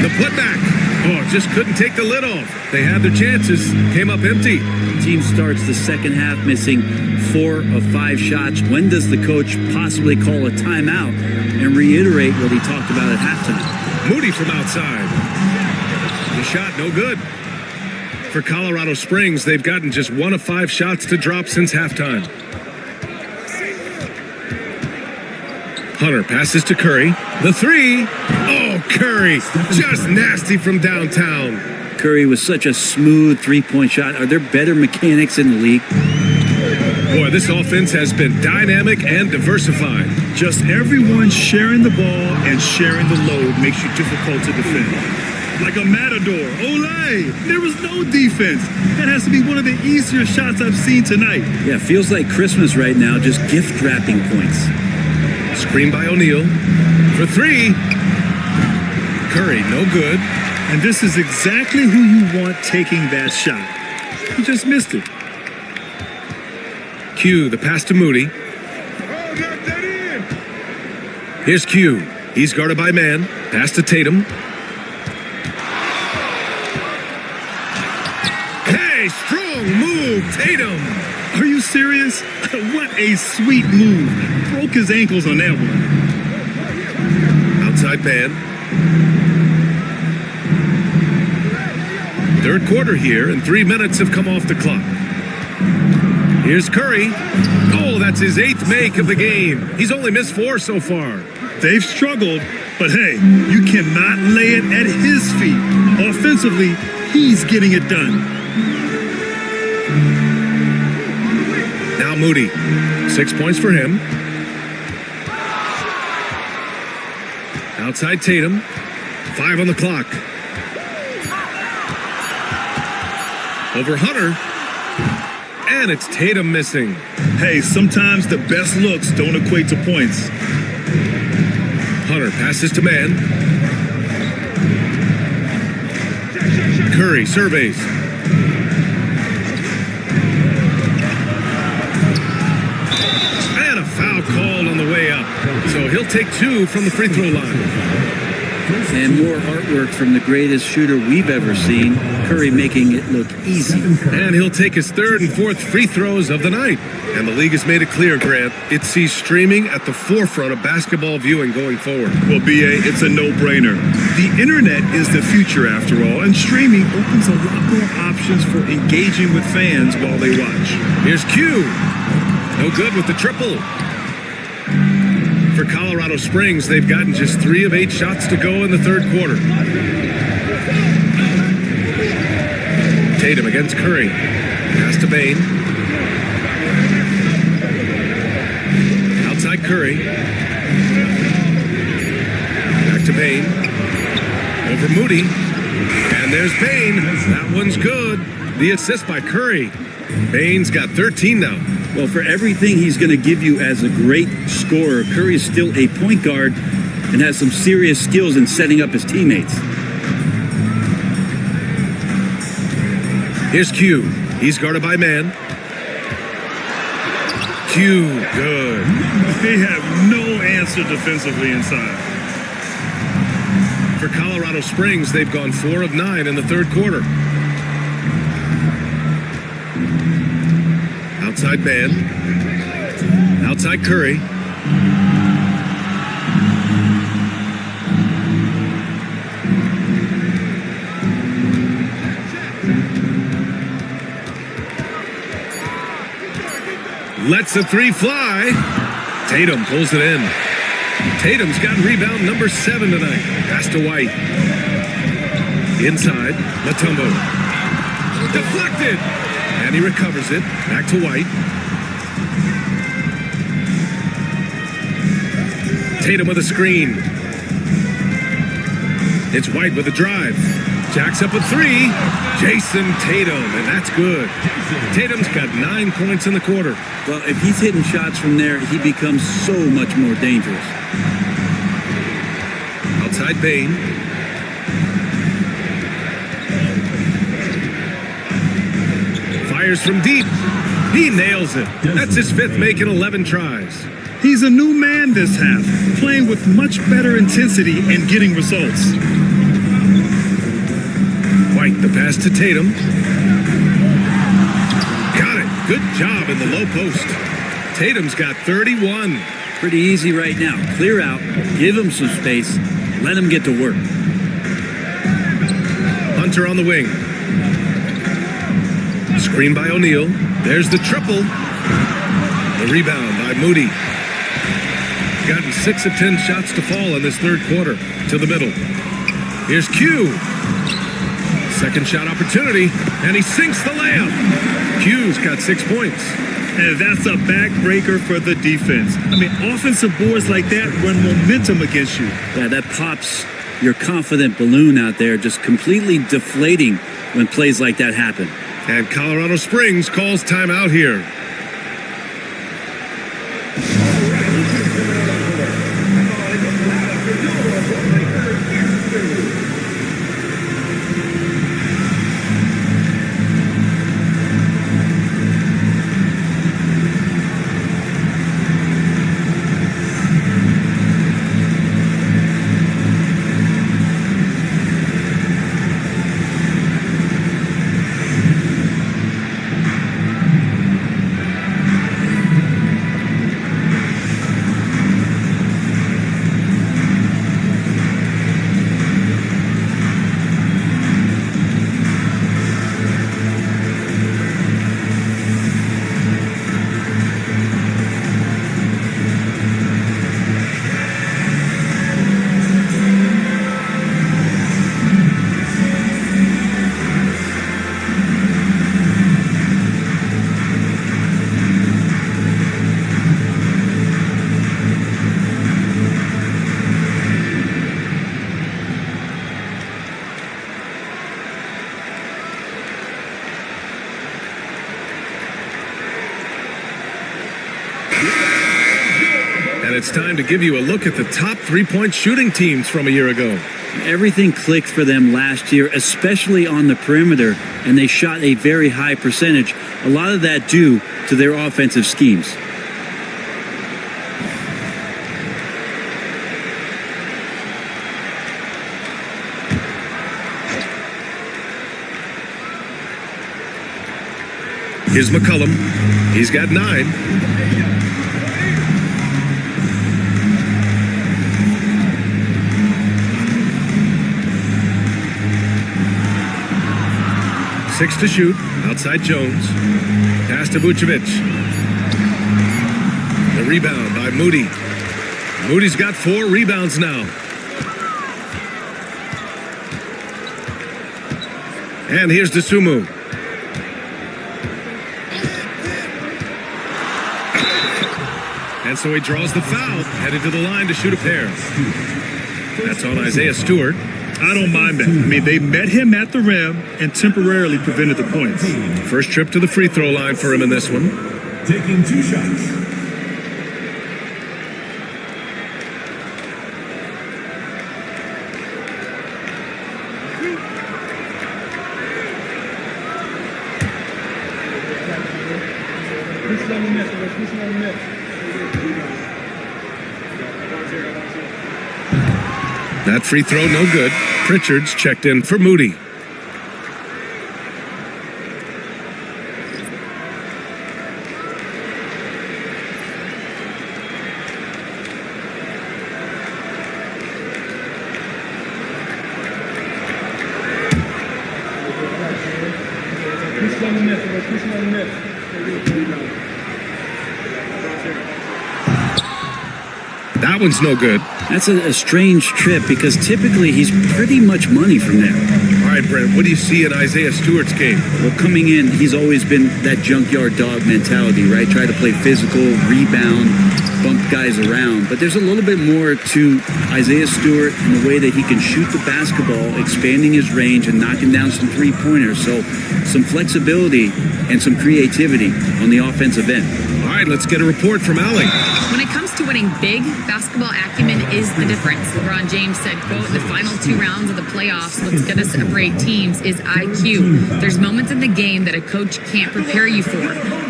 Speaker 1: The putback. Oh, just couldn't take the lid off. They had their chances. Came up empty.
Speaker 2: The team starts the second half missing 4 of 5 shots. When does the coach possibly call a timeout and reiterate what he talked about at halftime?
Speaker 1: Moody from outside. The shot no good. For Colorado Springs, they've gotten just 1 of 5 shots to drop since halftime. Hunter passes to Curry. The 3. Oh, Curry. Just nasty from downtown.
Speaker 2: Curry was such a smooth three-point shot. Are there better mechanics in the league?
Speaker 1: Boy, this offense has been dynamic and diversified.
Speaker 3: Just everyone sharing the ball and sharing the load makes you difficult to defend. Like a matador. Olay! There was no defense. That has to be one of the easier shots I've seen tonight.
Speaker 2: Yeah, feels like Christmas right now, just gift wrapping points.
Speaker 1: Screen by O'Neal. For 3. Curry, no good.
Speaker 3: And this is exactly who you want taking that shot. He just missed it.
Speaker 1: Q, the pass to Moody. Here's Q. He's guarded by Mann. Pass to Tatum. Hey, strong move, Tatum.
Speaker 3: Are you serious? What a sweet move. Broke his ankles on that one.
Speaker 1: Outside Mann. Third quarter here, and 3 minutes have come off the clock. Here's Curry. Oh, that's his 8th make of the game. He's only missed 4 so far.
Speaker 3: They've struggled, but hey, you cannot lay it at his feet. Offensively, he's getting it done.
Speaker 1: Now Moody. 6 points for him. Outside Tatum. 5 on the clock. Over Hunter. And it's Tatum missing.
Speaker 3: Hey, sometimes the best looks don't equate to points.
Speaker 1: Hunter passes to man. Curry surveys. And a foul called on the way up. So he'll take 2 from the free throw line.
Speaker 2: And more artwork from the greatest shooter we've ever seen. Curry making it look easy.
Speaker 1: And he'll take his 3rd and 4th free throws of the night. And the league has made it clear, Grant, it sees streaming at the forefront of basketball viewing going forward.
Speaker 3: Well, B.A., it's a no-brainer. The internet is the future, after all, and streaming opens a lot more options for engaging with fans while they watch.
Speaker 1: Here's Q. No good with the triple. For Colorado Springs, they've gotten just 3 of 8 shots to go in the 3rd quarter. Tatum against Curry. Pass to Bain. Outside Curry. Back to Bain. Over Moody. And there's Bain. That one's good. The assist by Curry. Bain's got 13 now.
Speaker 2: Well, for everything he's going to give you as a great scorer, Curry is still a point guard and has some serious skills in setting up his teammates.
Speaker 1: Here's Q. He's guarded by man. Q, good.
Speaker 3: They have no answer defensively inside.
Speaker 1: For Colorado Springs, they've gone 4 of 9 in the 3rd quarter. Outside man. Outside Curry. Lets the 3 fly. Tatum pulls it in. Tatum's got rebound number 7 tonight. Pass to White. Inside, Mutombo. Deflected. And he recovers it. Back to White. Tatum with a screen. It's White with a drive. Jacks up a 3. Jason Tatum, and that's good. Tatum's got 9 points in the quarter.
Speaker 2: Well, if he's hitting shots from there, he becomes so much more dangerous.
Speaker 1: Outside Bain. Fires from deep. He nails it. That's his 5th make in 11 tries.
Speaker 3: He's a new man this half, playing with much better intensity and getting results.
Speaker 1: White, the pass to Tatum. Got it. Good job in the low post. Tatum's got 31.
Speaker 2: Pretty easy right now. Clear out, give him some space, let him get to work.
Speaker 1: Hunter on the wing. Screen by O'Neal. There's the triple. The rebound by Moody. Gotten 6 of 10 shots to fall in this 3rd quarter. To the middle. Here's Q. 2nd shot opportunity, and he sinks the layup. Q's got 6 points.
Speaker 3: And that's a backbreaker for the defense. I mean, offensive boards like that run momentum against you.
Speaker 2: Yeah, that pops your confident balloon out there, just completely deflating when plays like that happen.
Speaker 1: And Colorado Springs calls timeout here. And it's time to give you a look at the top three-point shooting teams from a year ago.
Speaker 2: Everything clicked for them last year, especially on the perimeter, and they shot a very high percentage. A lot of that due to their offensive schemes.
Speaker 1: Here's McCollum. He's got 9. Six to shoot. Outside Jones. Pass to Vucevic. The rebound by Moody. Moody's got 4 rebounds now. And here's Dosunmu. And so he draws the foul, headed to the line to shoot a pair. That's on Isaiah Stewart.
Speaker 3: I don't mind that. I mean, they met him at the rim and temporarily prevented the points.
Speaker 1: First trip to the free throw line for him in this one.
Speaker 5: Taking 2 shots.
Speaker 1: That free throw no good. Pritchard's checked in for Moody. That one's no good.
Speaker 2: That's a strange trip because typically he's pretty much money from there.
Speaker 1: All right, Brent, what do you see in Isaiah Stewart's game?
Speaker 2: Well, coming in, he's always been that junkyard dog mentality, right? Try to play physical, rebound, bump guys around. But there's a little bit more to Isaiah Stewart in the way that he can shoot the basketball, expanding his range and knocking down some three-pointers. So some flexibility and some creativity on the offensive end.
Speaker 1: All right, let's get a report from Allie.
Speaker 4: When it comes to winning big, basketball acumen is the difference. LeBron James said, quote, the final 2 rounds of the playoffs, what's going to separate teams is IQ. There's moments in the game that a coach can't prepare you for,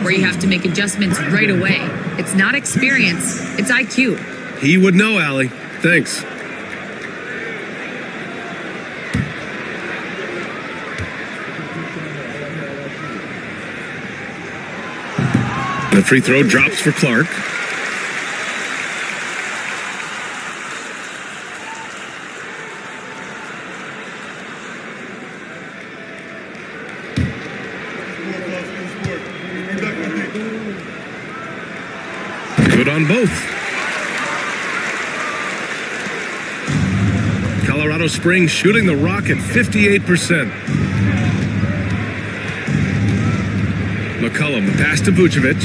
Speaker 4: where you have to make adjustments right away. It's not experience, it's IQ.
Speaker 1: He would know, Allie. Thanks. The free throw drops for Clark. Good on both. Colorado Springs shooting the rock at 58%. McCollum, the pass to Vucevic.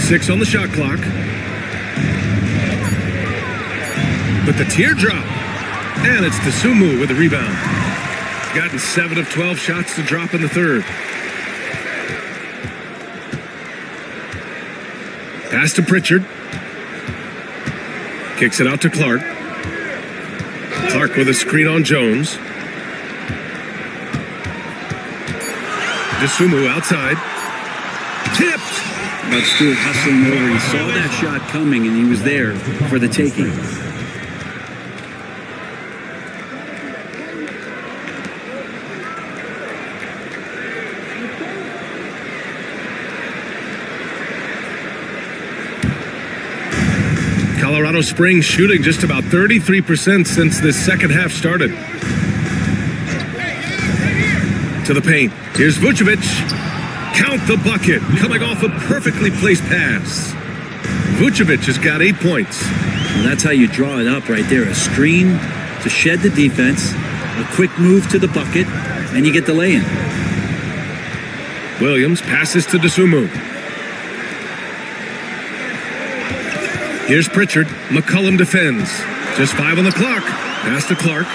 Speaker 1: Six on the shot clock. But the teardrop. And it's Dosunmu with the rebound. Gotten 7 of 12 shots to drop in the third. Pass to Pritchard. Kicks it out to Clark. Clark with a screen on Jones. Dosunmu outside. Tipped!
Speaker 2: But Stewart hustling over. He saw that shot coming and he was there for the taking.
Speaker 1: Colorado Springs shooting just about 33% since this second half started. To the paint. Here's Vucevic. Count the bucket. Coming off a perfectly placed pass. Vucevic has got 8 points.
Speaker 2: Well, that's how you draw it up right there. A screen to shed the defense, a quick move to the bucket, and you get the lay-in.
Speaker 1: Williams passes to Dosunmu. Here's Pritchard. McCollum defends. Just 5 on the clock. Pass to Clark.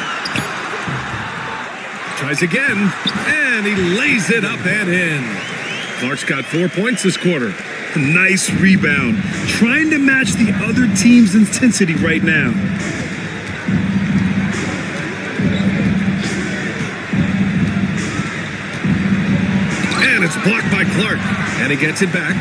Speaker 1: Tries again, and he lays it up and in. Clark's got 4 points this quarter.
Speaker 3: Nice rebound. Trying to match the other team's intensity right now.
Speaker 1: And it's blocked by Clark. And he gets it back.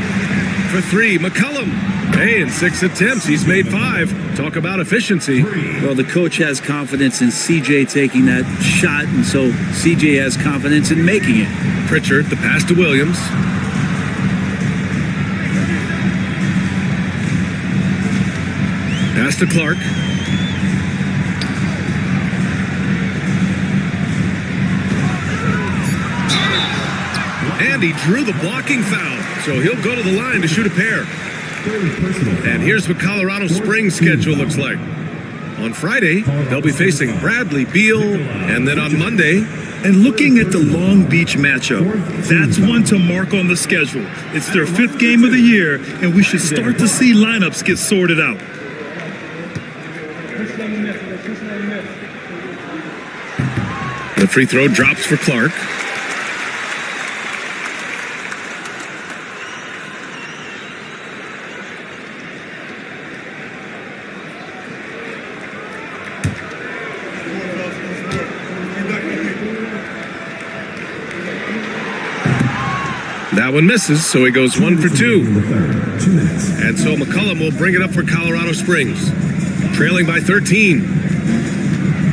Speaker 1: For three, McCollum. Hey, in 6 attempts, he's made 5. Talk about efficiency.
Speaker 2: Well, the coach has confidence in CJ taking that shot, and so CJ has confidence in making it.
Speaker 1: Pritchard, the pass to Williams. Pass to Clark. And he drew the blocking foul, so he'll go to the line to shoot a pair. And here's what Colorado Springs' schedule looks like. On Friday, they'll be facing Bradley Beal, and then on Monday.
Speaker 3: And looking at the Long Beach matchup, that's one to mark on the schedule. It's their 5th game of the year, and we should start to see lineups get sorted out.
Speaker 1: The free throw drops for Clark. That one misses, so he goes 1 for 2. And so McCollum will bring it up for Colorado Springs. Trailing by 13.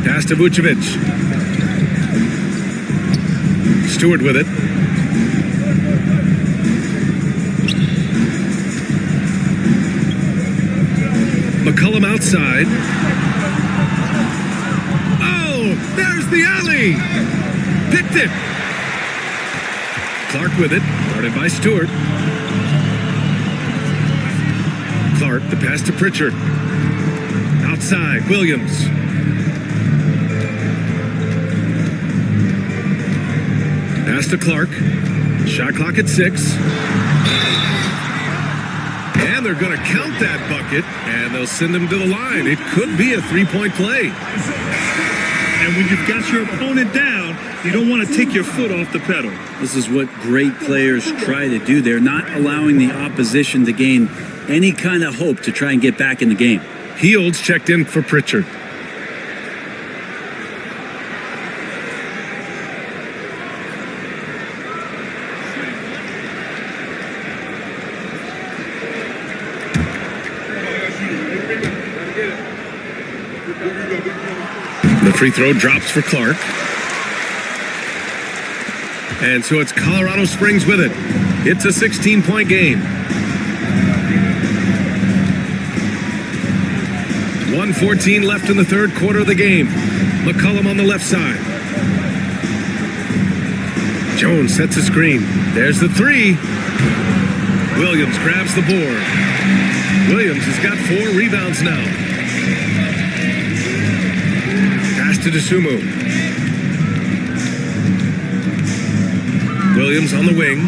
Speaker 1: Pass to Vucevic. Stewart with it. McCollum outside. Oh, there's the alley. Picked it. Clark with it, guarded by Stewart. Clark, the pass to Pritchard. Outside, Williams. Pass to Clark. Shot clock at 6. And they're going to count that bucket, and they'll send him to the line. It could be a 3-point play.
Speaker 3: And when you've got your opponent down, you don't want to take your foot off the pedal.
Speaker 2: This is what great players try to do. They're not allowing the opposition to gain any kind of hope to try and get back in the game.
Speaker 1: Heald's checked in for Pritchard. The free throw drops for Clark. And so it's Colorado Springs with it. It's a 16-point game. 1:14 left in the third quarter of the game. McCollum on the left side. Jones sets a screen. There's the 3. Williams grabs the board. Williams has got 4 rebounds now. Pass to Dosunmu. Williams on the wing.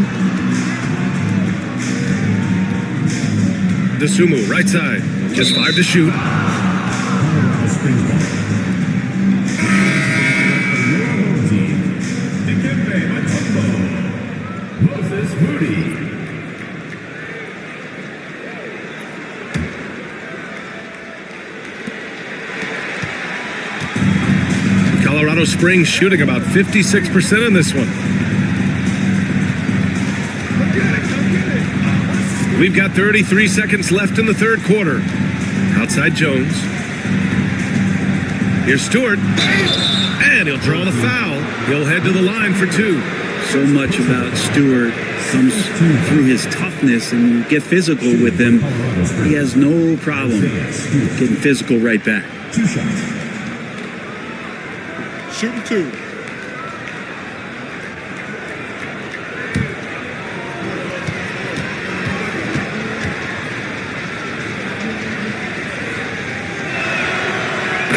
Speaker 1: Dosunmu, right side. Just 5 to shoot. Colorado Springs shooting about 56% in this one. We've got 33 seconds left in the third quarter. Outside Jones. Here's Stewart. And he'll draw the foul. He'll head to the line for 2.
Speaker 2: So much about Stewart comes through his toughness, and get physical with him. He has no problem getting physical right back.
Speaker 15: 2 shots.
Speaker 13: Shooting 2.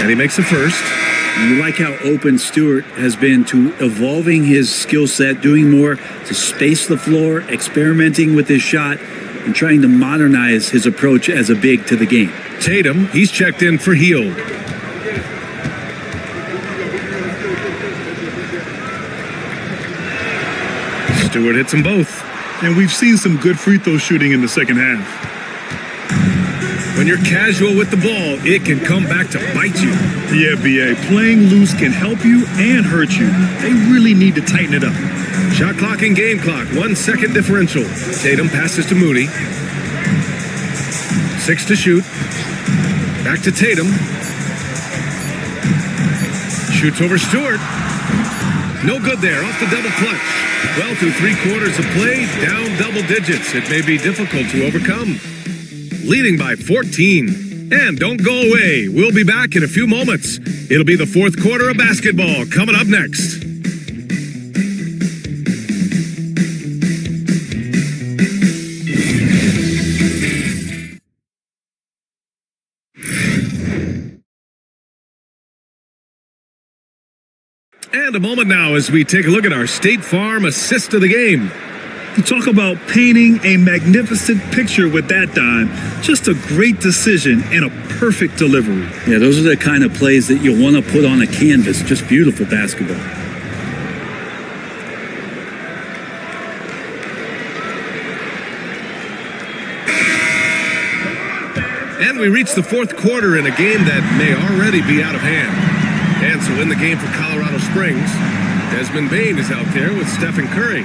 Speaker 1: And he makes a first.
Speaker 2: You like how open Stewart has been to evolving his skill set, doing more to space the floor, experimenting with his shot, and trying to modernize his approach as a big to the game.
Speaker 1: Tatum, he's checked in for Hield. Stewart hits them both.
Speaker 3: And we've seen some good free throw shooting in the second half.
Speaker 1: When you're casual with the ball, it can come back to bite you.
Speaker 3: Yeah, B.A. Playing loose can help you and hurt you. They really need to tighten it up.
Speaker 1: Shot clock and game clock, 1 second differential. Tatum passes to Moody. 6 to shoot. Back to Tatum. Shoots over Stewart. No good there, off the double clutch. Well, through 3 quarters of play, down double digits. It may be difficult to overcome. Leading by 14. And don't go away. We'll be back in a few moments. It'll be the 4th quarter of basketball coming up next. And a moment now as we take a look at our State Farm assist of the game.
Speaker 3: You talk about painting a magnificent picture with that dime. Just a great decision and a perfect delivery.
Speaker 2: Yeah, those are the kind of plays that you want to put on a canvas. Just beautiful basketball.
Speaker 1: And we reach the 4th quarter in a game that may already be out of hand. And so in the game for Colorado Springs, Desmond Bain is out there with Stephen Curry.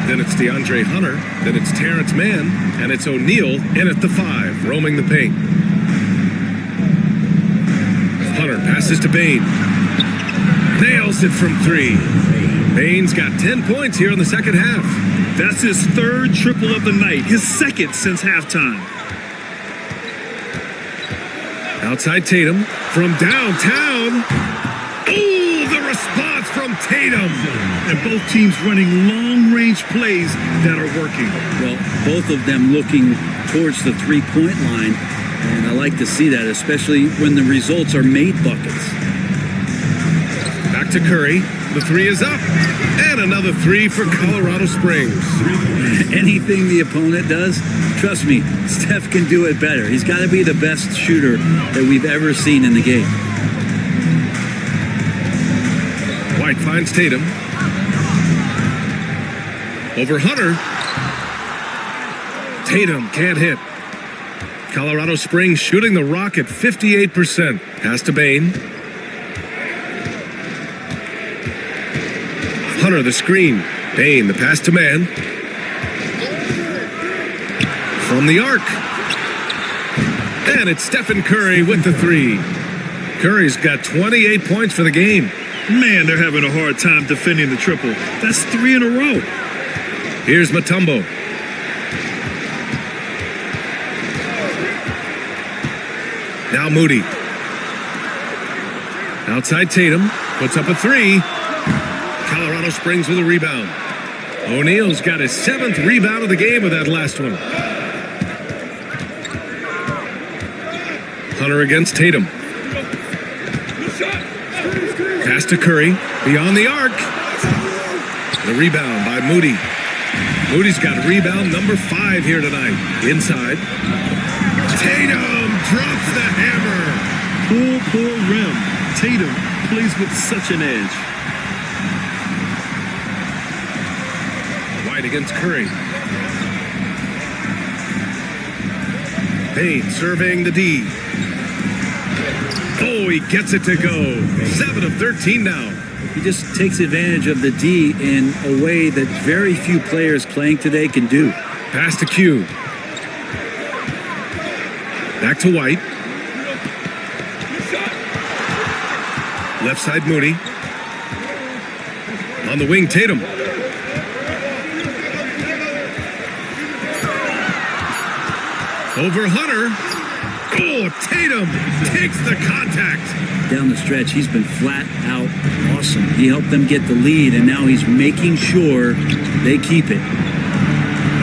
Speaker 1: Then it's DeAndre Hunter. Then it's Terrence Mann. And it's O'Neal in at the 5, roaming the paint. Hunter passes to Bain. Nails it from 3. Bain's got 10 points here in the second half.
Speaker 3: That's his 3rd triple of the night, his 2nd since halftime.
Speaker 1: Outside Tatum from downtown. Ooh, the response from Tatum.
Speaker 3: And both teams running long-range plays that are working.
Speaker 2: Well, both of them looking towards the three-point line. And I like to see that, especially when the results are made buckets.
Speaker 1: Back to Curry. The 3 is up. And another 3 for Colorado Springs.
Speaker 2: Anything the opponent does, trust me, Steph can do it better. He's got to be the best shooter that we've ever seen in the game.
Speaker 1: White finds Tatum. Over Hunter. Tatum can't hit. Colorado Springs shooting the rock at 58%. Pass to Bain. Hunter the screen. Bain the pass to Mann. From the arc. And it's Stephen Curry with the 3. Curry's got 28 points for the game.
Speaker 3: Man, they're having a hard time defending the triple. That's 3 in a row.
Speaker 1: Here's Mutombo. Now Moody. Outside Tatum. Puts up a 3. Colorado Springs with a rebound. O'Neal's got his 7th rebound of the game with that last one. Hunter against Tatum. Pass to Curry. Beyond the arc. The rebound by Moody. Moody's got rebound number 5 here tonight. Inside. Tatum drops the hammer.
Speaker 3: Pull rim. Tatum plays with such an edge.
Speaker 1: White against Curry. Bain surveying the D. Oh, he gets it to go. 7 of 13 now.
Speaker 2: He just takes advantage of the D in a way that very few players playing today can do.
Speaker 1: Pass to Q. Back to White. Left side Moody. On the wing, Tatum. Over Hunter. Oh, Tatum takes the contact.
Speaker 2: Down the stretch, he's been flat out awesome. He helped them get the lead, and now he's making sure they keep it.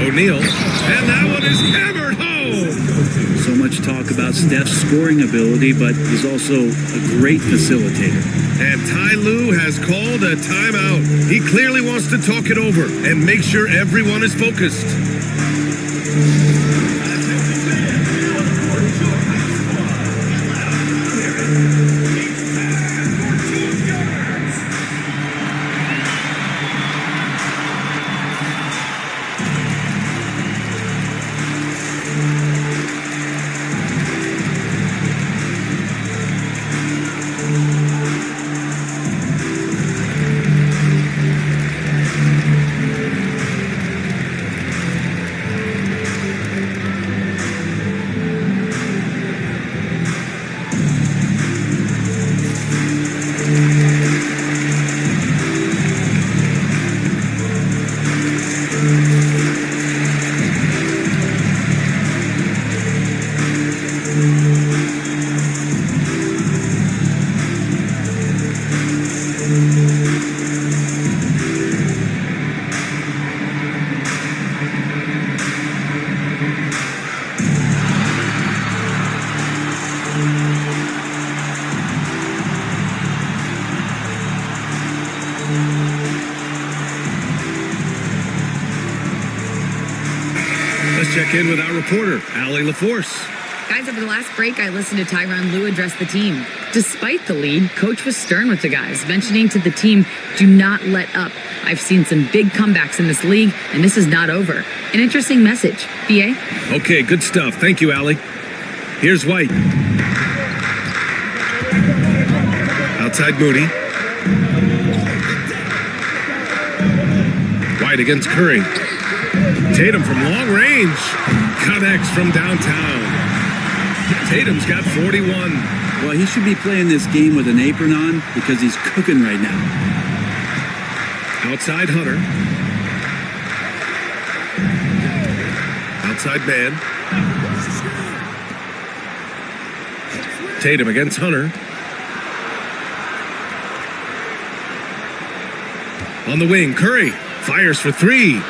Speaker 1: O'Neal, and that one is hammered home.
Speaker 2: So much talk about Steph's scoring ability, but he's also a great facilitator.
Speaker 1: And Ty Lue has called a timeout. He clearly wants to talk it over and make sure everyone is focused. check in with our reporter, Allie LaForce.
Speaker 4: Guys, over the last break, I listened to Tyronn Lue address the team. Despite the lead, Coach was stern with the guys, mentioning to the team, do not let up. I've seen some big comebacks in this league, and this is not over. An interesting message. BA?
Speaker 1: Okay, good stuff. Thank you, Allie. Here's White. Outside Moody. White against Curry. Tatum from long range. Connects from downtown. Tatum's got 41.
Speaker 2: Well, he should be playing this game with an apron on because he's cooking right now.
Speaker 1: Outside Hunter. Outside man. Tatum against Hunter. On the wing, Curry fires for three.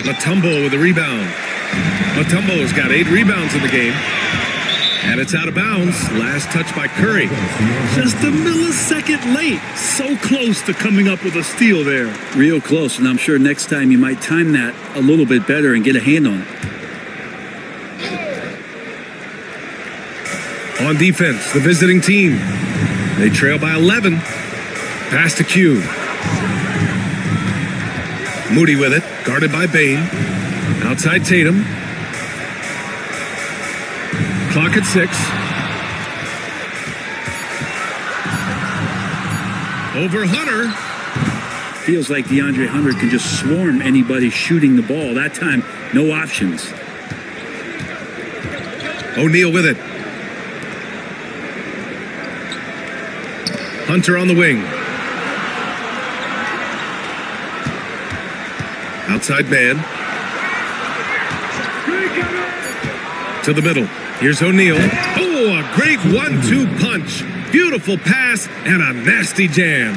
Speaker 1: Mutombo with a rebound. Mutombo's got 8 rebounds in the game. And it's out of bounds. Last touch by Curry.
Speaker 3: Just a millisecond late. So close to coming up with a steal there.
Speaker 2: Real close, and I'm sure next time you might time that a little bit better and get a hand on it.
Speaker 1: On defense, the visiting team. They trail by 11. Pass to Q. Moody with it, guarded by Bane. Outside Tatum. Clock at 6. Over Hunter.
Speaker 2: Feels like DeAndre Hunter can just swarm anybody shooting the ball. That time, no options.
Speaker 1: O'Neal with it. Hunter on the wing. Outside man. To the middle. Here's O'Neal. Oh, a great 1-2 punch. Beautiful pass and a nasty jam.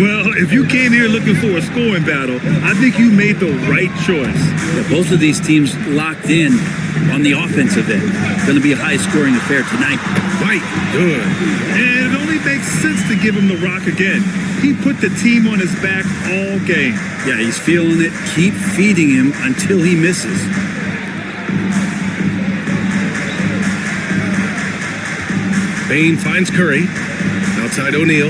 Speaker 3: Well, if you came here looking for a scoring battle, I think you made the right choice.
Speaker 2: Yeah, both of these teams locked in on the offensive end. Going to be a high-scoring affair tonight.
Speaker 1: White, good.
Speaker 3: And it only makes sense to give him the rock again. He put the team on his back all game.
Speaker 2: Yeah, he's feeling it. Keep feeding him until he misses.
Speaker 1: Bane finds Curry. Outside O'Neal.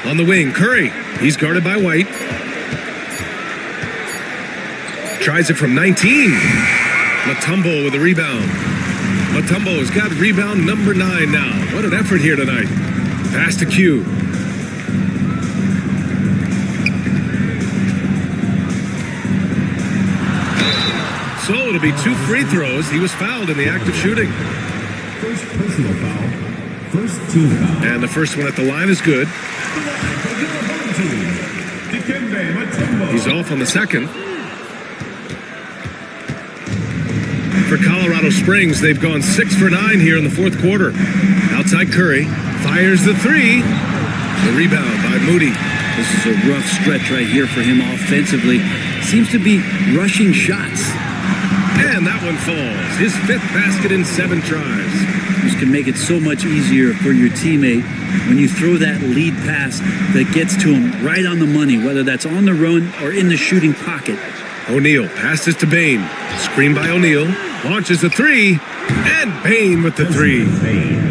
Speaker 1: On the wing, Curry. He's guarded by White. Tries it from 19. Mutombo with a rebound. Mutombo's got rebound number 9 now. What an effort here tonight. Pass to Q. So it'll be 2 free throws. He was fouled in the act of shooting.
Speaker 5: First personal foul. First team foul.
Speaker 1: And the first one at the line is good. He's off on the second. For Colorado Springs, they've gone 6 for 9 here in the fourth quarter. Outside Curry. Fires the 3. The rebound by Moody.
Speaker 2: This is a rough stretch right here for him offensively. Seems to be rushing shots.
Speaker 1: And that one falls. His 5th basket in 7 tries.
Speaker 2: This can make it so much easier for your teammate when you throw that lead pass that gets to him right on the money, whether that's on the run or in the shooting pocket.
Speaker 1: O'Neal passes to Bane. Screen by O'Neal. Launches the 3. And Bane with the 3.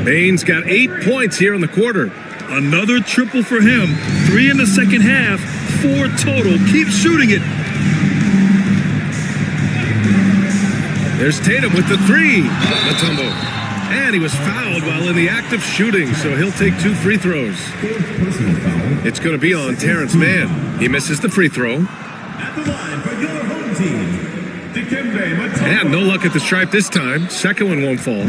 Speaker 1: Bane's got 8 points here in the quarter.
Speaker 3: Another triple for him. 3 in the second half. 4 total. Keep shooting it.
Speaker 1: There's Tatum with the 3. Mutombo. And he was fouled while in the act of shooting, so he'll take 2 free throws. It's going to be on Terrence Mann. He misses the free throw.
Speaker 5: At the line for your home team, Dikembe Mutombo.
Speaker 1: And no luck at the stripe this time. Second one won't fall.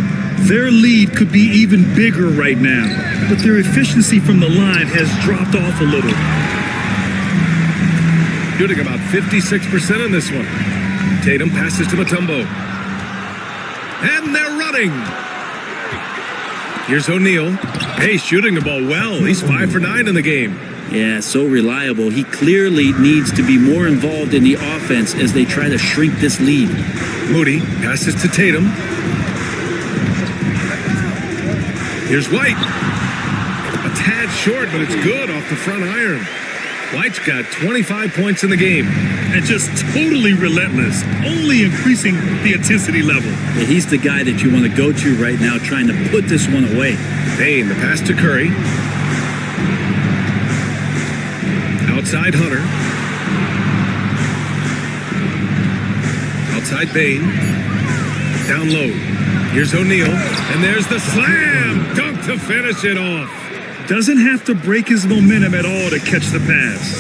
Speaker 3: Their lead could be even bigger right now, but their efficiency from the line has dropped off a little.
Speaker 1: Shooting about 56% in this one. Tatum passes to Mutombo. And they're running. Here's O'Neal. Hey, shooting the ball well. He's 5 for 9 in the game.
Speaker 2: Yeah, so reliable. He clearly needs to be more involved in the offense as they try to shrink this lead.
Speaker 1: Moody passes to Tatum. Here's White. A tad short, but it's good off the front iron. White's got 25 points in the game.
Speaker 3: And just totally relentless, only increasing the intensity level.
Speaker 2: Yeah, he's the guy that you want to go to right now, trying to put this one away.
Speaker 1: Bain, the pass to Curry. Outside Hunter. Outside Bain. Down low. Here's O'Neal. And there's the slam. Dunk to finish it off.
Speaker 3: Doesn't have to break his momentum at all to catch the pass.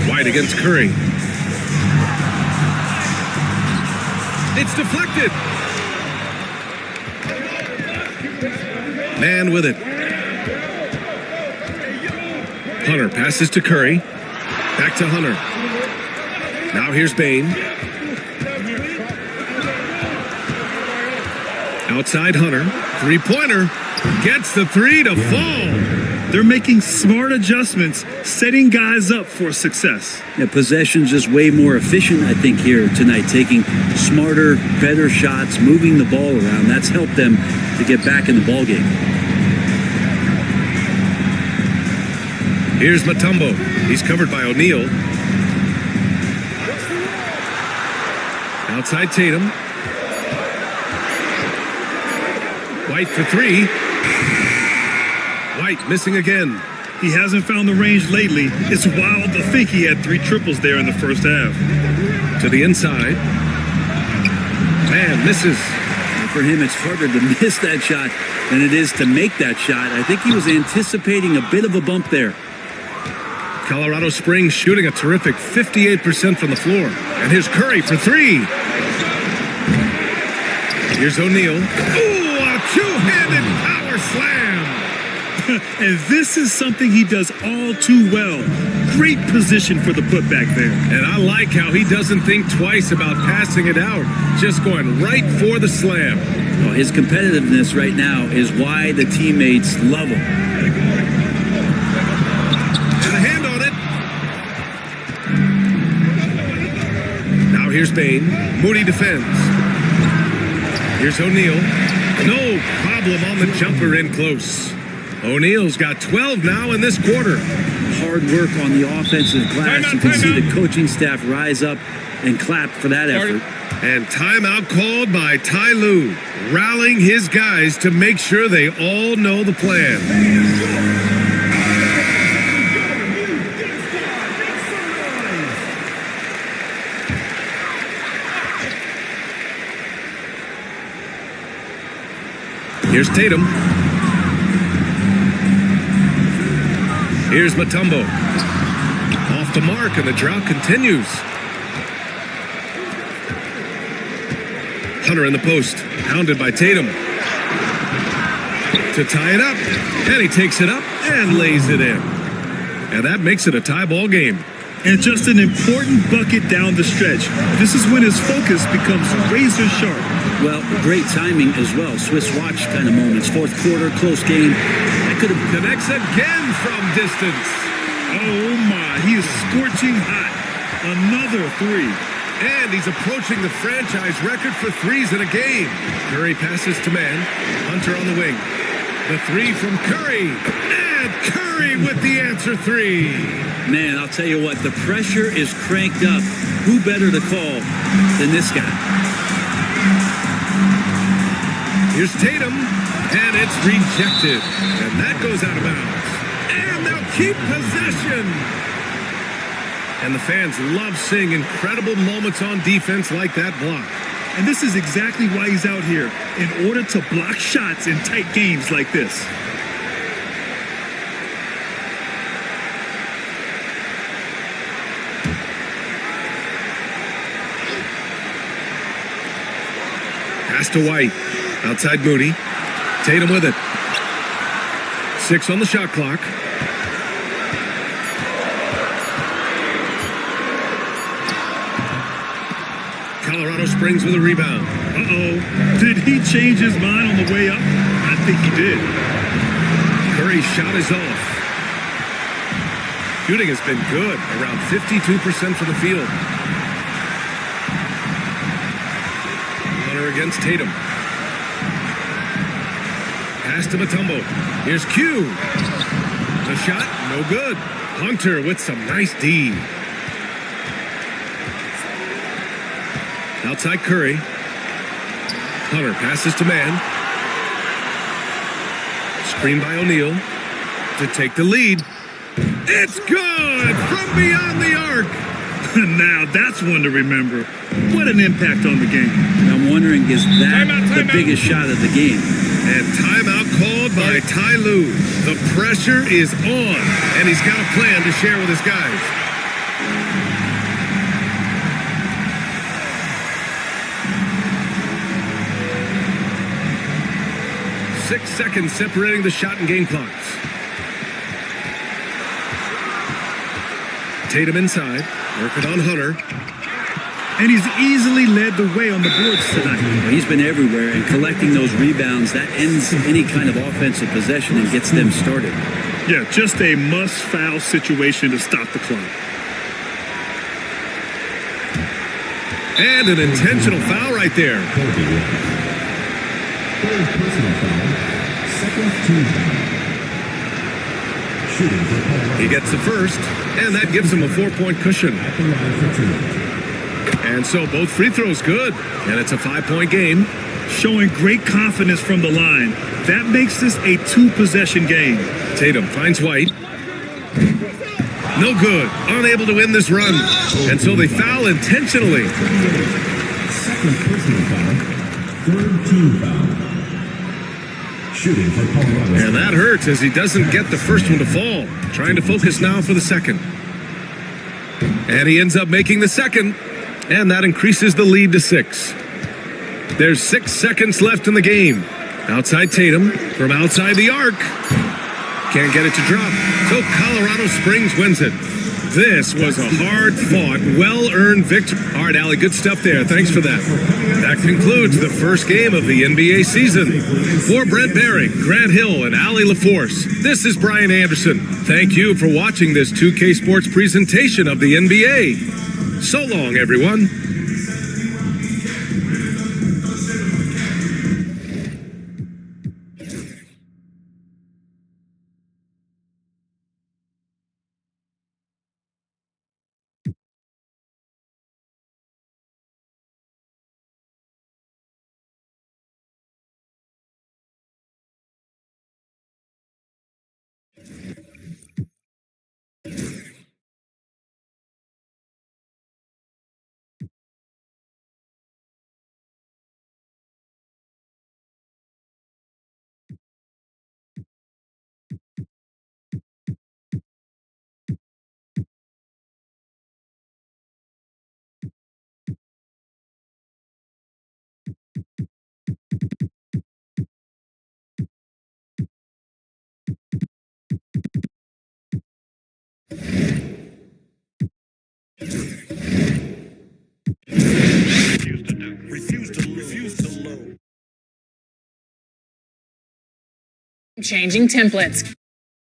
Speaker 1: White against Curry. It's deflected. Man with it. Hunter passes to Curry. Back to Hunter. Now here's Bain. Outside Hunter. Three-pointer. Gets the three to fall.
Speaker 3: They're making smart adjustments, setting guys up for success.
Speaker 2: Yeah, possession's just way more efficient, I think, here tonight. Taking smarter, better shots, moving the ball around. That's helped them to get back in the ball game.
Speaker 1: Here's Mutombo. He's covered by O'Neal. Outside Tatum. White for three. White missing again.
Speaker 3: He hasn't found the range lately. It's wild to think he had 3 triples there in the first half.
Speaker 1: To the inside. Man misses.
Speaker 2: And for him, it's harder to miss that shot than it is to make that shot. I think he was anticipating a bit of a bump there.
Speaker 1: Colorado Springs shooting a terrific 58% from the floor. And here's Curry for three. Here's O'Neal. Ooh, a two-handed power slam.
Speaker 3: And this is something he does all too well. Great position for the putback there.
Speaker 1: And I like how he doesn't think twice about passing it out. Just going right for the slam.
Speaker 2: Well, his competitiveness right now is why the teammates love him.
Speaker 1: And a hand on it. Now here's Bain. Moody defends. Here's O'Neal. No problem on the jumper in close. O'Neal's got 12 now in this quarter.
Speaker 2: Hard work on the offensive glass. You can see the coaching staff rise up and clap for that effort.
Speaker 1: And timeout called by Ty Lue, rallying his guys to make sure they all know the plan. Here's Tatum. Here's Mutombo. Off the mark, and the drought continues. Hunter in the post, hounded by Tatum. To tie it up, and he takes it up and lays it in. And that makes it a tie ball game.
Speaker 3: And just an important bucket down the stretch. This is when his focus becomes razor sharp.
Speaker 2: Well, great timing as well. Swiss watch kind of moments. Fourth quarter, close game. That could have
Speaker 1: connects again from distance.
Speaker 3: Oh my, he is scorching hot. Another three.
Speaker 1: And he's approaching the franchise record for threes in a game. Curry passes to man. Hunter on the wing. The three from Curry. And Curry with the answer three.
Speaker 2: Man, I'll tell you what, the pressure is cranked up. Who better to call than this guy?
Speaker 1: Here's Tatum, and it's rejected. And that goes out of bounds. And they'll keep possession. And the fans love seeing incredible moments on defense like that block.
Speaker 3: And this is exactly why he's out here, in order to block shots in tight games like this.
Speaker 1: Pass to White. Outside Moody. Tatum with it. 6 on the shot clock. Colorado Springs with a rebound.
Speaker 3: Uh-oh. Did he change his mind on the way up? I think he did.
Speaker 1: Curry's shot is off. Shooting has been good, around 52% from the field. Hunter against Tatum. Pass to Mutombo. Here's Q. A shot, no good. Hunter with some nice D. Outside Curry. Hunter passes to man. Screen by O'Neal to take the lead. It's good from beyond the arc.
Speaker 3: Now that's one to remember. What an impact on the game.
Speaker 2: I'm wondering, is that the biggest shot of the game?
Speaker 1: And timeout called by Ty Lue. The pressure is on, and he's got a plan to share with his guys. Six seconds separating the shot and game clocks. Tatum inside, working on Hunter.
Speaker 3: And he's easily led the way on the boards tonight.
Speaker 2: Well, he's been everywhere, and collecting those rebounds, that ends any kind of offensive possession and gets them started.
Speaker 3: Yeah, just a must-foul situation to stop the clock.
Speaker 1: And an intentional foul right there.
Speaker 5: Third personal foul. Second team foul. Shooting for Paul.
Speaker 1: He gets the first, and that gives him a 4-point cushion.
Speaker 5: At the line for two.
Speaker 1: And so both free throws good, and it's a 5-point game.
Speaker 3: Showing great confidence from the line. That makes this a 2-possession game.
Speaker 1: Tatum finds White. No good. Unable to win this run. And so they foul intentionally.
Speaker 5: Second personal foul. Third team foul. Shooting for Colorado.
Speaker 1: And that hurts as he doesn't get the first one to fall. Trying to focus now for the second. And he ends up making the second. And that increases the lead to 6. There's 6 seconds left in the game. Outside Tatum from outside the arc. Can't get it to drop. So Colorado Springs wins it. This was a hard-fought, well-earned victory. All right, Allie, good stuff there. Thanks for that. That concludes the first game of the NBA season. For Brent Barry, Grant Hill, and Allie LaForce, this is Brian Anderson. Thank you for watching this 2K Sports presentation of the NBA. So long, everyone.
Speaker 19: Changing templates.